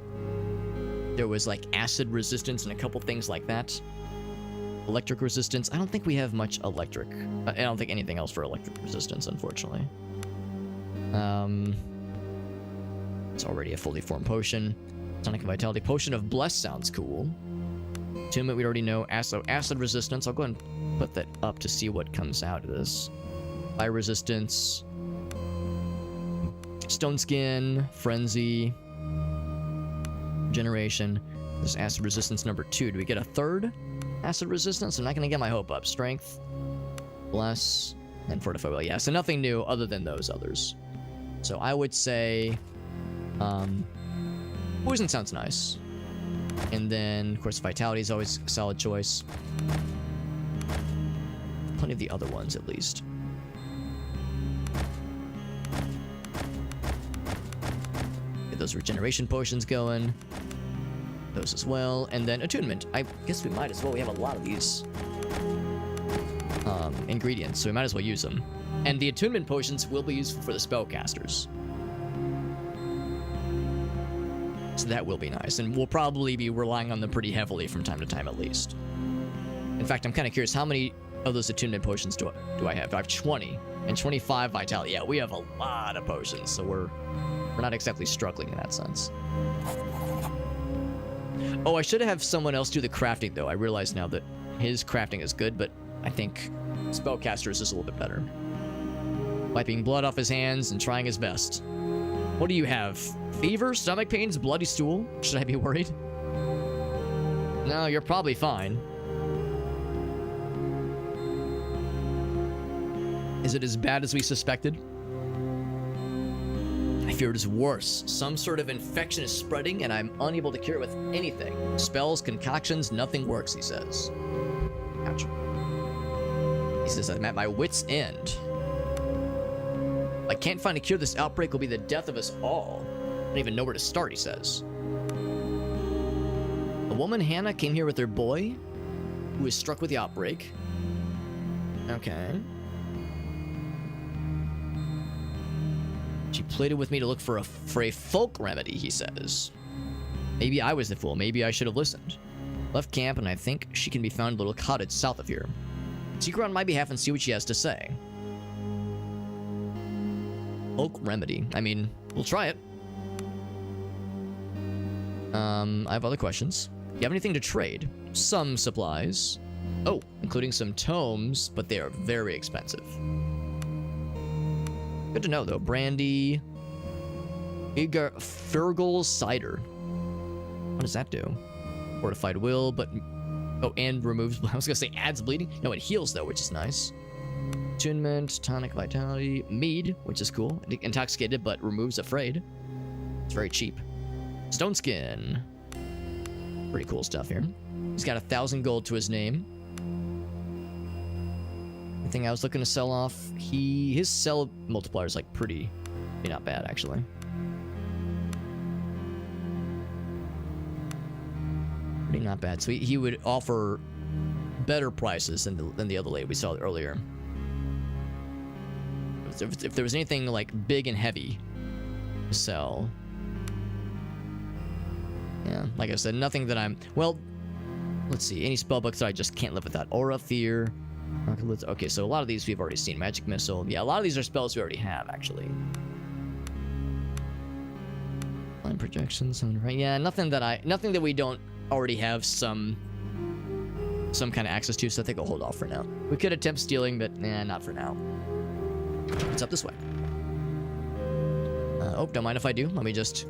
There was like acid resistance and a couple things like that. Electric resistance. I don't think we have much electric. I don't think anything else for electric resistance, unfortunately. It's already a fully formed potion. Tonic Vitality. Potion of Bless sounds cool. Attunement, we already know. Acid resistance. I'll go ahead and put that up to see what comes out of this. Fire resistance. Stone Skin. Frenzy. Generation. This is acid resistance number 2. Do we get a third acid resistance? I'm not going to get my hope up. Strength. Bless. And Fortify Will. Yeah, so nothing new other than those others. So I would say... Poison sounds nice. And then, of course, Vitality is always a solid choice. Plenty of the other ones, at least. Get those regeneration potions going. Those as well. And then Attunement. I guess we might as well. We have a lot of these ingredients, so we might as well use them. And the Attunement potions will be useful for the spellcasters. So that will be nice, and we'll probably be relying on them pretty heavily from time to time, at least. In fact, I'm kind of curious, how many of those attunement potions do I have? I have 20, and 25 vitality. Yeah, we have a lot of potions, so we're We're not exactly struggling in that sense. Oh, I should have someone else do the crafting, though. I realize now that his crafting is good, but I think Spellcaster's is a little bit better. Wiping blood off his hands and trying his best. What do you have? Fever, stomach pains, bloody stool? Should I be worried? No, you're probably fine. Is it as bad as we suspected? I fear it is worse. Some sort of infection is spreading and I'm unable to cure it with anything. Spells, concoctions, nothing works, he says. Ouch. He says, I'm at my wit's end. If I can't find a cure, this outbreak will be the death of us all. I don't even know where to start, he says. A woman, Hannah, came here with her boy, who was struck with the outbreak. Okay. She pleaded with me to look for a folk remedy, he says. Maybe I was the fool. Maybe I should have listened. Left camp, and I think she can be found in a little cottage south of here. Seek her on my behalf and see what she has to say. Folk remedy. I mean, we'll try it. I have other questions. Do you have anything to trade? Some supplies. Oh, including some tomes, but they are very expensive. Good to know, though. Brandy. Fergal cider. What does that do? Fortified will, but... Oh, and removes... I was gonna say adds bleeding. No, it heals, though, which is nice. Attunement, tonic vitality. Mead, which is cool. Intoxicated, but removes afraid. It's very cheap. Stone skin. Pretty cool stuff here. He's got 1,000 gold to his name. I think I was looking to sell off. His sell multiplier is like pretty not bad actually. Pretty not bad. So he would offer better prices than the other lady we saw earlier. If there was anything like big and heavy to sell. Yeah, like I said, nothing that I'm... Well, let's see. Any spellbooks that I just can't live without. Aura, Fear. Okay, so a lot of these we've already seen. Magic Missile. Yeah, a lot of these are spells we already have, actually. Line projections. Yeah, nothing that we don't already have some kind of access to, so I think I'll hold off for now. We could attempt stealing, but nah, not for now. It's up this way. Oh, don't mind if I do. Let me just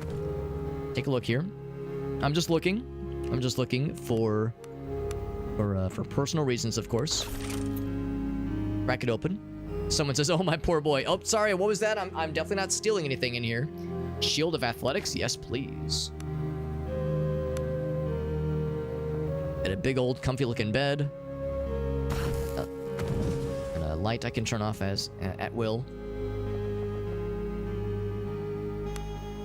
take a look here. I'm just looking for personal reasons, of course. Crack it open. Someone says, oh, my poor boy. Oh, sorry, what was that? I'm definitely not stealing anything in here. Shield of Athletics? Yes, please. Got a big old comfy looking bed. And a light I can turn off at will.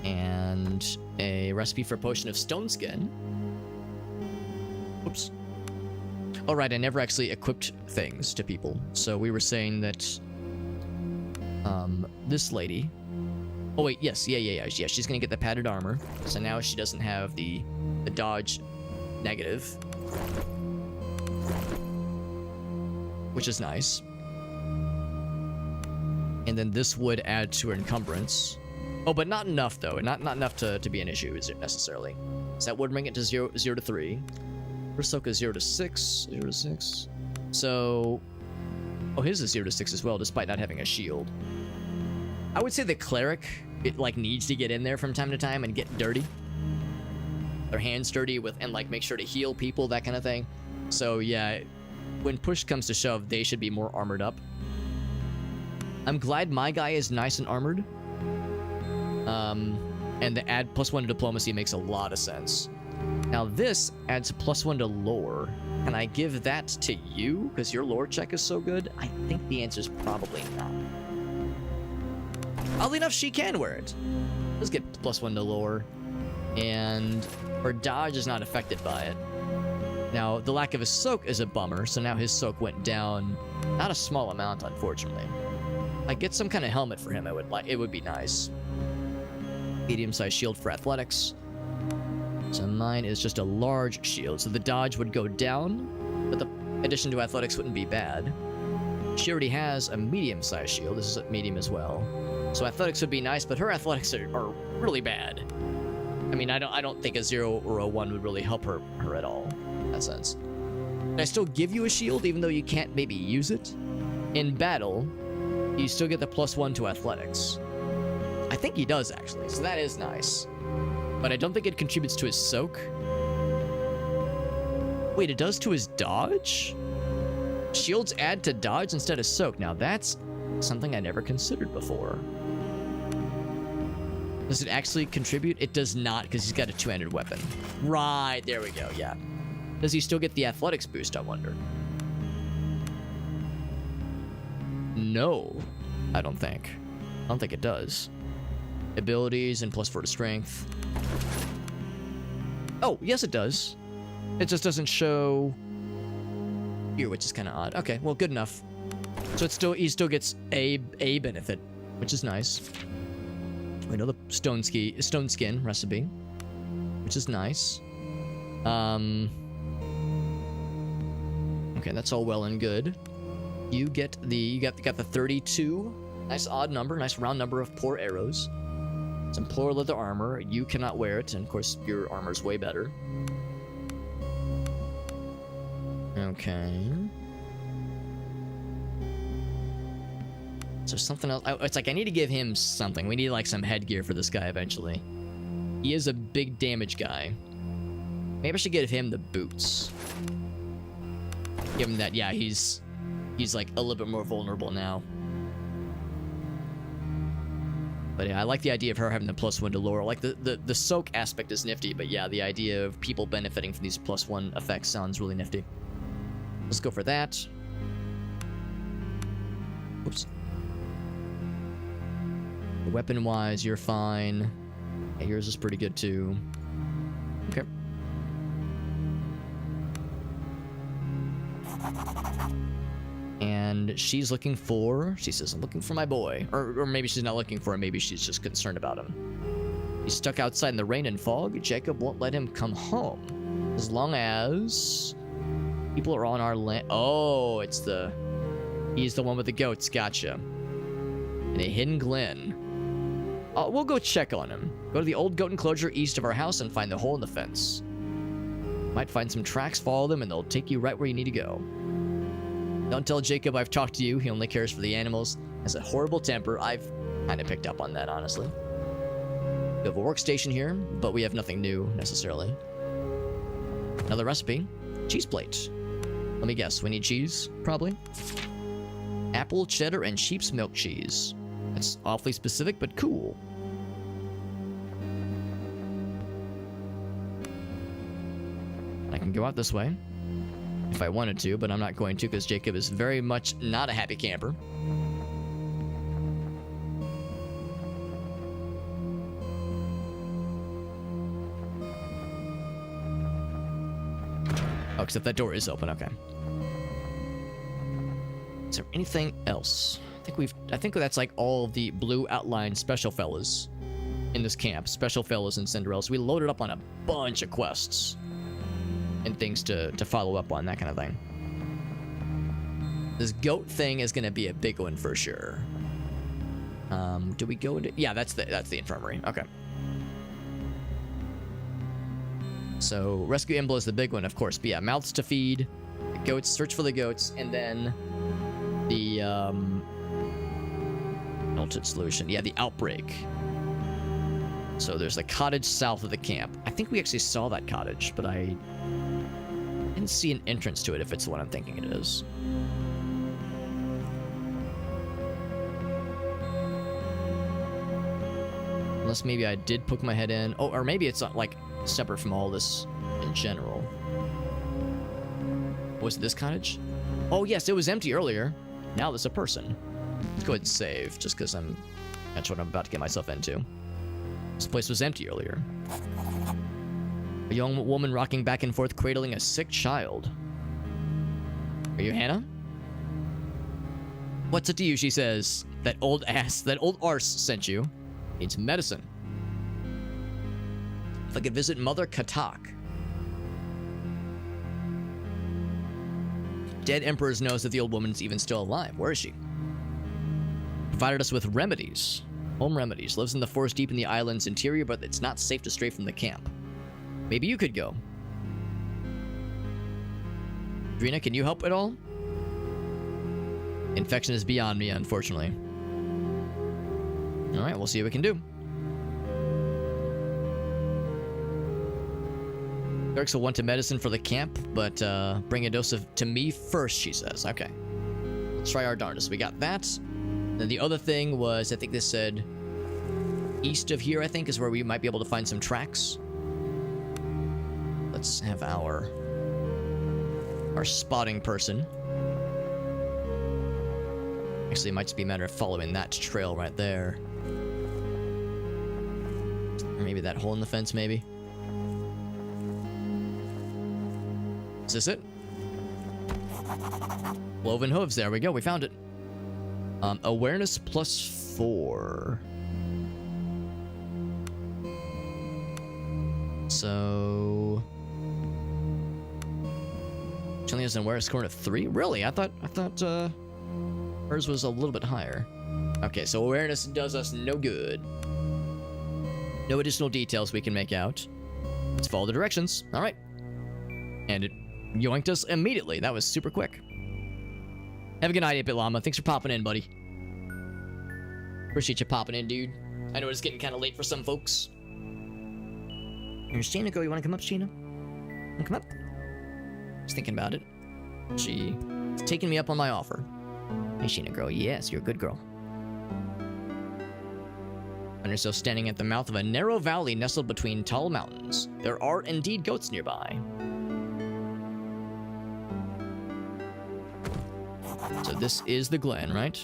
And a recipe for a potion of stone skin. Oops. Oh, right, I never actually equipped things to people. So we were saying that this lady... Oh, wait, yes, yeah, she's gonna get the padded armor. So now she doesn't have the dodge negative. Which is nice. And then this would add to her encumbrance. Oh, but not enough, though. Not enough to be an issue, is it necessarily? So that would bring it to 0 to 3. Ursoka 0 to 6. 0 to 6. So... Oh, his is 0 to 6 as well, despite not having a shield. I would say the cleric, it, like, needs to get in there from time to time and get dirty. Their hands dirty and, like, make sure to heal people, that kind of thing. So, yeah, when push comes to shove, they should be more armored up. I'm glad my guy is nice and armored. And the add +1 to diplomacy makes a lot of sense. Now this adds +1 to lore. Can I give that to you? Because your lore check is so good? I think the answer is probably not. Oddly enough, she can wear it. Let's get +1 to lore. And her dodge is not affected by it. Now, the lack of a soak is a bummer, so now his soak went down not a small amount, unfortunately. I get some kind of helmet for him, it would be nice. Medium-sized shield for athletics. So mine is just a large shield, so the dodge would go down, but the addition to athletics wouldn't be bad. She already has a medium-sized shield. This is a medium as well. So athletics would be nice, but her athletics are really bad. I mean, I don't think a 0 or a 1 would really help her at all, in that sense. Can I still give you a shield, even though you can't maybe use it? In battle, you still get the +1 to athletics. I think he does, actually, so that is nice. But I don't think it contributes to his soak. Wait, it does to his dodge? Shields add to dodge instead of soak. Now that's something I never considered before. Does it actually contribute? It does not, because he's got a two-handed weapon. Right, there we go, yeah. Does he still get the athletics boost, I wonder? No, I don't think. I don't think it does. Abilities and +4 to strength. Oh, yes it does. It just doesn't show here, which is kind of odd. Okay, well, good enough. So it's still, he still gets a benefit, which is nice. Another stone skin recipe, which is nice. Okay, that's all well and good. You get the got the 32. Nice odd number, nice round number of poor arrows. Some poor leather armor. You cannot wear it, and of course your armor's way better. Okay. Is there something else? It's like I need to give him something. We need like some headgear for this guy eventually. He is a big damage guy. Maybe I should give him the boots. Give him that. Yeah, he's like a little bit more vulnerable now. But yeah, I like the idea of her having the +1 to lore. Like the soak aspect is nifty, but yeah, the idea of people benefiting from these +1 effects sounds really nifty. Let's go for that. Oops. Weapon-wise, you're fine. Yeah, yours is pretty good too. Okay. And she's looking for... She says, I'm looking for my boy. Or maybe she's not looking for him. Maybe she's just concerned about him. He's stuck outside in the rain and fog. Jacob won't let him come home. As long as... people are on our land... Oh, it's the... He's the one with the goats. Gotcha. In a hidden glen. We'll go check on him. Go to the old goat enclosure east of our house and find the hole in the fence. Might find some tracks, follow them, and they'll take you right where you need to go. Don't tell Jacob I've talked to you. He only cares for the animals. Has a horrible temper. I've kind of picked up on that, honestly. We have a workstation here, but we have nothing new, necessarily. Another recipe. Cheese plate. Let me guess. We need cheese, probably. Apple, cheddar, and sheep's milk cheese. That's awfully specific, but cool. I can go out this way if I wanted to, but I'm not going to because Jacob is very much not a happy camper. Oh, except that door is open. Okay. Is there anything else? I think that's like all of the blue outline special fellas in this camp. Special fellas and Cinderella. So we loaded up on a bunch of quests and things to follow up on, that kind of thing. This goat thing is going to be a big one for sure. Do we go into... Yeah, that's the infirmary. Okay. So rescue Imble is the big one, of course. But yeah, mouths to feed, the goats, search for the goats, and then the melted solution. Yeah, the outbreak. So there's the cottage south of the camp. I think we actually saw that cottage, but I didn't see an entrance to it if it's the one I'm thinking it is. Unless maybe I did poke my head in. Oh, or maybe it's like separate from all this in general. Was it this cottage? Oh yes, it was empty earlier. Now there's a person. Let's go ahead and save, just because that's what I'm about to get myself into. This place was empty earlier. A young woman rocking back and forth, cradling a sick child. Are you Hannah? What's it to you, she says. That old arse sent you. Needs medicine. If I could visit Mother Katak. Dead Emperors knows that the old woman's even still alive. Where is she? Provided us with remedies. Home remedies. Lives in the forest deep in the island's interior, but it's not safe to stray from the camp. Maybe you could go. Drina, can you help at all? Infection is beyond me, unfortunately. Alright, we'll see what we can do. Clerics will want to medicine for the camp, but bring a dose to me first, she says. Okay. Let's try our darndest. We got that. Then the other thing was, I think this said east of here, I think, is where we might be able to find some tracks. Let's have our spotting person. Actually, it might just be a matter of following that trail right there. Or maybe that hole in the fence, maybe. Is this it? Cloven hooves. There we go. We found it. Awareness +4. So she only has an awareness score of 3. Really? I thought hers was a little bit higher. Okay, so awareness does us no good. No additional details we can make out. Let's follow the directions. All right. And it yoinked us immediately. That was super quick. Have a good night, 8-Bit Llama. Thanks for popping in, buddy. Appreciate you popping in, dude. I know it's getting kind of late for some folks. Here's Sheena. Go. You want to come up, Sheena? Want to come up? Just thinking about it. She's taking me up on my offer. Hey, Sheena, girl. Yes, you're a good girl. Find yourself standing at the mouth of a narrow valley nestled between tall mountains. There are indeed goats nearby. So this is the glen, right?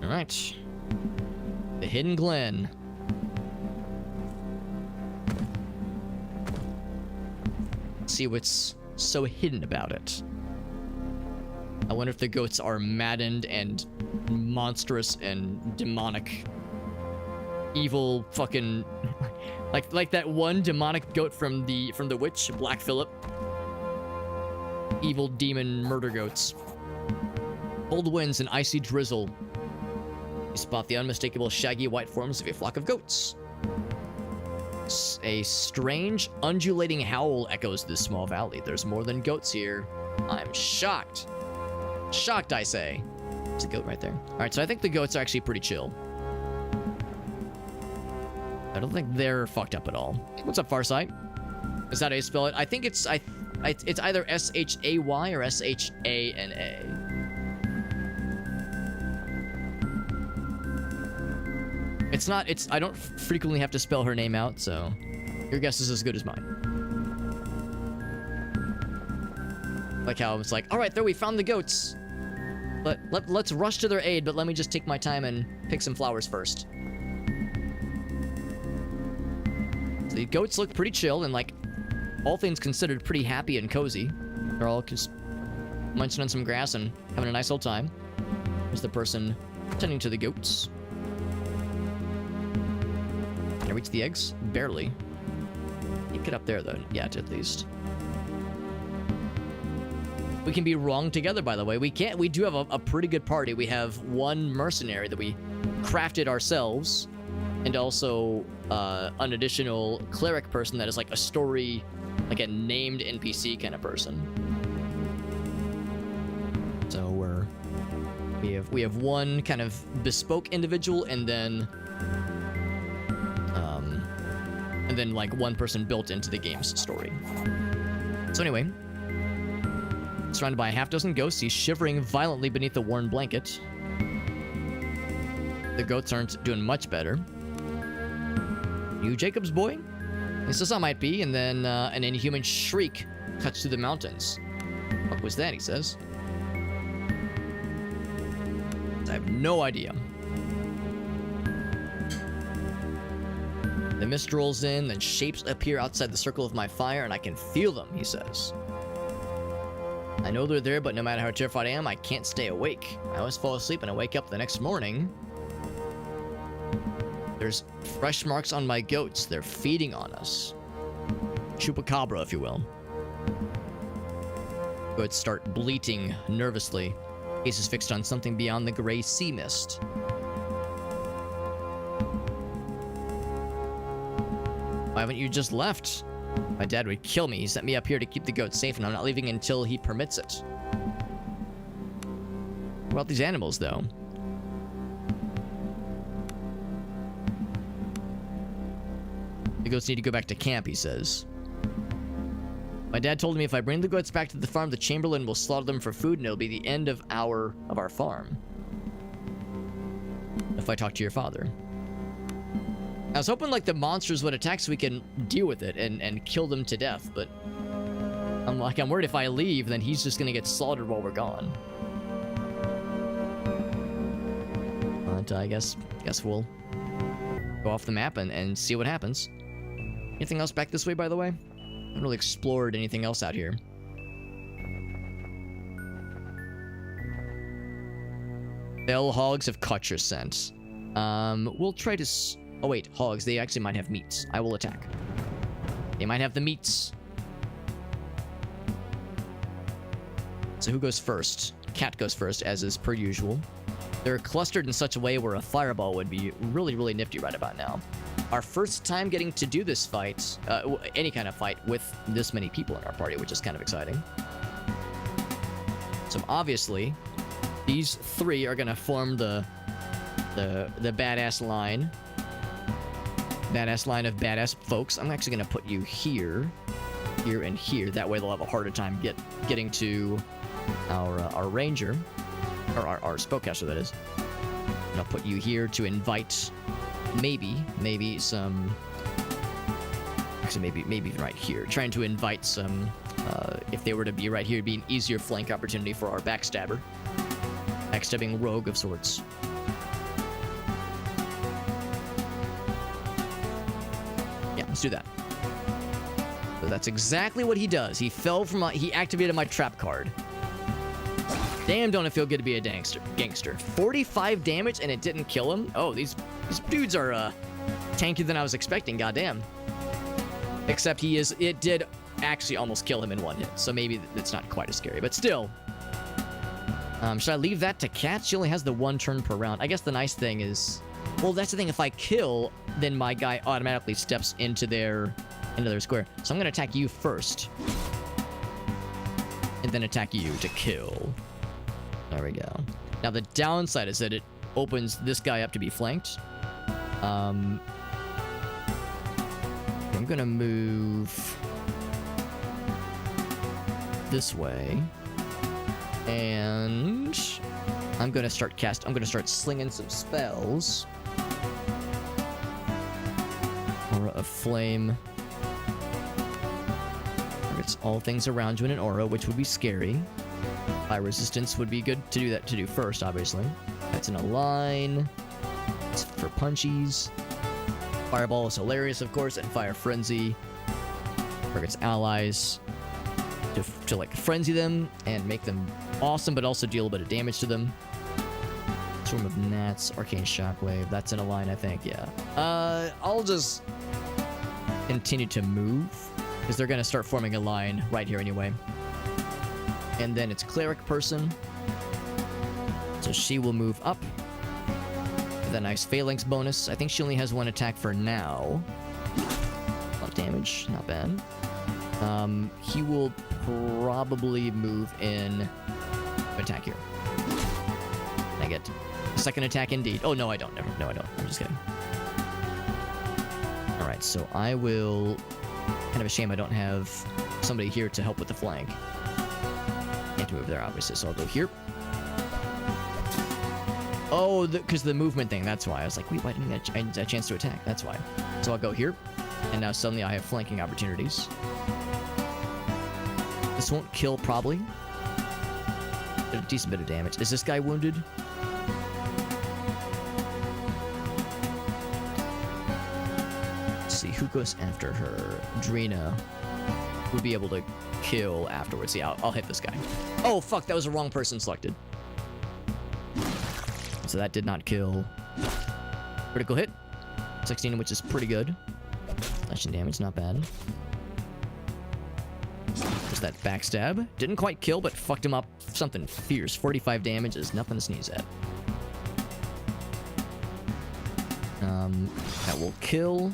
Alright. The hidden glen. Let's see what's so hidden about it. I wonder if the goats are maddened and monstrous and demonic. Evil fucking... like that one demonic goat from the witch, Black Phillip. Evil demon murder goats. Cold winds and icy drizzle. You spot the unmistakable shaggy white forms of a flock of goats. A strange, undulating howl echoes this small valley. There's more than goats here. I'm shocked. Shocked, I say. There's a goat right there. Alright, so I think the goats are actually pretty chill. I don't think they're fucked up at all. What's up, Farsight? Is that how you spell it? I think it's it's either S-H-A-Y or S-H-A-N-A. It's not, I don't frequently have to spell her name out, so your guess is as good as mine. Like how it's like, all right, there, we found the goats. Let's rush to their aid, but let me just take my time and pick some flowers first. So the goats look pretty chill and, like, all things considered, pretty happy and cozy. They're all just munching on some grass and having a nice old time. There's the person tending to the goats. Can I reach the eggs? Barely. You get up there, though. Yeah, at least. We can be wrong together, by the way. We can't. We do have a pretty good party. We have one mercenary that we crafted ourselves, and also an additional cleric person that is like a story, like a named NPC kind of person. So we have one kind of bespoke individual, and then like one person built into the game's story. So anyway, surrounded by a half-dozen ghosts, he's shivering violently beneath the worn blanket. The goats aren't doing much better. You Jacob's boy? He says I might be, and then an inhuman shriek cuts through the mountains. What was that, he says. I have no idea. The mist rolls in, then shapes appear outside the circle of my fire, and I can feel them, he says. I know they're there, but no matter how terrified I am, I can't stay awake. I always fall asleep and I wake up the next morning. There's fresh marks on my goats. They're feeding on us. Chupacabra, if you will. Goats start bleating nervously. Gaze is fixed on something beyond the gray sea mist. Why haven't you just left? My dad would kill me. He sent me up here to keep the goat safe, and I'm not leaving until he permits it. What about these animals, though? The goats need to go back to camp, he says. My dad told me if I bring the goats back to the farm, the Chamberlain will slaughter them for food, and it'll be the end of our farm. If I talk to your father. I was hoping like the monsters would attack so we can deal with it and kill them to death, but I'm worried if I leave, then he's just gonna get slaughtered while we're gone. But I guess we'll go off the map and see what happens. Anything else back this way, by the way? I haven't really explored anything else out here. Fell hogs have caught your scent. We'll try to... Oh wait, hogs, they actually might have meats. I will attack. They might have the meats. So who goes first? Cat goes first, as is per usual. They're clustered in such a way where a fireball would be really, really nifty right about now. Our first time getting to do this fight, any kind of fight, with this many people in our party, which is kind of exciting. So obviously, these three are gonna form the badass line. Badass line of badass folks. I'm actually gonna put you here, here, and here. That way they'll have a harder time getting to our ranger, or our spellcaster, that is. And I'll put you here to invite maybe some. Actually, maybe right here. Trying to invite some. If they were to be right here, it'd be an easier flank opportunity for our backstabber, backstabbing rogue of sorts. Let's do that. So that's exactly what he does. He fell from he activated my trap card. Damn, don't it feel good to be a gangster. 45 damage and it didn't kill him? Oh, these dudes are tankier than I was expecting, goddamn. Except it did actually almost kill him in one hit, so maybe it's not quite as scary, but still. Should I leave that to Cat? She only has the one turn per round. I guess the nice thing is... Well, that's the thing. If I kill, then my guy automatically steps into their square. So I'm going to attack you first. And then attack you to kill. There we go. Now, the downside is that it opens this guy up to be flanked. I'm going to move this way. And I'm going to start slinging some spells. Aura of Flame. Targets all things around you in an aura, which would be scary. Fire resistance would be good to do first, obviously. That's in a line. It's for punchies. Fireball is hilarious, of course, and Fire Frenzy targets allies to like frenzy them and make them awesome, but also deal a bit of damage to them. Swarm of Gnats, Arcane Shockwave. That's in a line, I think. Yeah. I'll just continue to move because they're gonna start forming a line right here anyway. And then it's Cleric person, so she will move up with a nice Phalanx bonus. I think she only has one attack for now. A lot of damage, not bad. He will probably move in attack here. I get a second attack indeed. Oh, no, I don't. No, I don't. I'm just kidding. All right, so I will... Kind of a shame I don't have somebody here to help with the flank. Can't move there, obviously, so I'll go here. Oh, because the movement thing, that's why. I was like, wait, why didn't I get a chance to attack? That's why. So I'll go here, and now suddenly I have flanking opportunities. This won't kill, probably. Did a decent bit of damage. Is this guy wounded? Let's see, who goes after her? Drina would be able to kill afterwards. Yeah, I'll hit this guy. Oh, fuck, that was the wrong person selected. So that did not kill. Critical hit. 16, which is pretty good. Slashing damage, not bad. There's that backstab. Didn't quite kill, but fucked him up something fierce. 45 damage is nothing to sneeze at. That will kill.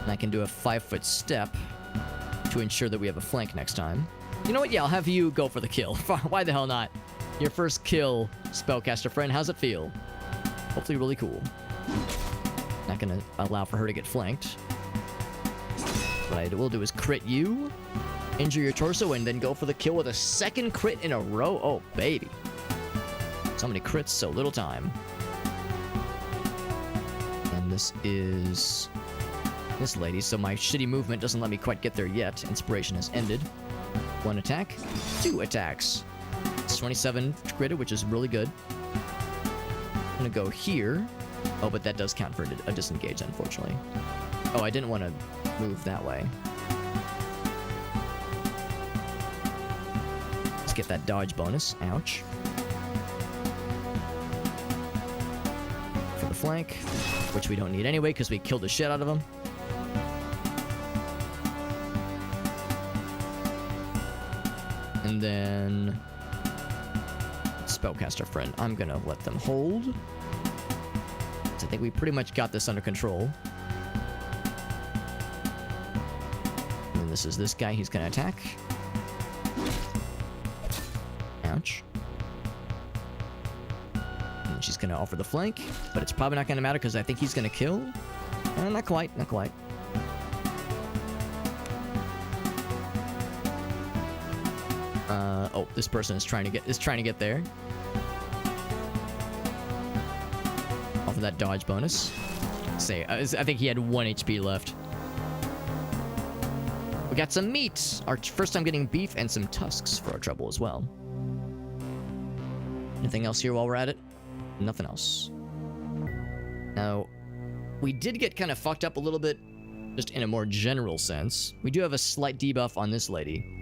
And I can do a 5-foot step to ensure that we have a flank next time. You know what? Yeah, I'll have you go for the kill. Why the hell not? Your first kill, spellcaster friend. How's it feel? Hopefully really cool. Not gonna allow for her to get flanked. What I will do is crit you, injure your torso, and then go for the kill with a second crit in a row. Oh, baby. So many crits, so little time. And this is this lady, so my shitty movement doesn't let me quite get there yet. Inspiration has ended. 1 attack, 2 attacks. It's 27 gridded, which is really good. I'm gonna go here. Oh, but that does count for a disengage, unfortunately. Oh, I didn't want to move that way. Let's get that dodge bonus. Ouch. For the flank, which we don't need anyway because we killed the shit out of him. And then spellcaster friend. I'm gonna let them hold. I think we pretty much got this under control. And then this is this guy. He's gonna attack. Ouch. And she's gonna offer the flank, but it's probably not gonna matter because I think he's gonna kill. Not quite, not quite. Oh, this person is trying to get there. Off of that dodge bonus. I think he had 1 HP left. We got some meat. Our first time getting beef and some tusks for our trouble as well. Anything else here while we're at it? Nothing else. Now, we did get kind of fucked up a little bit, just in a more general sense. We do have a slight debuff on this lady.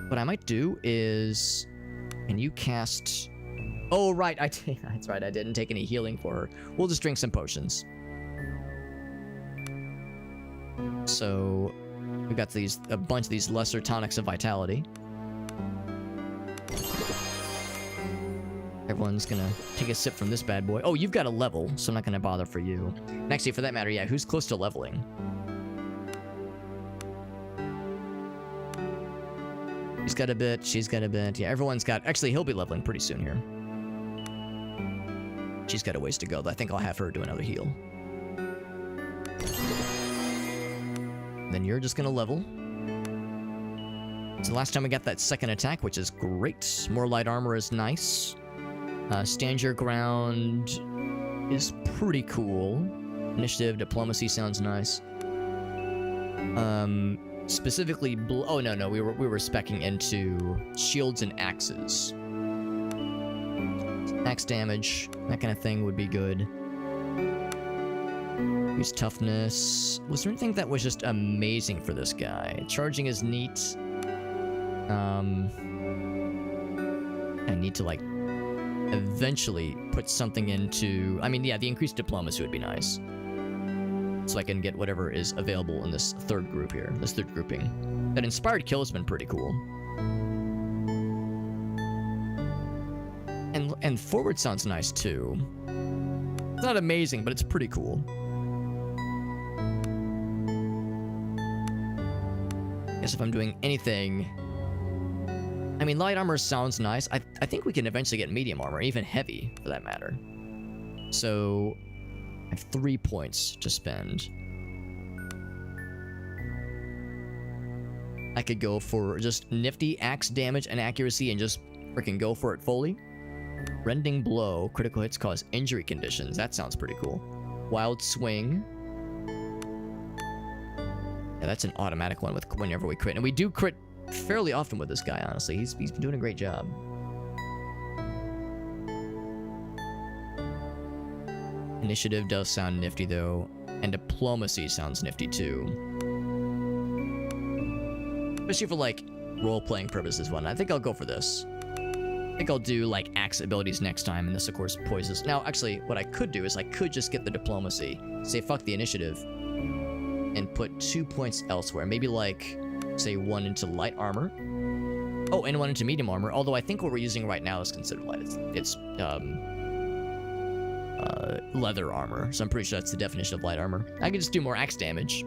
What I might do is... Can you cast... Oh, right. That's right. I didn't take any healing for her. We'll just drink some potions. So... We got a bunch of these lesser tonics of vitality. Everyone's gonna take a sip from this bad boy. Oh, you've got a level, so I'm not gonna bother for you. And actually, for that matter, yeah, who's close to leveling? He's got a bit, she's got a bit. Yeah, everyone's got... Actually, he'll be leveling pretty soon here. She's got a ways to go, though. I think I'll have her do another heal. Then you're just gonna level. So last time we got that second attack, which is great. More light armor is nice. Stand your ground is pretty cool. Initiative, diplomacy sounds nice. Specifically, oh no, we were speccing into shields and axes. Axe damage, that kind of thing would be good. Use toughness. Was there anything that was just amazing for this guy? Charging is neat. I need to like eventually put something into... I mean, yeah, the increased diplomacy would be nice. So I can get whatever is available in this third group here, this third grouping. That inspired kill has been pretty cool. And forward sounds nice too. It's not amazing, but it's pretty cool. Guess if I'm doing anything... I mean, light armor sounds nice. I think we can eventually get medium armor, even heavy, for that matter. So, I have 3 points to spend. I could go for just nifty axe damage and accuracy and just freaking go for it fully. Rending blow. Critical hits cause injury conditions. That sounds pretty cool. Wild swing. Yeah, that's an automatic one with whenever we crit. And we do crit fairly often with this guy, honestly. He's been doing a great job. Initiative does sound nifty, though. And diplomacy sounds nifty, too. Especially for, like, role-playing purposes. I think I'll go for this. I think I'll do, like, axe abilities next time. And this, of course, poises. Now, actually, what I could do is I could just get the diplomacy. Say, fuck the initiative. And put 2 points elsewhere. Maybe, like, say, 1 into light armor. Oh, and 1 into medium armor. Although I think what we're using right now is considered light. It's leather armor. So I'm pretty sure that's the definition of light armor. I could just do more axe damage.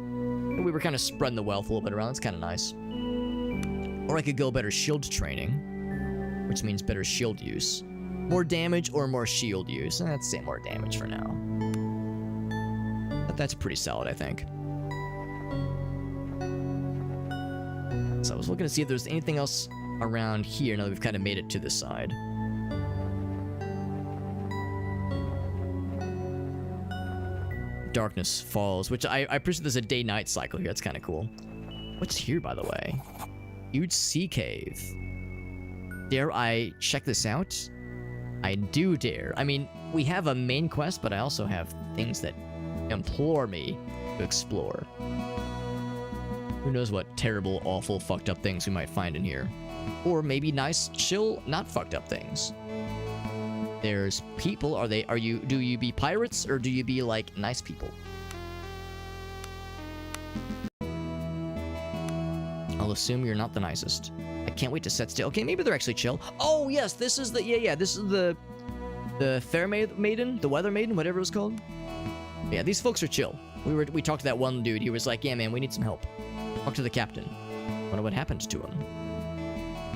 We were kind of spreading the wealth a little bit around. It's kind of nice. Or I could go better shield training, which means better shield use. More damage or more shield use. Let's say more damage for now. But that's pretty solid, I think. So I was looking to see if there's anything else around here now that we've kind of made it to this side. Darkness falls, which I appreciate there's a day-night cycle here. That's kind of cool. What's here, by the way? Huge sea cave. Dare I check this out? I do dare. I mean, we have a main quest, but I also have things that implore me to explore. Who knows what terrible, awful, fucked up things we might find in here. Or maybe nice, chill, not fucked up things. There's people. Do you be pirates or do you be like nice people? I'll assume you're not the nicest. I can't wait to set still. Okay, maybe they're actually chill. Oh yes, this is the this is the fair maiden, the weather maiden, whatever it was called. Yeah, these folks are chill. We talked to that one dude. He was like, yeah man, we need some help. Talk to the captain. Wonder what happened to him.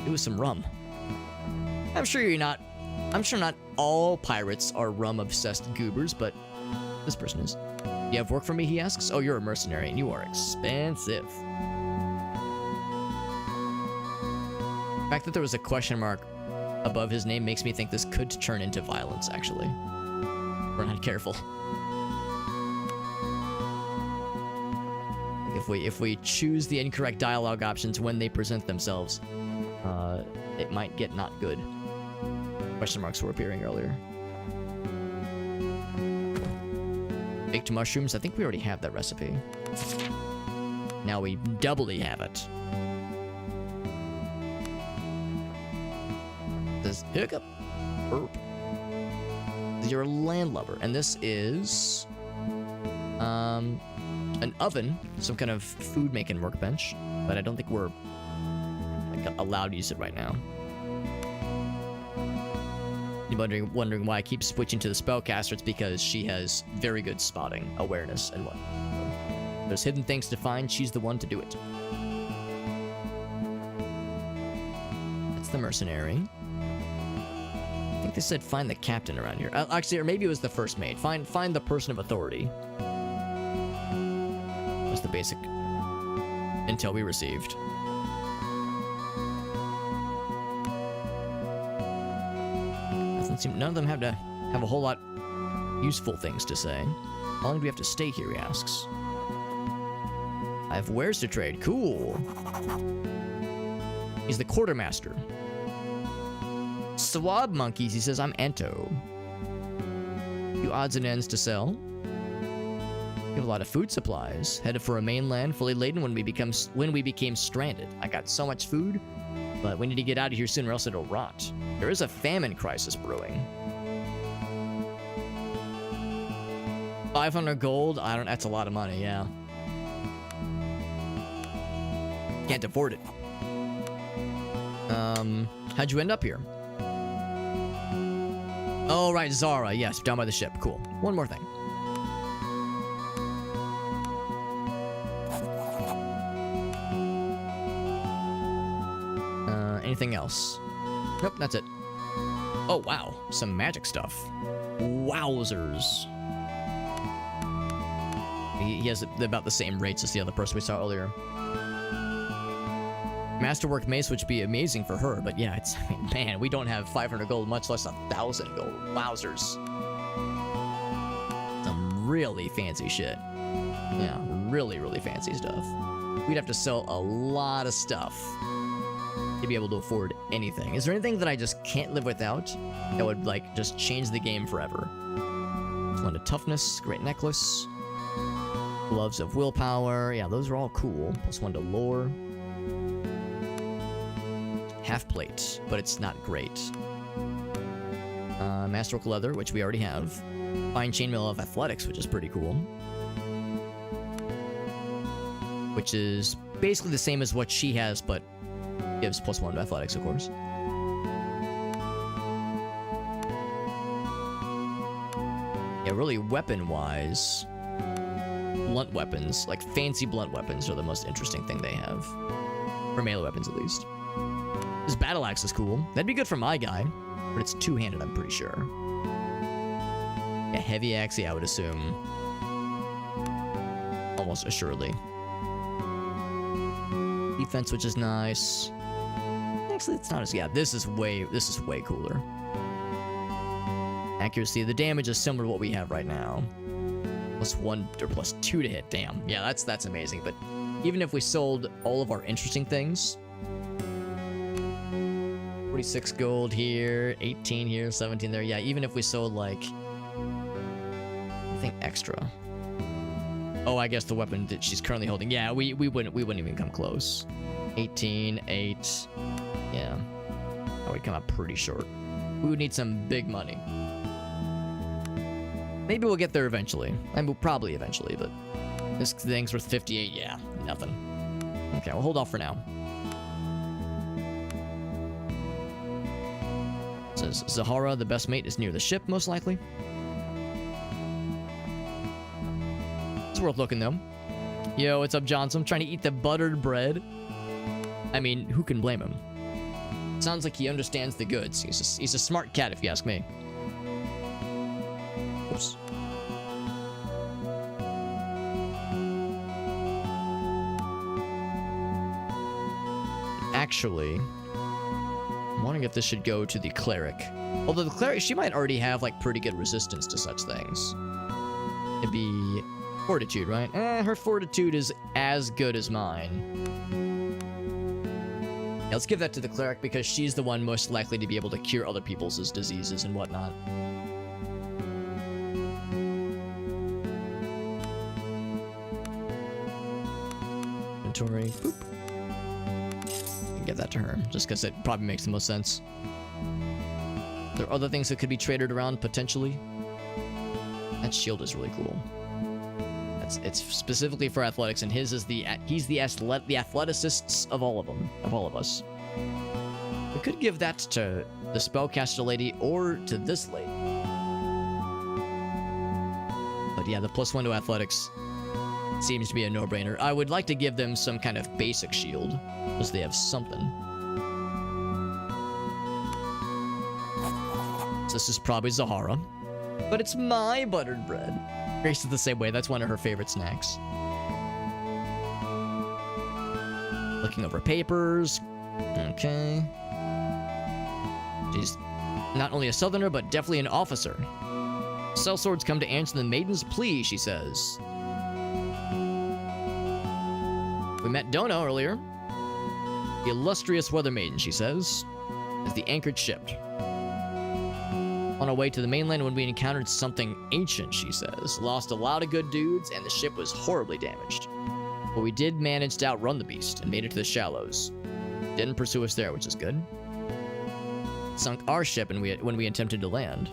It was some rum. I'm sure not all pirates are rum-obsessed goobers, but this person is. You have work for me, he asks? Oh, you're a mercenary, and you are expensive. The fact that there was a question mark above his name makes me think this could turn into violence, actually. We're not careful. If we choose the incorrect dialogue options when they present themselves, it might get not good. Question marks were appearing earlier. Baked mushrooms. I think we already have that recipe. Now we doubly have it. This hiccup. Burp. You're a landlubber, and this is an oven, some kind of food making workbench, but I don't think we're allowed to use it right now. You're wondering why I keep switching to the spellcaster. It's because she has very good spotting, awareness, and what. There's hidden things to find. She's the one to do it. That's the mercenary. I think they said find the captain around here. Actually, or maybe it was the first mate. Find the person of authority. That's the basic intel we received. None of them have to have a whole lot useful things to say. How long do we have to stay here, he asks. I have wares to trade. Cool. He's the quartermaster. Swab monkeys, he says, I'm Ento. Few odds and ends to sell. We have a lot of food supplies. Headed for a mainland, fully laden when we became stranded. I got so much food, but we need to get out of here soon or else it'll rot. There is a famine crisis brewing. 500 gold? That's a lot of money, yeah. Can't afford it. How'd you end up here? Oh, right, Zara. Yes, down by the ship. Cool. One more thing. Anything else? Nope, that's it. Oh, wow. Some magic stuff. Wowzers. He has about the same rates as the other person we saw earlier. Masterwork mace, which would be amazing for her, but yeah, man, we don't have 500 gold, much less 1,000 gold. Wowzers. Some really fancy shit. Yeah, really, really fancy stuff. We'd have to sell a lot of stuff to be able to afford anything. Is there anything that I just can't live without that would, just change the game forever? One to toughness, great necklace. Gloves of willpower. Yeah, those are all cool. +1 to lore. Half plate, but it's not great. Masterwork leather, which we already have. Fine chainmail of athletics, which is pretty cool. Which is basically the same as what she has, but gives +1 to athletics, of course. Yeah, really weapon-wise, blunt weapons, like fancy blunt weapons, are the most interesting thing they have. For melee weapons, at least. This battle axe is cool. That'd be good for my guy, but it's two-handed, I'm pretty sure. A heavy axe, yeah, I would assume. Almost assuredly. Defense, which is nice. Actually, it's not as, yeah, this is way cooler. Accuracy, the damage is similar to what we have right now. +1 or +2 to hit, damn. Yeah, that's amazing, but even if we sold all of our interesting things, 46 gold here, 18 here, 17 there, yeah, even if we sold like, I think extra. Oh, I guess the weapon that she's currently holding, yeah, we wouldn't even come close. 18, 8, yeah, that would come out pretty short. We would need some big money. Maybe we'll get there eventually. I mean, probably eventually, but this thing's worth 58. Yeah, nothing. Okay, we'll hold off for now. It says Zahara, the best mate, is near the ship, most likely. It's worth looking, though. Yo, what's up, Johnson? I'm trying to eat the buttered bread. I mean, who can blame him? Sounds like he understands the goods. He's a smart cat, if you ask me. Oops. Actually, I'm wondering if this should go to the cleric. Although the cleric, she might already have like pretty good resistance to such things. It'd be fortitude, right? Her fortitude is as good as mine. Yeah, let's give that to the cleric because she's the one most likely to be able to cure other people's diseases and whatnot. Inventory. Boop. Give that to her, just because it probably makes the most sense. There are other things that could be traded around, potentially. That shield is really cool. It's specifically for athletics, and he's the athleticists of all of them, of all of us. We could give that to the spellcaster lady or to this lady. But yeah, the +1 to athletics seems to be a no-brainer. I would like to give them some kind of basic shield, because they have something. So this is probably Zahara. But it's my buttered bread. Grace is the same way. That's one of her favorite snacks. Looking over papers. Okay. She's not only a southerner, but definitely an officer. Sellswords come to answer the maiden's plea, she says. We met Dono earlier. The illustrious weather maiden, she says, is the anchored ship. On our way to the mainland when we encountered something ancient, she says. Lost a lot of good dudes, and the ship was horribly damaged. But we did manage to outrun the beast and made it to the shallows. Didn't pursue us there, which is good. Sunk our ship when we attempted to land.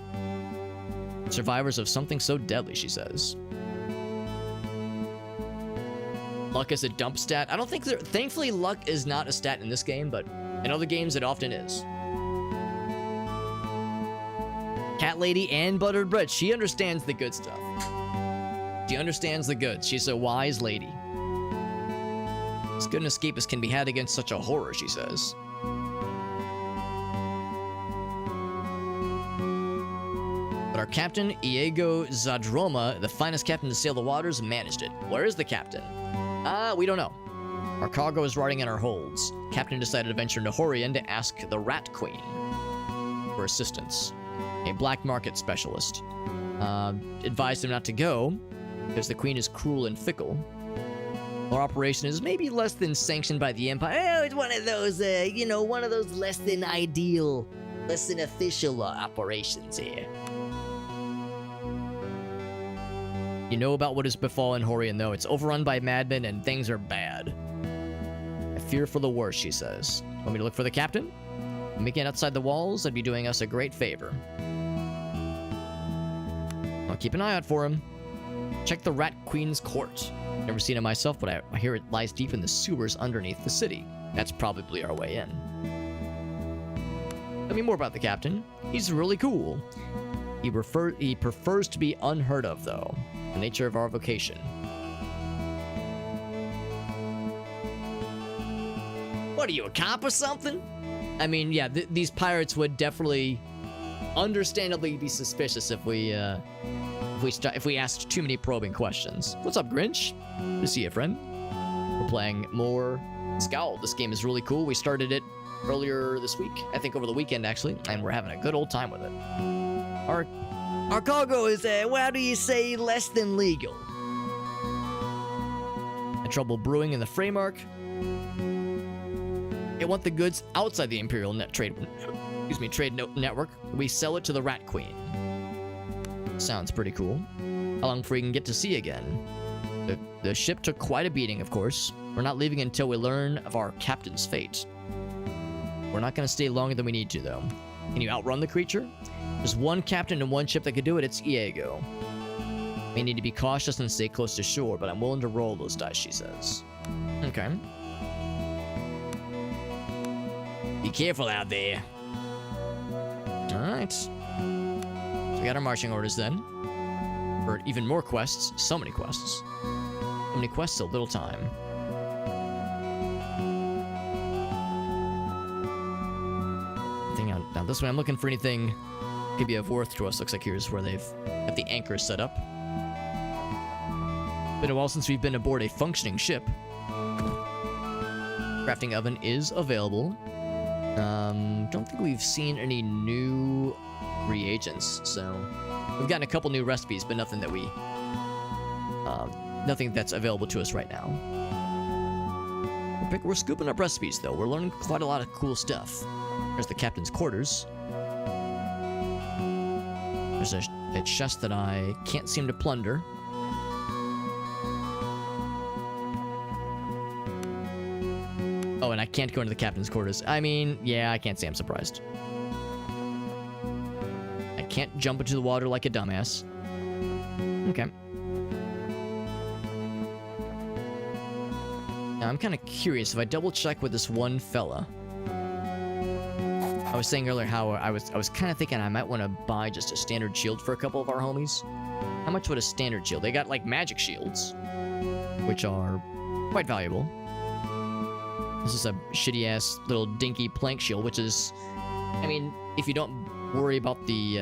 Survivors of something so deadly, she says. Luck is a dump stat. I don't think thankfully luck is not a stat in this game, but in other games it often is. Cat lady and buttered bread. She understands the good stuff. She understands the goods. She's a wise lady. As good an escape as can be had against such a horror, she says. But our captain, Iego Zadroma, the finest captain to sail the waters, managed it. Where is the captain? We don't know. Our cargo is rotting in our holds. Captain decided to venture into Horian to ask the Rat Queen for assistance. A black market specialist. Advised him not to go, because the queen is cruel and fickle. Our operation is maybe less than sanctioned by the Empire. Oh, it's one of those, one of those less than ideal, less than official operations here. You know about what has befallen Horian, though. It's overrun by madmen and things are bad. I fear for the worst, she says. Want me to look for the captain? Making it outside the walls, that'd be doing us a great favor. I'll keep an eye out for him. Check the Rat Queen's court. Never seen it myself, but I hear it lies deep in the sewers underneath the city. That's probably our way in. Tell me more about the captain. He's really cool. He prefers to be unheard of, though. The nature of our vocation. What are you, a cop or something? I mean, yeah, these pirates would definitely, understandably, be suspicious if we asked too many probing questions. What's up, Grinch? Good to see you, friend. We're playing more SKALD. This game is really cool. We started it earlier this week, I think over the weekend actually, and we're having a good old time with it. Our cargo is, how do you say, less than legal. Trouble brewing in the framework. They want the goods outside the Imperial trade network. We sell it to the Rat Queen. Sounds pretty cool. How long before we can get to sea again? The ship took quite a beating, of course. We're not leaving until we learn of our captain's fate. We're not going to stay longer than we need to, though. Can you outrun the creature? There's one captain and one ship that could do it. It's Iago. We need to be cautious and stay close to shore, but I'm willing to roll those dice, she says. Okay. Be careful out there. Alright. So we got our marching orders then. For even more quests. So many quests. So many quests, so little time. Now this way I'm looking for anything could be of worth to us. Looks like here's where they've got the anchor set up. Been a while since we've been aboard a functioning ship. Crafting oven is available. Don't think we've seen any new reagents, so we've gotten a couple new recipes, but nothing that nothing that's available to us right now. We're scooping up recipes though. We're learning quite a lot of cool stuff. There's the captain's quarters. There's a chest that I can't seem to plunder. Oh, and I can't go into the captain's quarters. I mean, yeah, I can't say I'm surprised. I can't jump into the water like a dumbass. Okay. Now, I'm kind of curious if I double check with this one fella. I was saying earlier how I was kind of thinking I might want to buy just a standard shield for a couple of our homies. How much would a standard shield? They got like magic shields, which are quite valuable. This is a shitty-ass little dinky plank shield, which is, I mean, if you don't worry about the,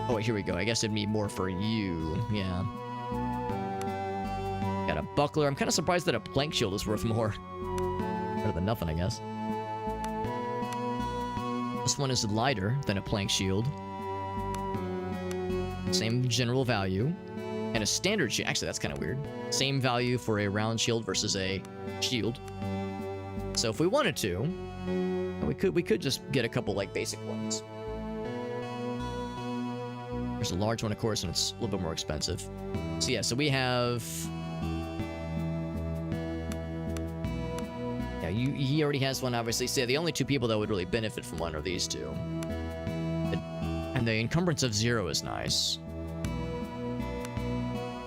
oh, wait, here we go. I guess it'd be more for you. Yeah. Got a buckler. I'm kind of surprised that a plank shield is worth more. Better than nothing, I guess. This one is lighter than a plank shield. Same general value. And a standard shield. Actually, that's kind of weird. Same value for a round shield versus a shield. So if we wanted to, we could just get a couple like basic ones. There's a large one, of course, and it's a little bit more expensive. So yeah, so we have. Yeah, he already has one, obviously. So yeah, the only two people that would really benefit from one are these two. And the encumbrance of 0 is nice.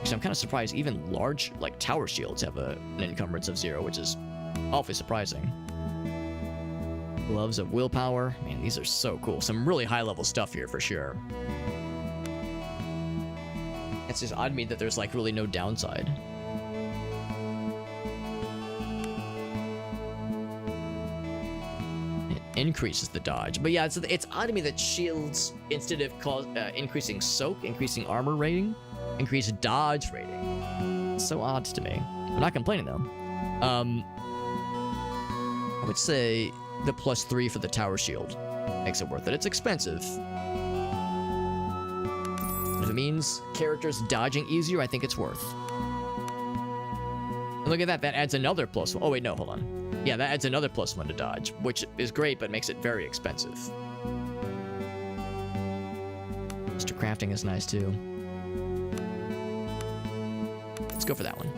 So I'm kind of surprised even large, like, tower shields have an encumbrance of 0, which is awfully surprising. Gloves of willpower. Man, these are so cool. Some really high-level stuff here, for sure. It's just odd to me that there's, like, really no downside. It increases the dodge. But yeah, it's odd to me that shields, instead of increasing soak, increasing armor rating, increase dodge rating. It's so odd to me. I'm not complaining though. I would say the +3 for the tower shield makes it worth it. It's expensive. But if it means characters dodging easier, I think it's worth. And look at that. That adds another +1. Oh wait, no, hold on. Yeah, that adds another +1 to dodge, which is great, but makes it very expensive. Mr. Crafting is nice too. Let's go for that one.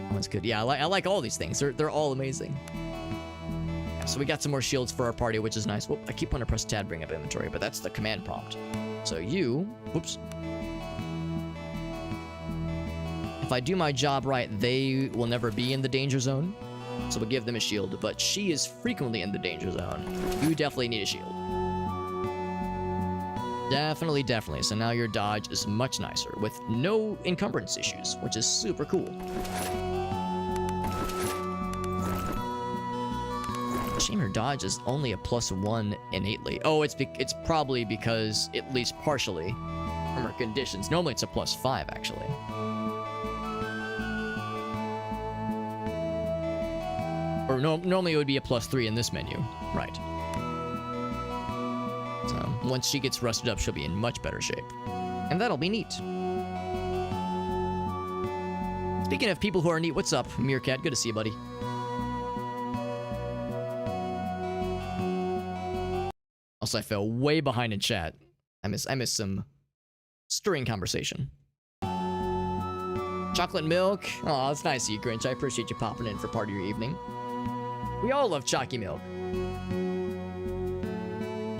That one's good. Yeah, I like all these things. They're all amazing. Yeah, so we got some more shields for our party, which is nice. Whoop, I keep wanting to press tab, bring up inventory, but that's the command prompt. So you, whoops. If I do my job right, they will never be in the danger zone. So we'll give them a shield, but she is frequently in the danger zone. You definitely need a shield. Definitely, definitely. So now your dodge is much nicer with no encumbrance issues, which is super cool. Shame her dodge is only a +1 innately. Oh, it's probably because, at least partially, from her conditions. Normally it's a +5, actually. Or normally it would be a +3 in this menu. Right. So, once she gets rusted up, she'll be in much better shape. And that'll be neat. Speaking of people who are neat, what's up, Meerkat? Good to see you, buddy. Also, I fell way behind in chat. I miss some stirring conversation. Chocolate milk. Oh, that's nice of you, Grinch. I appreciate you popping in for part of your evening. We all love chalky milk.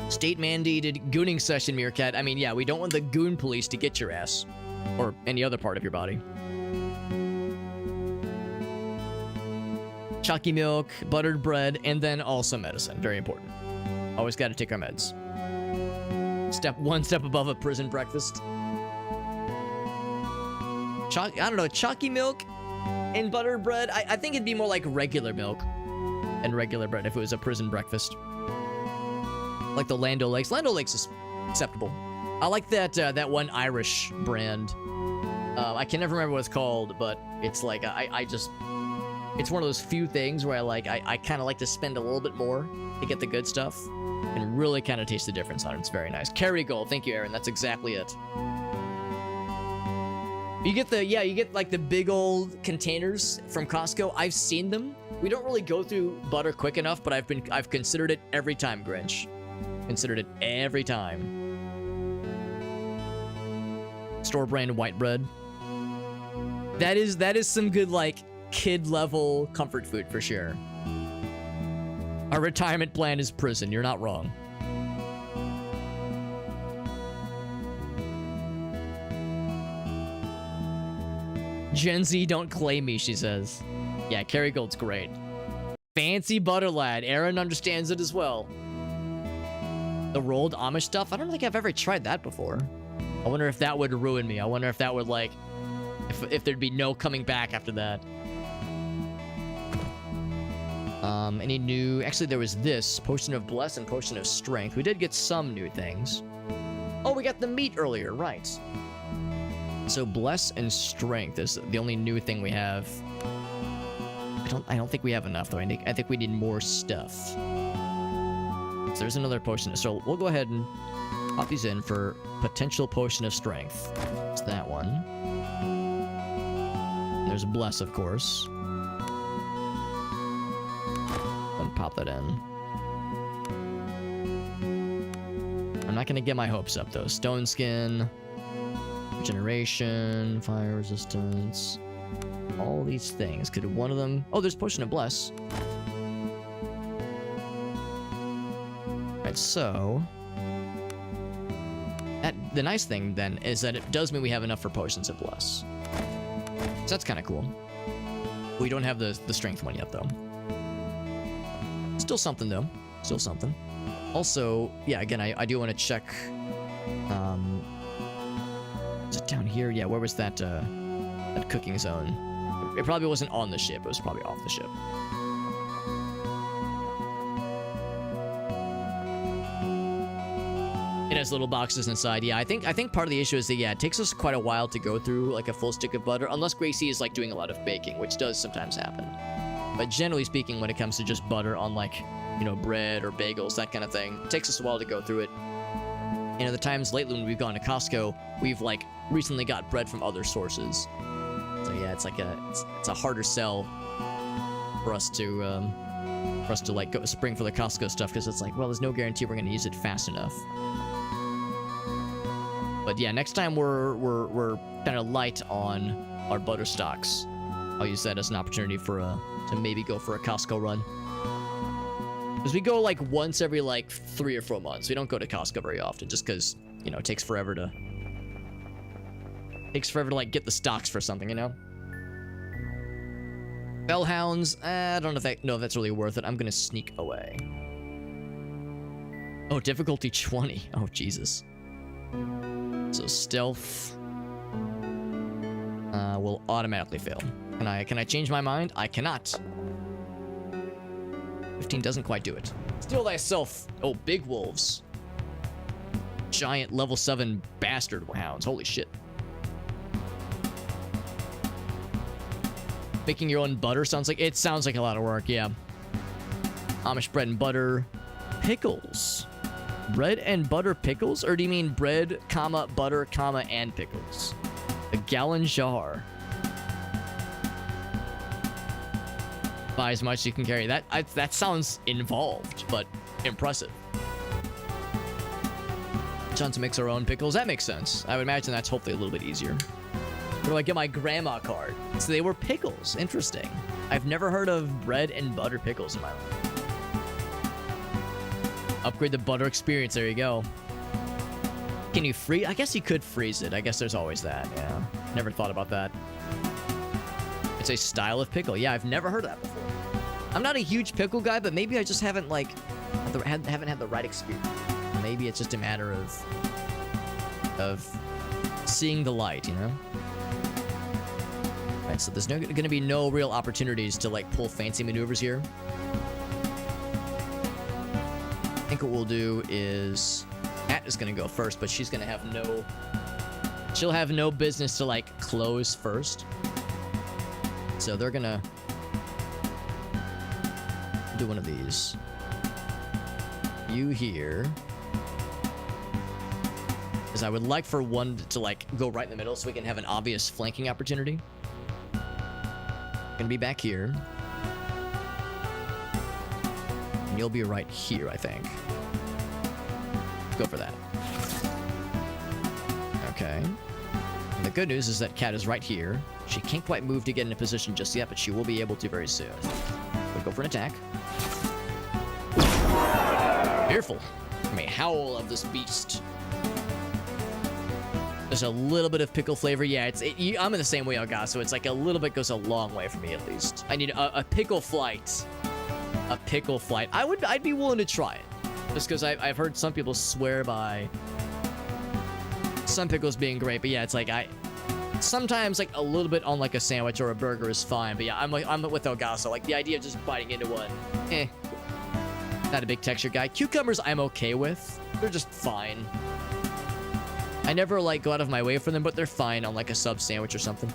State mandated gooning session, Meerkat. I mean, yeah, we don't want the goon police to get your ass. Or any other part of your body. Chalky milk, buttered bread, and then also medicine. Very important. Always got to take our meds. One step above a prison breakfast. I don't know, chalky milk and buttered bread. I think it'd be more like regular milk and regular bread if it was a prison breakfast. Like the Land O'Lakes. Land O'Lakes is acceptable. I like that one Irish brand. I can never remember what it's called, but it's like it's one of those few things where I kind of like to spend a little bit more to get the good stuff and really kind of taste the difference on it. It's very nice. Kerrygold. Thank you, Aaron. That's exactly it. You get like the big old containers from Costco. I've seen them. We don't really go through butter quick enough, but I've considered it every time, Grinch. Considered it every time. Store brand white bread. That is some good like kid level comfort food for sure. Our retirement plan is prison. You're not wrong. Gen Z, don't claim me, she says. Yeah, Kerrygold's great. Fancy butter lad. Aaron understands it as well. The rolled Amish stuff? I don't think I've ever tried that before. I wonder if that would ruin me. I wonder if that would like... If thered be no coming back after that. Any new... Actually, there was this. Potion of Bless and Potion of Strength. We did get some new things. Oh, we got the meat earlier. Right. So Bless and Strength is the only new thing we have. I don't think we have enough, though. I think we need more stuff. So there's another potion. So we'll go ahead and pop these in for potential Potion of Strength. It's that one. There's Bless, of course. And pop that in. I'm not going to get my hopes up, though. Stone Skin, Regeneration, Fire Resistance, all these things. Could one of them... Oh, there's Potion of Bless. Right, so... The nice thing, then, is that it does mean we have enough for Potions of Bless. So that's kind of cool. We don't have the strength one yet, though. Still something, though. Still something. Also, yeah, again, I do want to check... Is it down here? Yeah, where was that cooking zone? It probably wasn't on the ship. It was probably off the ship. It has little boxes inside. Yeah, I think part of the issue is that, yeah, it takes us quite a while to go through, like, a full stick of butter, unless Gracie is, like, doing a lot of baking, which does sometimes happen. But generally speaking, when it comes to just butter on, like, you know, bread or bagels, that kind of thing, it takes us a while to go through it. And at the times lately when we've gone to Costco, we've, like, recently got bread from other sources. So, yeah, it's like it's a harder sell for us to like, go spring for the Costco stuff, because it's like, well, there's no guarantee we're going to use it fast enough. But yeah, next time we're kind of light on our butter stocks. I'll use that as an opportunity for to maybe go for a Costco run. Because we go like once every like 3 or 4 months. We don't go to Costco very often, just because, you know, it takes forever to like get the stocks for something, you know. Bellhounds, I don't know if that's really worth it. I'm gonna sneak away. Oh, difficulty 20. Oh, Jesus. So stealth will automatically fail. Can I change my mind? I cannot. 15 doesn't quite do it. Steal thyself. Oh, big wolves. Giant level 7 bastard hounds. Holy shit. Making your own butter sounds like a lot of work, yeah. Amish bread and butter. Pickles. Bread and butter pickles? Or do you mean bread, comma, butter, comma, and pickles? A gallon jar. Buy as much as you can carry. That sounds involved, but impressive. John to mix our own pickles. That makes sense. I would imagine that's hopefully a little bit easier. Where do I get my grandma card? So they were pickles. Interesting. I've never heard of bread and butter pickles in my life. Upgrade the butter experience. There you go. Can you freeze? I guess you could freeze it. I guess there's always that. Yeah. Never thought about that. It's a style of pickle. Yeah, I've never heard of that before. I'm not a huge pickle guy, but maybe I just haven't haven't had the right experience. Maybe it's just a matter of seeing the light, you know? All right, so there's going to be no real opportunities to like pull fancy maneuvers here. I think what we'll do is Kat is going to go first, but she's going to have she'll have no business to like close first. So they're going to do one of these. You here. Because I would like for one to like go right in the middle so we can have an obvious flanking opportunity. Gonna be back here. And you'll be right here, I think. Go for that. Okay. And the good news is that Kat is right here. She can't quite move to get in a position just yet, but she will be able to very soon. We'll go for an attack. Fearful. I mean, howl of this beast. There's a little bit of pickle flavor. Yeah, I'm in the same way, Elga, so it's like a little bit goes a long way for me at least. I need a pickle flight. A pickle flight. I'd be willing to try it. Just because I've heard some people swear by some pickles being great, but yeah, it's like sometimes like a little bit on like a sandwich or a burger is fine, but yeah, I'm with Elga, so like the idea of just biting into one, not a big texture guy. Cucumbers I'm okay with. They're just fine. I never like go out of my way for them, but they're fine on like a sub sandwich or something.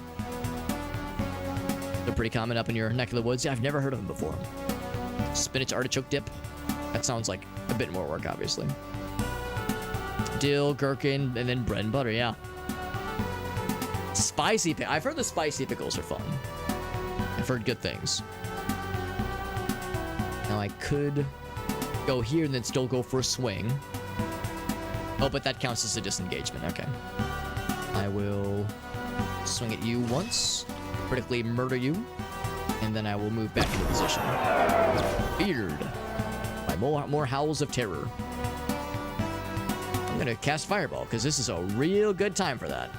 They're pretty common up in your neck of the woods. Yeah, I've never heard of them before. Spinach artichoke dip. That sounds like a bit more work, obviously. Dill, gherkin, and then bread and butter, yeah. Spicy pickles. I've heard the spicy pickles are fun. I've heard good things. Now I could go here and then still go for a swing. Oh, but that counts as a disengagement. Okay. I will swing at you once, critically murder you, and then I will move back into position. Feared by more howls of terror. I'm going to cast Fireball, because this is a real good time for that.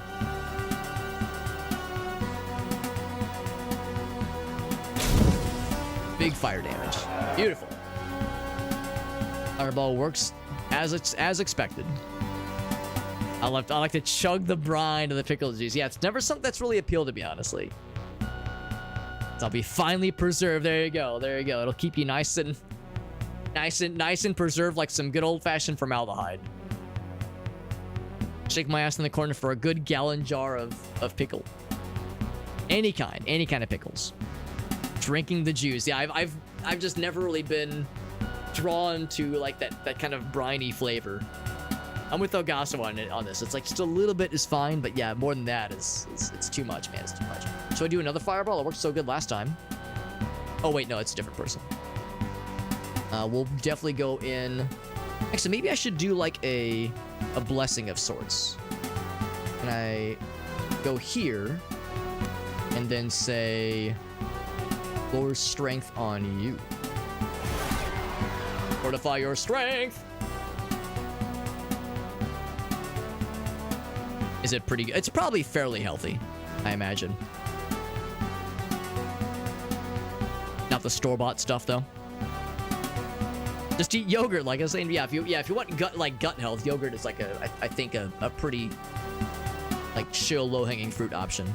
Big fire damage. Beautiful. Fireball works as expected. I like to chug the brine of the pickle juice. Yeah, it's never something that's really appealed to me, honestly. So I'll be finely preserved. There you go. There you go. It'll keep you nice and preserved like some good old-fashioned formaldehyde. Shake my ass in the corner for a good gallon jar of pickle. Any kind of pickles. Drinking the juice. Yeah, I've just never really been drawn to like that kind of briny flavor. I'm with Elgaso on this. It's like just a little bit is fine, but yeah, more than that it's too much, man. It's too much. So I do another fireball. It worked so good last time. Oh wait, no, it's a different person. We'll definitely go in. Actually, maybe I should do like a blessing of sorts. Can I go here and then say lower strength on you? Fortify your strength. Is it pretty good? It's probably fairly healthy, I imagine. Not the store-bought stuff though. Just eat yogurt, like I was saying. Yeah, if you want gut health, yogurt is like I think a pretty like chill, low-hanging fruit option.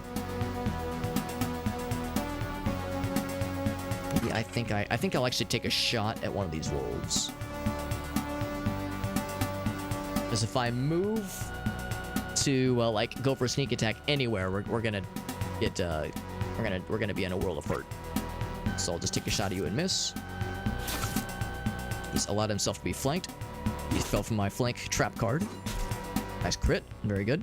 Maybe I think I'll actually take a shot at one of these wolves. Because if I move to like go for a sneak attack anywhere, we're gonna get we're gonna be in a world of hurt. So I'll just take a shot at you and miss. He's allowed himself to be flanked. He fell from my flank trap card. Nice crit, very good.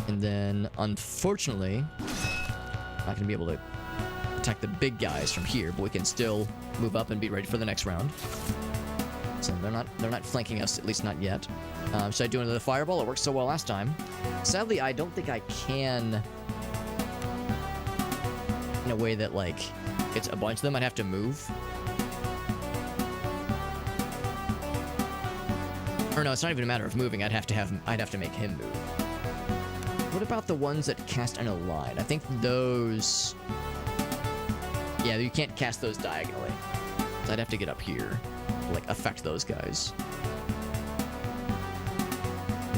And then unfortunately, I'm not gonna be able to attack the big guys from here, but we can still move up and be ready for the next round. So they're not flanking us, at least not yet. Should I do another fireball? It worked so well last time. Sadly, I don't think I can in a way that like it's a bunch of them. I'd have to move. Or no, it's not even a matter of moving. I'd have to make him move. What about the ones that cast in a line? I think those. Yeah, you can't cast those diagonally. So I'd have to get up here. Like affect those guys.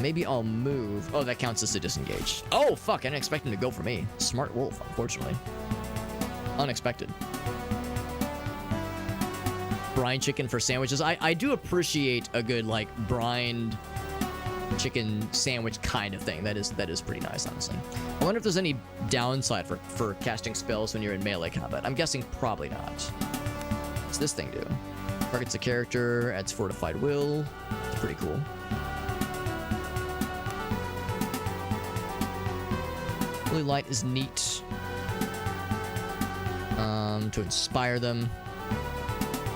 Maybe I'll move. Oh, that counts as a disengage. Oh fuck, I didn't expect him to go for me. Smart wolf, unfortunately. Unexpected. Brine chicken for sandwiches. I do appreciate a good like brined chicken sandwich kind of thing. That is pretty nice, honestly. I wonder if there's any downside for casting spells when you're in melee combat. I'm guessing probably not. What's this thing do? Targets a character, adds fortified will. It's pretty cool. Blue light is neat. To inspire them.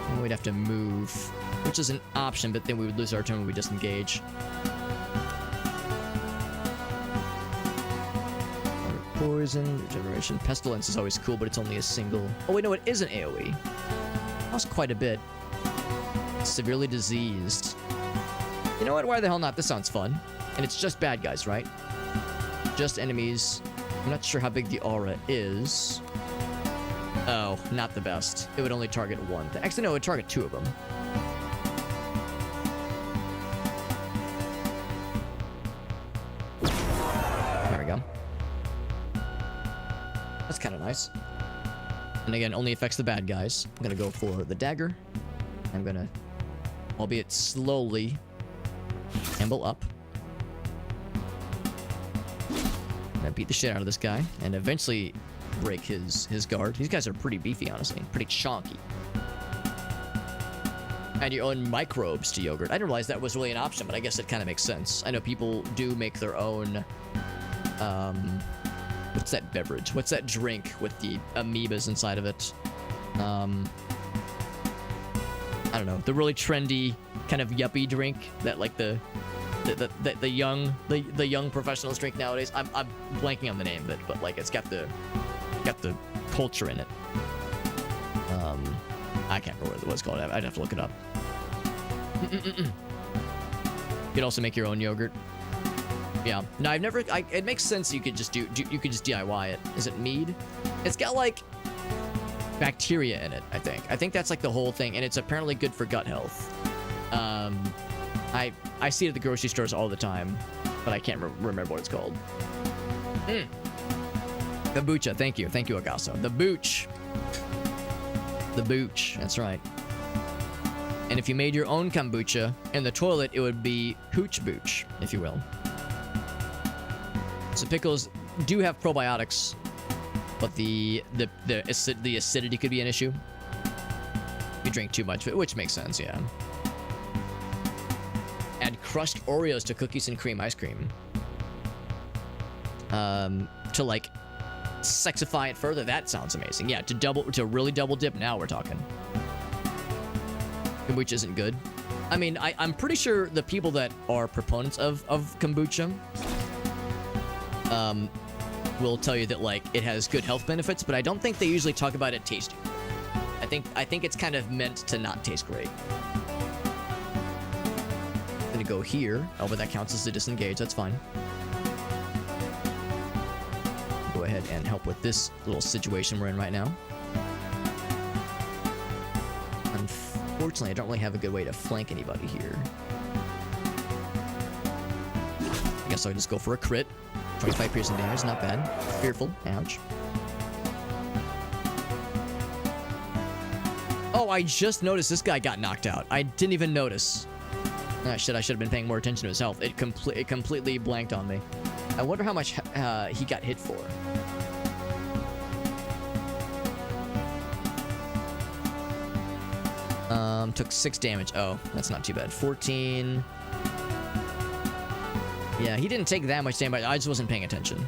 And we'd have to move, which is an option, but then we would lose our turn when we disengage. Poison, regeneration. Pestilence is always cool, but it's only a single. Oh wait, no, it is an AoE. Costs quite a bit. Severely diseased. You know what? Why the hell not? This sounds fun. And it's just bad guys, right? Just enemies. I'm not sure how big the aura is. Oh, not the best. It would only target one thing. Actually, no, it would target two of them. There we go. That's kind of nice. And again, only affects the bad guys. I'm gonna go for the dagger. I'm gonna, albeit slowly, amble up. I'm gonna beat the shit out of this guy and eventually break his guard. These guys are pretty beefy, honestly. Pretty chonky. Add your own microbes to yogurt. I didn't realize that was really an option, but I guess it kind of makes sense. I know people do make their own, what's that beverage? What's that drink with the amoebas inside of it? I don't know. The really trendy kind of yuppie drink that like the young professionals drink nowadays. I'm blanking on the name of it, but like it's got the culture in it. I can't remember what it's called. I'd have to look it up. You could also make your own yogurt. Yeah. No, I've never. It makes sense. You could just you could just DIY it. Is it mead? It's got like bacteria in it. I think that's like the whole thing, and it's apparently good for gut health. I see it at the grocery stores all the time, but I can't remember what it's called. Kombucha. Thank you, Agasso. The booch. That's right. And if you made your own kombucha in the toilet, it would be hooch booch, if you will. So pickles do have probiotics, but the acidity could be an issue. You drink too much of it, which makes sense, yeah. Add crushed Oreos to cookies and cream ice cream. To like sexify it further. That sounds amazing. Yeah, to really double dip. Now we're talking. Kombucha isn't good. I mean, I'm pretty sure the people that are proponents of kombucha will tell you that like it has good health benefits, but I don't think they usually talk about it tasting. I think it's kind of meant to not taste great. I'm gonna go here. Oh, but that counts as a disengage. That's fine. Go ahead and help with this little situation we're in right now. Unfortunately, I don't really have a good way to flank anybody here. guess I'll just go for a crit. 25 piercing damage, not bad. Fearful, ouch. Oh, I just noticed this guy got knocked out. I didn't even notice. Ah, shit, I should have been paying more attention to his health. It completely blanked on me. I wonder how much he got hit for. Took 6 damage. Oh, that's not too bad. 14. Yeah, he didn't take that much damage. I just wasn't paying attention.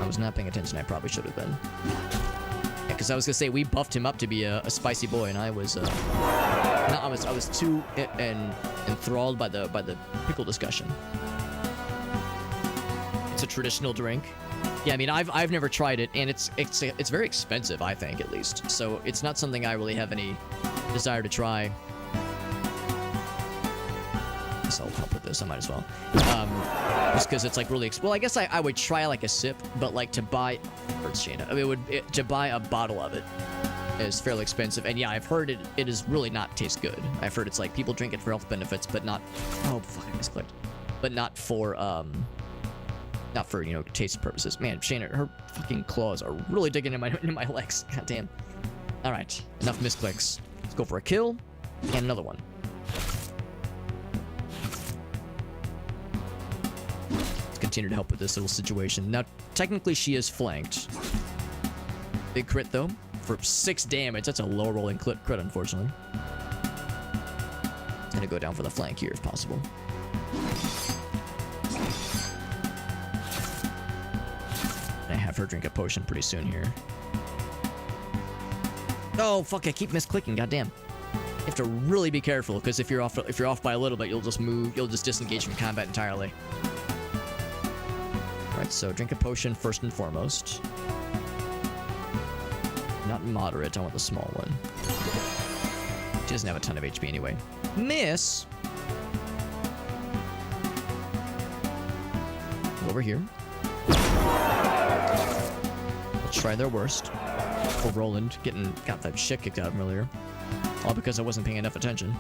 I was not paying attention. I probably should have been. Yeah, because I was gonna say we buffed him up to be a spicy boy, and I was no, I was too enthralled by the pickle discussion. It's a traditional drink. Yeah, I mean I've never tried it, and it's very expensive, I think, at least. So it's not something I really have any desire to try. I'll help with this. I might as well. Just because it's like really. Well, I guess I would try like a sip, but like to buy. Shana. I mean, to buy a bottle of it is fairly expensive, and yeah, I've heard it is really not taste good. I've heard it's like people drink it for health benefits, but not. Oh fuck, I misclicked. But not for taste purposes. Man, Shana, her fucking claws are really digging into my legs. God damn. All right, enough misclicks. Let's go for a kill and another one. Continue to help with this little situation. Now, technically, she is flanked. Big crit, though, for 6 damage. That's a low rolling crit, unfortunately. It's gonna go down for the flank here, if possible. I have her drink a potion pretty soon here. Oh, fuck, I keep misclicking, goddamn. You have to really be careful, because if you're off by a little bit, you'll just disengage from combat entirely. Alright, so drink a potion first and foremost. Not moderate, I want the small one. She doesn't have a ton of HP anyway. Miss! Over here. We'll try their worst. For Roland, got that shit kicked out of him earlier. All because I wasn't paying enough attention.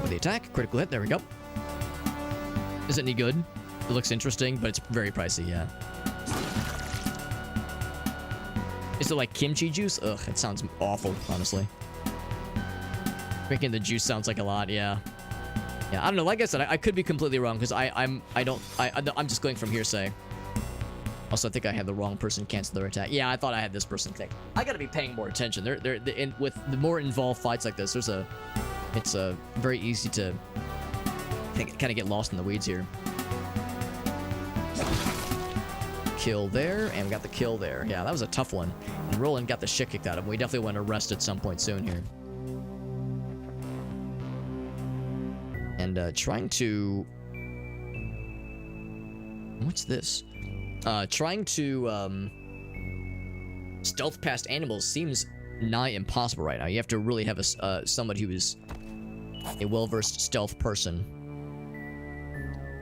With the attack, critical hit, there we go. Is it any good? It looks interesting, but it's very pricey, yeah. Is it like kimchi juice? Ugh, it sounds awful, honestly. Drinking the juice sounds like a lot, yeah. Yeah, I don't know. Like I said, I could be completely wrong because I'm just going from hearsay. Also, I think I had the wrong person cancel their attack. Yeah, I thought I had this person click. I gotta be paying more attention. With the more involved fights like this, it's very easy to kind of get lost in the weeds here. Kill there, and we got the kill there. Yeah, that was a tough one. And Roland got the shit kicked out of him. We definitely want to rest at some point soon here. And trying to... What's this? Trying to stealth past animals seems nigh impossible right now. You have to really have somebody who is a well-versed stealth person.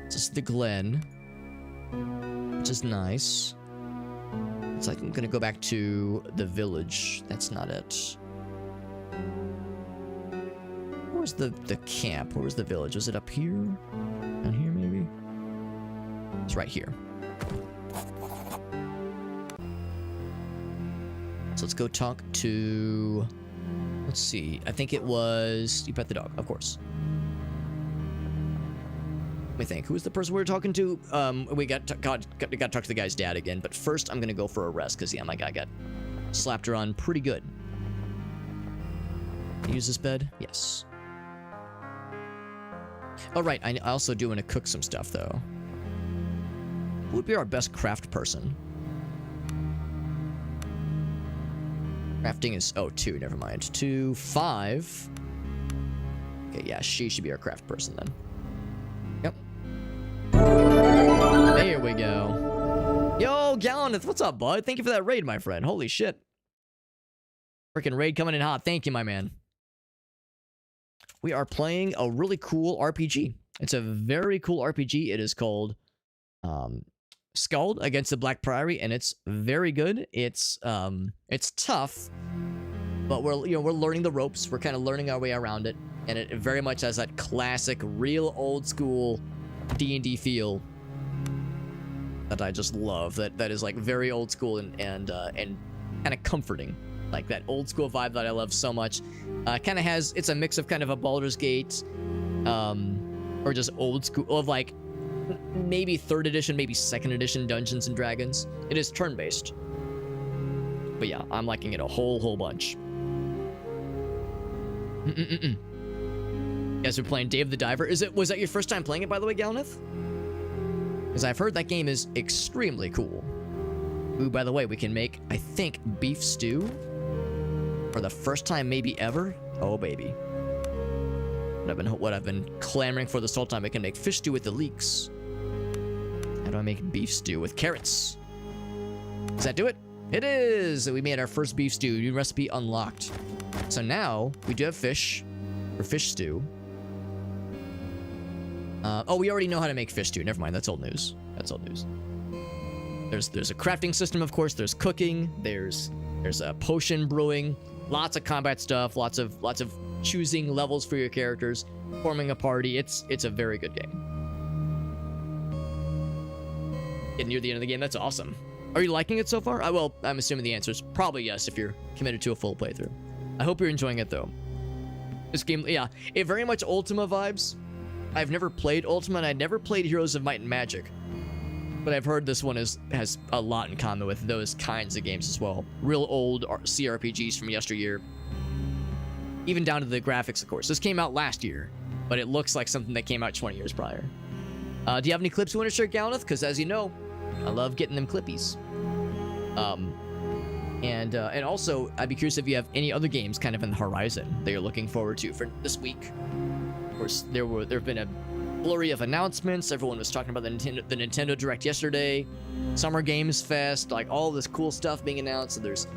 This is the Glen, which is nice. It's like I'm gonna go back to the village. That's not it. Where was the camp? Where was the village? Was it up here? Down here, maybe? It's right here. So let's go talk to... Let's see. I think it was... You pet the dog, of course. Let me think. Who was the person we were talking to? We got to talk to the guy's dad again. But first, I'm going to go for a rest. Because, yeah, my guy got slapped around pretty good. Use this bed? Yes. Oh, right. I also do want to cook some stuff, though. Who would be our best craft person? Crafting is... Oh, 2. Never mind. 2, 5. Okay, yeah. She should be our craft person, then. Yep. There we go. Yo, Gallaneth, what's up, bud? Thank you for that raid, my friend. Holy shit. Freaking raid coming in hot. Thank you, my man. We are playing a really cool RPG. It's a very cool RPG. It is called SKALD against the Black Priory, and it's very good. It's tough, but we're learning the ropes. We're kind of learning our way around it, and it very much has that classic, real old school D&D feel that I just love. That is like very old school and kind of comforting, like that old school vibe that I love so much. Kind of has, it's a mix of kind of a Baldur's Gate, or just old school of like maybe 3rd edition, maybe 2nd edition Dungeons and Dragons. It is turn-based, but yeah, I'm liking it a whole bunch. You guys are playing Dave the Diver. Was that your first time playing it, by the way, Galnith? Because I've heard that game is extremely cool. Ooh, by the way, we can make, I think, beef stew for the first time maybe ever. Oh, baby. What I've been clamoring for this whole time. I can make fish stew with the leeks. How do I make beef stew with carrots? Does that do it? It is! We made our first beef stew. New recipe unlocked. So now, we do have fish for fish stew. Oh, we already know how to make fish stew. Never mind, that's old news. That's old news. There's a crafting system, of course. There's cooking. There's a potion brewing. Lots of combat stuff. Lots of choosing levels for your characters. Forming a party. It's a very good game. Getting near the end of the game. That's awesome. Are you liking it so far? Well, I'm assuming the answer is probably yes if you're committed to a full playthrough. I hope you're enjoying it though. This game, yeah, it very much Ultima vibes. I've never played Ultima, and I never played Heroes of Might and Magic. But I've heard this one has a lot in common with those kinds of games as well. Real old CRPGs from yesteryear. Even down to the graphics, of course. This came out last year, but it looks like something that came out 20 years prior. Do you have any clips you want to share, Galnith? Because as you know, I love getting them clippies. And also, I'd be curious if you have any other games kind of in the horizon that you're looking forward to for this week. Of course, there have been a flurry of announcements. Everyone was talking about the Nintendo Direct yesterday, Summer Games Fest, like all this cool stuff being announced. So there's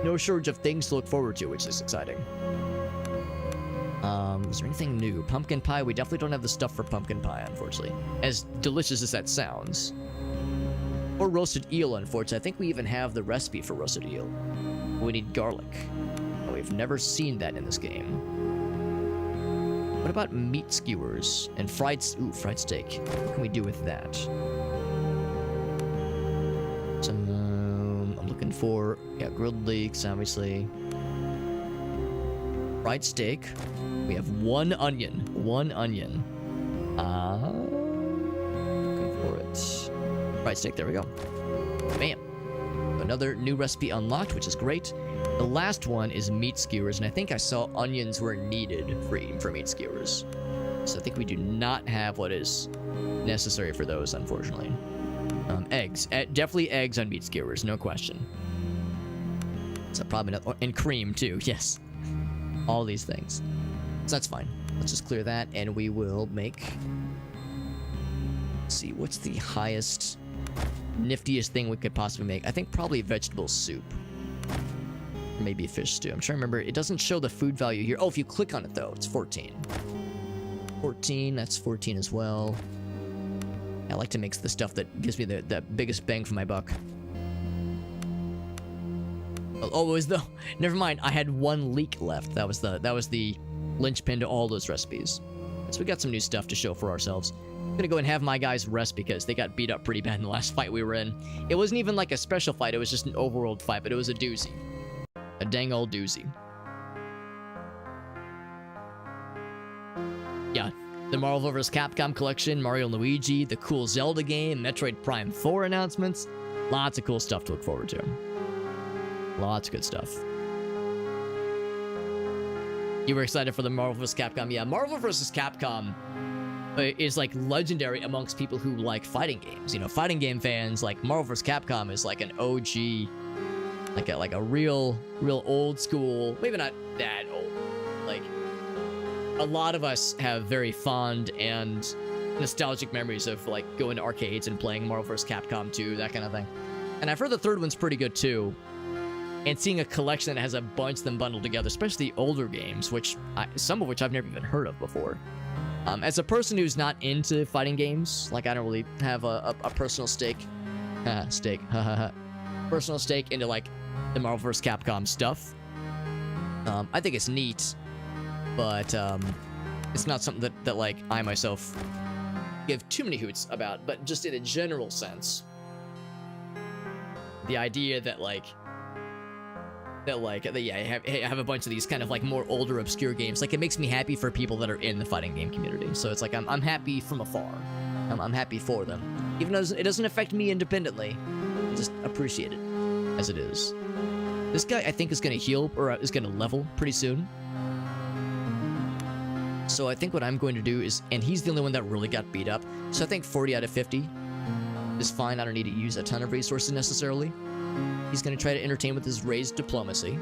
no shortage of things to look forward to, which is exciting. Is there anything new? Pumpkin pie? We definitely don't have the stuff for pumpkin pie, unfortunately. As delicious as that sounds. Or roasted eel, unfortunately. I think we even have the recipe for roasted eel. We need garlic. Oh, we've never seen that in this game. What about meat skewers and fried steak? What can we do with that? I'm looking for, grilled leeks, obviously. Fried steak. We have one onion. Looking for it. Fried steak, there we go. Bam. Another new recipe unlocked, which is great. The last one is meat skewers, and I think I saw onions were needed for meat skewers. So I think we do not have what is necessary for those, unfortunately. Eggs. Definitely eggs on meat skewers, no question. So probably not. And cream, too, yes. All these things. So that's fine. Let's just clear that, and we will make... Let's see, what's the highest, niftiest thing we could possibly make? I think probably vegetable soup. Or maybe fish stew. I'm trying to remember. It doesn't show the food value here. Oh, if you click on it, though, it's 14. 14, that's 14 as well. I like to mix the stuff that gives me the biggest bang for my buck. Oh, it was the... Never mind, I had one leek left. That was the linchpin to all those recipes. So we got some new stuff to show for ourselves. I'm gonna go and have my guys rest because they got beat up pretty bad in the last fight we were in. It wasn't even like a special fight, it was just an overworld fight, but it was a doozy. A dang old doozy. Yeah, the Marvel vs. Capcom collection, Mario and Luigi, the cool Zelda game, Metroid Prime 4 announcements. Lots of cool stuff to look forward to. Lots of good stuff. You were excited for the Marvel vs. Capcom? Yeah, Marvel vs. Capcom is like legendary amongst people who like fighting games. You know, fighting game fans, like Marvel vs. Capcom is like an OG, like a real old school, maybe not that old. Like, a lot of us have very fond and nostalgic memories of like going to arcades and playing Marvel vs. Capcom 2, that kind of thing. And I've heard the third one's pretty good too. And seeing a collection that has a bunch of them bundled together, especially the older games, some of which I've never even heard of before. As a person who's not into fighting games, like I don't really have a personal stake Stake. Personal stake into, like, the Marvel vs. Capcom stuff. I think it's neat, but it's not something that like, I myself give too many hoots about, but just in a general sense, the idea that yeah, I have a bunch of these kind of like more older obscure games, like, it makes me happy for people that are in the fighting game community. So it's like I'm happy from afar. I'm happy for them, even though it doesn't affect me independently. I just appreciate it as it is. This guy, I think, is going to heal, or is going to level pretty soon. So I think what I'm going to do is, and he's the only one that really got beat up, so I think 40 out of 50 is fine. I don't need to use a ton of resources necessarily. He's going to try to entertain with his raised diplomacy.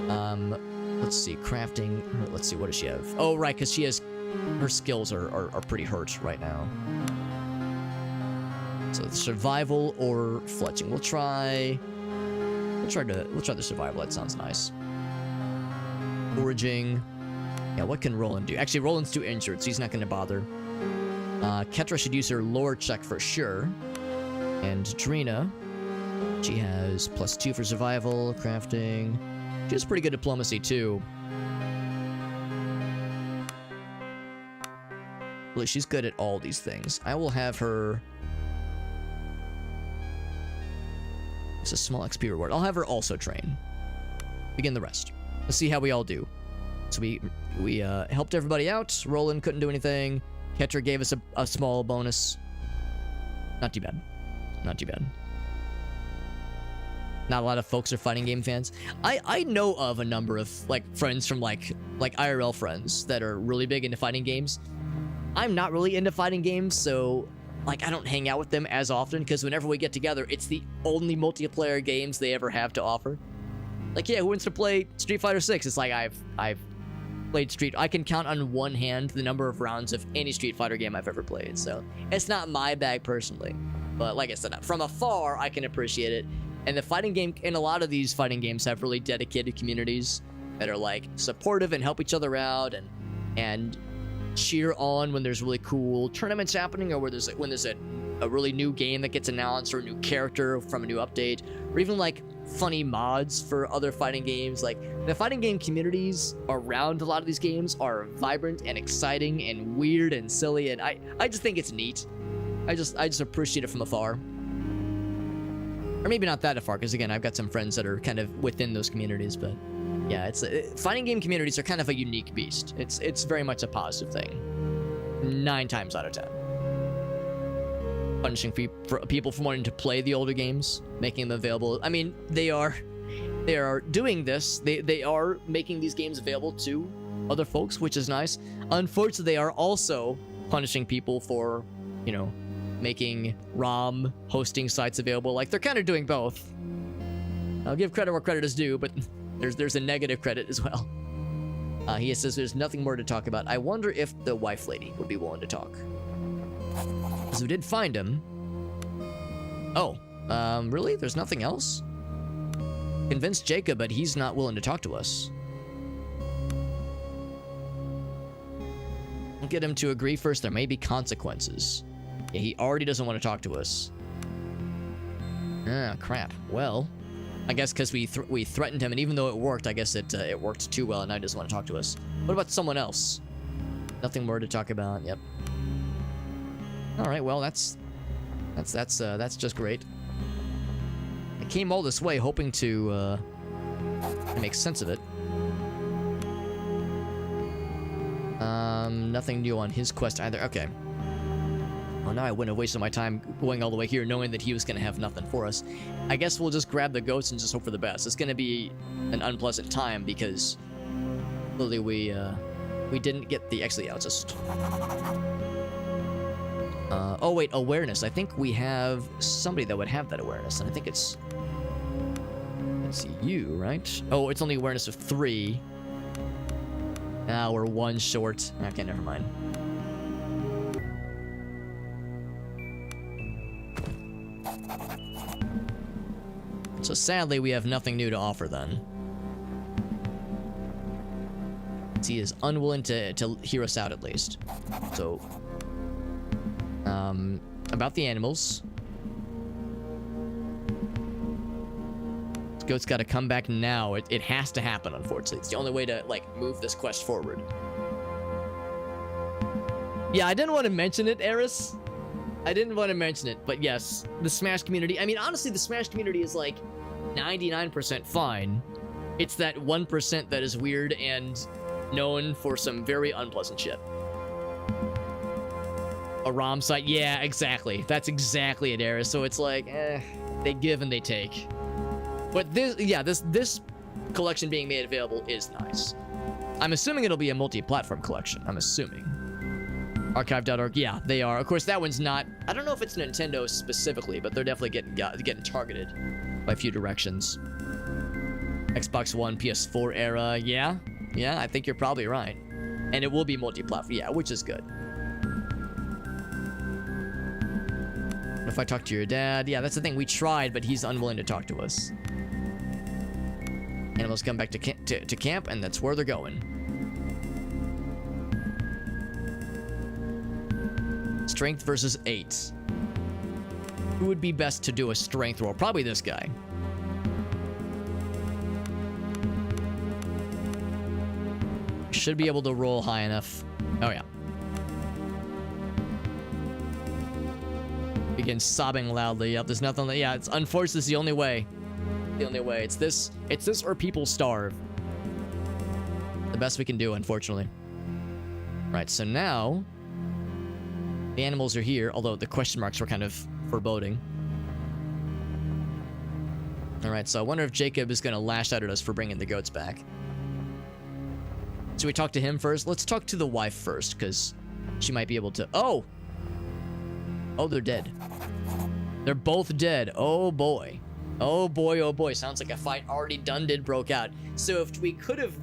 Let's see, crafting. Let's see, what does she have? Oh, right, because she has, her skills are pretty hurt right now. So survival or fletching. We'll try the survival. That sounds nice. Foraging. Yeah, what can Roland do? Actually, Roland's too injured, so he's not going to bother. Ketra should use her lore check for sure. And Drina, she has +2 for survival, crafting. She has pretty good diplomacy too. Well, she's good at all these things. I will have her. It's a small XP reward. I'll have her also train. Begin the rest. Let's see how we all do. So we helped everybody out. Roland couldn't do anything. Ketra gave us a small bonus. Not too bad. Not too bad. Not a lot of folks are fighting game fans. I know of a number of like friends from like IRL friends that are really big into fighting games. I'm not really into fighting games, so like I don't hang out with them as often because whenever we get together, it's the only multiplayer games they ever have to offer. Like, yeah, who wants to play Street Fighter 6? It's like I've played I can count on one hand the number of rounds of any Street Fighter game I've ever played, so it's not my bag personally. But like I said, from afar, I can appreciate it. And the fighting game, and a lot of these fighting games have really dedicated communities that are like supportive and help each other out and cheer on when there's really cool tournaments happening, or when there's a really new game that gets announced, or a new character from a new update, or even like funny mods for other fighting games. Like, the fighting game communities around a lot of these games are vibrant and exciting and weird and silly, and I just think it's neat. I just appreciate it from afar. Or maybe not that afar, because again, I've got some friends that are kind of within those communities, but yeah, fighting game communities are kind of a unique beast. It's very much a positive thing. 9 times out of 10. Punishing people for wanting to play the older games, making them available. I mean, they are doing this. They are making these games available to other folks, which is nice. Unfortunately, they are also punishing people for, you know, making ROM hosting sites available. Like, they're kind of doing both. I'll give credit where credit is due, but there's a negative credit as well. He says there's nothing more to talk about. I wonder if the wife lady would be willing to talk. Because we did find him. Oh, really? There's nothing else? Convinced Jacob, but he's not willing to talk to us. We'll get him to agree first. There may be consequences. Yeah, he already doesn't want to talk to us. Ah, crap. Well, I guess because we threatened him, and even though it worked, I guess it worked too well, and now he doesn't want to talk to us. What about someone else? Nothing more to talk about. Yep. All right. Well, that's just great. I came all this way hoping to make sense of it. Nothing new on his quest either. Okay. Well, now I wouldn't have wasted my time going all the way here knowing that he was going to have nothing for us. I guess we'll just grab the goats and just hope for the best. It's going to be an unpleasant time because clearly we didn't get the... Actually, yeah, it's just... oh, wait, awareness. I think we have somebody that would have that awareness, and I think it's... Let's see, you, right? Oh, it's only awareness of 3. Ah, we're 1 short. Okay, never mind. So sadly, we have nothing new to offer then. He is unwilling to hear us out at least. So, about the animals. goat's got to come back now. It has to happen, unfortunately. It's the only way to, like, move this quest forward. Yeah, I didn't want to mention it, Eris. I didn't want to mention it, but yes, the Smash community. I mean, honestly, the Smash community is, like, 99% fine. It's that 1% that is weird and known for some very unpleasant shit. A ROM site? Yeah, exactly. That's exactly it, Eris. So it's like, they give and they take. But this, yeah, this collection being made available is nice. I'm assuming it'll be a multi-platform collection. I'm assuming. Archive.org, yeah, they are. Of course, that one's not. I don't know if it's Nintendo specifically, but they're definitely getting targeted by a few directions. Xbox One, PS4 era, yeah, I think you're probably right. And it will be multi-platform, yeah, which is good. What if I talk to your dad? Yeah, that's the thing. We tried, but he's unwilling to talk to us. Animals come back to camp, and that's where they're going. Strength versus 8. Who would be best to do a strength roll? Probably this guy. Should be able to roll high enough. Oh, yeah. Begin sobbing loudly. Yep, there's nothing. Yeah, it's unfortunate. It's the only way. The only way. It's this or people starve. The best we can do, unfortunately. Right, so now the animals are here, although the question marks were kind of foreboding. All right, so I wonder if Jacob is going to lash out at us for bringing the goats back. Should we talk to him first? Let's talk to the wife first, because she might be able to... Oh, they're dead. They're both dead. Oh, boy. Oh, boy, oh, boy. Sounds like a fight already broke out. So if we could have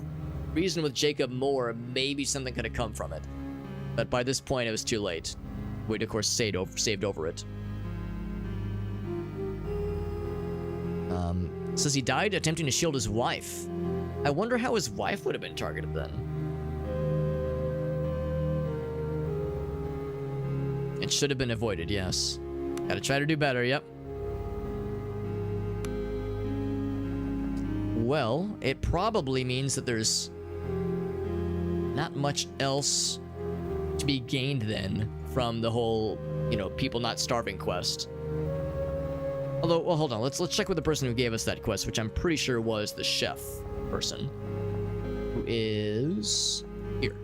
reasoned with Jacob more, maybe something could have come from it. But by this point, it was too late. We'd, of course, saved over it. Says he died attempting to shield his wife. I wonder how his wife would have been targeted then. It should have been avoided, yes. Gotta try to do better, yep. Well, it probably means that there's not much else to be gained then from the whole, people not starving quest. Although, well, hold on. Let's check with the person who gave us that quest, which I'm pretty sure was the chef person, who is here.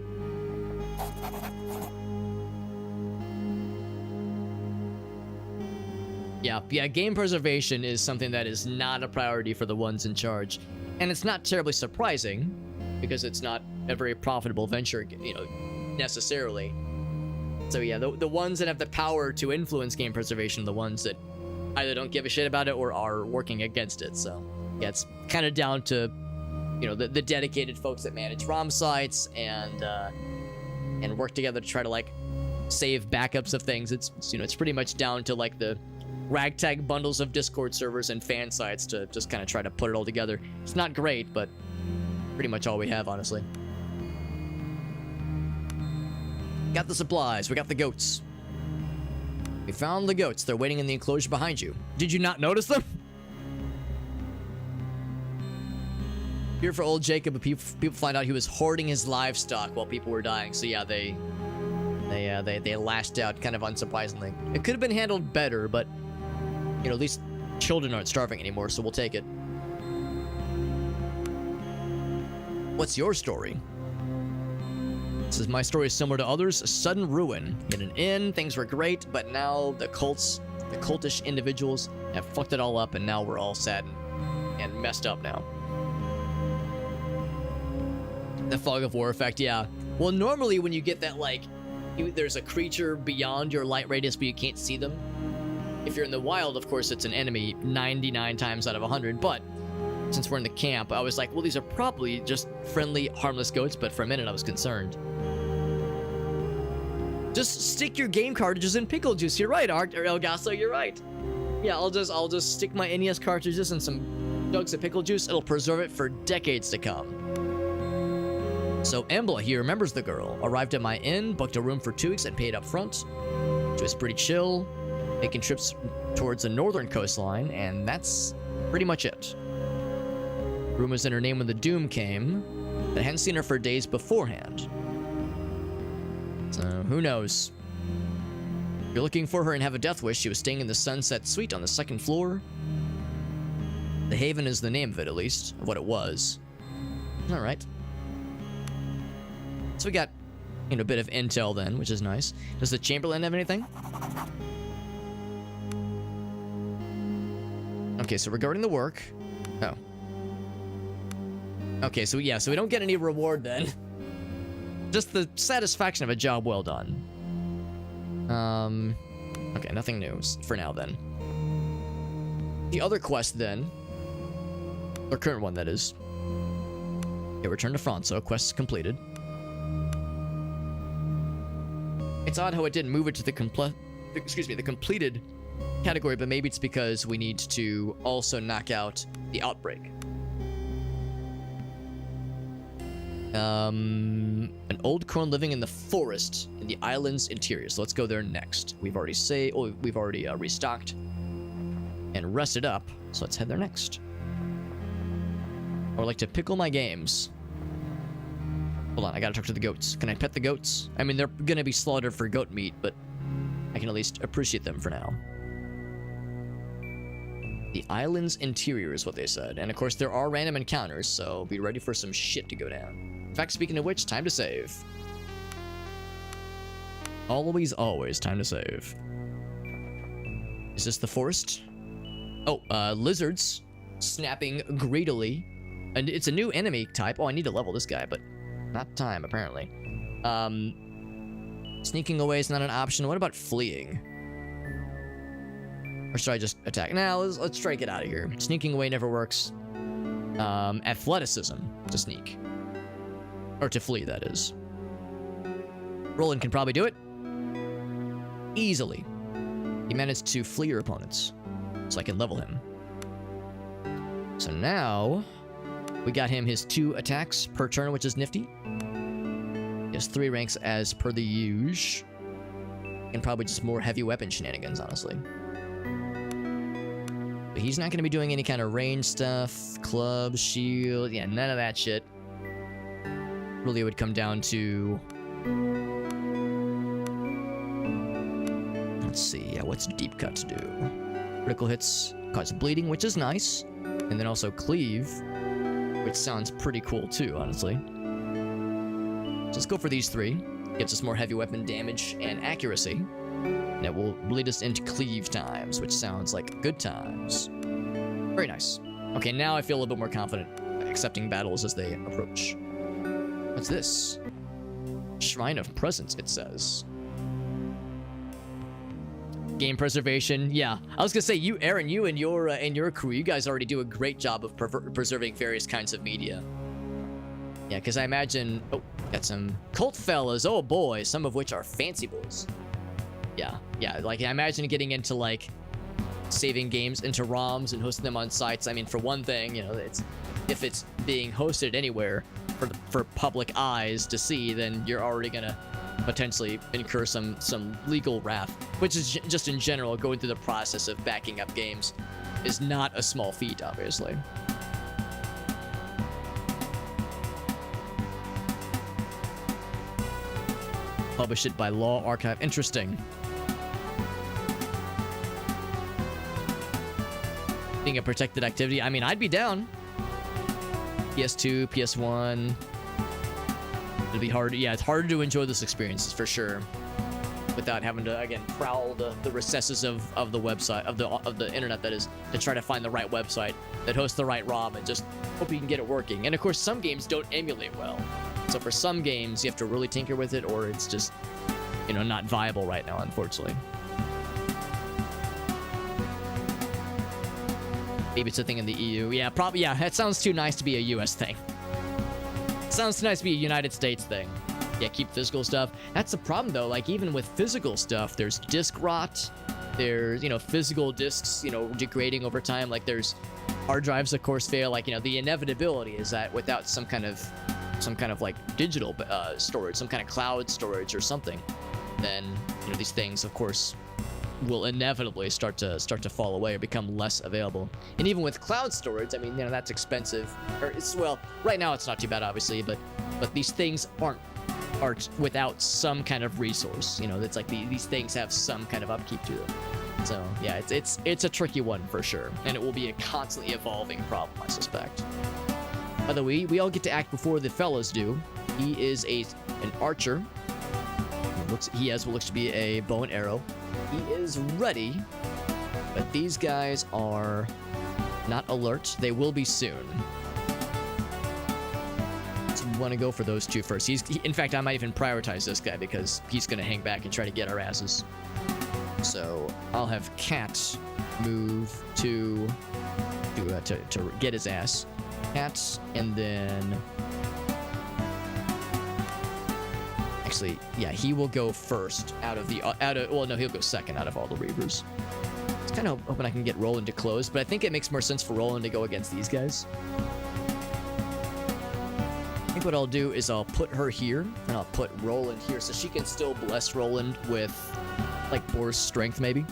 Yeah, game preservation is something that is not a priority for the ones in charge. And it's not terribly surprising, because it's not a very profitable venture, necessarily. So yeah, the ones that have the power to influence game preservation are the ones that either don't give a shit about it or are working against it. So yeah, it's kind of down to, the dedicated folks that manage ROM sites and work together to try to, like, save backups of things. It's pretty much down to, like, the ragtag bundles of Discord servers and fan sites to just kind of try to put it all together. It's not great, but pretty much all we have, honestly. Got the supplies. We got the goats. We found the goats. They're waiting in the enclosure behind you. Did you not notice them? Here for old Jacob, people find out he was hoarding his livestock while people were dying. So yeah, they lashed out, kind of unsurprisingly. It could have been handled better, but at least children aren't starving anymore, so we'll take it. What's your story? Says, my story is similar to others. A sudden ruin. In an inn, things were great, but now the cultish individuals have fucked it all up, and now we're all sad and messed up now. The fog of war effect, yeah. Well, normally when you get that, like, there's a creature beyond your light radius, but you can't see them. If you're in the wild, of course, it's an enemy 99 times out of 100, but since we're in the camp, I was like, well, these are probably just friendly, harmless goats, but for a minute I was concerned. Just stick your game cartridges in pickle juice. You're right, Elgaso, you're right. Yeah, I'll just stick my NES cartridges in some jugs of pickle juice. It'll preserve it for decades to come. So Embla, he remembers the girl. Arrived at my inn, booked a room for 2 weeks and paid up front. She was pretty chill, making trips towards the northern coastline, and that's pretty much it. Rumors in her name when the doom came, but I hadn't seen her for days beforehand. So, who knows? If you're looking for her and have a death wish, she was staying in the Sunset Suite on the 2nd floor. The Haven is the name of it, at least, of what it was. Alright. So we got, you know, a bit of intel then, which is nice. Does the Chamberlain have anything? Okay, so regarding the work... Oh. Okay, so yeah, so we don't get any reward then. Just the satisfaction of a job well done. Okay, nothing new for now then. The other quest then, or current one that is. Yeah, return to Franso, quest completed. It's odd how it didn't move it to the completed category, but maybe it's because we need to also knock out the outbreak. An old crone living in the forest in the island's interior. So let's go there next. We've already restocked and rested up. So let's head there next. I would like to pickle my games. Hold on, I gotta talk to the goats. Can I pet the goats? I mean, they're gonna be slaughtered for goat meat, but I can at least appreciate them for now. The island's interior is what they said. And of course, there are random encounters, so be ready for some shit to go down. In fact, speaking of which, time to save. Always time to save. Is this the forest? Oh, lizards snapping greedily. And it's a new enemy type. Oh, I need to level this guy, but not time, apparently. Sneaking away is not an option. What about fleeing? Or should I just attack? Nah, let's try to get out of here. Sneaking away never works. Athleticism to sneak. Or to flee, that is. Roland can probably do it. Easily. He managed to flee your opponents. So I can level him. So now, we got him his 2 attacks per turn, which is nifty. He has 3 ranks as per the usual. And probably just more heavy weapon shenanigans, honestly. But he's not going to be doing any kind of range stuff. Club, shield, yeah, none of that shit. Really, it would come down to... Let's see, yeah, what's Deep Cut to do? Critical hits cause bleeding, which is nice. And then also Cleave, which sounds pretty cool too, honestly. So let's go for these 3. Gives us more heavy weapon damage and accuracy. That will lead us into Cleave times, which sounds like good times. Very nice. Okay, now I feel a little bit more confident accepting battles as they approach. What's this? Shrine of Presence, it says. Game preservation, yeah. I was gonna say, you, Aaron, you and your crew, you guys already do a great job of preserving various kinds of media. Yeah, because I imagine... Oh, got some cult fellas, oh boy, some of which are fancy boys. Yeah, like I imagine getting into like saving games into ROMs and hosting them on sites. I mean, for one thing, you know, if it's being hosted anywhere for public eyes to see, then you're already gonna potentially incur some legal wrath, which is just in general going through the process of backing up games is not a small feat, obviously. Publish it by law archive. Interesting. Being a protected activity, I mean, I'd be down. PS2, PS1. It'll be hard. Yeah, it's harder to enjoy this experience for sure, without having to again prowl the recesses of the website of the internet, that is, to try to find the right website that hosts the right ROM and just hope you can get it working. And of course, some games don't emulate well, so for some games you have to really tinker with it, or it's just, you know, not viable right now, unfortunately. Maybe it's a thing in the EU. Yeah, probably. Yeah, that sounds too nice to be a US thing. Sounds too nice to be a United States thing. Yeah, keep physical stuff. That's the problem, though. Like, even with physical stuff, there's disk rot. There's, you know, physical disks, you know, degrading over time. Like, there's hard drives, of course, fail. Like, you know, the inevitability is that without some kind of like digital storage, some kind of cloud storage or something, then, you know, these things, of course, will inevitably start to fall away or become less available. And even with cloud storage, I mean, you know, that's expensive. Or it's, well, right now it's not too bad, obviously, but these things aren't without some kind of resource. You know, it's like these things have some kind of upkeep to them. So yeah, it's a tricky one for sure, and it will be a constantly evolving problem, I suspect. By the way, we all get to act before the fellas do. He is an archer. He has what looks to be a bow and arrow. He is ready, but these guys are not alert. They will be soon. So we want to go for those two first. In fact, I might even prioritize this guy because he's going to hang back and try to get our asses. So I'll have Cat move to get his ass. Cat, and then actually, yeah, he will go first well, no, he'll go second out of all the Reavers. I was kind of hoping I can get Roland to close, but I think it makes more sense for Roland to go against these guys. I think what I'll do is I'll put her here, and I'll put Roland here, so she can still bless Roland with, like, Boar's Strength, maybe.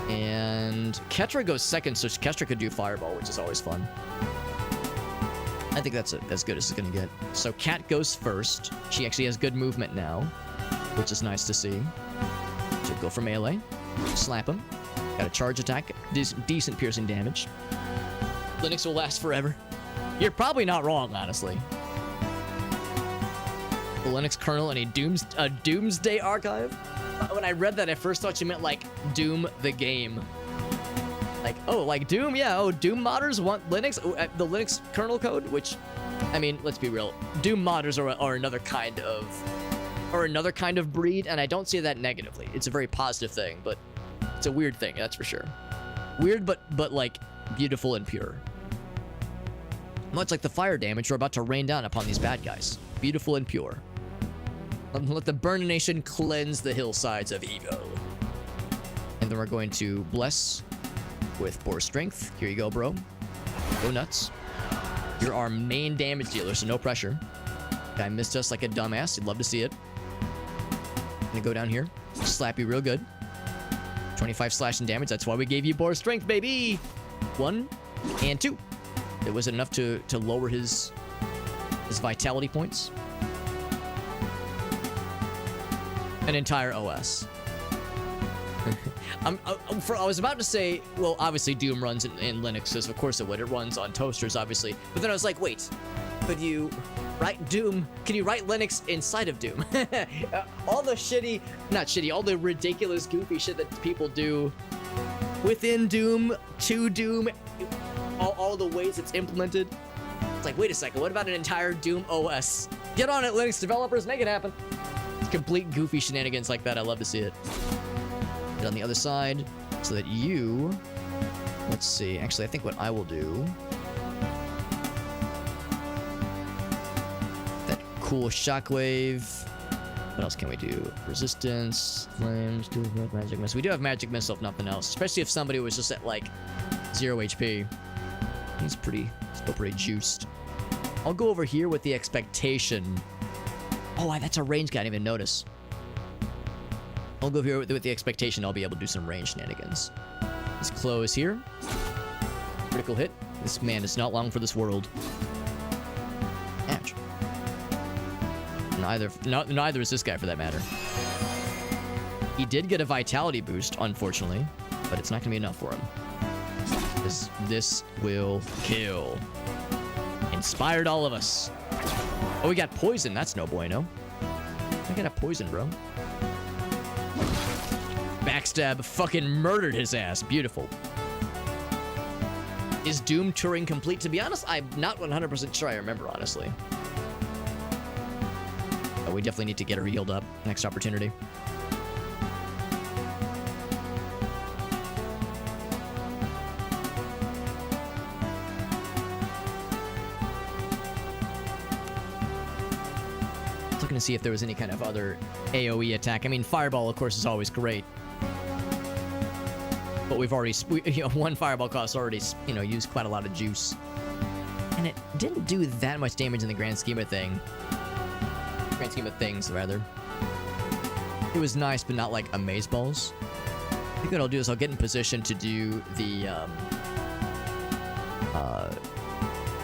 And Ketra goes second, so Ketra could do Fireball, which is always fun. I think that's as good as it's gonna get. So Cat goes first. She actually has good movement now, which is nice to see. She'll go for melee, slap him. Got a charge attack, decent piercing damage. Linux will last forever. You're probably not wrong, honestly. The Linux kernel and a Doomsday archive. When I read that, I first thought you meant like Doom the game. Like, oh, like Doom? Yeah, oh, Doom modders want Linux? The Linux kernel code? Which, I mean, let's be real. Doom modders are another kind of breed, and I don't see that negatively. It's a very positive thing, but it's a weird thing, that's for sure. Weird, but like, beautiful and pure. Much like the fire damage we're about to rain down upon these bad guys. Beautiful and pure. Let the Burn Nation cleanse the hillsides of Evo. And then we're going to bless with Boar Strength. Here you go, bro. Go nuts. You're our main damage dealer, so no pressure. Guy missed us like a dumbass. You'd love to see it. Gonna go down here. Slap you real good. 25 slashing damage. That's why we gave you Boar Strength, baby. 1 and 2. It was enough to lower his vitality points. An entire OS. I was about to say, well, obviously Doom runs in Linux, so of course it would. It runs on toasters, obviously. But then I was like, wait, could you write Doom? Can you write Linux inside of Doom? All the all the ridiculous, goofy shit that people do within Doom, to Doom, all the ways it's implemented. It's like, wait a second, what about an entire Doom OS? Get on it, Linux developers, make it happen. Complete goofy shenanigans like that. I love to see it. Get on the other side so that you... Let's see. Actually, I think what I will do... That cool shockwave. What else can we do? Resistance, flames, magic missile. We do have magic missile if nothing else. Especially if somebody was just at like 0 HP. He's still pretty juiced. I'll go over here with the expectation... Oh, that's a range guy. I didn't even notice. I'll go here with the expectation I'll be able to do some range shenanigans. Let's close here. Critical hit. This man is not long for this world. Ouch. Neither is this guy, for that matter. He did get a vitality boost, unfortunately, but it's not going to be enough for him. This will kill. Inspired all of us. Oh, we got poison. That's no bueno. I got a poison, bro. Backstab fucking murdered his ass. Beautiful. Is Doom Turing complete? To be honest, I'm not 100% sure I remember, honestly. But we definitely need to get her healed up. Next opportunity. To see if there was any kind of other AoE attack. I mean, Fireball, of course, is always great. But we've already... one Fireball cost already, used quite a lot of juice. And it didn't do that much damage in the grand scheme of things, rather. It was nice, but not like amazeballs. I think what I'll do is I'll get in position to do the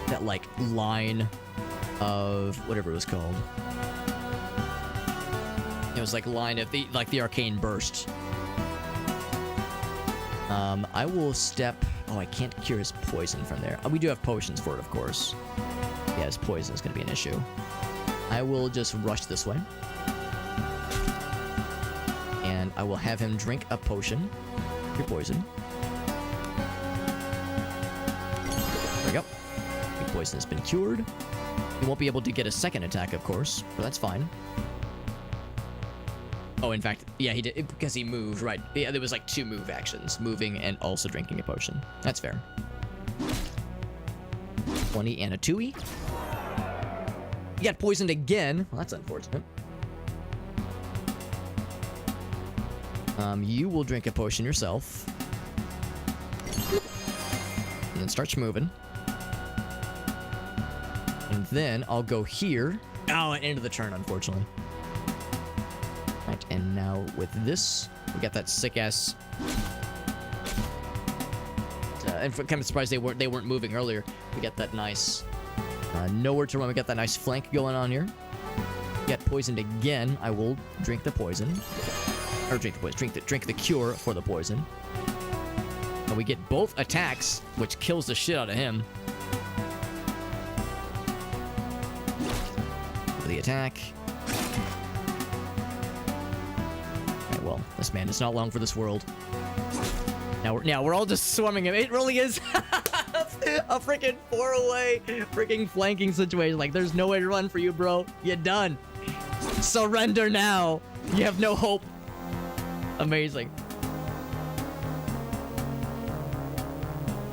that like line of whatever it was called. It was like line of the arcane burst. I will step. Oh, I can't cure his poison from there. We do have potions for it, of course. Yeah, his poison is gonna be an issue. I will just rush this way. And I will have him drink a potion. Your poison. There we go. Your poison has been cured. He won't be able to get a second attack, of course, but that's fine. Oh, in fact, yeah, he did, because he moved, right. Yeah, there was like 2 move actions, moving and also drinking a potion. That's fair. 20 and a 2e. You got poisoned again. Well, that's unfortunate. You will drink a potion yourself. And then starts moving. And then I'll go here. Oh, at end of the turn, unfortunately. Right, and now with this, we got that sick-ass... and kind of surprised they weren't moving earlier. We got that nice... nowhere to run. We got that nice flank going on here. Get poisoned again. I will drink the poison. Or drink the poison. Drink the cure for the poison. And we get both attacks, which kills the shit out of him. For the attack. Okay, well, this man is not long for this world. Now we're all just swarming him. It really is a freaking 4-away freaking flanking situation. Like, there's no way to run for you, bro. You're done. Surrender now. You have no hope. Amazing.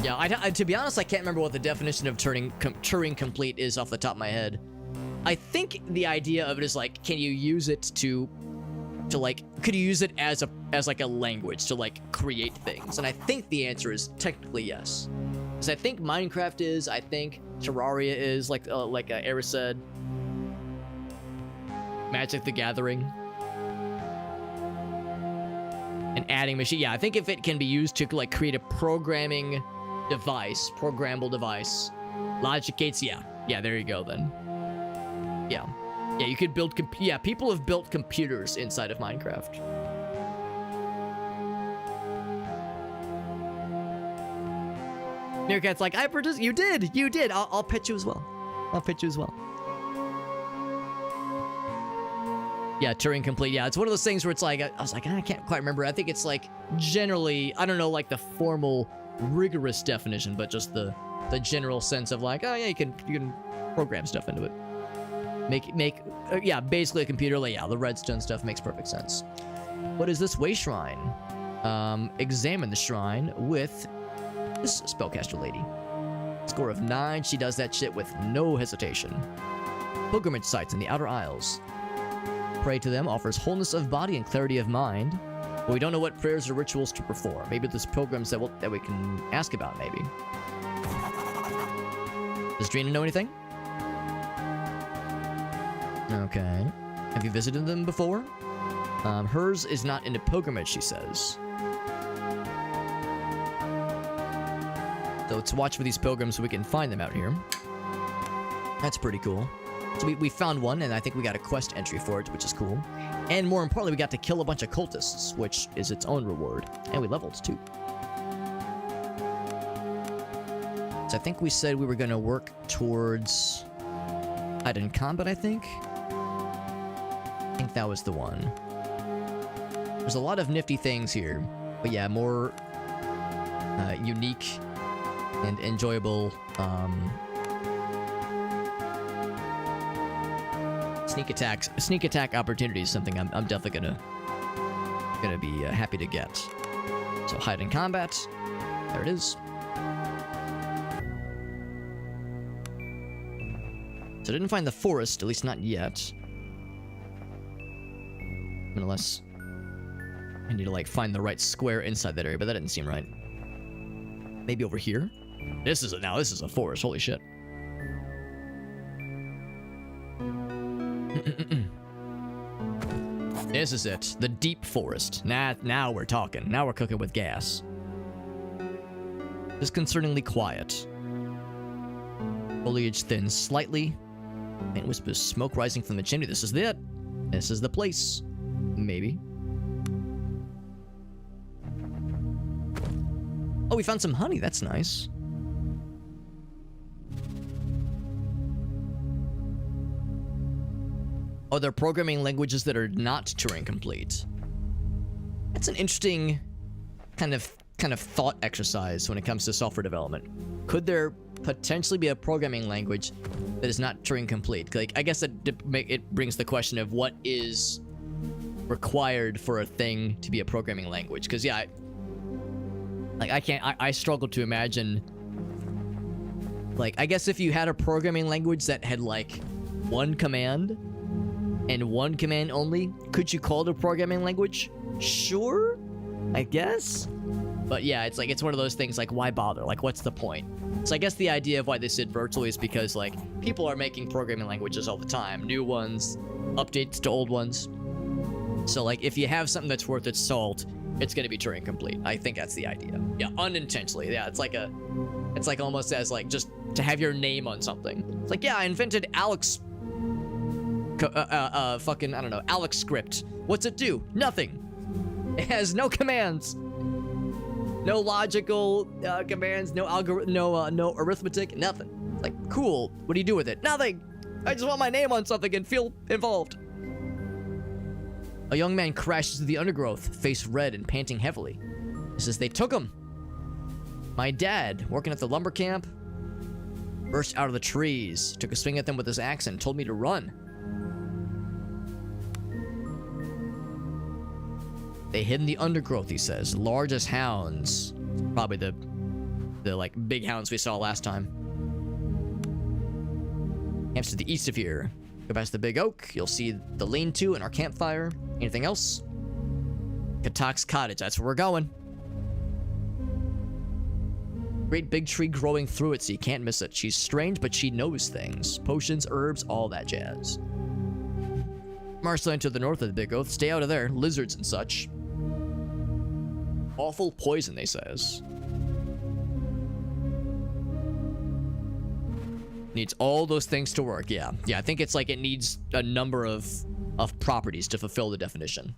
Yeah, to be honest, I can't remember what the definition of Turing complete is off the top of my head. I think the idea of it is like, can you use it to like, could you use it as like a language to like create things? And I think the answer is technically yes. Because I think Minecraft is, I think Terraria is, like Era said. Magic the Gathering. And adding machine. Yeah, I think if it can be used to like create a programmable device. Logic gates, yeah. Yeah, there you go then. Yeah. Yeah, you could build, people have built computers inside of Minecraft. Meerkat's like, you did. I'll pet you as well. Yeah, Turing complete. Yeah, it's one of those things where it's like, I was like, I can't quite remember. I think it's like generally, I don't know, like the formal, rigorous definition, but just the general sense of like, oh yeah, you can program stuff into it. Yeah, basically a computer. Like, yeah, the redstone stuff makes perfect sense. What is this way shrine? Examine the shrine with this spellcaster lady. Score of 9. She does that shit with no hesitation. Pilgrimage sites in the outer isles. Pray to them offers wholeness of body and clarity of mind. But we don't know what prayers or rituals to perform. Maybe there's pilgrims that we can ask about, maybe. Does Drina know anything? Okay. Have you visited them before? Hers is not in a pilgrimage, she says. So let's watch for these pilgrims so we can find them out here. That's pretty cool. So we found one, and I think we got a quest entry for it, which is cool. And more importantly, we got to kill a bunch of cultists, which is its own reward. And we leveled, too. So I think we said we were going to work towards hide combat, I think. I think that was the one. There's a lot of nifty things here. But yeah, more unique and enjoyable sneak attack opportunities. Something I'm definitely gonna be happy to get. So hide in combat. There it is. So I didn't find the forest, at least not yet. Unless I need to like find the right square inside that area, but that didn't seem right. Maybe over here? This is a forest, holy shit. This is it. The deep forest. Now we're talking. Now we're cooking with gas. Disconcertingly quiet. Foliage thins slightly. And whispers smoke rising from the chimney. This is it. This is the place. Maybe. Oh, we found some honey. That's nice. Are there programming languages that are not Turing complete? That's an interesting kind of thought exercise when it comes to software development. Could there potentially be a programming language that is not Turing complete? Like, I guess it brings the question of what is required for a thing to be a programming language. Because yeah, I struggle to imagine. Like, I guess if you had a programming language that had like one command and one command only, could you call it a programming language? Sure, I guess. But yeah, it's one of those things like, why bother? Like, what's the point? So I guess the idea of why they said virtual is because like people are making programming languages all the time, new ones, updates to old ones. So like if you have something that's worth its salt, it's gonna be Turing complete. I think that's the idea. Yeah, unintentionally. Yeah, it's like almost as like just to have your name on something. It's like, yeah, I invented Alex. Fucking, I don't know, Alex script. What's it do? Nothing. It has no commands. No logical commands, no algorithm, no arithmetic, nothing. Like, cool. What do you do with it? Nothing. I just want my name on something and feel involved. A young man crashes through the undergrowth, face red and panting heavily. He says, they took him. My dad, working at the lumber camp, burst out of the trees, took a swing at them with his axe and told me to run. They hid in the undergrowth, he says, large as hounds. Probably the like big hounds we saw last time. Camp's to the east of here. Go past the big oak. You'll see the lean-to and our campfire. Anything else? Katak's cottage. That's where we're going. Great big tree growing through it, so you can't miss it. She's strange, but she knows things. Potions, herbs, all that jazz. Marshland to the north of the big oak. Stay out of there. Lizards and such. Awful poison, they says. Needs all those things to work. Yeah, I think it's like it needs a number of properties to fulfill the definition.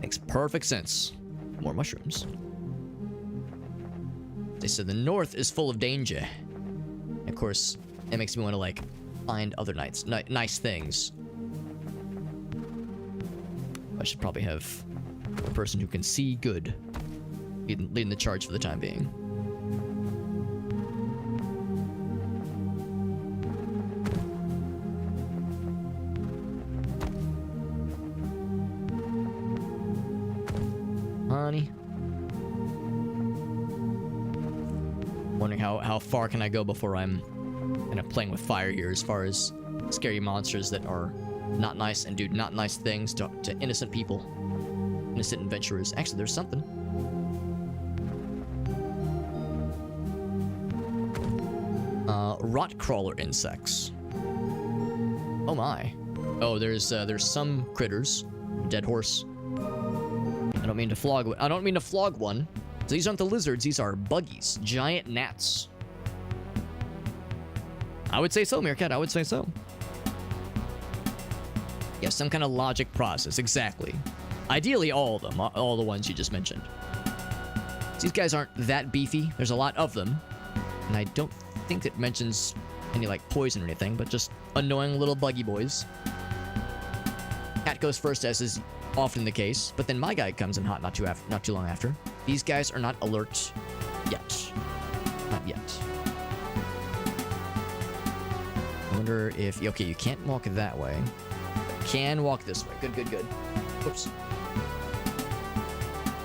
Makes perfect sense. More mushrooms. They said the north is full of danger. Of course, it makes me want to like find other nice things. I should probably have a person who can see good leading the charge for the time being. Honey. Wondering how far can I go before I'm kind of playing with fire here as far as scary monsters that are not nice and do not nice things to innocent people, innocent adventurers. Actually, there's something. Rot crawler insects. Oh my. Oh, there's some critters. Dead horse. I don't mean to flog one. So these aren't the lizards, these are buggies, giant gnats. I would say so, Meerkat, I would say so. Yeah, some kind of logic process, exactly. Ideally, all of them, all the ones you just mentioned. These guys aren't that beefy, there's a lot of them. And I don't think it mentions any, like, poison or anything, but just annoying little buggy boys. Cat goes first, as is often the case, but then my guy comes in hot not too long after. These guys are not alert yet. Not yet. I wonder if... Okay, you can't walk that way. Can walk this way. Good. Whoops.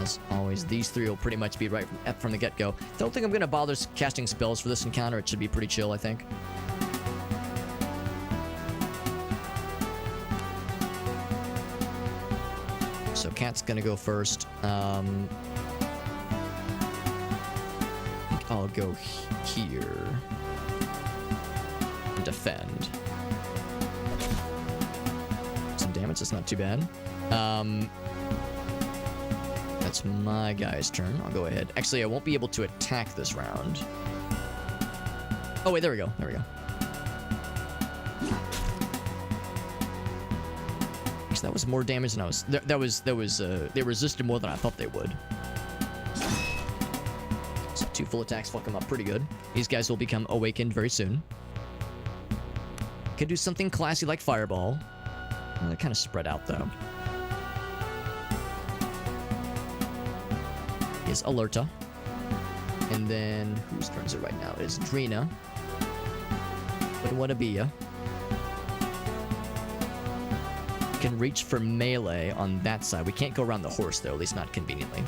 As always, these three will pretty much be right from the get-go. Don't think I'm going to bother casting spells for this encounter. It should be pretty chill, I think. So Cat's going to go first. I think I'll go here. And defend. damage. That's not too bad. That's my guy's turn. I'll go ahead. Actually, I won't be able to attack this round. Oh, wait, there we go. There we go. Actually, that was more damage than I was... They resisted more than I thought they would. So 2 full attacks fuck them up pretty good. These guys will become awakened very soon. Could do something classy like Fireball. They're kind of spread out, though. Is Alerta. And then, whose turn is it right now? It is Drina. Wouldn't want to be ya. Can reach for melee on that side. We can't go around the horse, though, at least not conveniently.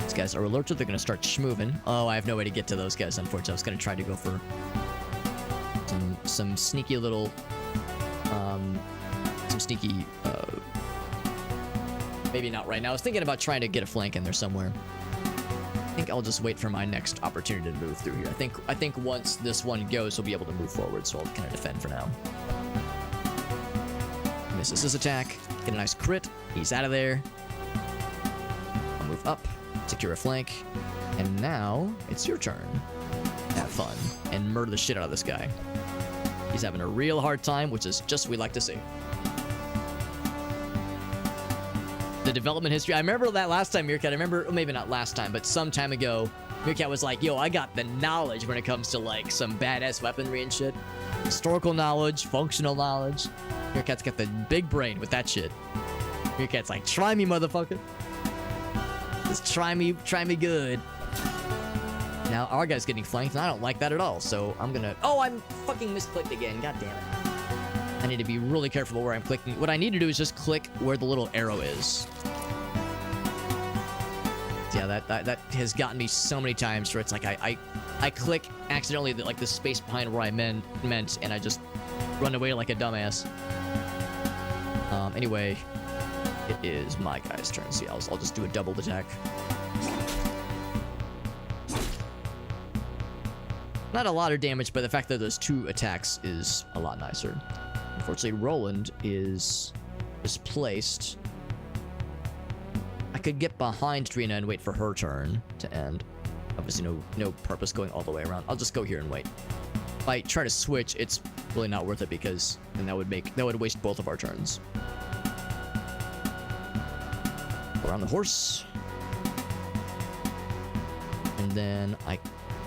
These guys are Alerta. They're going to start schmoving. Oh, I have no way to get to those guys, unfortunately. I was going to try to go for some sneaky little... some sneaky... maybe not right now. I was thinking about trying to get a flank in there somewhere. I think I'll just wait for my next opportunity to move through here. I think once this one goes, we'll be able to move forward, so I'll kind of defend for now. Misses his attack. Get a nice crit. He's out of there. I'll move up. Secure a flank. And now, it's your turn. Have fun. And murder the shit out of this guy. He's having a real hard time, which is just what we like to see. The development history. I remember that last time, Meerkat. I remember, well, maybe not last time, but some time ago, Meerkat was like, yo, I got the knowledge when it comes to, like, some badass weaponry and shit. Historical knowledge, functional knowledge. Meerkat's got the big brain with that shit. Meerkat's like, try me, motherfucker. Just try me good. Now, our guy's getting flanked, and I don't like that at all, so I'm gonna... Oh, I'm fucking misclicked again. God damn it. I need to be really careful where I'm clicking. What I need to do is just click where the little arrow is. Yeah, that has gotten me so many times where it's like I click accidentally like the space behind where I meant, and I just run away like a dumbass. Anyway, it is my guy's turn. See, I'll just do a double attack. Not a lot of damage, but the fact that there's 2 attacks is a lot nicer. Unfortunately, Roland is displaced. I could get behind Drina and wait for her turn to end. Obviously, no purpose going all the way around. I'll just go here and wait. If I try to switch, it's really not worth it because then that would waste both of our turns. Around the horse. And then I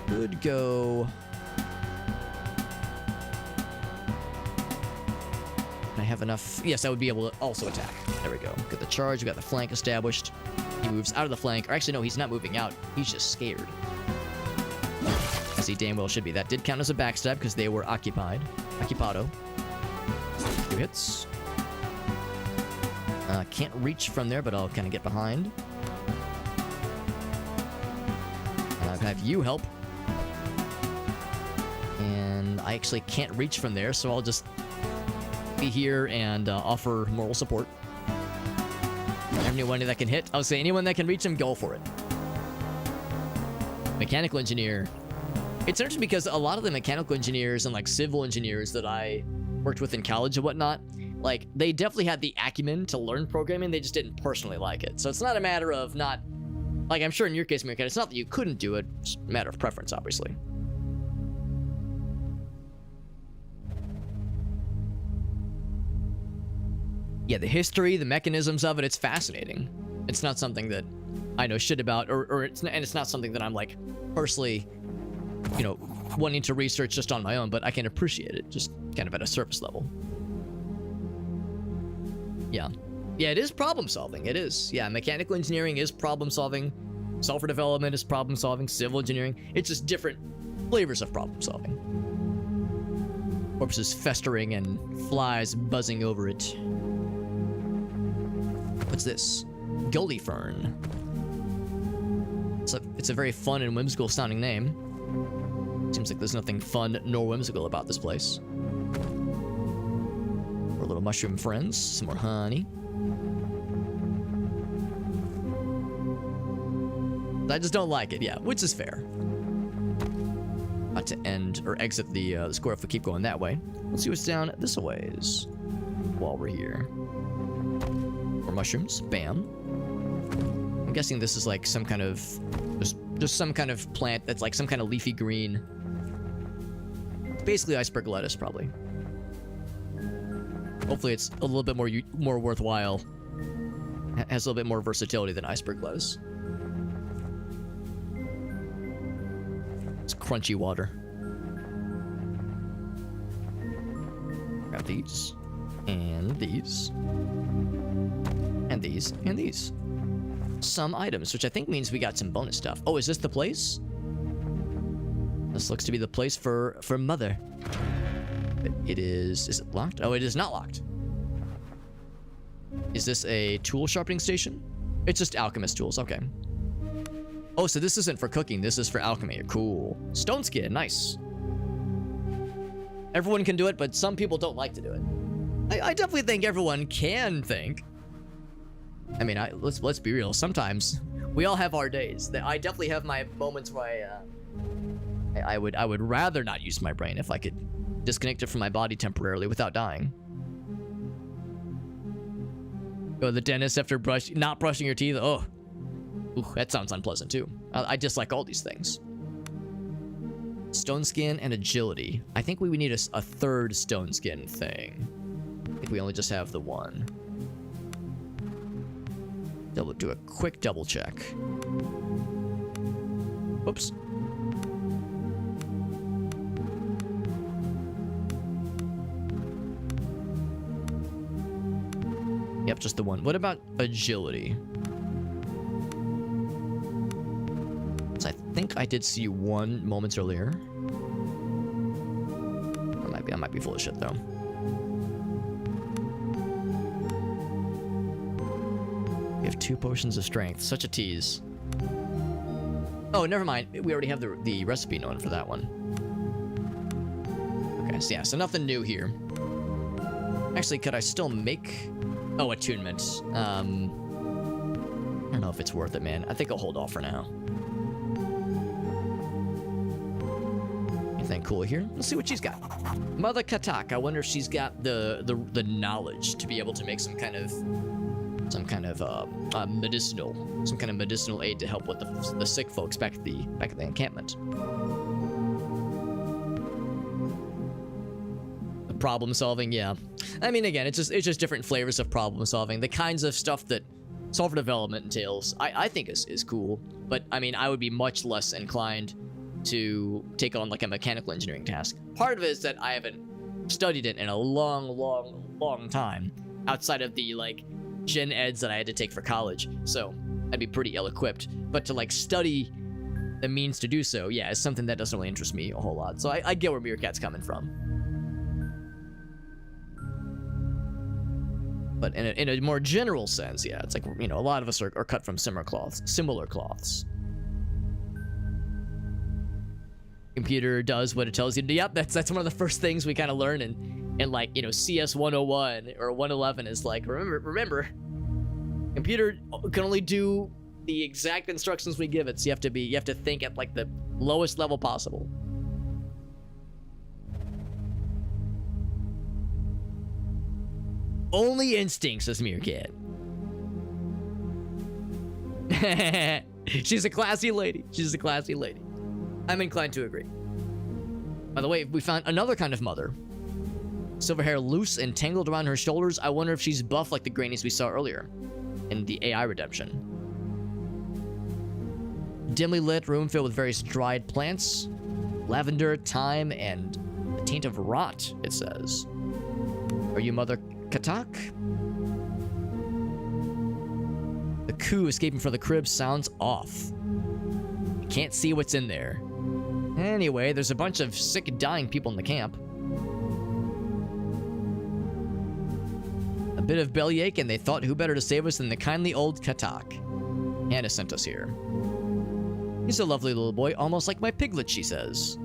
could go... I have enough... Yes, I would be able to also attack. There we go. Got the charge. We got the flank established. He moves out of the flank. Or actually, no, he's not moving out. He's just scared. As he damn well should be. That did count as a backstab because they were occupied. Occupado. 2 hits. Can't reach from there, but I'll kind of get behind. And I'll have you help. And I actually can't reach from there, so I'll just be here and offer moral support. Anyone that can hit, I'll say anyone that can reach him, go for it. Mechanical engineer. It's interesting because a lot of the mechanical engineers and like civil engineers that I worked with in college and whatnot, like they definitely had the acumen to learn programming, they just didn't personally like it. So it's not a matter of not, like I'm sure in your case, Meerkat, it's not that you couldn't do it, it's a matter of preference, obviously. Yeah, the history, the mechanisms of it, it's fascinating. It's not something that I know shit about, or it's not something that I'm like personally, you know, wanting to research just on my own, but I can appreciate it just kind of at a surface level. Yeah. Yeah, it is problem solving. It is. Yeah, mechanical engineering is problem solving. Software development is problem solving. Civil engineering. It's just different flavors of problem solving. Corpses festering and flies buzzing over it. What's this? Gully Fern. It's a very fun and whimsical sounding name. Seems like there's nothing fun nor whimsical about this place. Our little mushroom friends. Some more honey. I just don't like it, yeah, which is fair. not to end or exit the square if we keep going that way. Let's see what's down this ways while we're here. More mushrooms. Bam. I'm guessing this is like some kind of just some kind of plant that's like some kind of leafy green. Basically iceberg lettuce, probably. Hopefully it's a little bit more worthwhile. Has a little bit more versatility than iceberg lettuce. It's crunchy water. Grab these. And these. And these. And these. Some items, which I think means we got some bonus stuff. Oh, is this the place? This looks to be the place for Mother. It is... Is it locked? Oh, it is not locked. Is this a tool sharpening station? It's just alchemist tools. Okay. Oh, so this isn't for cooking. This is for alchemy. Cool. Stone skin. Nice. Everyone can do it, but some people don't like to do it. I definitely think everyone can think. I mean, let's be real. Sometimes we all have our days. I definitely have my moments where I would rather not use my brain if I could disconnect it from my body temporarily without dying. Go to the dentist after not brushing your teeth. Oh, ooh, that sounds unpleasant too. I dislike all these things. Stone skin and agility. I think we would need a third stone skin thing. I think we only just have the one. Do a quick double check. Oops. Yep, just the one. What about agility? So I think I did see one moments earlier. I might be full of shit though. We have 2 potions of strength. Such a tease. Oh, never mind. We already have the recipe known for that one. Okay, so yeah, so nothing new here. Actually, could I still make... Oh, attunement. I don't know if it's worth it, man. I think I'll hold off for now. Anything cool here? Let's see what she's got. Mother Katak. I wonder if she's got the knowledge to be able to make some kind of medicinal aid to help with the sick folks back at the encampment. The problem solving, yeah. I mean, again, it's just different flavors of problem solving. The kinds of stuff that software development entails, I think is cool. But I mean, I would be much less inclined to take on like a mechanical engineering task. Part of it is that I haven't studied it in a long time outside of the like gen eds that I had to take for college. So I'd be pretty ill-equipped. But to like study the means to do so, yeah, is something that doesn't really interest me a whole lot. So I get where Meerkat's coming from. But in a more general sense, yeah, it's like, you know, a lot of us are cut from similar cloths. Computer does what it tells you to. Yep, that's one of the first things we kind of learn in like, you know, CS 101 or 111 is like, remember, computer can only do the exact instructions we give it. So you have to think at like the lowest level possible. Only instinct, says Meerkat. She's a classy lady. She's a classy lady. I'm inclined to agree. By the way, we found another kind of mother. Silver hair loose and tangled around her shoulders. I wonder if she's buff like the grannies we saw earlier in the AI redemption. Dimly lit room filled with various dried plants. Lavender, thyme, and a taint of rot, it says. Are you Mother Katak? The coo escaping from the crib sounds off. I can't see what's in there. Anyway, there's a bunch of sick, dying people in the camp. A bit of bellyache, and they thought who better to save us than the kindly old Katak. Hannah sent us here. He's a lovely little boy, almost like my piglet, she says.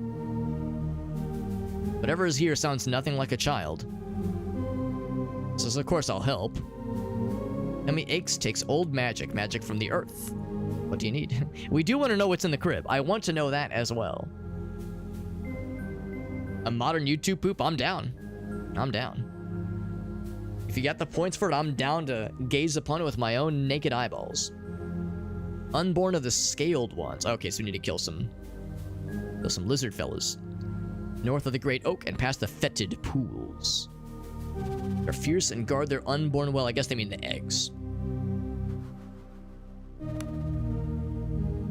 Whatever is here sounds nothing like a child. Says, of course I'll help. Emmy Aches takes old magic from the earth. What do you need? We do want to know what's in the crib. I want to know that as well. A modern YouTube poop? I'm down. I'm down. If you got the points for it, I'm down to gaze upon it with my own naked eyeballs. Unborn of the scaled ones. Okay, so we need to kill some lizard fellas. North of the Great Oak and past the fetid pools. They're fierce and guard their unborn well. I guess they mean the eggs.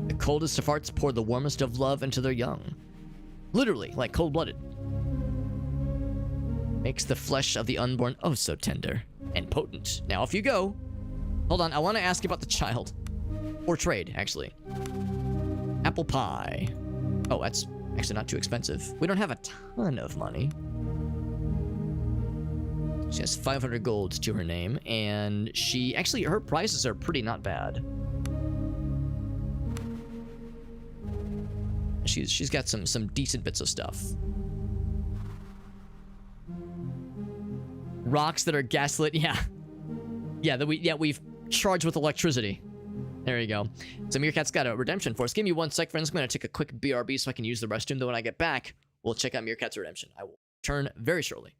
The coldest of hearts pour the warmest of love into their young. Literally, like cold-blooded. Makes the flesh of the unborn oh so tender and potent. Now, off you go. Hold on, I want to ask you about the child. Or trade, actually. Apple pie. Oh, that's actually not too expensive. We don't have a ton of money. She has 500 gold to her name, and she actually, her prices are pretty not bad. She's got some decent bits of stuff. Rocks that are gaslit, yeah. We've charged with electricity. There you go. So Meerkat's got a redemption for us. Give me 1 sec, friends. I'm going to take a quick BRB so I can use the restroom. Then when I get back, we'll check out Meerkat's redemption. I will return very shortly.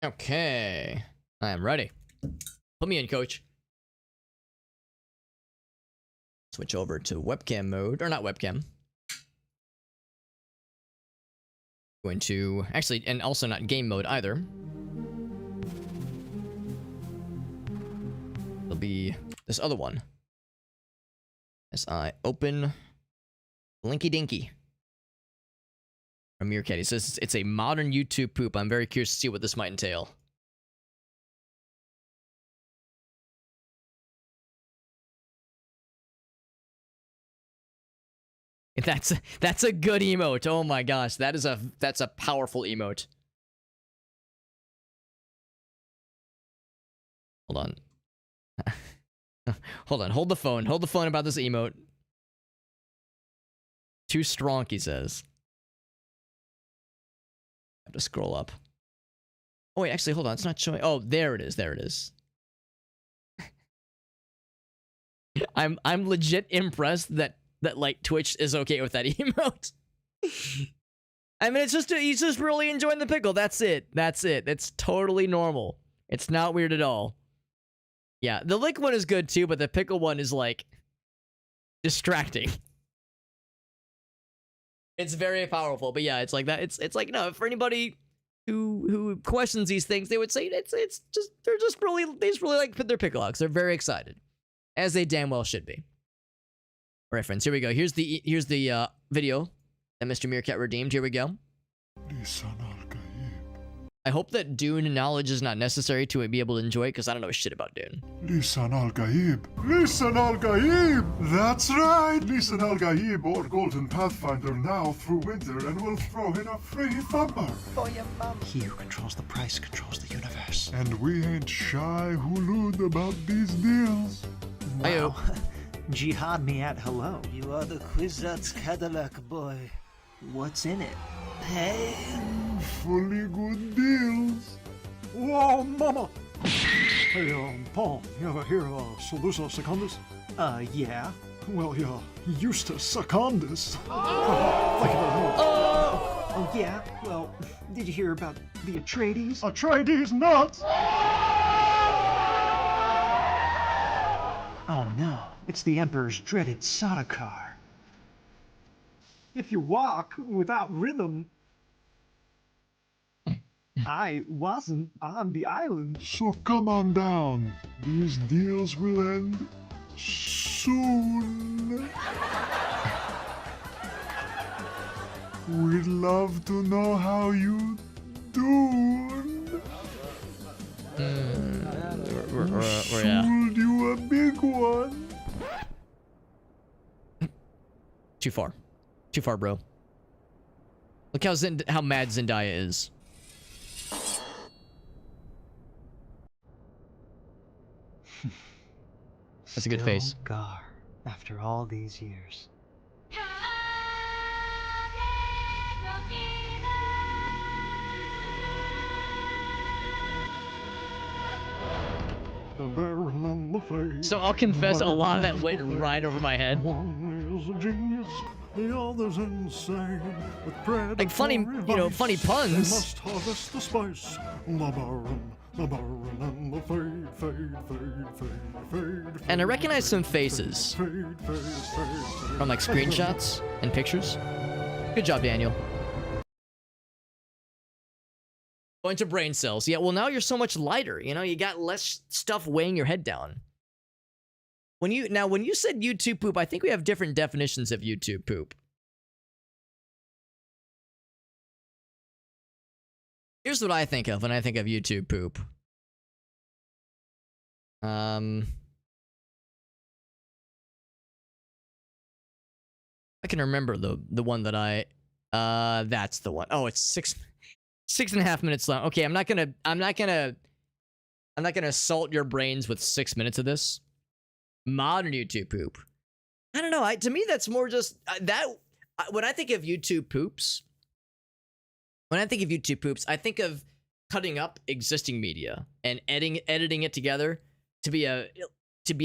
Okay. I am ready. Put me in, coach. Switch over to webcam mode, or not webcam. Going to, actually, and also not game mode either. It'll be this other one. As I open Blinky Dinky from Meerkat. He says it's a modern YouTube poop. I'm very curious to see what this might entail. That's a good emote. Oh my gosh, that's a powerful emote. Hold on. Hold on. Hold the phone. Hold the phone about this emote. Too strong, he says. I have to scroll up. Oh wait, actually, hold on. It's not showing. Oh, there it is. There it is. I'm legit impressed that like Twitch is okay with that emote. I mean, it's just he's just really enjoying the pickle. That's it. That's it. It's totally normal. It's not weird at all. Yeah, the lick one is good too, but the pickle one is like distracting. It's very powerful, but yeah, it's like that. It's like, no, for anybody who questions these things, they would say they just really like put their pickle out 'cause they're very excited, as they damn well should be. All right, friends, here we go. Here's the video that Mr. Meerkat redeemed. Here we go. I hope that Dune knowledge is not necessary to be able to enjoy it, because I don't know shit about Dune. Lisan al-Gaib. Lisan al-Gaib! That's right! Lisan al-Gaib, or Golden Pathfinder, now through winter, and will throw in a free thumper. For your mom. He who controls the price controls the universe. And we ain't shy who lewd about these deals. Wow. Jihad me at hello. You are the Kwisatz Cadillac boy. What's in it? Fully good deals. Whoa, mama! Hey, Paul, you ever hear of Solusa Secundus? Yeah. Well, you used to Secundus. Thank you very much. Oh, yeah? Well, did you hear about the Atreides? Atreides nuts! Oh no, it's the Emperor's dreaded Sardaukar. If you walk without rhythm... I wasn't on the island. So come on down. These deals will end soon. We'd love to know how you doing. Yeah. Sold you a big one. Too far, bro. Look how mad Zendaya is. That's a good face. Gar, after all these years. So I'll confess, a lot of that went right over my head. One is a genius, the other's insane. With Like funny, you know, funny they puns. must harvest the spice. The baron, and the fade. And I recognize some faces Fade. from like screenshots and pictures. Good job, Daniel. Bunch of brain cells. Yeah, well now you're so much lighter, you know, you got less stuff weighing your head down. When you said YouTube poop, I think we have different definitions of YouTube poop. Here's what I think of when I think of YouTube poop. I can remember the one that that's the one. Oh, it's 6.5 minutes long. Okay, I'm not gonna assault your brains with 6 minutes of this. Modern YouTube poop. I don't know. To me, that's more just when I think of YouTube poops. When I think of YouTube poops, I think of cutting up existing media and editing it together to be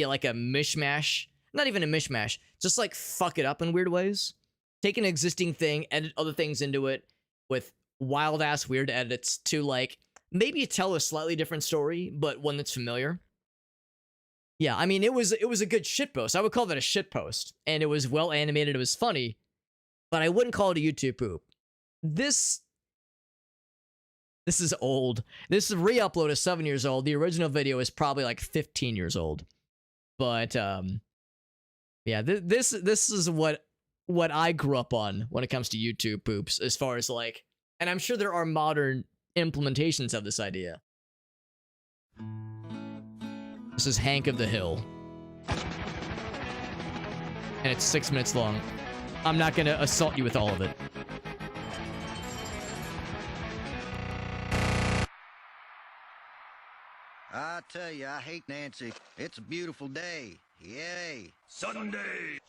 like a mishmash. Not even a mishmash. Just like fuck it up in weird ways. Take an existing thing, edit other things into it with wild ass weird edits to like maybe tell a slightly different story, but one that's familiar. Yeah, I mean, it was a good shitpost. I would call that a shitpost, and it was well animated. It was funny, but I wouldn't call it a YouTube poop. This is old. This re-upload is 7 years old. The original video is probably like 15 years old. But yeah, this is what I grew up on when it comes to YouTube poops, as far as like, and I'm sure there are modern implementations of this idea. This is Hank of the Hill. And it's 6 minutes long. I'm not gonna assault you with all of it. I tell you, I hate Nancy. It's a beautiful day. Yay. Sunday,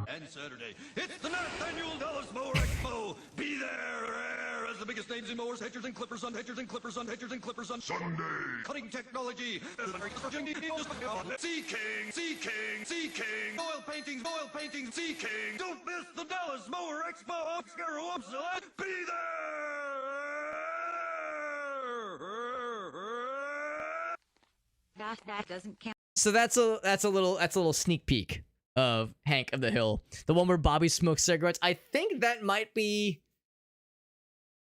and Saturday. It's the 9th annual Dallas Mower Expo. Be there as the biggest names in mowers, hedgers, and clippers on hedgers and clippers on hedgers and clippers on Sunday. cutting technology. Sea King, oil paintings, Sea King. Don't miss the Dallas Mower Expo. Be there. That doesn't count. So that's a little sneak peek of Hank of the Hill. The one where Bobby smokes cigarettes. I think that might be,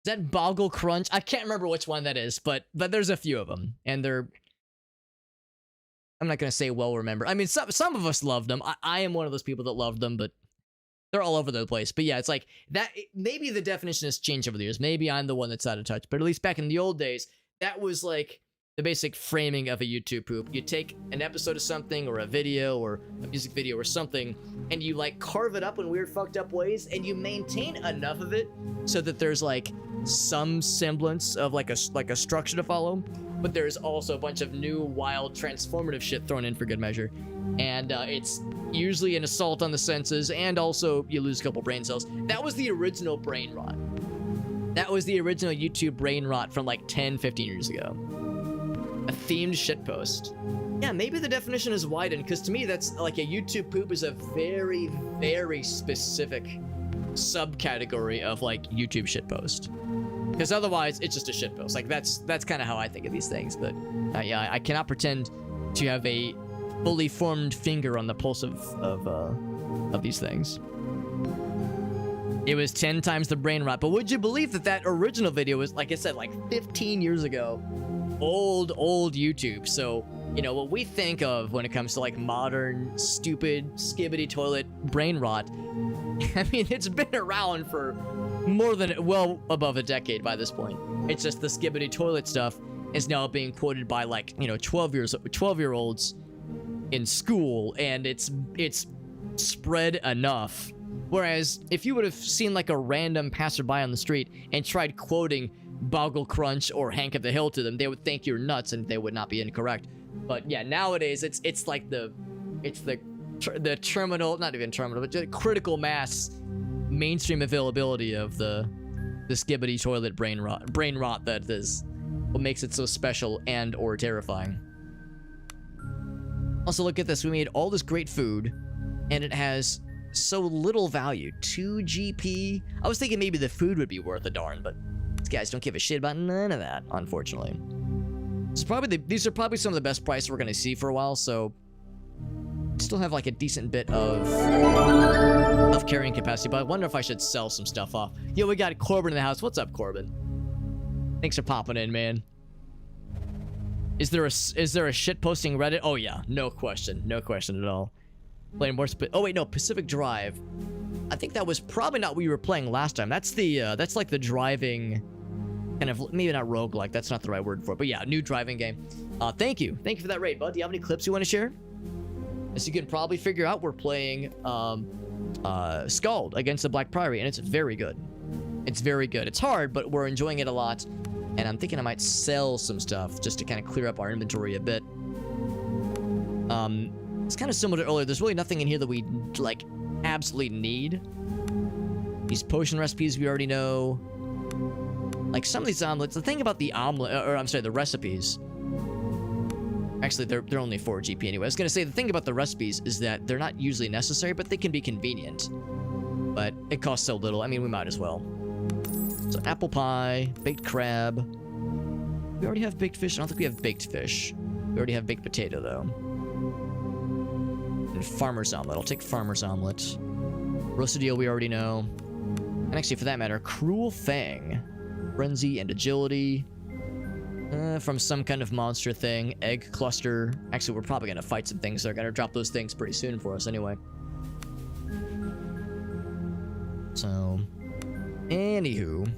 is that Boggle Crunch? I can't remember which one that is, but there's a few of them, and they're, I'm not gonna say well remembered. I mean, some of us loved them. I am one of those people that loved them, but they're all over the place. But yeah, it's like that. Maybe the definition has changed over the years. Maybe I'm the one that's out of touch. But at least back in the old days, that was like the basic framing of a YouTube poop. You take an episode of something, or a video, or a music video, or something, and you like carve it up in weird fucked up ways, and you maintain enough of it so that there's like some semblance of like a structure to follow, but there's also a bunch of new, wild, transformative shit thrown in for good measure. And it's usually an assault on the senses, and also you lose a couple brain cells. That was the original brain rot. That was the original YouTube brain rot from like 10, 15 years ago. A themed shitpost. Yeah, maybe the definition is widened, because to me that's like a YouTube poop is a very, very specific subcategory of like YouTube shitpost. Because otherwise it's just a shitpost. Like that's kind of how I think of these things. But yeah, I cannot pretend to have a fully formed finger on the pulse of these things. It was 10 times the brain rot. But would you believe that original video was, like I said, like 15 years ago? Old YouTube. So, you know, what we think of when it comes to like modern, stupid, skibbity toilet brain rot, I mean, it's been around for more than, well, above a decade by this point. It's just the skibbity toilet stuff is now being quoted by like, you know, 12-year-olds in school, and it's spread enough. Whereas if you would have seen like a random passerby on the street and tried quoting Boggle Crunch or Hank of the Hill to them, they would think you're nuts, and they would not be incorrect. But yeah, nowadays it's like the terminal, not even terminal, but just critical mass mainstream availability of the skibbity toilet brain rot that is what makes it so special and or terrifying. Also, look at this. We made all this great food, and it has so little value. 2 GP. I was thinking maybe the food would be worth a darn, but these guys don't give a shit about none of that, unfortunately. These are probably some of the best prices we're going to see for a while, so still have like a decent bit of carrying capacity, but I wonder if I should sell some stuff off. Yo, we got Corbin in the house. What's up, Corbin? Thanks for popping in, man. Is there a shit posting Reddit? Oh yeah, no question at all. Playing more oh wait, no, Pacific Drive. I think that was probably not what we were playing last time. That's the that's like the driving kind of, maybe not roguelike, that's not the right word for it, but yeah, new driving game. Thank you for that raid, bud. Do you have any clips you want to share? As you can probably figure out, we're playing SKALD against the Black Priory, and it's very good. It's very good. It's hard, but we're enjoying it a lot, and I'm thinking I might sell some stuff just to kind of clear up our inventory a bit. It's kind of similar to earlier. There's really nothing in here that we like absolutely need. These potion recipes we already know. Like some of these omelets, the thing about the omelet, or I'm sorry, the recipes. Actually, they're only 4 GP anyway. I was gonna say the thing about the recipes is that they're not usually necessary, but they can be convenient. But it costs so little. I mean, we might as well. So apple pie, baked crab. We already have baked fish. I don't think we have baked fish. We already have baked potato, though. And farmer's omelet. I'll take farmer's omelet. Roasted eel we already know. And actually, for that matter, cruel fang. Frenzy and agility. From some kind of monster thing. Egg cluster. Actually, we're probably going to fight some things. They're going to drop those things pretty soon for us anyway. So, anywho.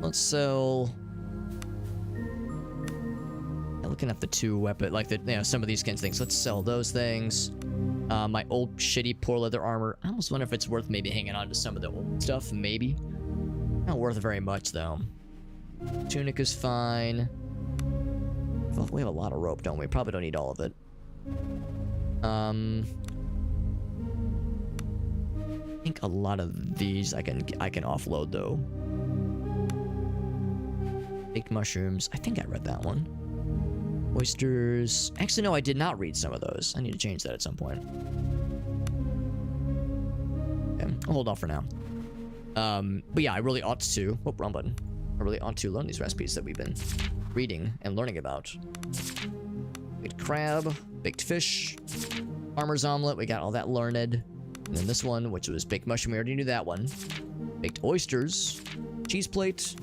Let's sell... Looking at the two weapon, like the, you know, some of these kinds of things. Let's sell those things. My old shitty poor leather armor. I almost wonder if it's worth maybe hanging on to some of the old stuff. Maybe. Not worth very much though. Tunic is fine. Well, we have a lot of rope, don't we? Probably don't need all of it. I think a lot of these I can offload though. Baked mushrooms. I think I read that one. Oysters. Actually, no, I did not read some of those. I need to change that at some point. Okay, I'll hold off for now. But yeah, I really ought to. Oh, wrong button. I really ought to learn these recipes that we've been reading and learning about. Baked crab, baked fish, farmer's omelet. We got all that learned. And then this one, which was baked mushroom. We already knew that one. Baked oysters, cheese plate.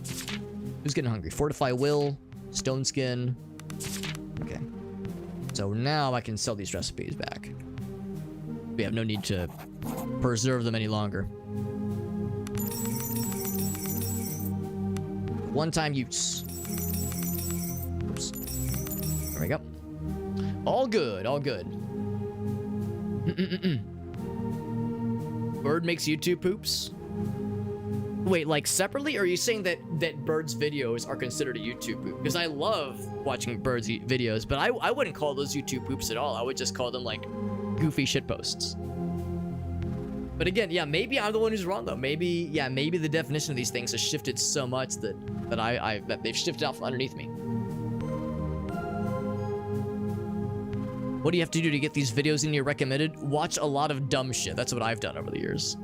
Who's getting hungry? Fortify will, stone skin. Okay. So now I can sell these recipes back. We have no need to preserve them any longer. One-time use. Oops. There we go. All good, all good. Bird makes YouTube poops? Wait, like separately? Or are you saying that Bird's videos are considered a YouTube poop? Because I love watching Bird's videos, but I wouldn't call those YouTube poops at all. I would just call them like goofy shitposts. But again, yeah, maybe I'm the one who's wrong though. Maybe, yeah, maybe the definition of these things has shifted so much that they've shifted out from underneath me. What do you have to do to get these videos in your recommended? Watch a lot of dumb shit. That's what I've done over the years.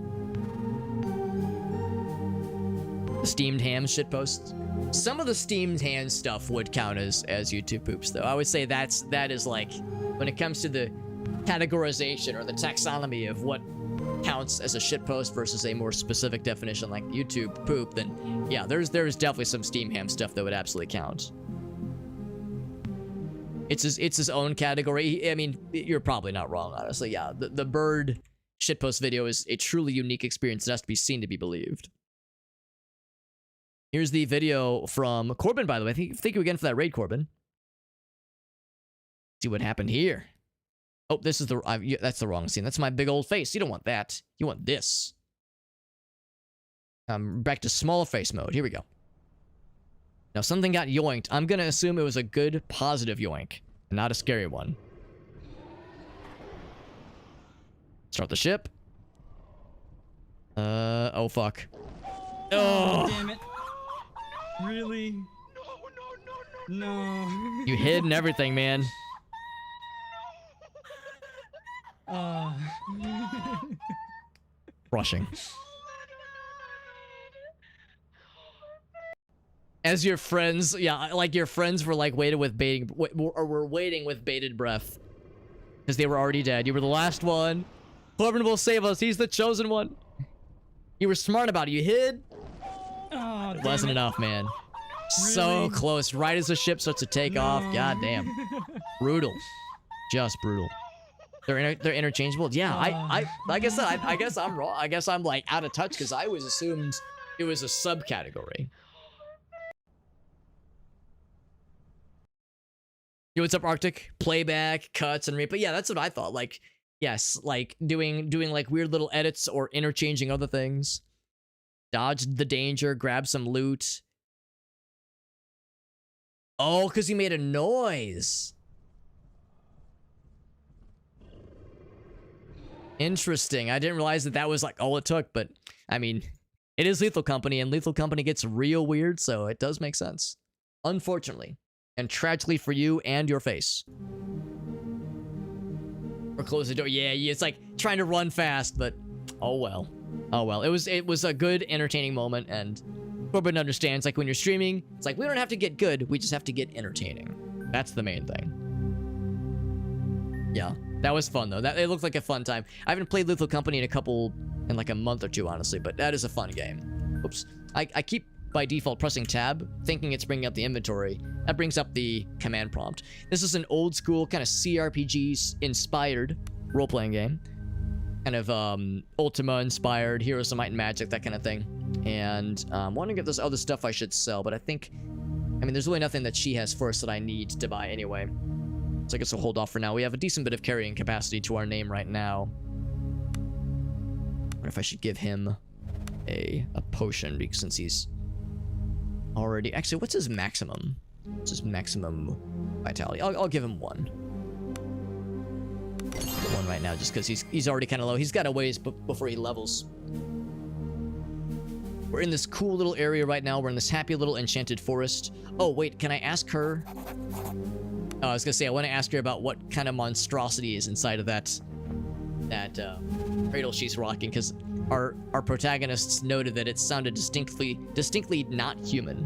Steamed ham shitposts. Some of the steamed ham stuff would count as YouTube poops, though. I would say that is like, when it comes to the categorization or the taxonomy of what counts as a shitpost versus a more specific definition like YouTube poop, then yeah, there's definitely some steamed ham stuff that would absolutely count. It's his own category. I mean, you're probably not wrong, honestly. Yeah, the Bird shitpost video is a truly unique experience that has to be seen to be believed. Here's the video from Corbin, by the way. Thank you again for that raid, Corbin. See what happened here. Oh, this is that's the wrong scene. That's my big old face. You don't want that. You want this. Back to small face mode. Here we go. Now, something got yoinked. I'm going to assume it was a good, positive yoink, not a scary one. Start the ship. Oh, fuck. Oh, damn it. Really? No. You hid and everything, man. Rushing. As your friends, yeah, like your friends were like waiting with bated breath because they were already dead. You were the last one. Corbin will save us. He's the chosen one. You were smart about it. You hid. Oh, It wasn't enough, man. Really? So close. Right as the ship starts to take off. God damn. Brutal. Just brutal. They're interchangeable. Yeah, like I said, I guess I'm wrong. I guess I'm like out of touch because I always assumed it was a subcategory. Yo, what's up, Arctic? Playback, cuts, and replay. Yeah, that's what I thought. Like, yes, like doing like weird little edits or interchanging other things. Dodge the danger, grab some loot. Oh, because he made a noise. Interesting. I didn't realize that was like all it took, but I mean, it is Lethal Company, and Lethal Company gets real weird, so it does make sense. Unfortunately. And tragically for you and your face. Or close the door. Yeah, it's like trying to run fast, but oh well. Oh well, it was a good, entertaining moment, and Corbin understands, like, when you're streaming, it's like, we don't have to get good, we just have to get entertaining. That's the main thing. Yeah, that was fun, though. It looked like a fun time. I haven't played Lethal Company in like a month or two, honestly, but that is a fun game. Oops. I keep, by default, pressing tab, thinking it's bringing up the inventory. That brings up the command prompt. This is an old-school, kind of CRPG-inspired role-playing game. Kind of Ultima-inspired, Heroes of Might and Magic, that kind of thing. And wondering if there's other stuff I should sell, but I mean, there's really nothing that she has for us that I need to buy anyway. So I guess we'll hold off for now. We have a decent bit of carrying capacity to our name right now. What if I should give him a potion, because since he's already... Actually, what's his maximum? What's his maximum vitality? I'll give him one. One right now, just because he's already kind of low. He's got a ways before he levels. We're in this cool little area right now. We're in this happy little enchanted forest. Oh, wait, can I ask her? Oh, I was gonna say, I want to ask her about what kind of monstrosity is inside of that cradle she's rocking, because our protagonists noted that it sounded distinctly not human,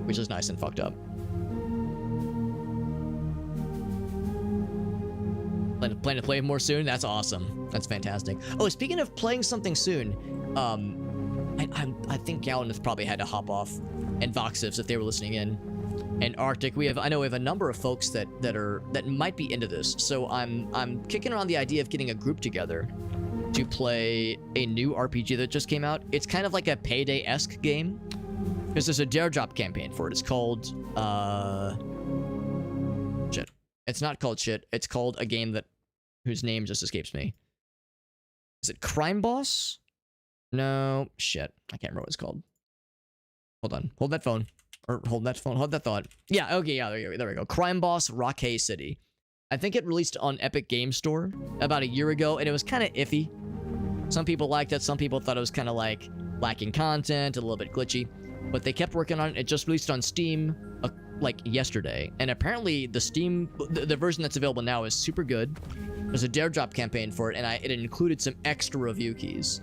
which is nice and fucked up. Plan to play more soon? That's awesome. That's fantastic. Oh, speaking of playing something soon, I think Gallineth probably had to hop off, and Voxivs if they were listening in, and Arctic. I know we have a number of folks that might be into this. So I'm kicking around the idea of getting a group together to play a new RPG that just came out. It's kind of like a Payday-esque game, because there's a dare drop campaign for it. It's called shit. It's not called shit. It's called a game whose name just escapes me. Is it Crime Boss? No, shit. I can't remember what it's called. Hold on. Hold that phone. Or hold that phone. Hold that thought. Yeah, okay, yeah, there we go. Crime Boss Rockay City. I think it released on Epic Game Store about a year ago, and it was kind of iffy. Some people liked it. Some people thought it was kind of like lacking content, a little bit glitchy. But they kept working on it. It just released on Steam like yesterday. And apparently the version that's available now is super good. There's a dare drop campaign for it, and it included some extra review keys.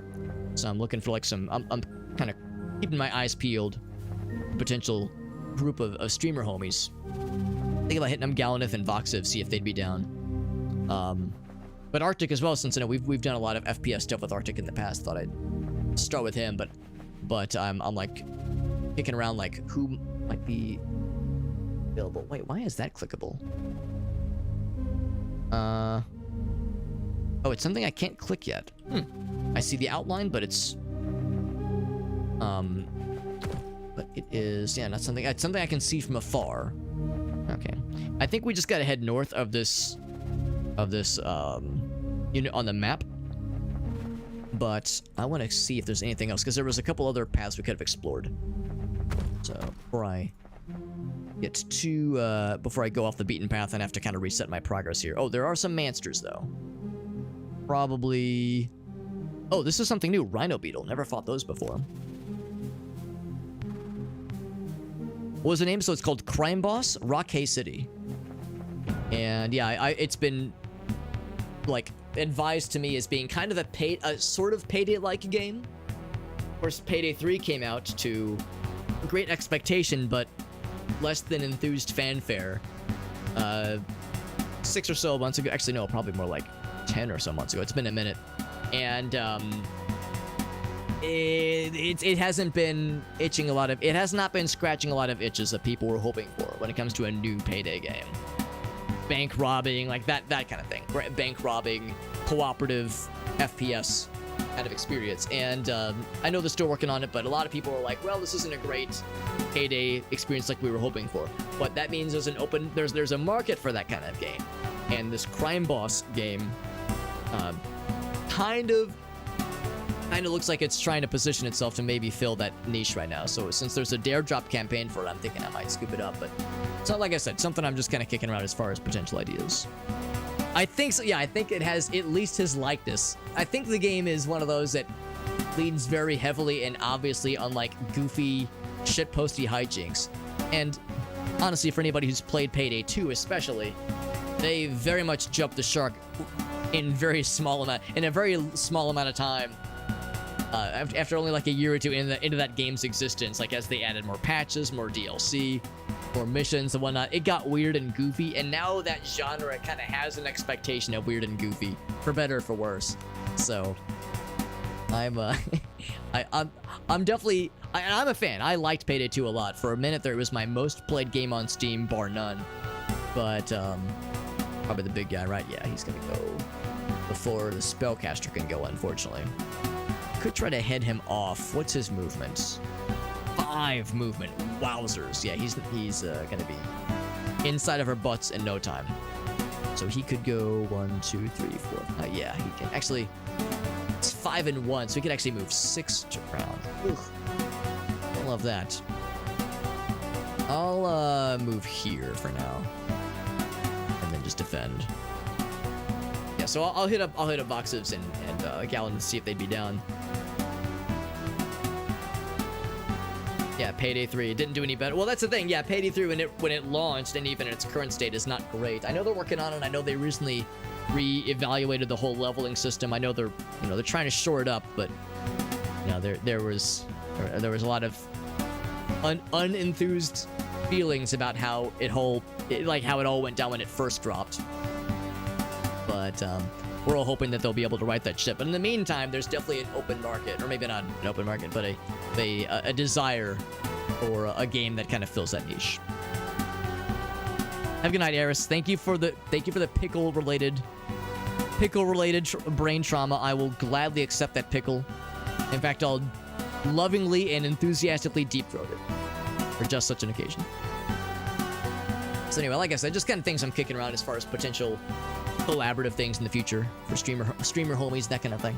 So I'm looking for like I'm kind of keeping my eyes peeled. Potential group of streamer homies. Think about hitting them Gallineth and Voxiv, see if they'd be down. But Arctic as well, since I know we've done a lot of FPS stuff with Arctic in the past. Thought I'd start with him, but I'm like kicking around like who might be available. Wait, why is that clickable? Oh, it's something I can't click yet. I see the outline, but it's but it is, yeah, not something. It's something I can see from afar. Okay, I think we just gotta head north of this unit on the map. But I want to see if there's anything else, because there was a couple other paths we could have explored. So before I get to before I go off the beaten path, I have to kind of reset my progress here. Oh, there are some monsters though. Probably. Oh, this is something new. Rhino Beetle. Never fought those before. What was the name? So it's called Crime Boss Rockay City. And yeah, it's been like advised to me as being kind of a sort of Payday-like game. Of course, Payday 3 came out to great expectation, but less than enthused fanfare. 6 or so months ago. Actually, no, probably more like 10 or so months ago. It's been a minute. And it hasn't been itching a lot of... It has not been scratching a lot of itches that people were hoping for when it comes to a new Payday game. Bank robbing, like that kind of thing. Bank robbing, cooperative FPS kind of experience. And I know they're still working on it, but a lot of people are like, well, this isn't a great Payday experience like we were hoping for. But that means there's a market for that kind of game. And this Crime Boss game kind of looks like it's trying to position itself to maybe fill that niche right now. So since there's a dare drop campaign for it, I'm thinking I might scoop it up. But it's not, like I said, something I'm just kind of kicking around as far as potential ideas. I think so. Yeah, I think it has at least his likeness. I think the game is one of those that leans very heavily and obviously on like goofy shitposty hijinks. And honestly, for anybody who's played Payday 2 especially, they very much jumped the shark in a very small amount of time After only like a year or two into that game's existence, like as they added more patches, more DLC, more missions and whatnot, it got weird and goofy. And now that genre kind of has an expectation of weird and goofy, for better or for worse. So I'm I'm definitely I'm a fan. I liked Payday 2 a lot. For a minute there, it was my most played game on Steam, bar none. But probably the big guy, right? Yeah, he's gonna go before the spellcaster can go, unfortunately. Could try to head him off. What's his movement? 5 movement. Wowzers. Yeah, he's gonna be inside of our butts in no time. So he could go 1, 2, 3, 4. Yeah, he can actually. It's 5 and 1, so he could actually move 6 around. Ugh. I love that. I'll move here for now, and then just defend. Yeah, so I'll hit up Boxes and Gallon to see if they'd be down. Yeah, Payday 3 didn't do any better. Well, that's the thing. Yeah, Payday 3 when it launched and even in its current state is not great. I know they're working on it. I know they recently re-evaluated the whole leveling system. I know they're trying to shore it up, but there was a lot of unenthused feelings about how it all went down when it first dropped. But we're all hoping that they'll be able to right that ship. But in the meantime, there's definitely an open market, or maybe not an open market, but a desire for a game that kind of fills that niche. Have a good night, Eris. Thank you for the pickle related brain trauma. I will gladly accept that pickle. In fact, I'll lovingly and enthusiastically deep throat it for just such an occasion. So anyway, like I said, just kind of things I'm kicking around as far as potential collaborative things in the future for streamer homies, that kind of thing.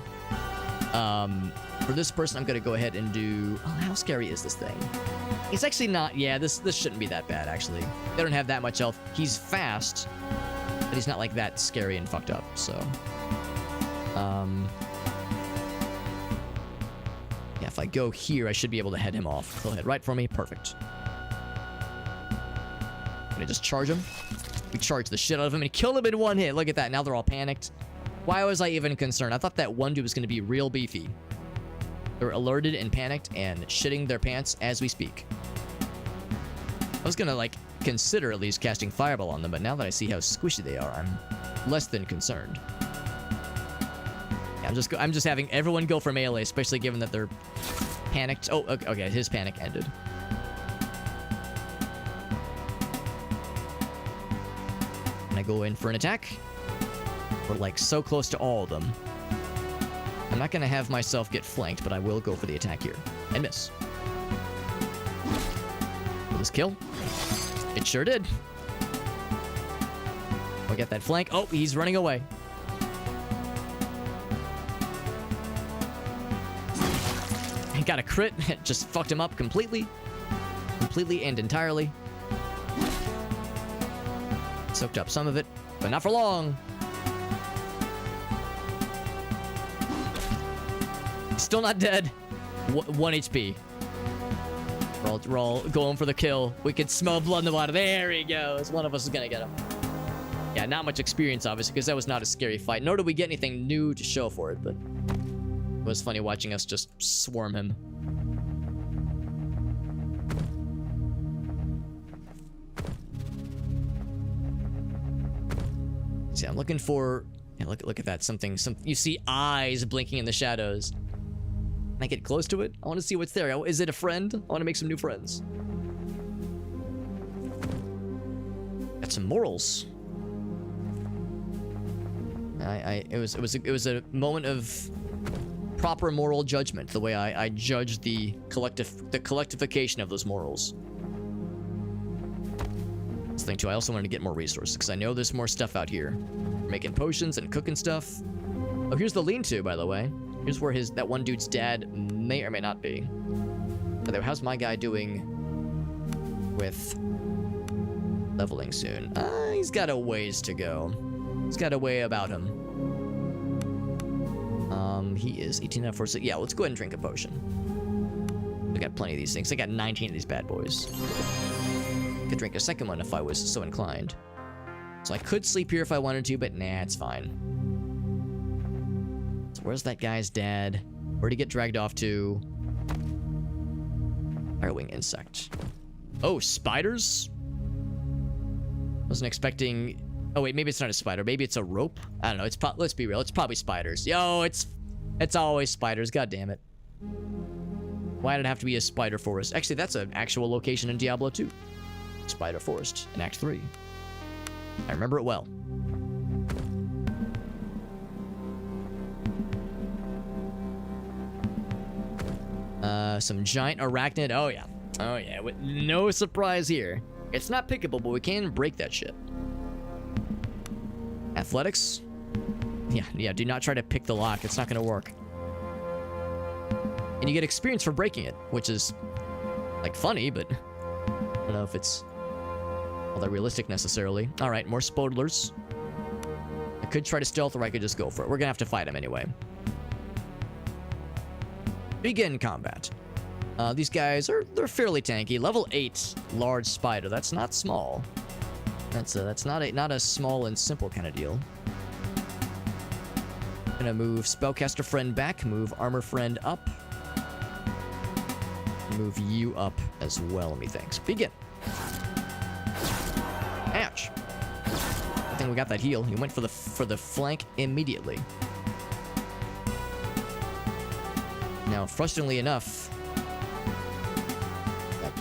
For this person, I'm gonna go ahead and do. Oh, how scary is this thing? It's actually not. Yeah, this shouldn't be that bad actually. They don't have that much health. He's fast, but he's not like that scary and fucked up. So, yeah, if I go here, I should be able to head him off. He'll head right for me. Perfect. Gonna just charge him. We charged the shit out of him and killed him in one hit. Look at that. Now they're all panicked. Why was I even concerned? I thought that one dude was going to be real beefy. They're alerted and panicked and shitting their pants as we speak. I was going to, like, consider at least casting Fireball on them, but now that I see how squishy they are, I'm less than concerned. Yeah, I'm just having everyone go for melee, especially given that they're panicked. Oh, okay, his panic ended. I go in for an attack. We're like so close to all of them. I'm not gonna have myself get flanked, but I will go for the attack here and miss. Will this kill? It sure did. We'll get that flank. Oh, he's running away. He got a crit. Just fucked him up completely and entirely. Soaked up some of it, but not for long. Still not dead. 1 HP. We're all going for the kill. We can smell blood in the water. There he goes. One of us is gonna get him. Yeah, not much experience, obviously, because that was not a scary fight. Nor did we get anything new to show for it, but it was funny watching us just swarm him. See, I'm looking for. Yeah, look at that. Something. You see eyes blinking in the shadows. Can I get close to it? I want to see what's there. Is it a friend? I want to make some new friends. Got some morals. It was a moment of proper moral judgment. The way I judged the collectivification of those morals. This thing too. I also wanted to get more resources because I know there's more stuff out here. We're making potions and cooking stuff. Oh, here's the lean-to, by the way. Here's where that one dude's dad may or may not be. By the way, how's my guy doing with leveling soon? He's got a ways to go. He's got a way about him. He is 18 out of 46. Yeah, let's go ahead and drink a potion. We got plenty of these things. I got 19 of these bad boys. Could drink a second one if I was so inclined. So I could sleep here if I wanted to, but nah, it's fine. So where's that guy's dad? Where'd he get dragged off to? Firewing insect. Oh, spiders? Wasn't expecting... Oh, wait, maybe it's not a spider. Maybe it's a rope? I don't know. It's let's be real. It's probably spiders. Yo, it's always spiders. God damn it. Why did it have to be a spider forest? Actually, that's an actual location in Diablo 2. Spider Forest in Act 3. I remember it well. Some giant arachnid. Oh, yeah. Oh, yeah. With no surprise here. It's not pickable, but we can break that shit. Athletics. Yeah, do not try to pick the lock. It's not going to work. And you get experience for breaking it, which is, like, funny, but I don't know if it's all that realistic necessarily. All right, more spodlers. I could try to stealth, or I could just go for it. We're going to have to fight him anyway. Begin combat. These guys they're fairly tanky. Level 8 large spider. That's not small. That's not a small and simple kind of deal. Gonna move spellcaster friend back, move armor friend up. Move you up as well, methinks. Begin. Ouch. I think we got that heal. He went for the flank immediately. Now, frustratingly enough,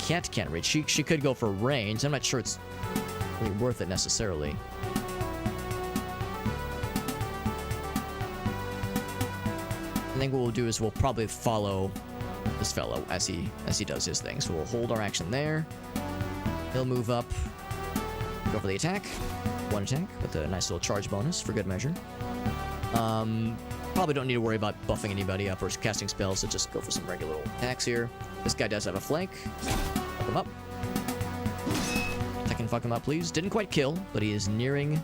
Cat can't reach. She could go for range. I'm not sure it's really worth it necessarily. I think what we'll do is we'll probably follow this fellow as he does his thing. So we'll hold our action there. He'll move up, go for the attack. One attack with a nice little charge bonus for good measure. Probably don't need to worry about buffing anybody up or casting spells, so just go for some regular old attacks here. This guy does have a flank. Fuck him up. I can fuck him up, please. Didn't quite kill, but he is nearing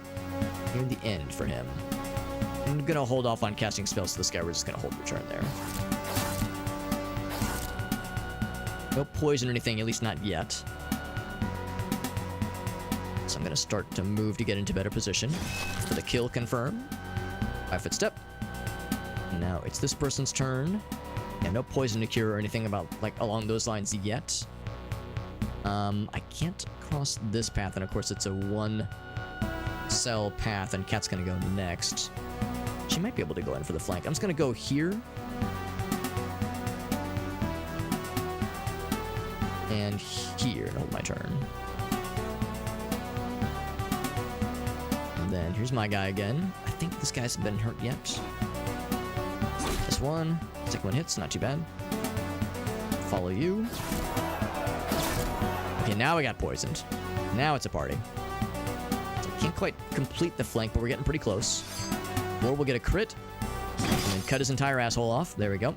the end for him. I'm gonna hold off on casting spells to this guy. We're just gonna hold return there. No poison or anything, at least not yet. So I'm gonna start to move to get into better position. For the kill confirm. 5-foot step. Now it's this person's turn. Yeah, no poison to cure or anything about like along those lines yet. I can't cross this path, and of course it's a one cell path, and Cat's gonna go next. She might be able to go in for the flank. I'm just gonna go here. And here, and hold my turn. And then here's my guy again. I think this guy hasn't been hurt yet. This one. Second one hits, not too bad. Follow you. Okay, now we got poisoned. Now it's a party. So can't quite complete the flank, but we're getting pretty close. Or we'll get a crit. And then cut his entire asshole off. There we go.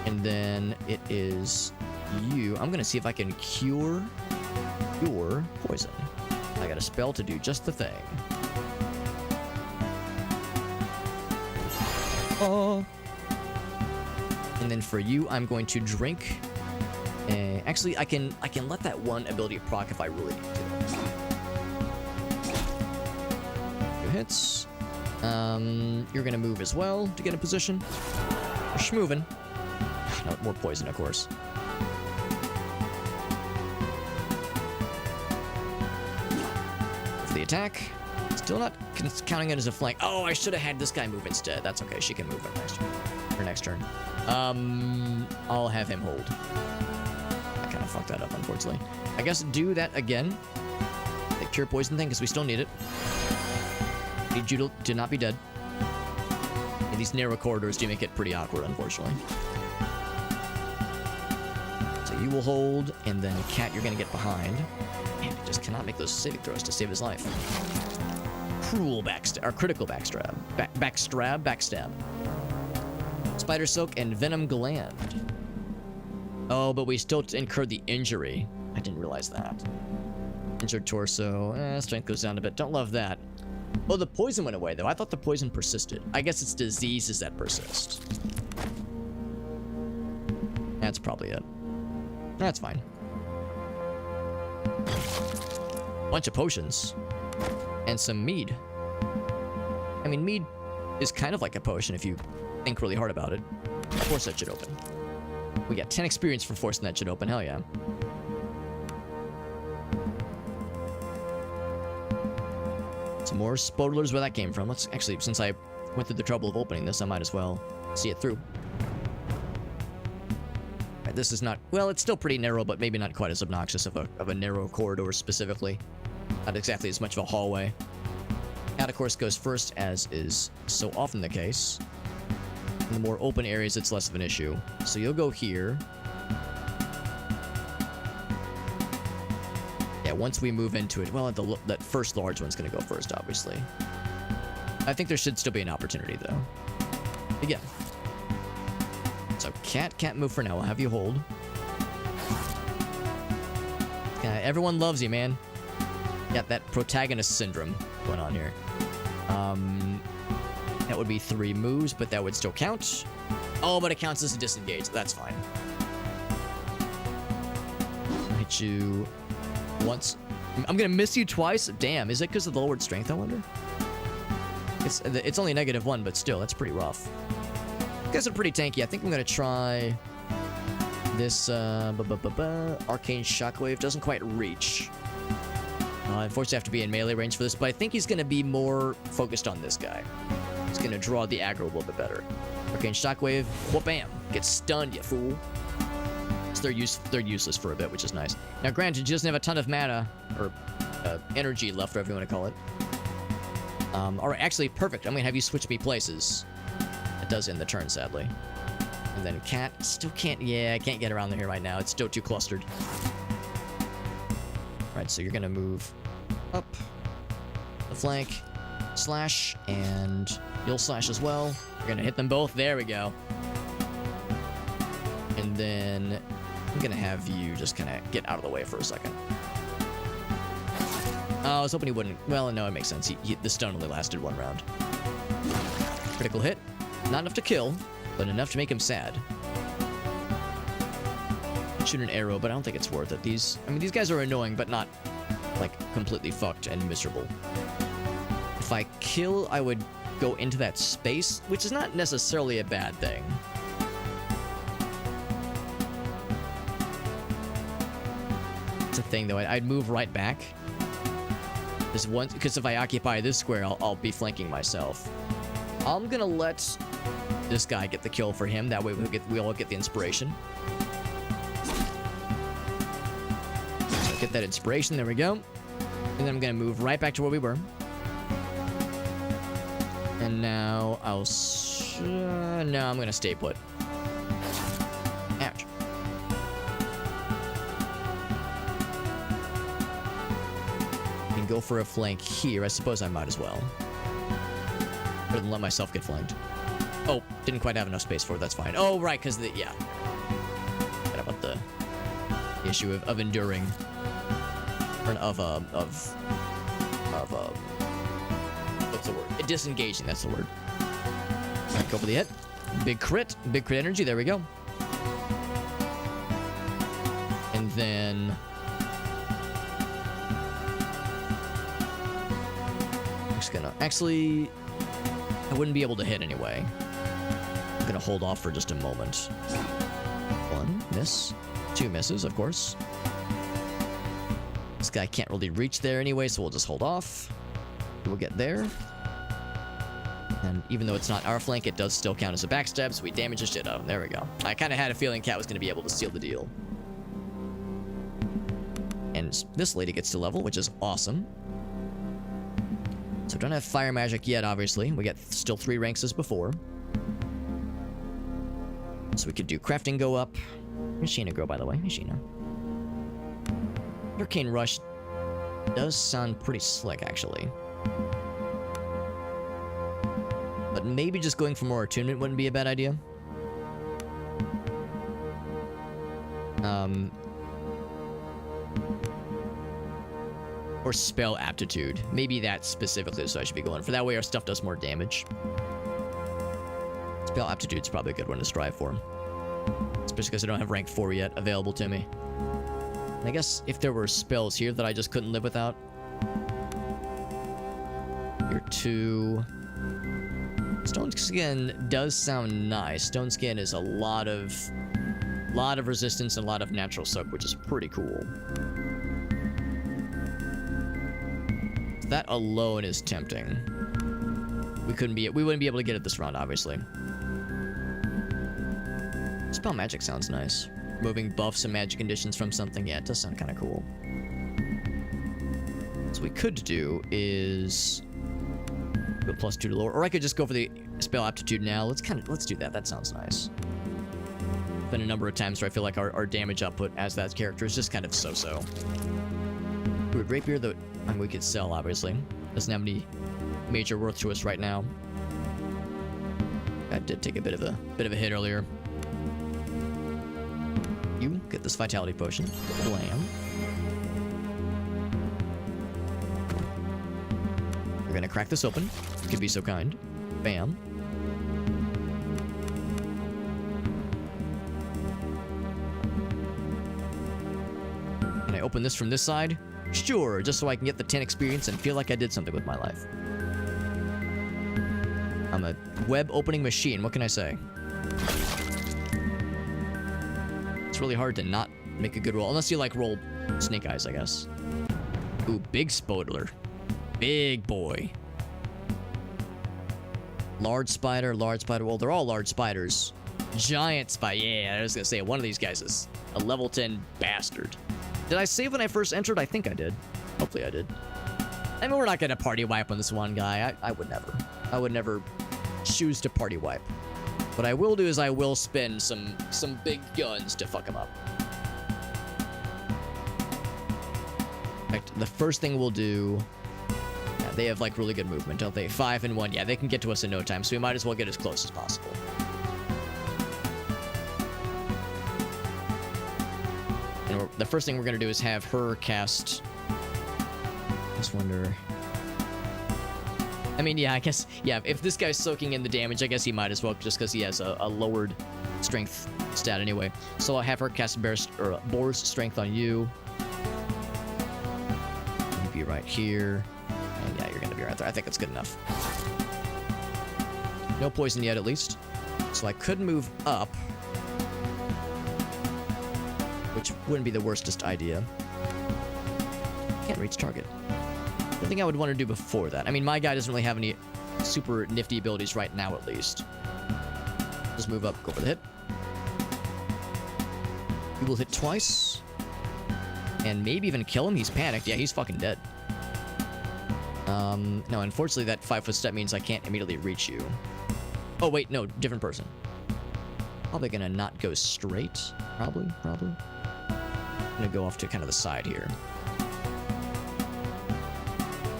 And then it is you. I'm gonna see if I can cure your poison. I got a spell to do just the thing. Oh. And then for you, I'm going to drink. Actually, I can let that one ability proc if I really need to. 2 hits. You're gonna move as well to get in position. We're schmoving. No, more poison, of course. For the attack. Still not counting it as a flank. Oh, I should have had this guy move instead. That's okay. She can move her next turn. I'll have him hold. I kind of fucked that up, unfortunately. I guess do that again. The cure poison thing, because we still need it. Need you to not be dead. And these narrow corridors do make it pretty awkward, unfortunately. So you will hold, and then Cat, you're going to get behind. Man, he just cannot make those saving throws to save his life. Cruel backstab, or critical backstab. Backstab. Spider Silk and Venom Gland. Oh, but we still incurred the injury. I didn't realize that. Injured torso. Strength goes down a bit. Don't love that. Oh, the poison went away, though. I thought the poison persisted. I guess it's diseases that persist. That's probably it. That's fine. Bunch of potions. And some mead. I mean, mead is kind of like a potion if you think really hard about it. Force that shit open. We got 10 experience for forcing that shit open. Hell yeah. Some more spoilers where that came from. Let's actually, since I went through the trouble of opening this, I might as well see it through. Right, this is not, well, it's still pretty narrow, but maybe not quite as obnoxious of a narrow corridor specifically. Not exactly as much of a hallway. Out, of course, goes first, as is so often the case. In the more open areas, it's less of an issue. So you'll go here. Yeah, once we move into it, well, that first large one's going to go first, obviously. I think there should still be an opportunity, though. Again. So cat can't move for now. I'll have you hold. Everyone loves you, man. Got that protagonist syndrome going on here. That would be 3 moves, but that would still count. Oh, but it counts as a disengage. That's fine. I'll hit you once. I'm gonna miss you twice. Damn, is it because of the lowered strength, I wonder? It's only -1, but still, that's pretty rough. You guys are pretty tanky. I think I'm gonna try this arcane shockwave. Doesn't quite reach. Unfortunately, I have to be in melee range for this, but I think he's gonna be more focused on this guy. He's gonna draw the aggro a little bit better. Arcane shockwave. Whoop, bam! Get stunned, you fool. So they're useless for a bit, which is nice. Now, granted, he doesn't have a ton of mana or energy left, whatever you want to call it. All right, actually, perfect. I'm gonna have you switch me places. It does end the turn, sadly. And then cat still can't. Yeah, I can't get around here right now. It's still too clustered. Right, so you're gonna move up the flank, slash, and you'll slash as well. You're gonna hit them both. There we go. And then I'm gonna have you just kind of get out of the way for a second. Oh, I was hoping he wouldn't. Well, no, it makes sense. The stun only lasted 1 round. Critical hit. Not enough to kill, but enough to make him sad. Shoot an arrow, but I don't think it's worth it. These guys are annoying, but not, like, completely fucked and miserable. If I kill, I would go into that space, which is not necessarily a bad thing. It's a thing, though. I'd move right back. Because if I occupy this square, I'll be flanking myself. I'm gonna let this guy get the kill for him. That way we all get the inspiration. So get that inspiration. There we go. And then I'm gonna move right back to where we were. And now I'll... no, I'm gonna stay put. Ouch. I can go for a flank here. I suppose I might as well. Rather than let myself get flanked. Oh, didn't quite have enough space for it. That's fine. Oh, right, because yeah. What about the issue of enduring? Or what's the word? Disengaging, that's the word. Right, go for the hit. Big crit energy. There we go. And then I'm just gonna actually. I wouldn't be able to hit anyway. I'm gonna hold off for just a moment. 1 miss, 2 misses, of course. This guy can't really reach there anyway, so we'll just hold off. We'll get there. And even though it's not our flank, it does still count as a backstab, so we damage the shit out of him. There we go. I kind of had a feeling Cat was going to be able to seal the deal. And this lady gets to level, which is awesome. So don't have fire magic yet, obviously. We got still 3 ranks as before. So we could do crafting go up. Where's Sheena go, by the way? Hey, Sheena. Hurricane Rush does sound pretty slick, actually. But maybe just going for more attunement wouldn't be a bad idea. Or spell aptitude. Maybe that specifically, so I should be going for. That way our stuff does more damage. Spell aptitude's probably a good one to strive for. Especially because I don't have rank 4 yet available to me. And I guess if there were spells here that I just couldn't live without. You're 2. Stone Skin does sound nice. Stone Skin is a lot of resistance and a lot of natural soak, which is pretty cool. That alone is tempting. We wouldn't be able to get it this round, obviously. Spell Magic sounds nice. Removing buffs and magic conditions from something. Yeah, it does sound kind of cool. So what we could do is go +2 to lore, or I could just go for the spell aptitude now. Let's do that. That sounds nice. Been a number of times where I feel like our damage output as that character is just kind of so-so. Weird rapier, though, I mean, we could sell, obviously. Doesn't have any major worth to us right now. I did take a bit of a hit earlier. You get this vitality potion. Blam. We're gonna crack this open. If you could be so kind. Bam. Can I open this from this side? Sure, just so I can get the 10 experience and feel like I did something with my life. I'm a web opening machine, what can I say? It's really hard to not make a good roll, unless you like roll snake eyes, I guess. Ooh, big Spodler. Big boy. Large spider. Well, they're all large spiders. Giant spider. Yeah, I was gonna say, one of these guys is a level 10 bastard. Did I save when I first entered? I think I did. Hopefully I did. I mean, we're not gonna party wipe on this one guy. I would never. I would never choose to party wipe. What I will do is I will spend some big guns to fuck him up. In fact, the first thing we'll do... Yeah, they have, like, really good movement, don't they? 5 and 1. Yeah, they can get to us in no time, so we might as well get as close as possible. And the first thing we're going to do is have her cast... Just wonder... I mean, yeah, I guess... Yeah, if this guy's soaking in the damage, I guess he might as well, just because he has a lowered strength stat anyway. So I'll have her cast Boar's Strength on you. You be right here. And yeah, you're going to be right there. I think that's good enough. No poison yet, at least. So I could move up. Which wouldn't be the worstest idea. Can't reach target. I think I would want to do before that. I mean, my guy doesn't really have any super nifty abilities right now, at least. Just move up, go for the hit. He will hit twice. And maybe even kill him. He's panicked. Yeah, he's fucking dead. No, unfortunately, that 5-foot step means I can't immediately reach you. Oh, wait, no, different person. Probably gonna not go straight. Probably. I'm gonna go off to kind of the side here.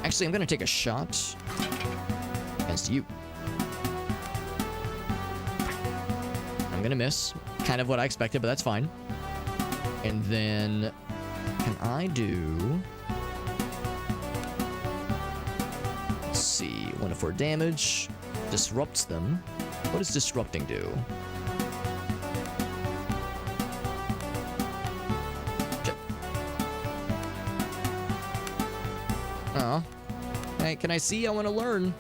Actually, I'm gonna take a shot against you. I'm gonna miss. Kind of what I expected, but that's fine. And then, can I do... Let's see, 1 to 4 damage. Disrupts them. What does disrupting do? Oh. Hey, can I see? I want to learn.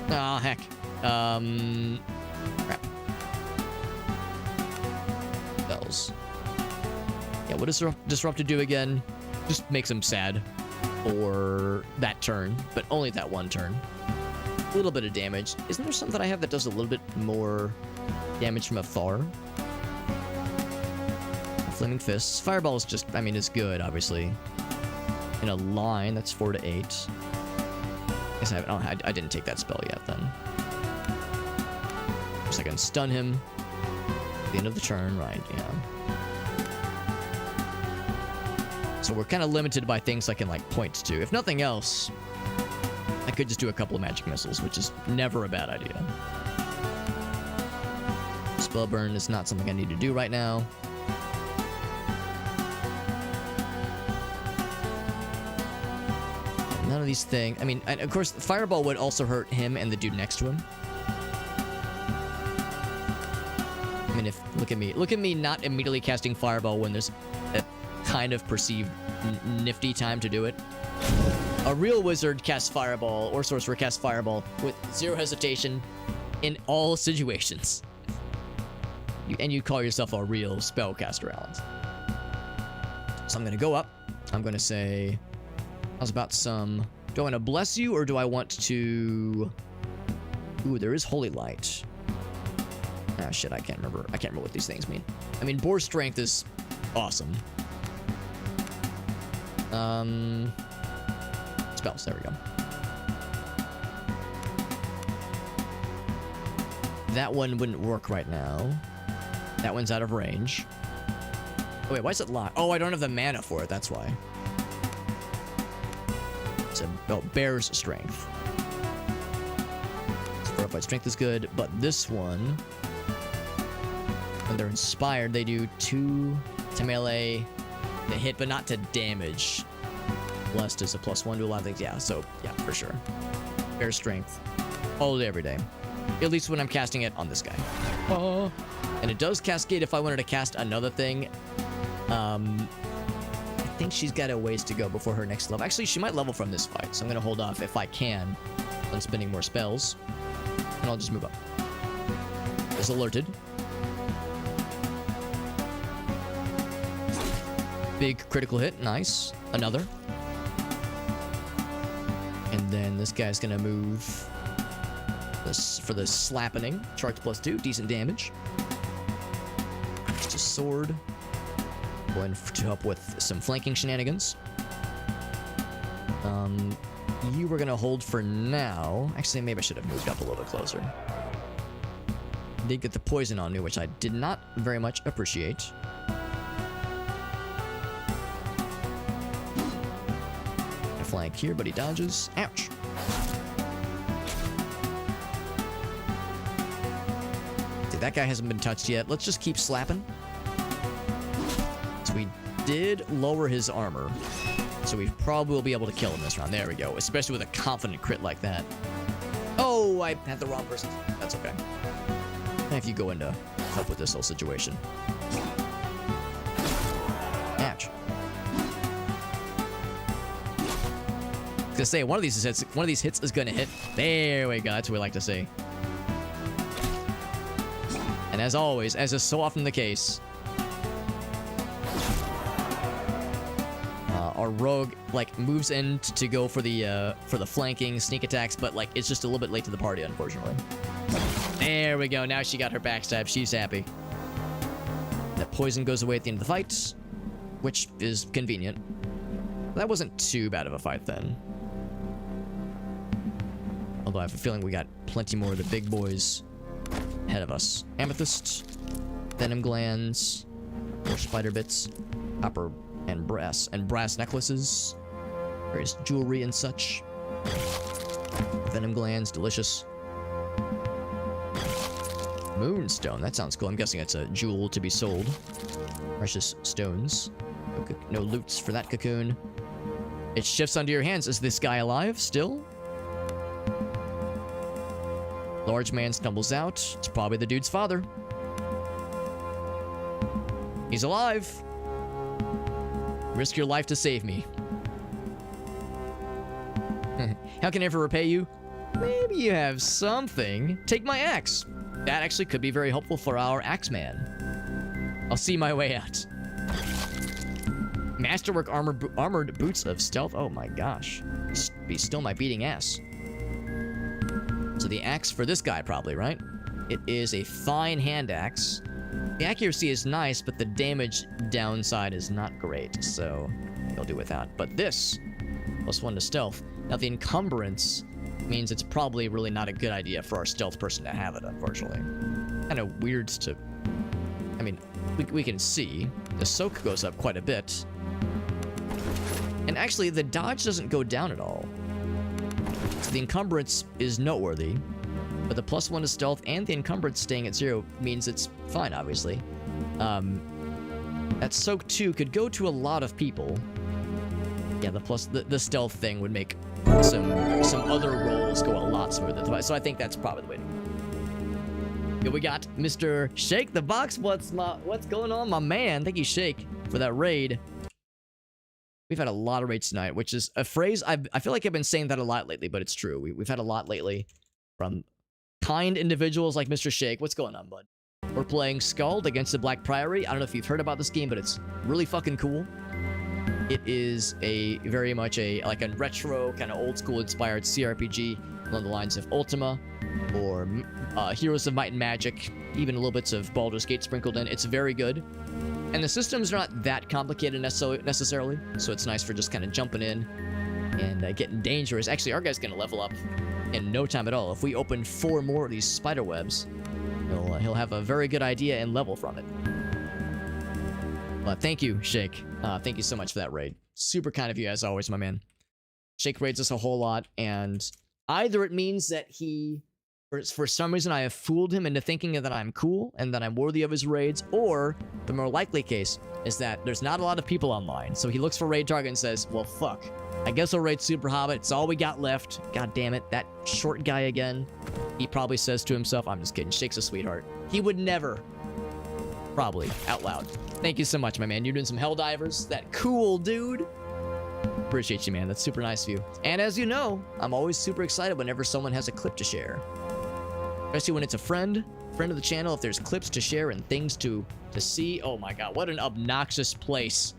Ah, heck. Crap. Bells. Yeah, what does Disrupted do again? Just makes him sad. For that turn, but only that one turn. A little bit of damage. Isn't there something I have that does a little bit more damage from afar? Flaming Fists. Fireball is just, I mean, it's good, obviously. In a line, that's 4 to 8. I guess I didn't take that spell yet, then. Just I can stun him. At the end of the turn, right, yeah. So we're kind of limited by things I can, like, point to. If nothing else, I could just do a couple of magic missiles, which is never a bad idea. Spell burn is not something I need to do right now. None of these things... I mean, of course, Fireball would also hurt him and the dude next to him. I mean, look at me not immediately casting Fireball when there's a kind of perceived nifty time to do it. A real wizard casts Fireball, or sorcerer casts Fireball with 0 hesitation, in all situations. And you call yourself a real spellcaster, Alan. So I'm gonna go up. I'm gonna say, how's about some... Do I want to bless you, or do I want to... Ooh, there is holy light. Ah, shit, I can't remember. I can't remember what these things mean. I mean, boar strength is awesome. Spells, there we go. That one wouldn't work right now. That one's out of range. Oh, wait, why is it locked? Oh, I don't have the mana for it, that's why. It's a... Oh, bear's strength. So fortified strength is good, but this one... When they're inspired, they do 2 to melee, to hit, but not to damage. Blessed is a +1 to a lot of things. Yeah, so, yeah, for sure. Bear strength. All day, every day. At least when I'm casting it on this guy. Oh. And it does cascade if I wanted to cast another thing. I think she's got a ways to go before her next level. Actually, she might level from this fight, so I'm going to hold off if I can on spending more spells. And I'll just move up. Is alerted. Big critical hit. Nice. Another. And then this guy's going to move this for the slappening. Charge +2. Decent damage. Just a sword. Going to help with some flanking shenanigans. You were going to hold for now. Actually, maybe I should have moved up a little bit closer. Did get the poison on me, which I did not very much appreciate. Flank here, but he dodges. Ouch. Dude, that guy hasn't been touched yet. Let's just keep slapping. So we did lower his armor. So we probably will be able to kill him this round. There we go. Especially with a confident crit like that. Oh, I had the wrong person. That's okay. If you go in to help with this whole situation. Ouch. I was gonna say one of these hits is gonna hit. There we go. That's what we like to see. And as always, as is so often the case, our rogue like moves in to go for the flanking sneak attacks, but like it's just a little bit late to the party, unfortunately. There we go. Now she got her backstab. She's happy. That poison goes away at the end of the fight, which is convenient. That wasn't too bad of a fight then. Although I have a feeling we got plenty more of the big boys ahead of us. Amethyst, venom glands, more spider bits, copper and brass necklaces, various jewelry and such. Venom glands, delicious. Moonstone, that sounds cool. I'm guessing it's a jewel to be sold. Precious stones. No loots for that cocoon. It shifts onto your hands. Is this guy alive still? Large man stumbles out. It's probably the dude's father. He's alive. Risk your life to save me. How can I ever repay you? Maybe you have something. Take my axe. That actually could be very helpful for our axeman. I'll see my way out. Masterwork armored boots of stealth. Oh my gosh. Be still my beating ass. So the axe for this guy probably, right? It is a fine hand axe. The accuracy is nice, but the damage downside is not great. So I'll do without. But this, +1 to stealth. Now the encumbrance means it's probably really not a good idea for our stealth person to have it, unfortunately. Kind of weird to... I mean, we can see. The soak goes up quite a bit. And actually, the dodge doesn't go down at all. So the encumbrance is noteworthy. But the +1 to stealth and the encumbrance staying at 0 means it's fine, obviously. That soak 2 could go to a lot of people. Yeah, the stealth thing would make some other rolls go a lot smoother. So I think that's probably the way to go. Here we got Mr. Shake the Box. What's going on, my man? Thank you, Shake, for that raid. We've had a lot of raids tonight, which is a phrase I feel like I've been saying that a lot lately, but it's true. We've had a lot lately from kind individuals like Mr. Shake. What's going on, bud? We're playing SKALD against the Black Priory. I don't know if you've heard about this game, but it's really fucking cool. It is a very much like a retro, kind of old school inspired CRPG along the lines of Ultima or Heroes of Might and Magic, even a little bits of Baldur's Gate sprinkled in. It's very good. And the systems are not that complicated necessarily, so it's nice for just kind of jumping in and getting dangerous. Actually, our guy's going to level up in no time at all. If we open 4 more of these spider webs, he'll have a very good idea and level from it. But thank you, Shake. Thank you so much for that raid. Super kind of you as always, my man. Shake raids us a whole lot, and either it means that for some reason I have fooled him into thinking that I'm cool and that I'm worthy of his raids, or the more likely case is that there's not a lot of people online, so he looks for raid target and says, well, fuck. I guess I'll raid Super Hobbit. It's all we got left. God damn it. That short guy again. He probably says to himself, I'm just kidding. Shake's a sweetheart. He would never. Probably. Out loud. Thank you so much, my man. You're doing some Helldivers. That cool, dude. Appreciate you, man. That's super nice of you. And as you know, I'm always super excited whenever someone has a clip to share. Especially when it's a friend of the channel. If there's clips to share and things to see. Oh my god. What an obnoxious place.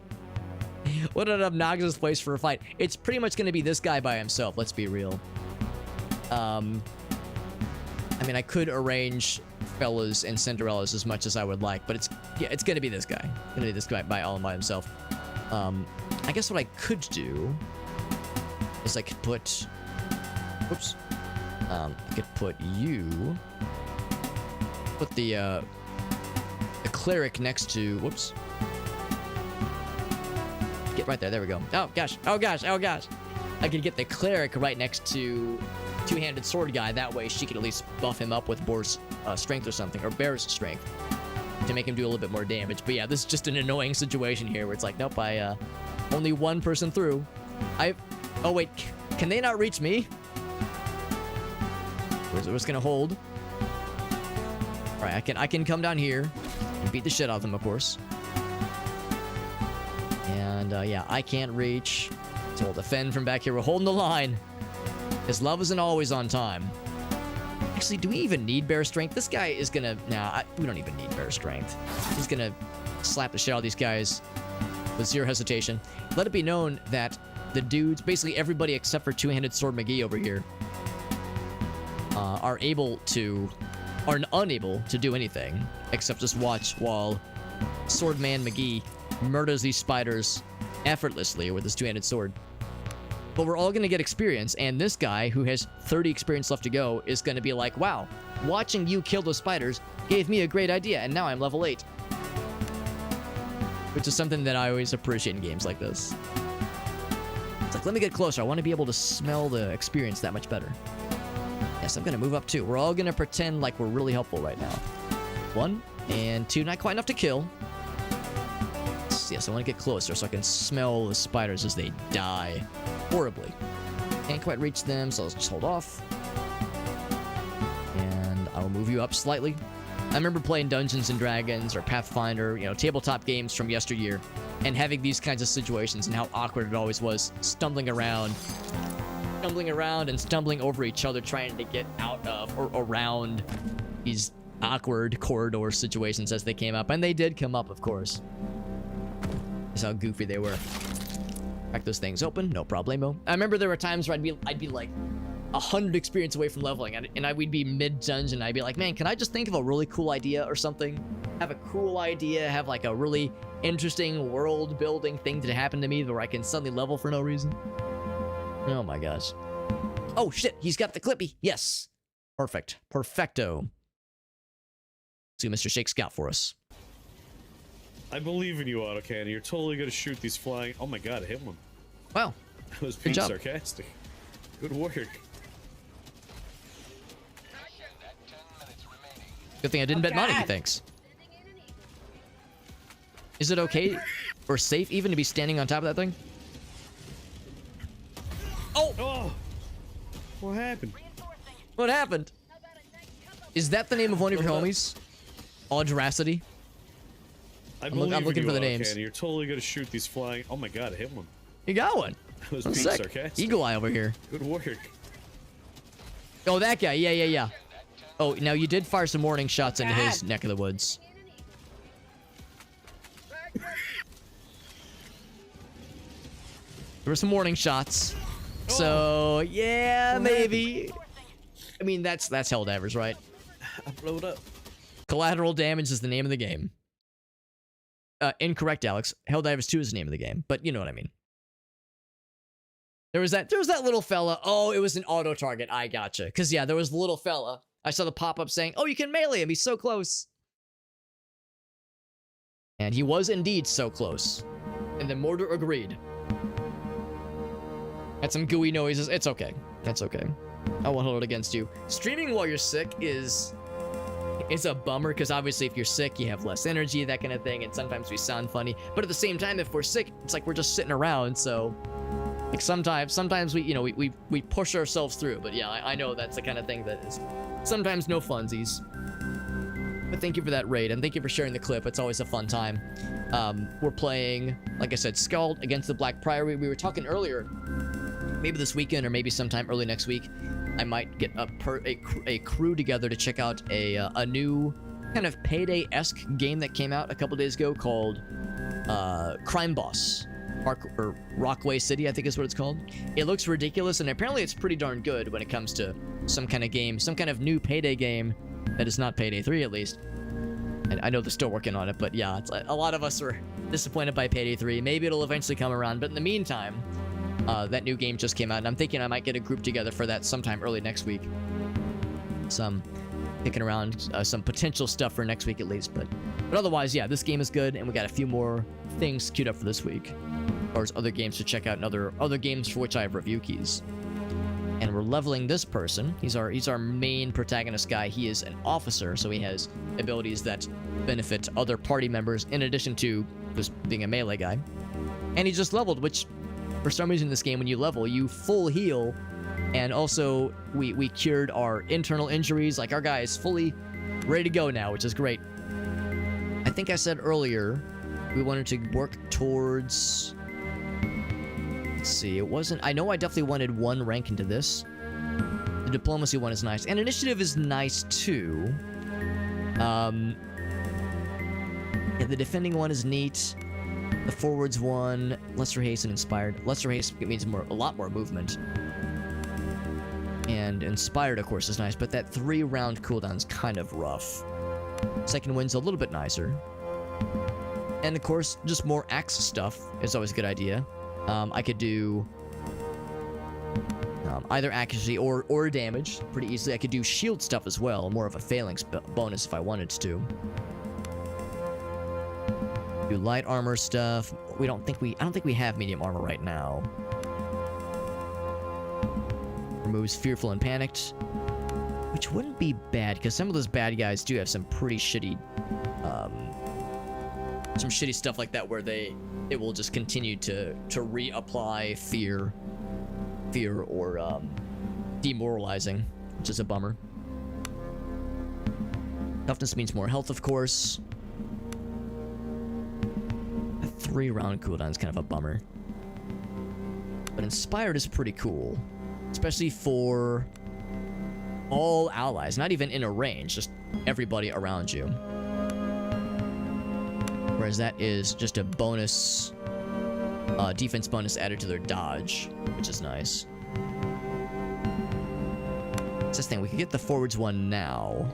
What an obnoxious place for a fight. It's pretty much going to be this guy by himself. Let's be real. I mean, I could arrange fellas and Cinderellas as much as I would like, but it's going to be this guy. It's going to be this guy by himself. I guess what I could do is I could put... Whoops. I could put you... Put the cleric next to... Whoops. Get right there. There we go. Oh, gosh. Oh, gosh. Oh, gosh. I could get the cleric right next to two-handed sword guy. That way she could at least buff him up with Boar's strength or something, or Bear's strength, to make him do a little bit more damage. But yeah, this is just an annoying situation here where it's like, nope, only one person through. Oh, wait. Can they not reach me? Where's it? Just gonna hold. All right, I can come down here and beat the shit out of them, of course. And yeah, I can't reach. So we'll defend from back here. We're holding the line. His love isn't always on time. Actually, do we even need Bear Strength? This guy is gonna... Nah, we don't even need Bear Strength. He's gonna slap the shit out of these guys with zero hesitation. Let it be known that the dudes, basically everybody except for Two-Handed Sword McGee over here, are unable to do anything except just watch while Swordman McGee murders these spiders effortlessly with his two-handed sword. But we're all going to get experience, and this guy, who has 30 experience left to go, is going to be like, wow, watching you kill those spiders gave me a great idea, and now I'm level 8. Which is something that I always appreciate in games like this. It's like, let me get closer. I want to be able to smell the experience that much better. Yes, I'm going to move up too. We're all going to pretend like we're really helpful right now. 1 and 2, not quite enough to kill. Yes, I want to get closer so I can smell the spiders as they die horribly. Can't quite reach them, so let's just hold off. And I'll move you up slightly. I remember playing Dungeons and Dragons or Pathfinder, tabletop games from yesteryear, and having these kinds of situations and how awkward it always was, stumbling around and stumbling over each other, trying to get out of or around these awkward corridor situations as they came up. And they did come up, of course. That's how goofy they were. Crack those things open, no problemo. I remember there were times where I'd be like 100 experience away from leveling, and we'd be mid-dungeon, and I'd be like, man, can I just think of a really cool idea or something? Have a cool idea, have like a really interesting world-building thing to happen to me where I can suddenly level for no reason. Oh my gosh. Oh shit, he's got the clippy. Yes. Perfect. Perfecto. See Mr. Shake Scout for us. I believe in you, Autocannon. You're totally gonna shoot these flying... Oh my god, I hit one. Wow. I was being sarcastic. Good work. Good thing I didn't bet money, thanks. Is it okay or safe even to be standing on top of that thing? Oh! What happened? What happened? Is that the name of one of your homies? Audracity? I'm looking for the names. You're totally gonna shoot these flying... Oh my god, I hit one. You got one. I was being sarcastic. Eagle Eye over here. Good work. Oh, that guy. Yeah. Oh, now you did fire some warning shots into his neck of the woods. There were some warning shots. So, yeah, maybe. I mean, that's Helldivers, right? I blew it up. Collateral damage is the name of the game. Incorrect, Alex. Helldivers 2 is the name of the game, but you know what I mean. There was that little fella. Oh, it was an auto target. I gotcha. Cause yeah, there was the little fella. I saw the pop-up saying, "Oh, you can melee him. He's so close." And he was indeed so close. And the mortar agreed. Had some gooey noises. It's okay. That's okay. I won't hold it against you. Streaming while you're sick is a bummer, because obviously if you're sick, you have less energy, that kind of thing, and sometimes we sound funny. But at the same time, if we're sick, it's like we're just sitting around, so like sometimes we, you know, we push ourselves through. But yeah, I know that's the kind of thing that is sometimes no funsies. But thank you for that raid, and thank you for sharing the clip. It's always a fun time. We're playing, like I said, SKALD against the Black Priory. We were talking earlier, maybe this weekend or maybe sometime early next week, I might get a crew together to check out a new kind of Payday-esque game that came out a couple days ago called Crime Boss. Or Rockway City, I think is what it's called. It looks ridiculous, and apparently it's pretty darn good when it comes to some kind of game, some kind of new Payday game that is not Payday 3 at least. And I know they're still working on it, but yeah, it's a lot of us were disappointed by Payday 3. Maybe it'll eventually come around, but in the meantime, that new game just came out, and I'm thinking I might get a group together for that sometime early next week. Some kicking around some potential stuff for next week at least, but otherwise, yeah, this game is good, and we got a few more things queued up for this week. Or other games to check out, and other games for which I have review keys. And we're leveling this person. He's our main protagonist guy. He is an officer, so he has abilities that benefit other party members in addition to just being a melee guy. And he just leveled, which for some reason in this game, when you level, you full heal. And also, we cured our internal injuries. Like, our guy is fully ready to go now, which is great. I think I said earlier we wanted to work towards... Let's see, it wasn't... I know I definitely wanted one rank into this. The diplomacy one is nice. And initiative is nice, too. Yeah, the defending one is neat. The forwards one, lesser haste and inspired. Lesser haste means a lot more movement. And inspired, of course, is nice, but that 3-round cooldown is kind of rough. Second wind's a little bit nicer. And of course, just more axe stuff is always a good idea. I could do either accuracy or damage pretty easily. I could do shield stuff as well, more of a phalanx bonus if I wanted to. Do light armor stuff. I don't think we have medium armor right now. Removes fearful and panicked, which wouldn't be bad because some of those bad guys do have some pretty shitty stuff like that where it will just continue to reapply fear or demoralizing, which is a bummer. Toughness means more health, of course. A 3-round cooldown is kind of a bummer. But inspired is pretty cool, especially for all allies, not even in a range, just everybody around you. Whereas that is just a bonus, defense bonus added to their dodge, which is nice. It's this thing, we could get the forwards one now.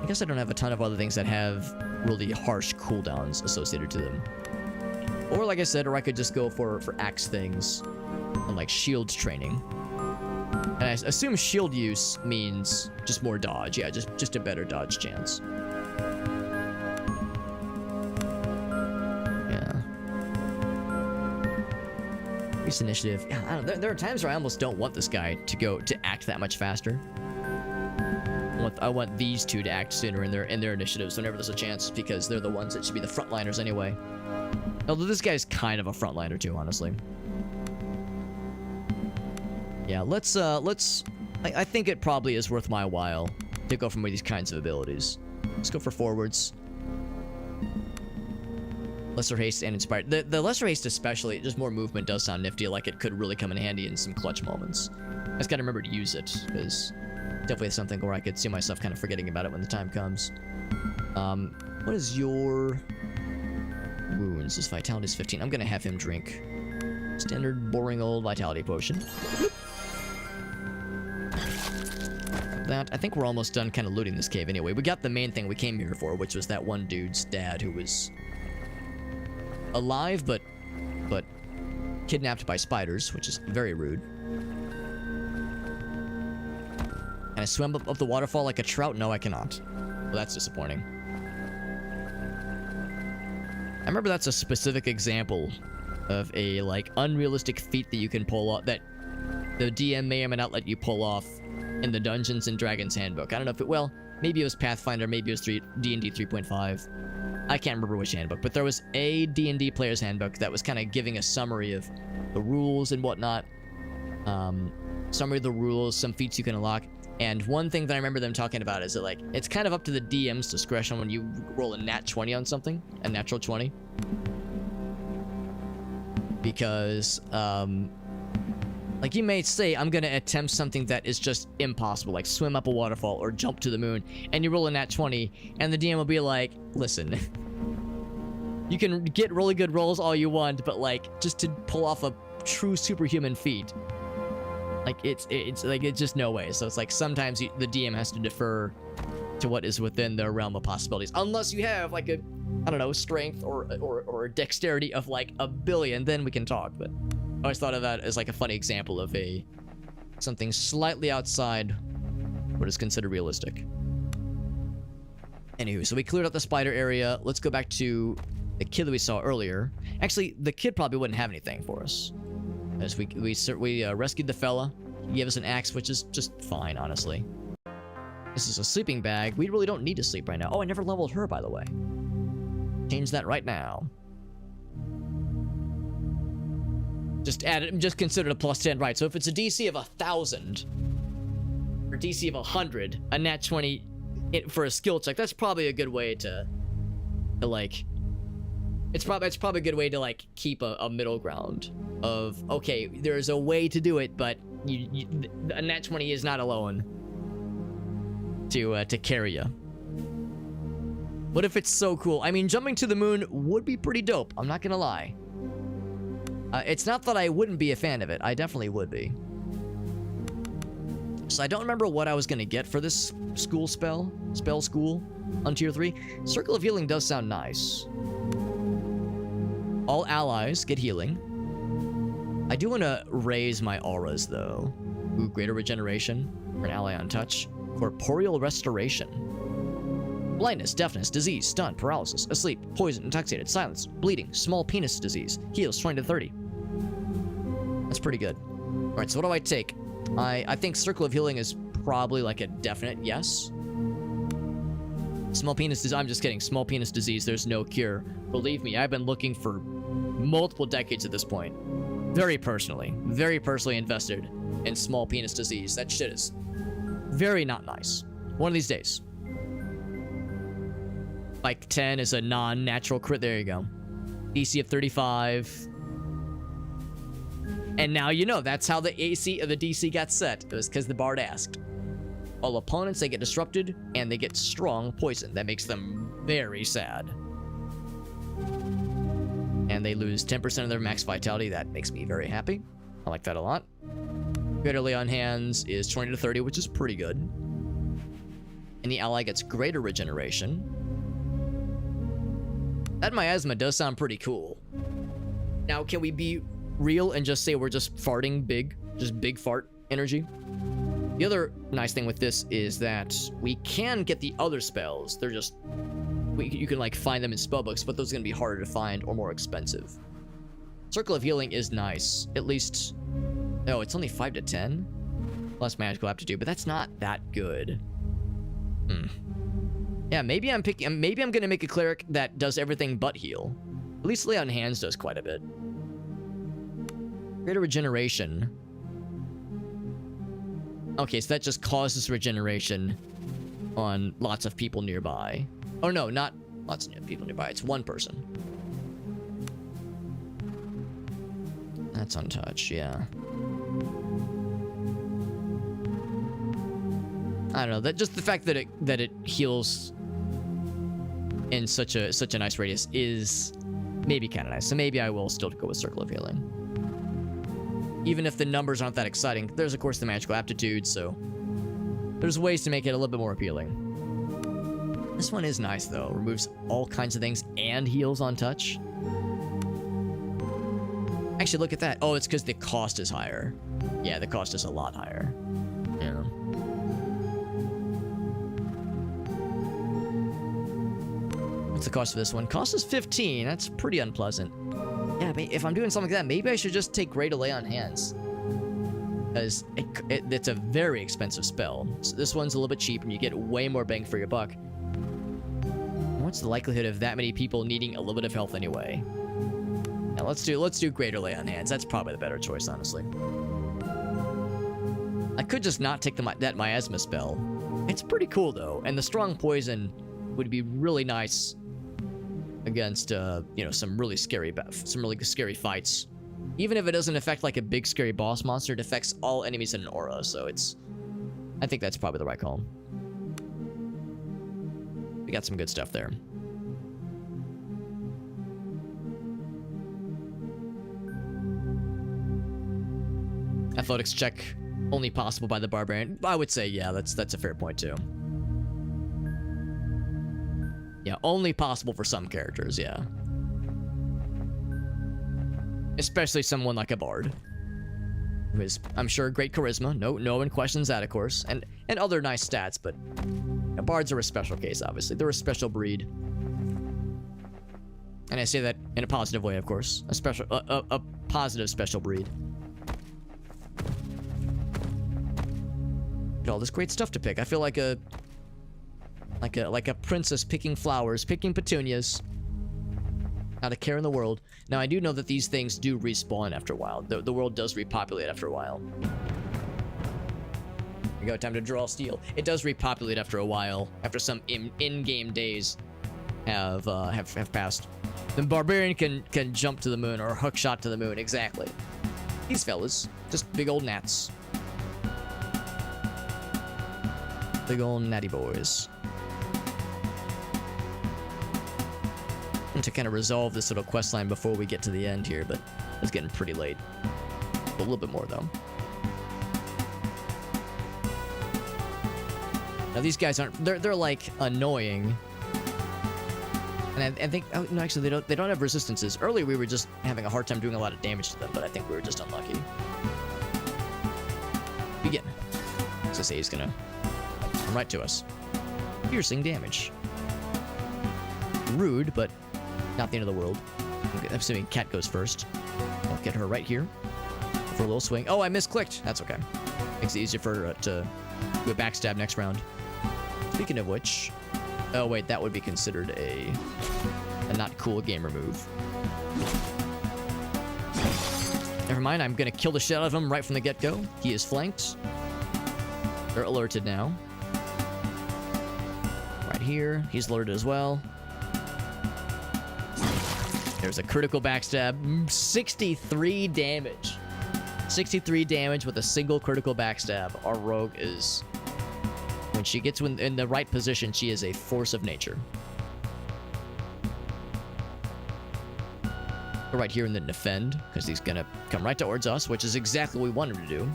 I guess I don't have a ton of other things that have really harsh cooldowns associated to them. Or like I said, or I could just go for axe things and like shield training. And I assume shield use means just more dodge. Yeah, just a better dodge chance. Increase initiative. Yeah, I don't know. There are times where I almost don't want this guy to act that much faster. I want these two to act sooner in their initiatives whenever there's a chance, because they're the ones that should be the frontliners anyway. Although this guy's kind of a frontliner too, honestly. Yeah, let's I think it probably is worth my while to go for these kinds of abilities. Let's go for forwards. Lesser haste and inspired. The lesser haste especially, just more movement does sound nifty, like it could really come in handy in some clutch moments. I just gotta remember to use it, because definitely something where I could see myself kind of forgetting about it when the time comes. What is your wounds? His vitality is 15. I'm gonna have him drink standard, boring old vitality potion. That, I think we're almost done kind of looting this cave anyway. We got the main thing we came here for, which was that one dude's dad who was alive, but kidnapped by spiders, which is very rude. Can I swim up the waterfall like a trout? No, I cannot. Well, that's disappointing. I remember that's a specific example of a, like, unrealistic feat that you can pull off, that the DM may or may not let you pull off in the Dungeons and Dragons handbook. I don't know if it, well, maybe it was Pathfinder, maybe it was D&D 3.5. I can't remember which handbook, but there was a D&D player's handbook that was kind of giving a summary of the rules and whatnot. Summary of the rules, some feats you can unlock. And one thing that I remember them talking about is that, like, it's kind of up to the DM's discretion when you roll a nat 20 on something, a natural 20. Because, like, you may say, I'm gonna attempt something that is just impossible, like swim up a waterfall or jump to the moon, and you roll a nat 20, and the DM will be like, listen, you can get really good rolls all you want, but, like, just to pull off a true superhuman feat, like, it's just no way. So it's like, sometimes the DM has to defer to what is within their realm of possibilities, unless you have, like, a, I don't know, strength or dexterity of, like, 1 billion, then we can talk. But I always thought of that as, like, a funny example of something slightly outside what is considered realistic. Anywho, so we cleared out the spider area. Let's go back to the kid that we saw earlier. Actually, the kid probably wouldn't have anything for us, as we rescued the fella. He gave us an axe, which is just fine, honestly. This is a sleeping bag. We really don't need to sleep right now. Oh, I never leveled her, by the way. Change that right now. Just add it, just consider it a +10, right? So if it's a DC of 1,000 or DC of 100, a nat 20 for a skill check, that's probably a good way to like. It's probably a good way to, like, keep a middle ground of, okay, there's a way to do it, but a nat 20 is not alone to carry you. What if it's so cool? I mean, jumping to the moon would be pretty dope. I'm not gonna lie. It's not that I wouldn't be a fan of it. I definitely would be. So I don't remember what I was gonna get for this school spell school on tier 3. Circle of Healing does sound nice. All allies get healing. I do want to raise my auras, though. Ooh, greater regeneration for an ally on touch. Corporeal restoration. Blindness, deafness, disease, stun, paralysis, asleep, poison, intoxicated, silence, bleeding, small penis disease. Heals 20 to 30. That's pretty good. Alright, so what do I take? I think Circle of Healing is probably like a definite yes. Small penis disease, I'm just kidding. Small penis disease, there's no cure. Believe me, I've been looking for multiple decades at this point. Very personally invested in small penis disease. That shit is very not nice. One of these days. Like 10 is a non-natural crit. There you go. DC of 35. And now you know that's how the AC of the DC got set. It was because the bard asked. All opponents, they get disrupted and they get strong poison. That makes them very sad. And they lose 10% of their max vitality. That makes me very happy. I like that a lot. Greater lay on hands is 20 to 30, which is pretty good. And the ally gets greater regeneration. That miasma does sound pretty cool. Now, can we be real and just say we're just farting big? Just big fart energy? The other nice thing with this is that we can get the other spells. They're just... you can, like, find them in spellbooks, but those are going to be harder to find or more expensive. Circle of Healing is nice. At least... oh, it's only 5 to 10? Plus magical aptitude, but that's not that good. Yeah, maybe I'm going to make a cleric that does everything but heal. At least Lay on Hands does quite a bit. Greater regeneration. Okay, so that just causes regeneration on lots of people nearby. Oh no, not lots of people nearby. It's one person. That's untouched, yeah. I don't know, that just the fact that it heals in such a nice radius is maybe kind of nice. So maybe I will still go with Circle of Healing. Even if the numbers aren't that exciting, there's of course the magical aptitude, so there's ways to make it a little bit more appealing. This one is nice though. Removes all kinds of things and heals on touch. Actually, look at that. Oh, it's because the cost is higher. Yeah, the cost is a lot higher. Yeah. What's the cost of this one? Cost is 15. That's pretty unpleasant. Yeah, if I'm doing something like that, maybe I should just take Greater Lay on Hands. Because it's a very expensive spell. So this one's a little bit cheap, and you get way more bang for your buck. What's the likelihood of that many people needing a little bit of health anyway? Now let's do Greater Lay on Hands. That's probably the better choice, honestly. I could just not take that miasma spell. It's pretty cool though, and the strong poison would be really nice against you know, some really scary fights. Even if it doesn't affect like a big scary boss monster, it affects all enemies in an aura. So I think that's probably the right call. We got some good stuff there. Athletics check only possible by the barbarian. I would say, yeah, that's a fair point too. Yeah, only possible for some characters, yeah. Especially someone like a bard, who is, I'm sure, great charisma. No one questions that, of course, and other nice stats. But bards are a special case, obviously. They're a special breed, and I say that in a positive way, of course. A positive special breed. All this great stuff to pick. I feel like a princess picking flowers, picking petunias. Not a care in the world. Now I do know that these things do respawn after a while. The world does repopulate after a while. Here we go, time to draw steel. It does repopulate after a while, after some in-game days have passed. The barbarian can jump to the moon or hook shot to the moon. Exactly. These fellas, just big old gnats. Big old natty boys. And to kind of resolve this little quest line before we get to the end here, but it's getting pretty late. A little bit more though. Now these guys aren't, they're like annoying. And I think, oh no, actually they don't have resistances. Earlier we were just having a hard time doing a lot of damage to them, but I think we were just unlucky. Begin. As I say, he's gonna come right to us. Piercing damage. Rude, but not the end of the world. I'm assuming Cat goes first. I'll get her right here for a little swing. Oh, I misclicked. That's okay. Makes it easier for her to do a backstab next round. Speaking of which, oh wait, that would be considered a not cool gamer move. Never mind, I'm gonna kill the shit out of him right from the get-go. He is flanked. They're alerted now. Right here, he's alerted as well. There's a critical backstab. 63 damage. 63 damage with a single critical backstab. Our rogue is... When she gets in the right position, she is a force of nature. We're right here in the defend, because he's gonna come right towards us, which is exactly what we want him to do.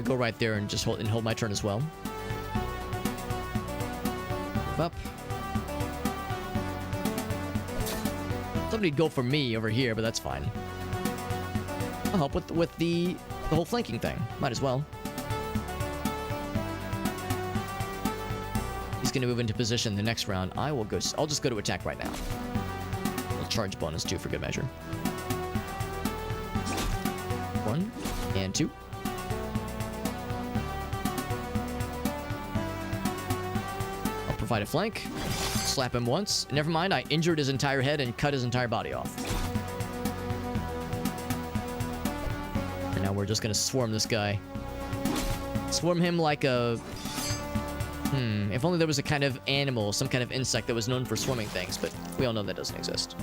Go right there and just hold my turn as well. Move up. Somebody'd go for me over here, but that's fine. I'll help with the whole flanking thing. Might as well. He's gonna move into position the next round. I'll just go to attack right now. I'll charge bonus too for good measure. 1 and 2. Provide a flank, slap him once. Never mind, I injured his entire head and cut his entire body off. And now we're just gonna swarm this guy. Swarm him like a If only there was a kind of animal, some kind of insect that was known for swimming things, but we all know that doesn't exist.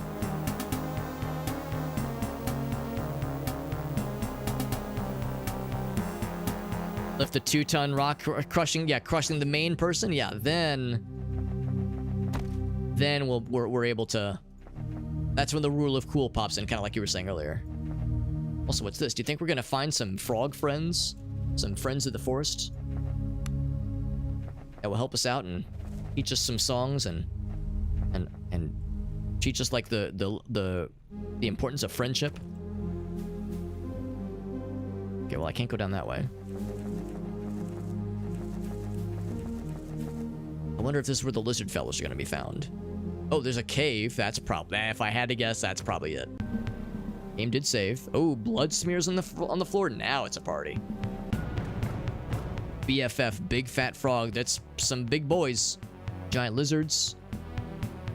Lift the 2-ton rock, crushing the main person. Yeah, then we're able to. That's when the rule of cool pops in, kind of like you were saying earlier. Also, what's this? Do you think we're gonna find some frog friends, some friends of the forest that will help us out and teach us some songs and teach us like the importance of friendship? Okay, well I can't go down that way. I wonder if this is where the lizard fellows are gonna be found. Oh, there's a cave. That's probably. If I had to guess, that's probably it. Game did save. Oh, blood smears on the floor. Now it's a party. BFF, big fat frog. That's some big boys. Giant lizards.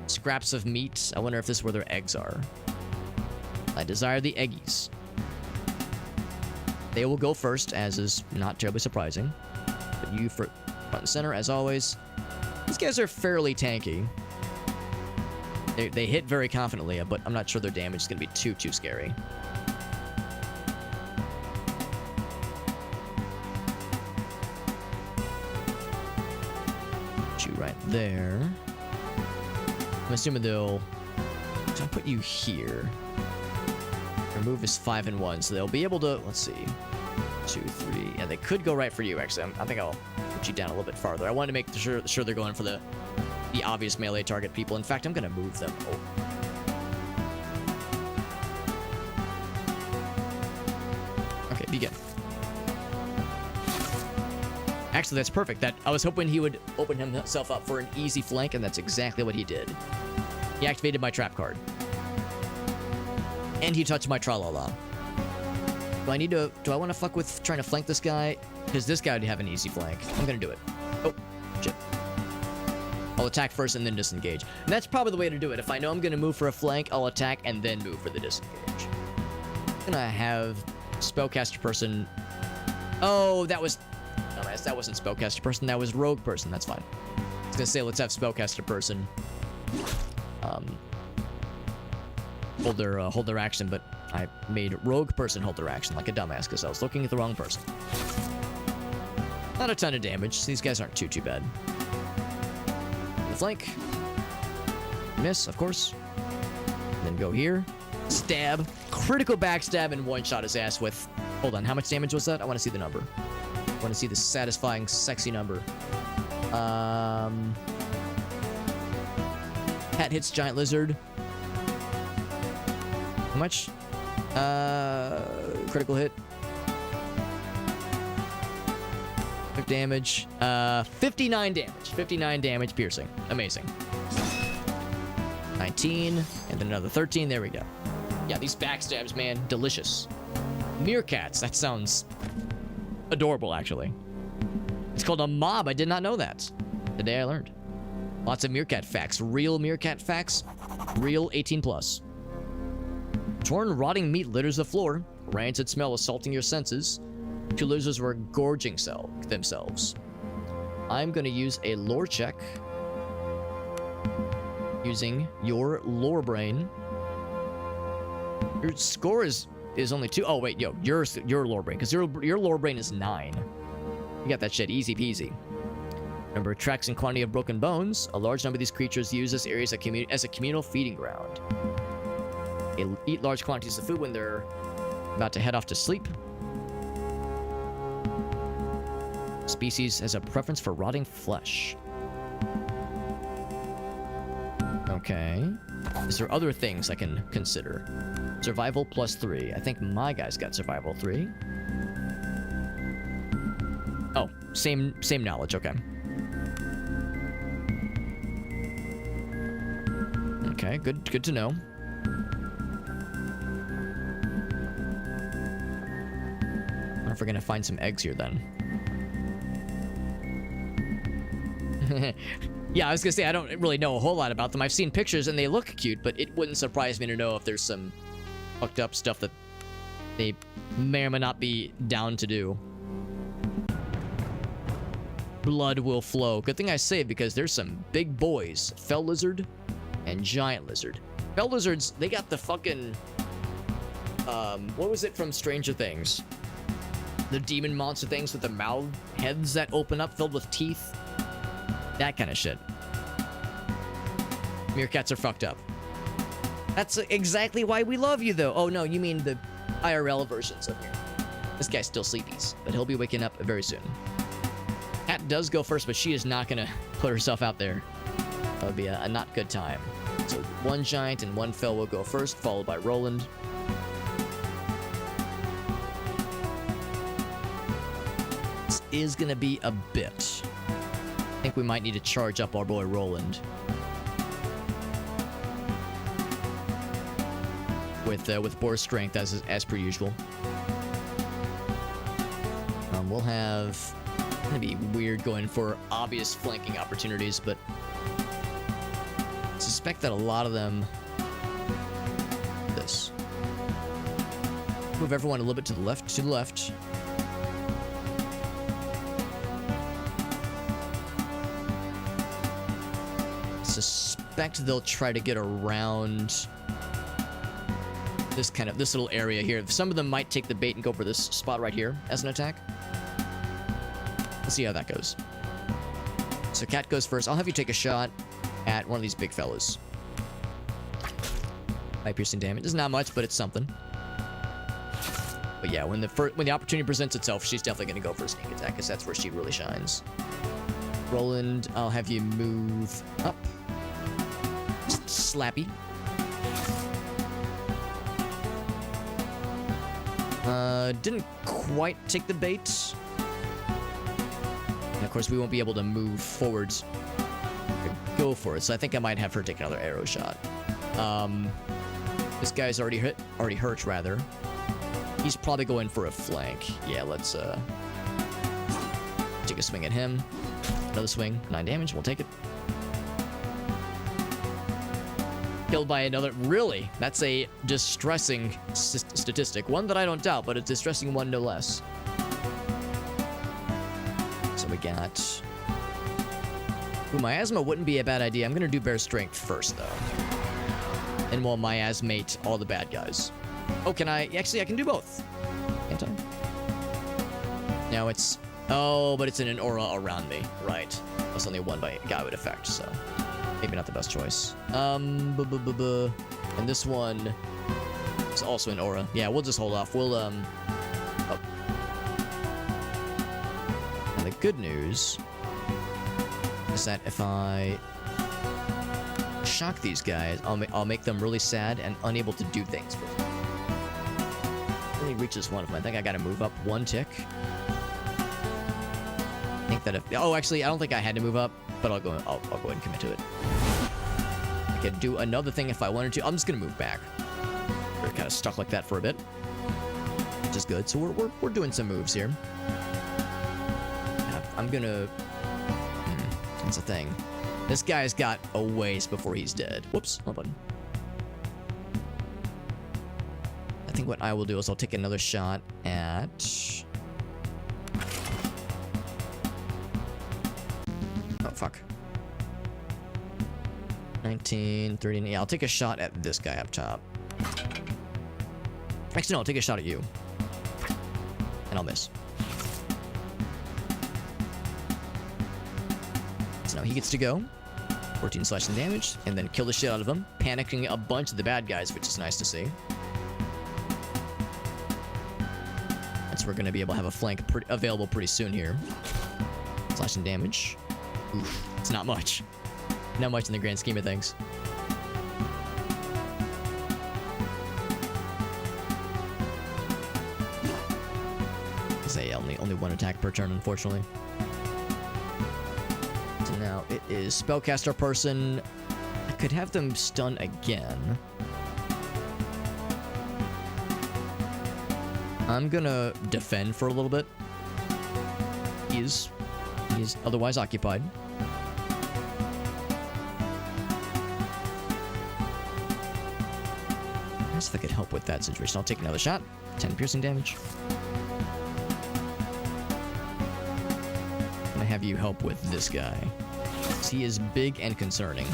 Scraps of meat. I wonder if this is where their eggs are. I desire the eggies. They will go first, as is not terribly surprising. But you for front and center, as always. These guys are fairly tanky. They hit very confidently, but I'm not sure their damage is going to be too scary. Put you right there. I'm assuming they'll put you here. Their move is 5 and 1, so they'll be able to. Let's see, 2, 3. Yeah, they could go right for you. Actually, I think I'll put you down a little bit farther. I wanted to make sure they're going for the obvious melee target people. In fact, I'm gonna move them. Oh. Okay, begin. Actually, that's perfect. I was hoping he would open himself up for an easy flank, and that's exactly what he did. He activated my trap card. And he touched my tra-la-la. Do I want to fuck with trying to flank this guy? Because this guy would have an easy flank. I'm gonna do it. Oh, shit. I'll attack first and then disengage. And that's probably the way to do it. If I know I'm going to move for a flank, I'll attack and then move for the disengage. I'm going to have spellcaster person. Oh, that was... Dumbass, that wasn't spellcaster person. That was rogue person. That's fine. I was going to say, let's have spellcaster person hold their action, but I made rogue person hold their action like a dumbass because I was looking at the wrong person. Not a ton of damage. These guys aren't too bad. Flank. Miss, of course. And then go here. Stab. Critical backstab and one-shot his ass with... Hold on, how much damage was that? I want to see the number. I want to see the satisfying, sexy number. Cat hits giant lizard. How much? Critical hit. Quick damage. 59 damage. 59 damage piercing. Amazing. 19. And then another 13. There we go. Yeah, these backstabs, man. Delicious. Meerkats. That sounds adorable, actually. It's called a mob. I did not know that. Today I learned. Lots of meerkat facts. Real meerkat facts. Real 18+. Torn, rotting meat litters the floor. Rancid smell assaulting your senses. 2 lizards were gorging themselves. I'm going to use a lore check. Using your lore brain. Your score is only 2. Oh, wait, yo. Your lore brain. Because your lore brain is 9. You got that shit easy peasy. Number of tracks and quantity of broken bones. A large number of these creatures use this area as a communal feeding ground. They eat large quantities of food when they're about to head off to sleep. Species has a preference for rotting flesh. Okay. Is there other things I can consider? Survival +3. I think my guy's got survival 3. Oh, same knowledge. Okay. Okay, good to know. I wonder if we're gonna find some eggs here then. Yeah, I was gonna say I don't really know a whole lot about them. I've seen pictures and they look cute, but it wouldn't surprise me to know if there's some fucked up stuff that they may or may not be down to do. blood will flow. Good thing I saved because there's some big boys. Fell lizard and giant lizard. Fell lizards, they got the fucking... what was it from Stranger Things? The demon monster things with the mouth heads that open up filled with teeth. That kind of shit. Meerkats are fucked up. That's exactly why we love you, though. Oh, no, you mean the IRL versions of here. This guy's still sleepies, but he'll be waking up very soon. Cat does go first, but she is not going to put herself out there. That would be a not good time. So one giant and one fell will go first, followed by Roland. This is going to be a bit. I think we might need to charge up our boy Roland. With boar strength as per usual. We'll have... It's gonna be weird going for obvious flanking opportunities, but I suspect that a lot of them... This. Move everyone a little bit to the left, Suspect they'll try to get around this little area here. Some of them might take the bait and go for this spot right here as an attack. Let's see how that goes. So Cat goes first. I'll have you take a shot at one of these big fellas. High piercing damage. It's not much, but it's something. But yeah, when the opportunity presents itself, she's definitely going to go for a sneak attack because that's where she really shines. Roland, I'll have you move up. Slappy. Didn't quite take the bait. And of course, we won't be able to move forwards to go for it, so I think I might have her take another arrow shot. This guy's already hurt, rather. He's probably going for a flank. Yeah, let's, take a swing at him. Another swing, 9 damage, we'll take it. Killed by another. Really? That's a distressing statistic. One that I don't doubt, but a distressing one no less. So we got... Ooh, miasma wouldn't be a bad idea. I'm going to do bear strength first, though. And we'll miasmate all the bad guys. Oh, can I... Actually, I can do both. Can't I? Now it's... Oh, but it's in an aura around me. Right. That's only one guy would affect, so... Maybe not the best choice. And this one is also an aura. Yeah, we'll just hold off. We'll, oh. And the good news is that if I shock these guys, I'll make them really sad and unable to do things for them. Really reaches one of them. I think I gotta move up one tick. I think that if... Oh, actually, I don't think I had to move up, but I'll go ahead and commit to it. I could do another thing if I wanted to. I'm just gonna move back. We're kind of stuck like that for a bit, which is good. So we're doing some moves here. I'm gonna... That's the thing. This guy's got a ways before he's dead. Whoops, hold on. I think what I will do is I'll take another shot at... Oh, fuck. 19, 30... Yeah, I'll take a shot at this guy up top. Actually, no, I'll take a shot at you. And I'll miss. So now he gets to go. 14 slashing damage, and then kill the shit out of him, panicking a bunch of the bad guys, which is nice to see. So we're going to be able to have a flank available pretty soon here. Slashing damage. Oof, it's not much. Not much in the grand scheme of things. Say only one attack per turn, unfortunately. So now it is spellcaster person. I could have them stun again. I'm gonna defend for a little bit. He's otherwise occupied. I guess if I could help with that situation, I'll take another shot. 10 piercing damage. I'm gonna have you help with this guy. He is big and concerning.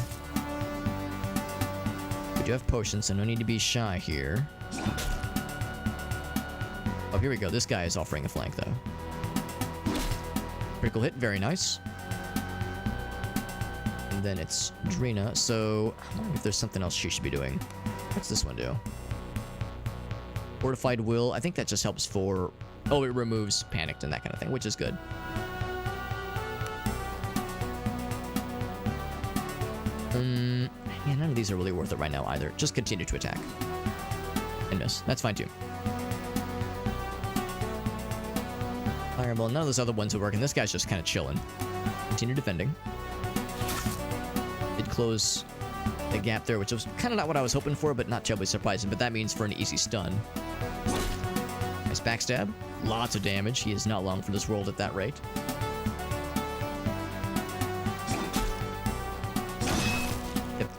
We do have potions, so no need to be shy here. Oh, here we go. This guy is offering a flank, though. Critical hit, very nice. And then it's Drina, so I wonder if there's something else she should be doing. What's this one do? Fortified Will. I think that just helps for... Oh, it removes panicked and that kind of thing, which is good. Yeah, none of these are really worth it right now either. Just continue to attack. And miss. That's fine too. Fireball. None of those other ones are working. This guy's just kind of chilling. Continue defending. Did close the gap there, which was kind of not what I was hoping for, but not terribly surprising. But that means for an easy stun. Nice backstab. Lots of damage. He is not long for this world at that rate.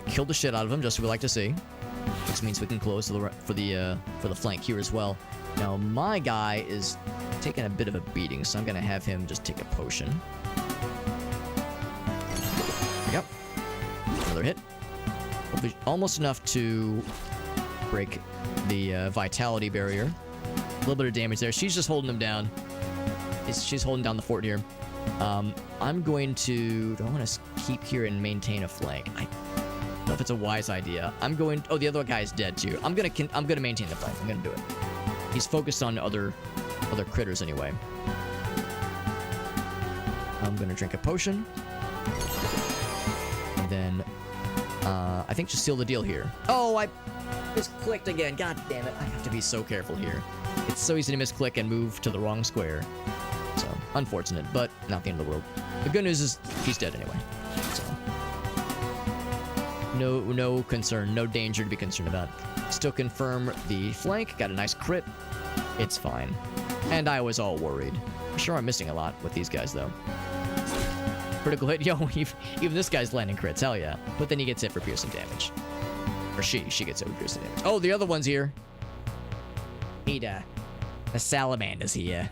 Killed the shit out of him, just as we like to see. Which means we can close for the flank here as well. Now my guy is taking a bit of a beating, so I'm gonna have him just take a potion. Yep. Another hit. Almost enough to break the vitality barrier. A little bit of damage there. She's just holding him down. She's holding down the fort here. I'm going to... Do I want to keep here and maintain a flank? I don't know if it's a wise idea. I'm going... Oh, the other guy is dead too. I'm gonna maintain the flank. I'm gonna do it. He's focused on other critters anyway. I'm gonna drink a potion. And then... I think just seal the deal here. Oh, I just clicked again. God damn it. I have to be so careful here. It's so easy to misclick and move to the wrong square. So, unfortunate, but not the end of the world. The good news is he's dead anyway. So, no concern, no danger to be concerned about. Still confirm the flank. Got a nice crit. It's fine. And I was all worried. I'm sure I'm missing a lot with these guys, though. Critical hit. Yo, even this guy's landing crits. Hell yeah. But then he gets hit for piercing damage. Or she gets hit for piercing damage. Oh, the other one's here. The salamander's here.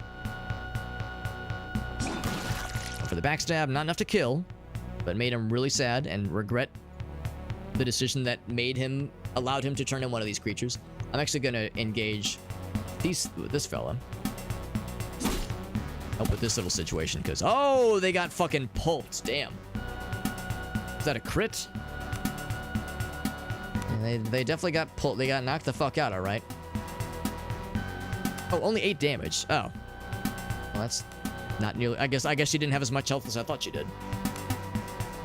For the backstab, not enough to kill, but made him really sad and regret the decision that allowed him to turn in one of these creatures. I'm actually gonna engage this fella. Help with this little situation, because oh, they got fucking pulped. Damn. Is that a crit? Yeah, they definitely got pulped. They got knocked the fuck out. All right. Oh, only 8 damage. Oh. Well, that's not nearly... I guess she didn't have as much health as I thought she did.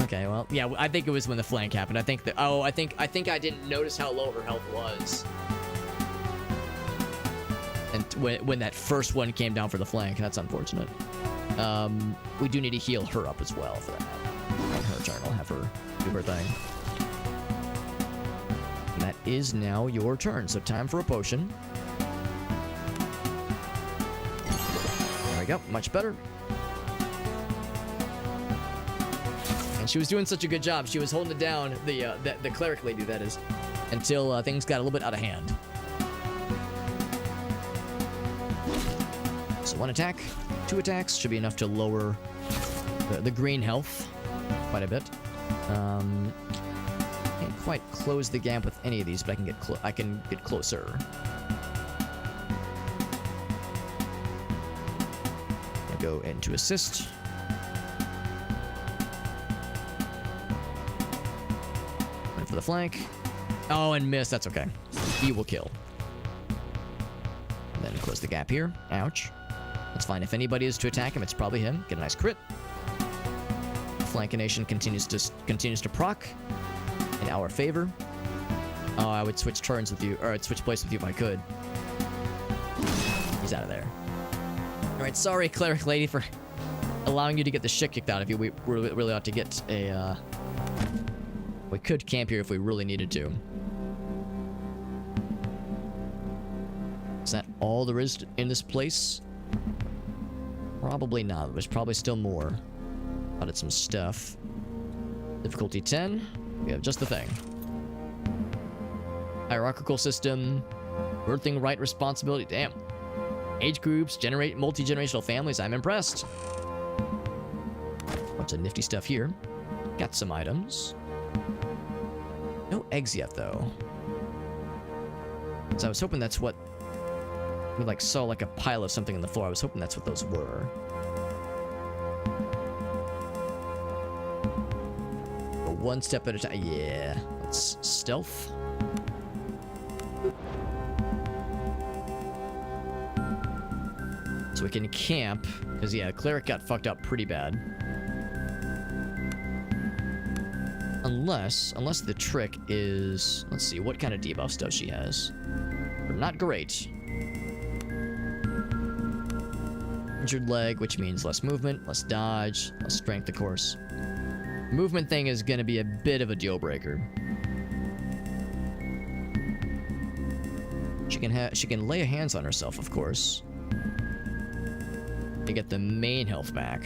Okay, well, yeah, I think it was when the flank happened. I think that... Oh, I think I didn't notice how low her health was. And when that first one came down for the flank, that's unfortunate. We do need to heal her up as well for that. On her turn, I'll have her do her thing. And that is now your turn, so time for a potion. There we go, much better. And she was doing such a good job. She was holding it down, the cleric lady, that is, until things got a little bit out of hand. So 1 attack, 2 attacks should be enough to lower the green health quite a bit. Can't quite close the gap with any of these, but I can get closer. Go into assist. Went for the flank. Oh, and miss. That's okay. He will kill. And then close the gap here. Ouch. That's fine. If anybody is to attack him, it's probably him. Get a nice crit. Flankination continues to proc in our favor. Oh, I would switch turns with you, or I'd switch place with you if I could. He's out of there. Alright, sorry, cleric lady, for allowing you to get the shit kicked out of you. We really ought to get a, we could camp here if we really needed to. Is that all there is in this place? Probably not. There's probably still more. Added some stuff. Difficulty 10. We have just the thing. Hierarchical system. Birthing right responsibility. Damn. Age groups, multi-generational families. I'm impressed. bunch of nifty stuff here. Got some items. No eggs yet, though. So I was hoping that's what... We, like, saw, like, a pile of something on the floor. I was hoping that's what those were. But one step at a time. Yeah. Let's stealth. So we can camp. Because, yeah, Cleric got fucked up pretty bad. Unless the trick is... Let's see, what kind of debuffs does she has? Not great. Injured leg, which means less movement, less dodge, less strength, of course. Movement thing is gonna be a bit of a deal breaker. She can lay hands on herself, of course. To get the main health back.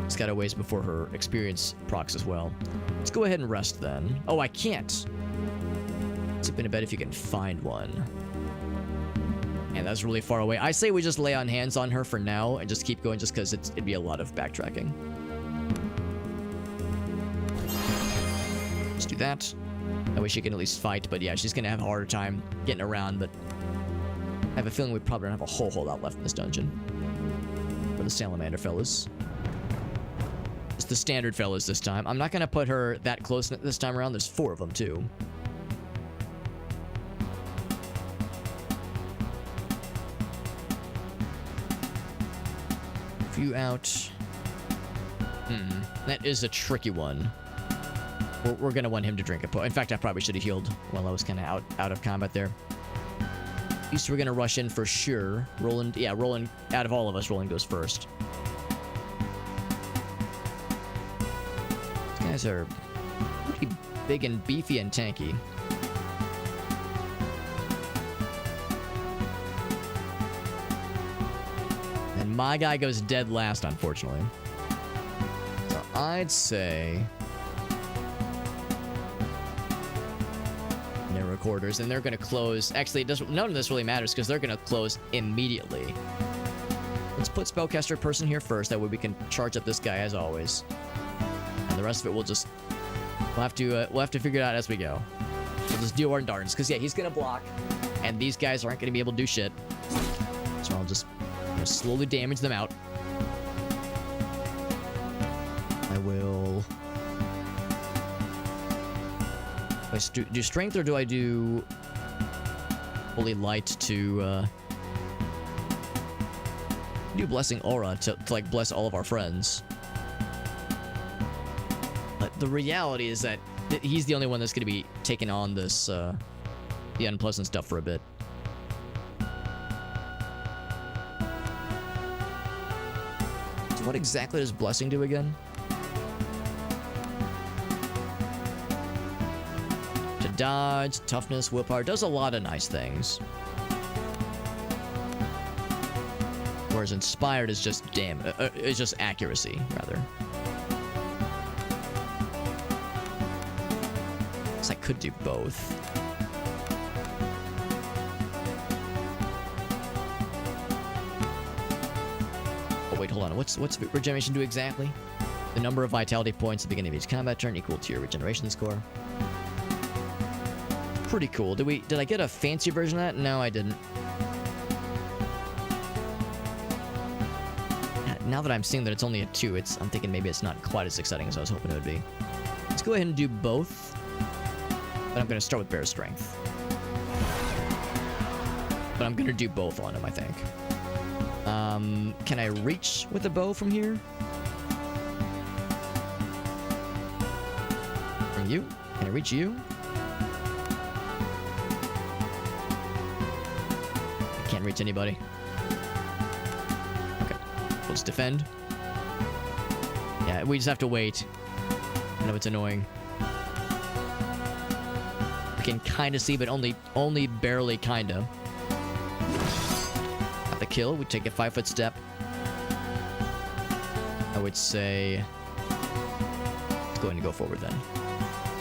It's got a ways before her experience procs as well. Let's go ahead and rest then. Oh, I can't. Sleep in a bed if you can find one. And that's really far away. I say we just lay on hands on her for now and just keep going just because it'd be a lot of backtracking. Let's do that. That way she can at least fight, but yeah, she's gonna have a harder time getting around, but I have a feeling we probably don't have a whole lot left in this dungeon. For the salamander fellas. It's the standard fellas this time. I'm not gonna put her that close this time around. There's 4 of them too. You out. That is a tricky one. We're gonna want him to drink a potion. In fact, I probably should have healed while I was kind of out of combat there. At least we're gonna rush in for sure. Roland, yeah, Roland. Out of all of us, Roland goes first. These guys are pretty big and beefy and tanky. My guy goes dead last, unfortunately. So I'd say... Narrow quarters, and they're going to close... Actually, none of this really matters, because they're going to close immediately. Let's put Spellcaster Person here first, that way we can charge up this guy as always. And the rest of it we'll just... We'll have to figure it out as we go. We'll just do our darns, because yeah, he's going to block, and these guys aren't going to be able to do shit. So I'll just... slowly damage them out. I will... do strength or do I do... Holy light to, do blessing aura to like bless all of our friends. But the reality is that he's the only one that's going to be taking on this, the unpleasant stuff for a bit. What exactly does blessing do again? To dodge, toughness, willpower, does a lot of nice things. Whereas inspired is just it's just accuracy, rather. So I could do both. Wait, hold on. What's regeneration do exactly? The number of vitality points at the beginning of each combat turn equal to your regeneration score. Pretty cool. Did I get a fancy version of that? No, I didn't. Now that I'm seeing that it's only a 2, I'm thinking maybe it's not quite as exciting as I was hoping it would be. Let's go ahead and do both. But I'm going to start with Bear Strength. But I'm going to do both on him, I think. Can I reach with a bow from here? From you? Can I reach you? I can't reach anybody. Okay. Let's defend. Yeah, we just have to wait. I know it's annoying. We can kind of see, but only barely kind of. The kill, we take a 5-foot step. I would say let's go ahead and go forward then.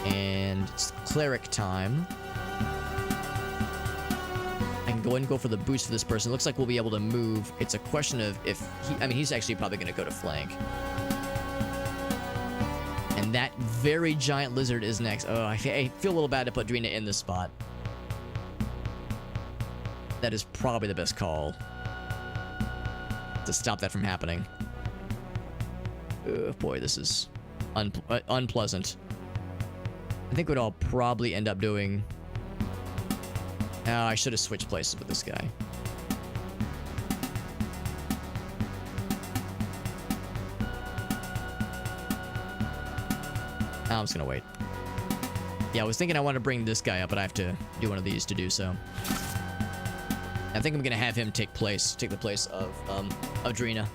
And it's cleric time. I can go ahead and go for the boost for this person. Looks like we'll be able to move. It's a question of if he... I mean, he's actually probably going to go to flank. And that very giant lizard is next. Oh, I feel a little bad to put Drina in this spot. That is probably the best call to stop that from happening. Oh boy, this is unpleasant. I think what I'll probably end up doing... Oh, I should have switched places with this guy. I'm just gonna wait. Yeah, I was thinking I want to bring this guy up, but I have to do one of these to do so. I think I'm gonna have him take the place of Drina.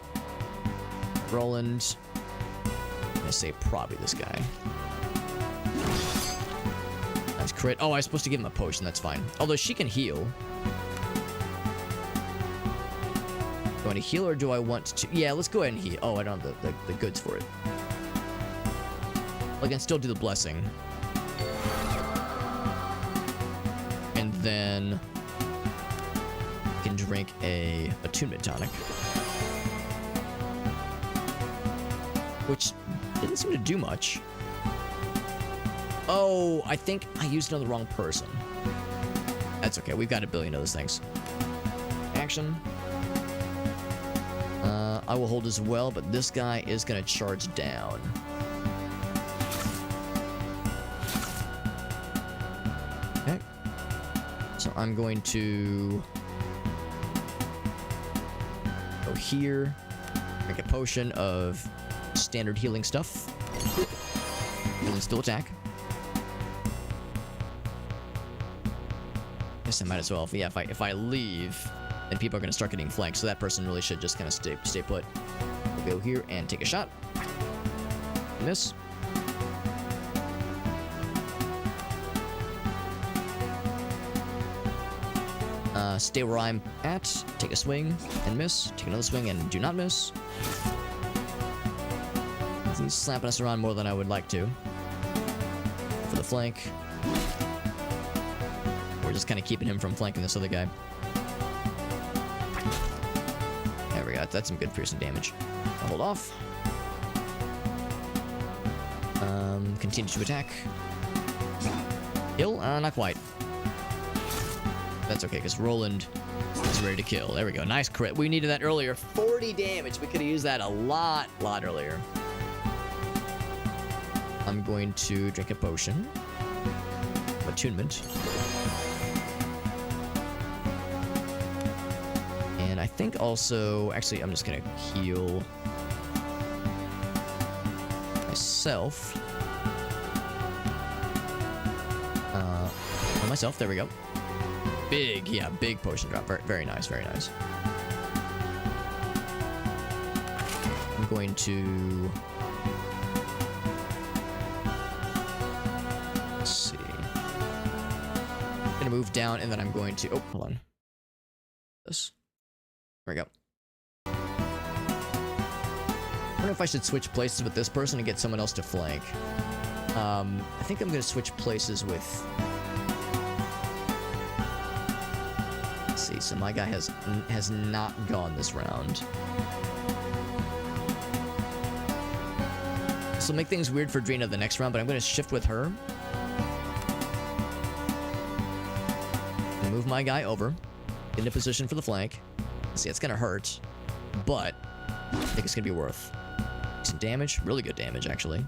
Roland. I'm gonna say probably this guy. That's crit. Oh, I was supposed to give him a potion. That's fine. Although she can heal. Do I want to heal or do I want to? Yeah, let's go ahead and heal. Oh, I don't have the goods for it. I can still do the blessing. And then I can drink a attunement tonic. Which didn't seem to do much. Oh, I think I used it on the wrong person. That's okay. We've got a billion of those things. Action. I will hold as well, but this guy is going to charge down. Okay. So I'm going to go here, make a potion of standard healing stuff, and then still attack. Guess I might as well. Yeah, if I leave, then people are going to start getting flanked. So that person really should just kind of stay put. We'll go here and take a shot. Miss. Stay where I'm at. Take a swing and miss. Take another swing and do not miss. He's slapping us around more than I would like to. For the flank. We're just kind of keeping him from flanking this other guy. There we go. That's some good piercing damage. I'll hold off. Continue to attack. Kill? Not quite. That's okay, because Roland is ready to kill. There we go. Nice crit. We needed that earlier. 40 damage. We could have used that a lot earlier. I'm going to drink a potion. Attunement. And I think also... Actually, I'm just going to heal myself. Myself. There we go. Big potion drop. Very nice, very nice. I'm going to... Let's see. I'm going to move down, and then I'm going to... Oh, hold on. This. There we go. I don't know if I should switch places with this person and get someone else to flank. I think I'm going to switch places with... See, so my guy has not gone this round. This will make things weird for Drina the next round, but I'm going to shift with her. Move my guy over. Get into position for the flank. See, it's going to hurt, but I think it's going to be worth some damage. Really good damage, actually.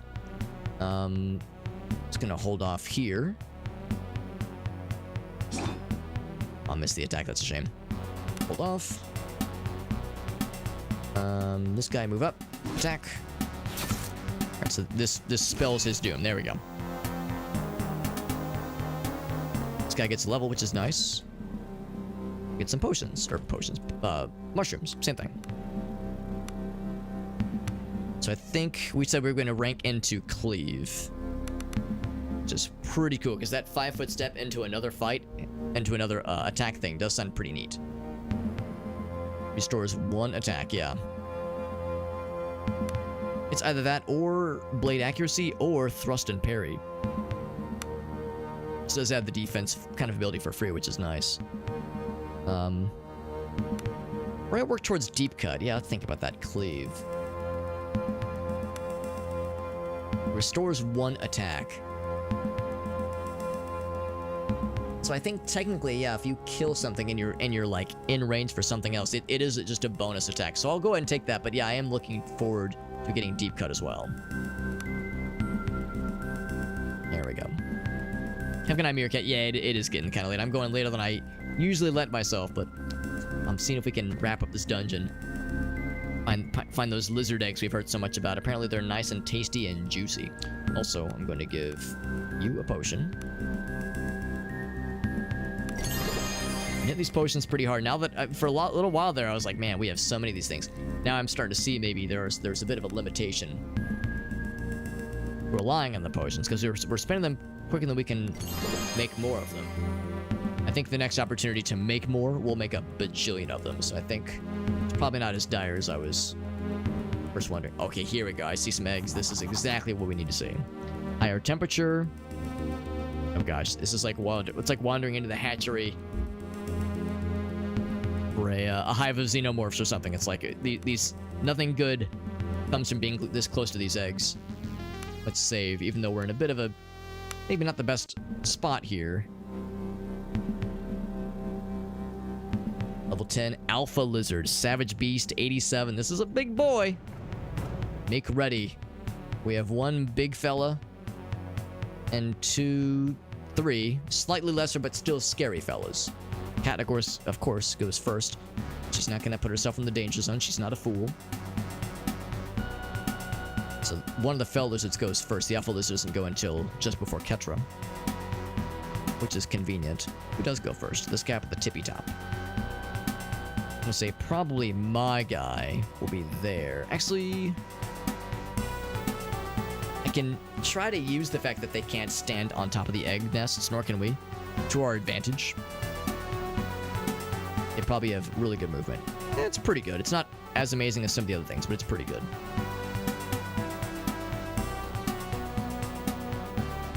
Just going to hold off here. I'll miss the attack, that's a shame. Hold off. This guy move up. Attack. Alright, so this spells his doom. There we go. This guy gets a level, which is nice. Get some potions. Or potions. Mushrooms. Same thing. So I think we said we were going to rank into Cleave. Which is pretty cool, because that 5-foot step into another fight, into another attack thing, does sound pretty neat. Restores 1 attack, yeah. It's either that, or blade accuracy, or thrust and parry. This does add the defense kind of ability for free, which is nice. We're gonna work towards deep cut. Yeah, think about that. Cleave. Restores 1 attack. So I think technically, yeah, if you kill something and you're like in range for something else, it is just a bonus attack. So I'll go ahead and take that. But yeah, I am looking forward to getting deep cut as well. There we go. Have a good night, Meerkat. Yeah, it is getting kind of late. I'm going later than I usually let myself, but I'm seeing if we can wrap up this dungeon. Find those lizard eggs we've heard so much about. Apparently they're nice and tasty and juicy. Also, I'm going to give you a potion. I hit these potions pretty hard. Now that for a little while there, I was like, man, we have so many of these things. Now I'm starting to see maybe there's a bit of a limitation relying on the potions, because we're spending them quicker than we can make more of them. I think the next opportunity to make more, we'll make a bajillion of them. So I think it's probably not as dire as I was first wondering. Okay, here we go. I see some eggs. This is exactly what we need to see. Higher temperature. Oh gosh, this is like it's like wandering into the hatchery for a hive of xenomorphs or something. It's like these nothing good comes from being this close to these eggs. Let's save, even though we're in a bit of a maybe not the best spot here. Level 10, Alpha Lizard, Savage Beast, 87. This is a big boy. Make ready. We have 1 big fella and 2, 3 slightly lesser but still scary fellas. Cat, of course, goes first. She's not gonna put herself in the danger zone. She's not a fool. So one of the fell lizards goes first. The Alpha Lizard doesn't go until just before Ketra, which is convenient. Who does go first? This guy at the tippy top. I'm gonna say probably my guy will be there. Actually, I can try to use the fact that they can't stand on top of the egg nests, nor can we, to our advantage. They probably have really good movement. It's pretty good. It's not as amazing as some of the other things, but it's pretty good.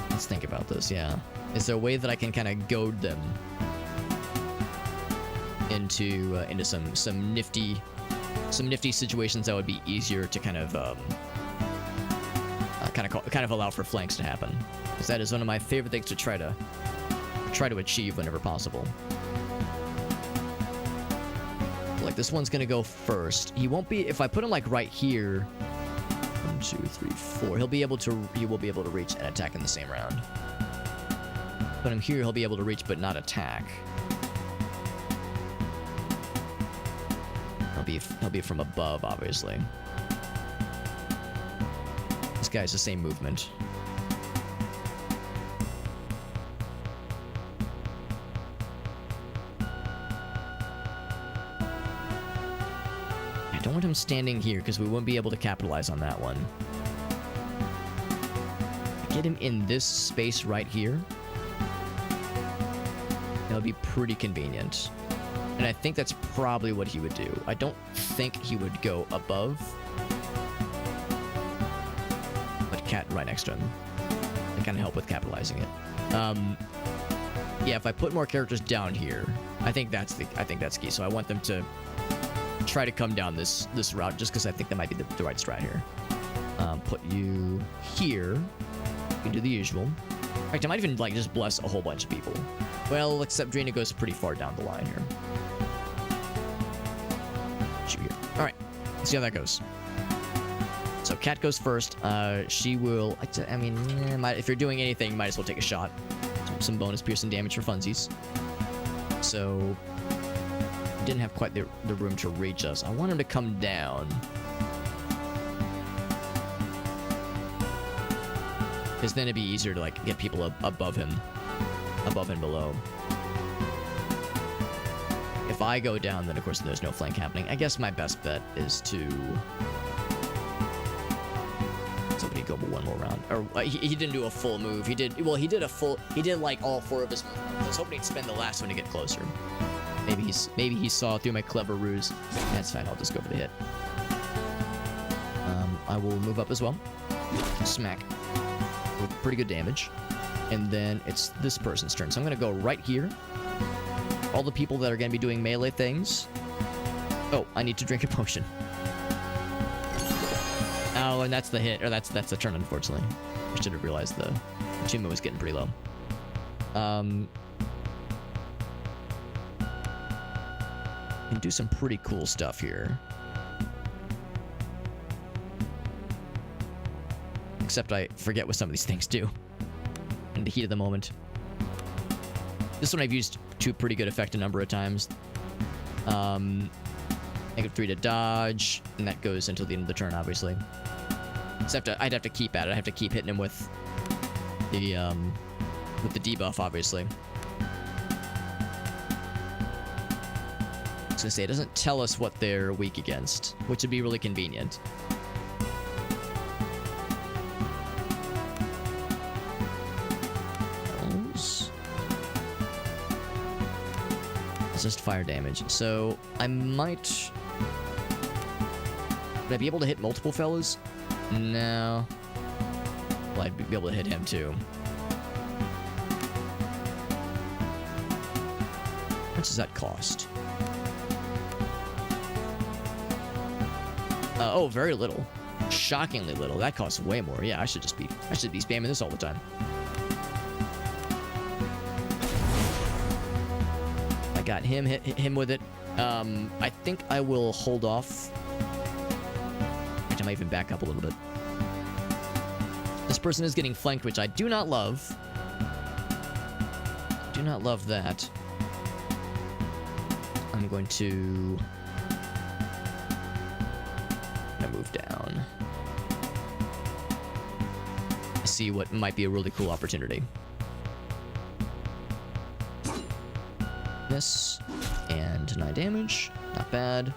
Let's think about this, yeah. Is there a way that I can kind of goad them into some nifty situations that would be easier to kind of allow for flanks to happen? Because that is one of my favorite things to try to achieve whenever possible. Like this one's gonna go first. He won't be if I put him like right here. 1, 2, 3, 4. He will be able to reach and attack in the same round. Put him here, he'll be able to reach but not attack. He'll be from above, obviously. This guy's the same movement. I don't want him standing here because we won't be able to capitalize on that one. Get him in this space right here. That'll be pretty convenient. And I think that's probably what he would do. I don't think he would go above. But Cat right next to him. To kind of help with capitalizing it. Yeah, if I put more characters down here, I think that's key. So I want them to try to come down this route just because I think that might be the right strat here. Put you here. You can do the usual. In fact, I might even like just bless a whole bunch of people. Well, except Drina goes pretty far down the line here. Shoot here. All right, let's see how that goes. So Cat goes first. She will. I mean, if you're doing anything, you might as well take a shot. Some bonus piercing damage for funsies. So didn't have quite the room to reach us. I want him to come down. Because then it'd be easier to like get people above him and below. If I go down, then of course there's no flank happening. I guess my best bet is to somebody go one more round. Or he didn't do a full move. He did like all 4 of his moves. I was hoping he'd spend the last one to get closer. Maybe he saw through my clever ruse. That's fine. I'll just go for the hit. I will move up as well. Smack. With pretty good damage. And then it's this person's turn. So I'm going to go right here. all the people that are going to be doing melee things. Oh, I need to drink a potion. Oh, and that's the hit, or that's the turn, unfortunately. I should have realized the achievement was getting pretty low. Can do some pretty cool stuff here. Except I forget what some of these things do in the heat of the moment. This one I've used to pretty good effect a number of times. Negative 3 to dodge, and that goes until the end of the turn, obviously. Except I'd have to keep at it. I'd have to keep hitting him with the debuff, obviously. I was gonna say, it doesn't tell us what they're weak against, which would be really convenient. It's just fire damage. So I might... Would I be able to hit multiple fellas? No. Well, I'd be able to hit him too. How much does that cost? Oh, very little. Shockingly little. That costs way more. Yeah, I should be spamming this all the time. I got him, hit him with it. I think I will hold off. I might even back up a little bit. This person is getting flanked, which I do not love. Do not love that. I'm going to move down. See what might be a really cool opportunity. Miss. And 9 damage. Not bad.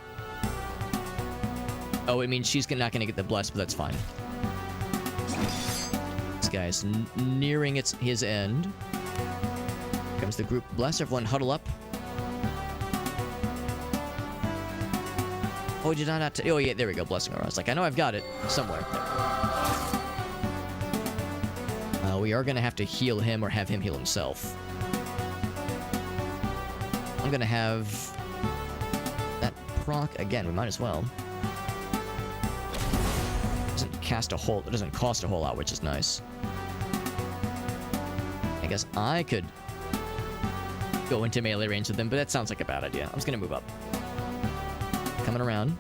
Oh, it means she's not gonna get the bless, but that's fine. This guy's nearing his end. Comes the group bless. Everyone huddle up. Oh, did I not? Oh, yeah, there we go. Blessing aura. I was like, I know I've got it somewhere. We are gonna have to heal him or have him heal himself. I'm gonna have that proc again. We might as well. Doesn't cast a whole. It doesn't cost a whole lot, which is nice. I guess I could go into melee range with him, but that sounds like a bad idea. I'm just gonna move up. Coming around.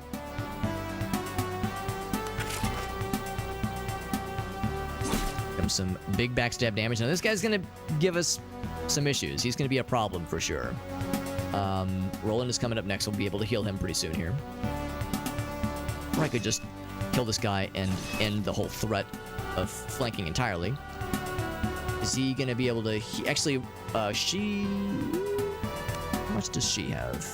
Comes some big backstab damage. Now this guy's gonna give us some issues. He's gonna be a problem for sure. Roland is coming up next. We'll be able to heal him pretty soon here. Or I could just kill this guy and end the whole threat of flanking entirely. Is he gonna be able to... Actually, she... How much does she have?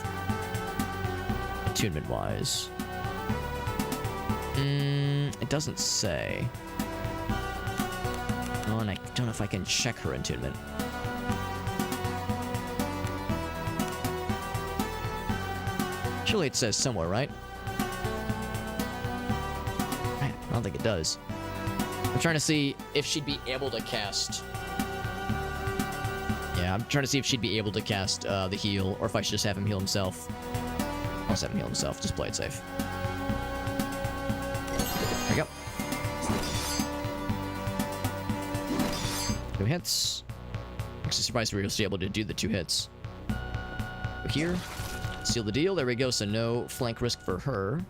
Attunement-wise. It doesn't say. Oh, and I don't know if I can check her attunement. Surely it says somewhere, right? I don't think it does. I'm trying to see if she'd be able to cast... Yeah, I'm trying to see if she'd be able to cast the heal, or if I should just have him heal himself. I'll just have him heal himself. Just play it safe. There we go. 2 hits. Actually surprised we were still able to do the 2 hits. Go here. Seal the deal. There we go. So no flank risk for her.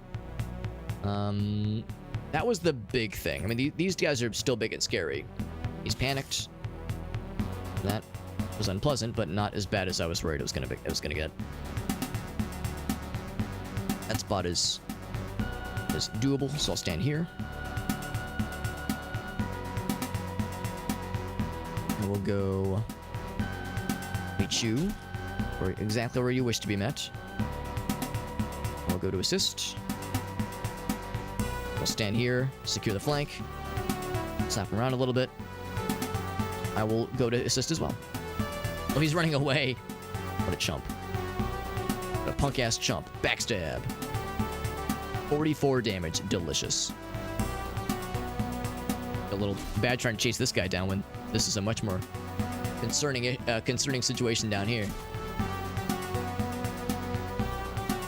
That was the big thing. I mean, these guys are still big and scary. He's panicked. That was unpleasant, but not as bad as I was worried it was gonna get. That spot is doable, so I'll stand here. And we'll go meet you, or exactly where you wish to be met. We'll go to assist. We'll stand here, secure the flank, slap him around a little bit. I will go to assist as well. Oh, he's running away. What a chump. What a punk-ass chump. Backstab. 44 damage. Delicious. A little bad trying to chase this guy down when this is a much more concerning situation down here.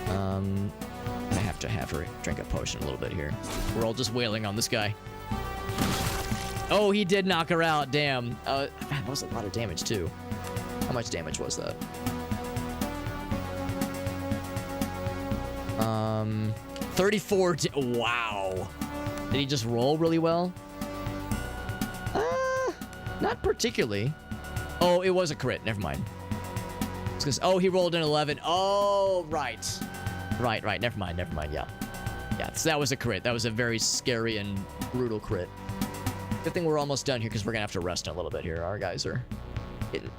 I have to have her drink a potion a little bit here. We're all just wailing on this guy. Oh, he did knock her out. Damn. That was a lot of damage, too. How much damage was that? 34. Wow. Did he just roll really well? Not particularly. Oh, it was a crit. Never mind. It's 'cause, oh, he rolled an 11. Oh, right. Right. Never mind. Yeah. Yeah, so that was a crit. That was a very scary and brutal crit. Good thing we're almost done here because we're going to have to rest in a little bit here. Our guys are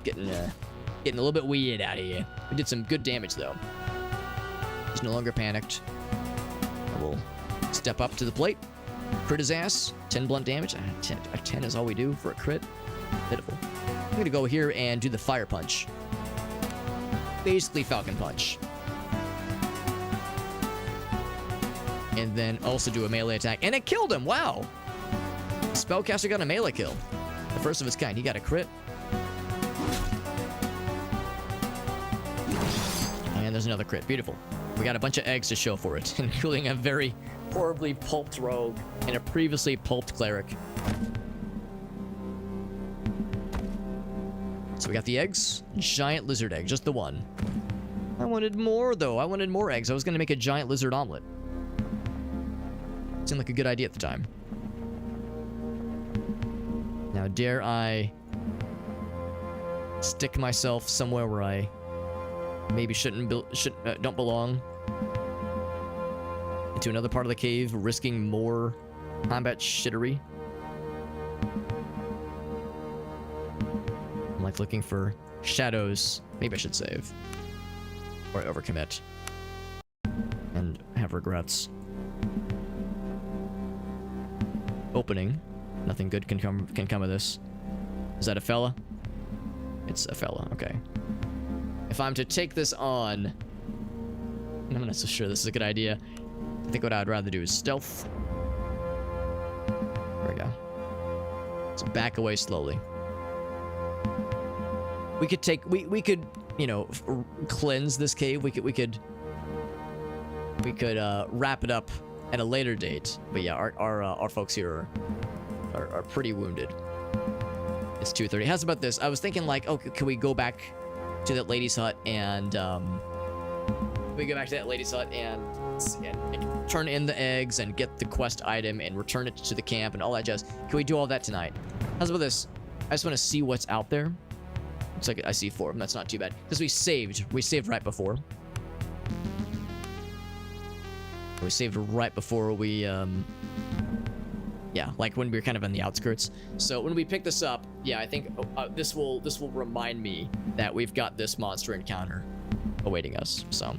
getting a little bit weird out of here. We did some good damage, though. He's no longer panicked. I will step up to the plate. Crit his ass. 10 blunt damage. 10 is all we do for a crit. Pitiful. I'm going to go here and do the fire punch. Basically Falcon Punch. And then also do a melee attack. And it killed him! Wow! Spellcaster got a melee kill. The first of its kind. He got a crit. And there's another crit. Beautiful. We got a bunch of eggs to show for it, including a very horribly pulped rogue and a previously pulped cleric. So we got the eggs. Giant lizard egg. Just the one. I wanted more, though. I wanted more eggs. I was going to make a giant lizard omelet. Seemed like a good idea at the time. Now, dare I stick myself somewhere where I maybe don't belong? Into another part of the cave, risking more combat shittery? I'm like looking for shadows. Maybe I should save. Or overcommit. And have regrets. Opening. Nothing good can come of this. Is that a fella? It's a fella, okay. If I'm to take this on, I'm not so sure this is a good idea. I think what I'd rather do is stealth. There we go. Let's back away slowly. We could take, we could, you know, cleanse this cave. We could wrap it up at a later date. But yeah, our folks here are pretty wounded. It's 2:30. How's about this? I was thinking like, oh, can we go back to that lady's hut and turn in the eggs and get the quest item and return it to the camp and all that jazz? Can we do all that tonight? How's about this? I just want to see what's out there. Looks like I see 4 of them. That's not too bad. Because we saved right before. We saved right before we, yeah, like when we were kind of on the outskirts. So when we pick this up, yeah, I think this will remind me that we've got this monster encounter awaiting us. So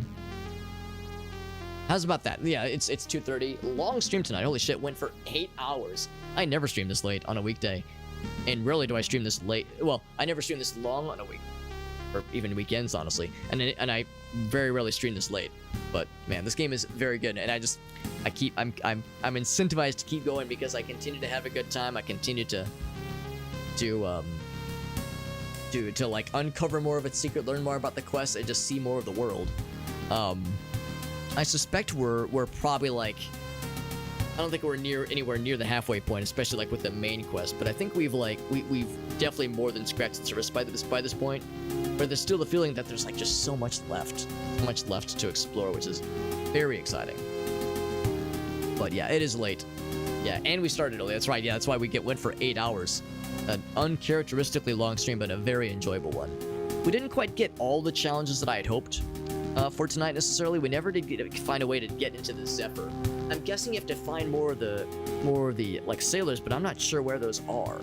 how's about that? Yeah, it's 2:30. Long stream tonight. Holy shit, went for 8 hours. I never stream this late on a weekday. And rarely do I stream this late. Well, I never stream this long on a week, or even weekends, honestly. And I very rarely stream this late. But man, this game is very good, and I'm incentivized to keep going because I continue to have a good time. I continue to like uncover more of its secret, learn more about the quest, and just see more of the world. I suspect we're probably like, I don't think we're anywhere near the halfway point, especially like with the main quest. But I think we've definitely more than scratched the surface by this point. But there's still the feeling that there's like just so much left to explore, which is very exciting. But yeah, it is late. Yeah, and we started early. That's right. Yeah, that's why we went for 8 hours. An uncharacteristically long stream, but a very enjoyable one. We didn't quite get all the challenges that I had hoped for tonight necessarily. We never did find a way to get into the Zephyr. I'm guessing you have to find more of the like sailors, but I'm not sure where those are.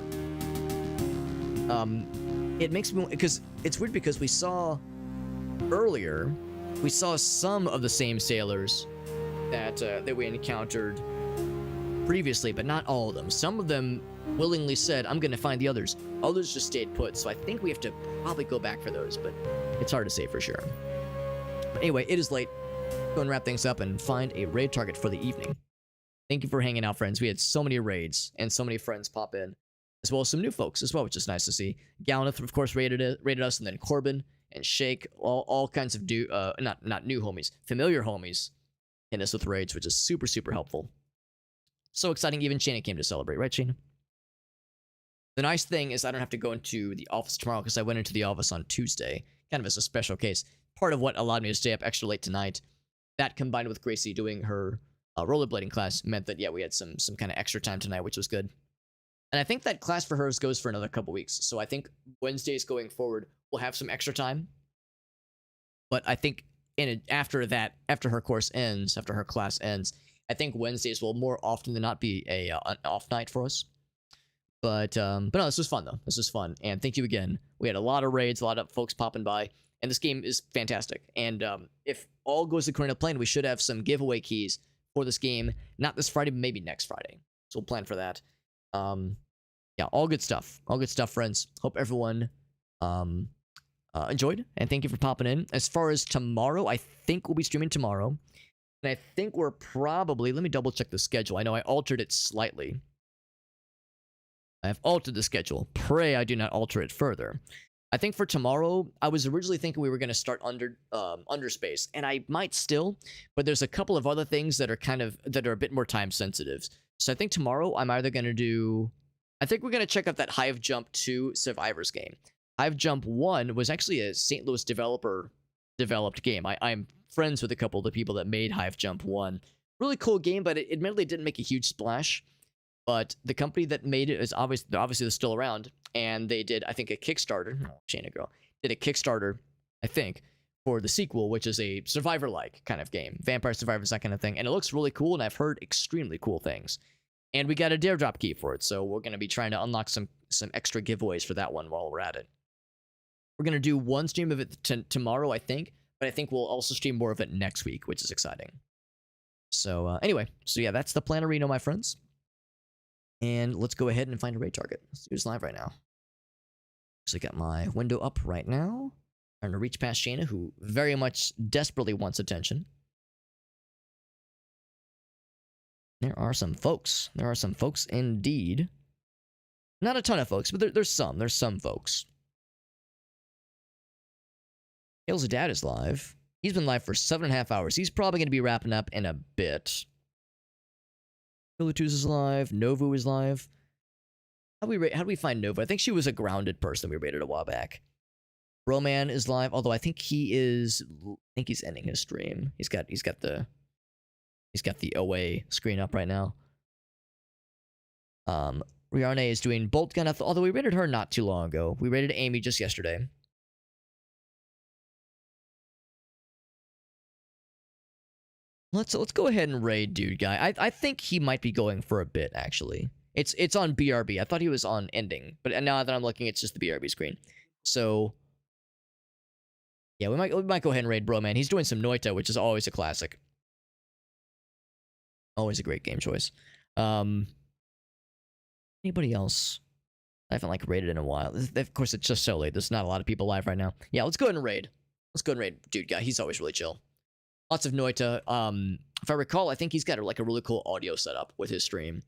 It makes me, because it's weird because we saw some of the same sailors that we encountered previously, but not all of them. Some of them willingly said, I'm gonna find the others. Others just stayed put, so I think we have to probably go back for those, but it's hard to say for sure. But anyway, it is late. Go and wrap things up and find a raid target for the evening. Thank you for hanging out, friends. We had so many raids and so many friends pop in, as well as some new folks as well, which is nice to see. Gallaneth, of course, raided us, and then Corbin and Shake, all kinds of not new homies, familiar homies, hit us with raids, which is super, super helpful. So exciting, even Shayna came to celebrate, right, Shayna? The nice thing is I don't have to go into the office tomorrow because I went into the office on Tuesday, kind of as a special case. Part of what allowed me to stay up extra late tonight, that combined with Gracie doing her rollerblading class meant that, yeah, we had some kind of extra time tonight, which was good. And I think that class for hers goes for another couple weeks. So I think Wednesdays going forward, we'll have some extra time. But I think after her course ends, after her class ends, I think Wednesdays will more often than not be an off night for us. But no, this was fun though. This was fun, and thank you again. We had a lot of raids, a lot of folks popping by, and this game is fantastic. And if all goes according to plan, we should have some giveaway keys for this game. Not this Friday, but maybe next Friday. So we'll plan for that. Yeah, all good stuff. All good stuff, friends. Hope everyone enjoyed, and thank you for popping in. As far as tomorrow, I think we'll be streaming tomorrow, and I think we're probably. Let me double check the schedule. I know I altered it slightly. I have altered the schedule. Pray I do not alter it further. I think for tomorrow, I was originally thinking we were going to start Underspace, and I might still, but there's a couple of other things that are a bit more time sensitive. So I think tomorrow I'm either going to do. I think we're going to check out that Hive Jump 2 Survivors game. Hive Jump 1 was actually a St. Louis developed game. I'm friends with a couple of the people that made Hive Jump 1. Really cool game, but it admittedly didn't make a huge splash. But the company that made it is obviously they're still around, and they did, I think, a Kickstarter. Oh, Shayna girl did a Kickstarter, I think, for the sequel, which is a Survivor-like kind of game, Vampire Survivors, that kind of thing, and it looks really cool. And I've heard extremely cool things. And we got a dare drop key for it, so we're going to be trying to unlock some extra giveaways for that one while we're at it. We're going to do one stream of it tomorrow, I think, but I think we'll also stream more of it next week, which is exciting. So anyway, so yeah, that's the plan, Reno, my friends. And let's go ahead and find a raid target. Let's do this live right now. So I got my window up right now. Trying to reach past Shayna, who very much desperately wants attention. There are some folks. There are some folks indeed. Not a ton of folks, but there's some. There's some folks. Hale's dad is live. He's been live for 7.5 hours. He's probably going to be wrapping up in a bit. Pilatus is live. Novu is live. How do we find Novu? I think she was a grounded person we raided a while back. Broman is live, although I think he's ending his stream. He's got the away screen up right now. Riarne is doing bolt gun, although we raided her not too long ago. We raided Amy just yesterday. Let's go ahead and raid dude guy. I think he might be going for a bit, actually. It's on BRB. I thought he was on ending, but now that I'm looking, it's just the BRB screen. So yeah, we might go ahead and raid Broman. He's doing some Noita, which is always a classic. Always a great game choice. Anybody else? I haven't raided in a while. Of course, it's just so late. There's not a lot of people live right now. Yeah, let's go ahead and raid. Let's go ahead and raid dude guy. He's always really chill. Lots of Noita. If I recall, I think he's got a really cool audio setup with his stream.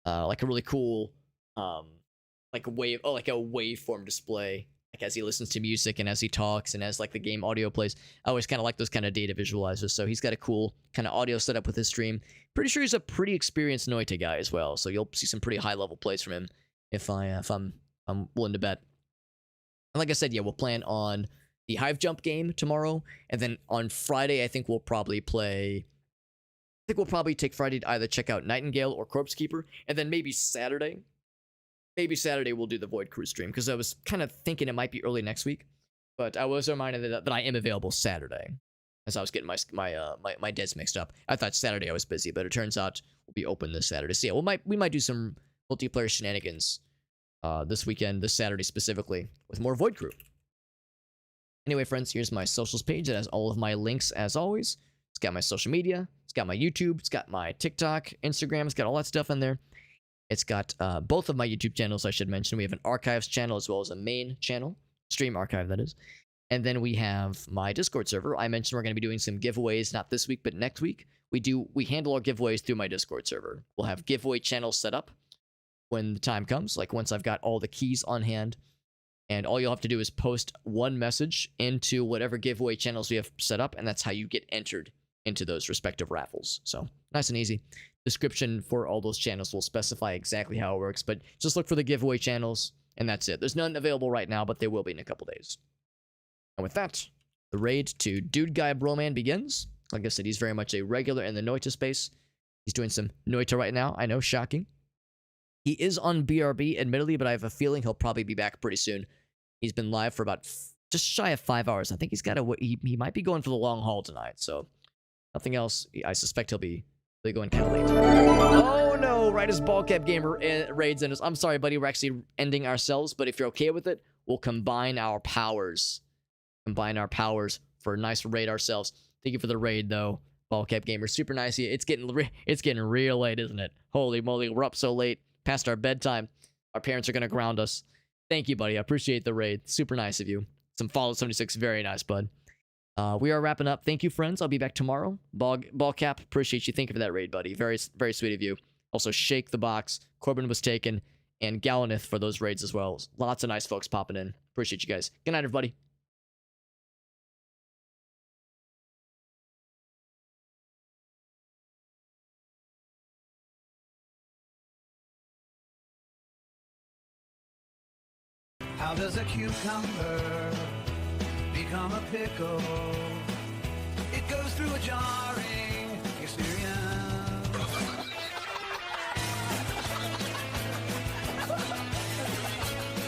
Like a really cool, like a waveform display. Like as he listens to music and as he talks and as the game audio plays. I always kind of like those kind of data visualizers. So he's got a cool kind of audio setup with his stream. Pretty sure he's a pretty experienced Noita guy as well. So you'll see some pretty high level plays from him if I'm willing to bet. And like I said, yeah, we'll plan on the Hive Jump game tomorrow, and then on Friday, I think we'll probably take Friday to either check out Nightingale or Corpse Keeper, and then maybe Saturday we'll do the Void Crew stream, because I was kind of thinking it might be early next week, but I was reminded that I am available Saturday, as I was getting my days mixed up. I thought Saturday I was busy, but it turns out we'll be open this Saturday. So yeah, we might do some multiplayer shenanigans this weekend, this Saturday specifically, with more Void Crew. Anyway, friends, here's my socials page. It has all of my links, as always. It's got my social media. It's got my YouTube. It's got my TikTok, Instagram. It's got all that stuff in there. It's got both of my YouTube channels, I should mention. We have an archives channel as well as a main channel. Stream archive, that is. And then we have my Discord server. I mentioned we're going to be doing some giveaways, not this week, but next week. We handle our giveaways through my Discord server. We'll have giveaway channels set up when the time comes, once I've got all the keys on hand. And all you'll have to do is post one message into whatever giveaway channels we have set up, and that's how you get entered into those respective raffles. So nice and easy. Description for all those channels will specify exactly how it works, but just look for the giveaway channels, and that's it. There's none available right now, but they will be in a couple days. And with that, the raid to Dude Guy Broman begins. Like I said, he's very much a regular in the Noita space. He's doing some Noita right now. I know, shocking. He is on BRB, admittedly, but I have a feeling he'll probably be back pretty soon. He's been live for about just shy of 5 hours. I think he's got he might be going for the long haul tonight. So nothing else. I suspect he'll be going kind of late. Oh no! Right as Ballcap Gamer raids in us. I'm sorry, buddy. We're actually ending ourselves, but if you're okay with it, we'll combine our powers. Combine our powers for a nice raid ourselves. Thank you for the raid, though, Ballcap Gamer. Super nice of you. It's getting real late, isn't it? Holy moly, we're up so late, past our bedtime. Our parents are gonna ground us. Thank you, buddy. I appreciate the raid. Super nice of you. Some follow 76. Very nice, bud. We are wrapping up. Thank you, friends. I'll be back tomorrow. Ballcap, appreciate you. Thank you for that raid, buddy. Very, very sweet of you. Also, Shake the Box. Corbin was taken. And Galanith for those raids as well. Lots of nice folks popping in. Appreciate you guys. Good night, everybody. How does a cucumber become a pickle? It goes through a jarring experience.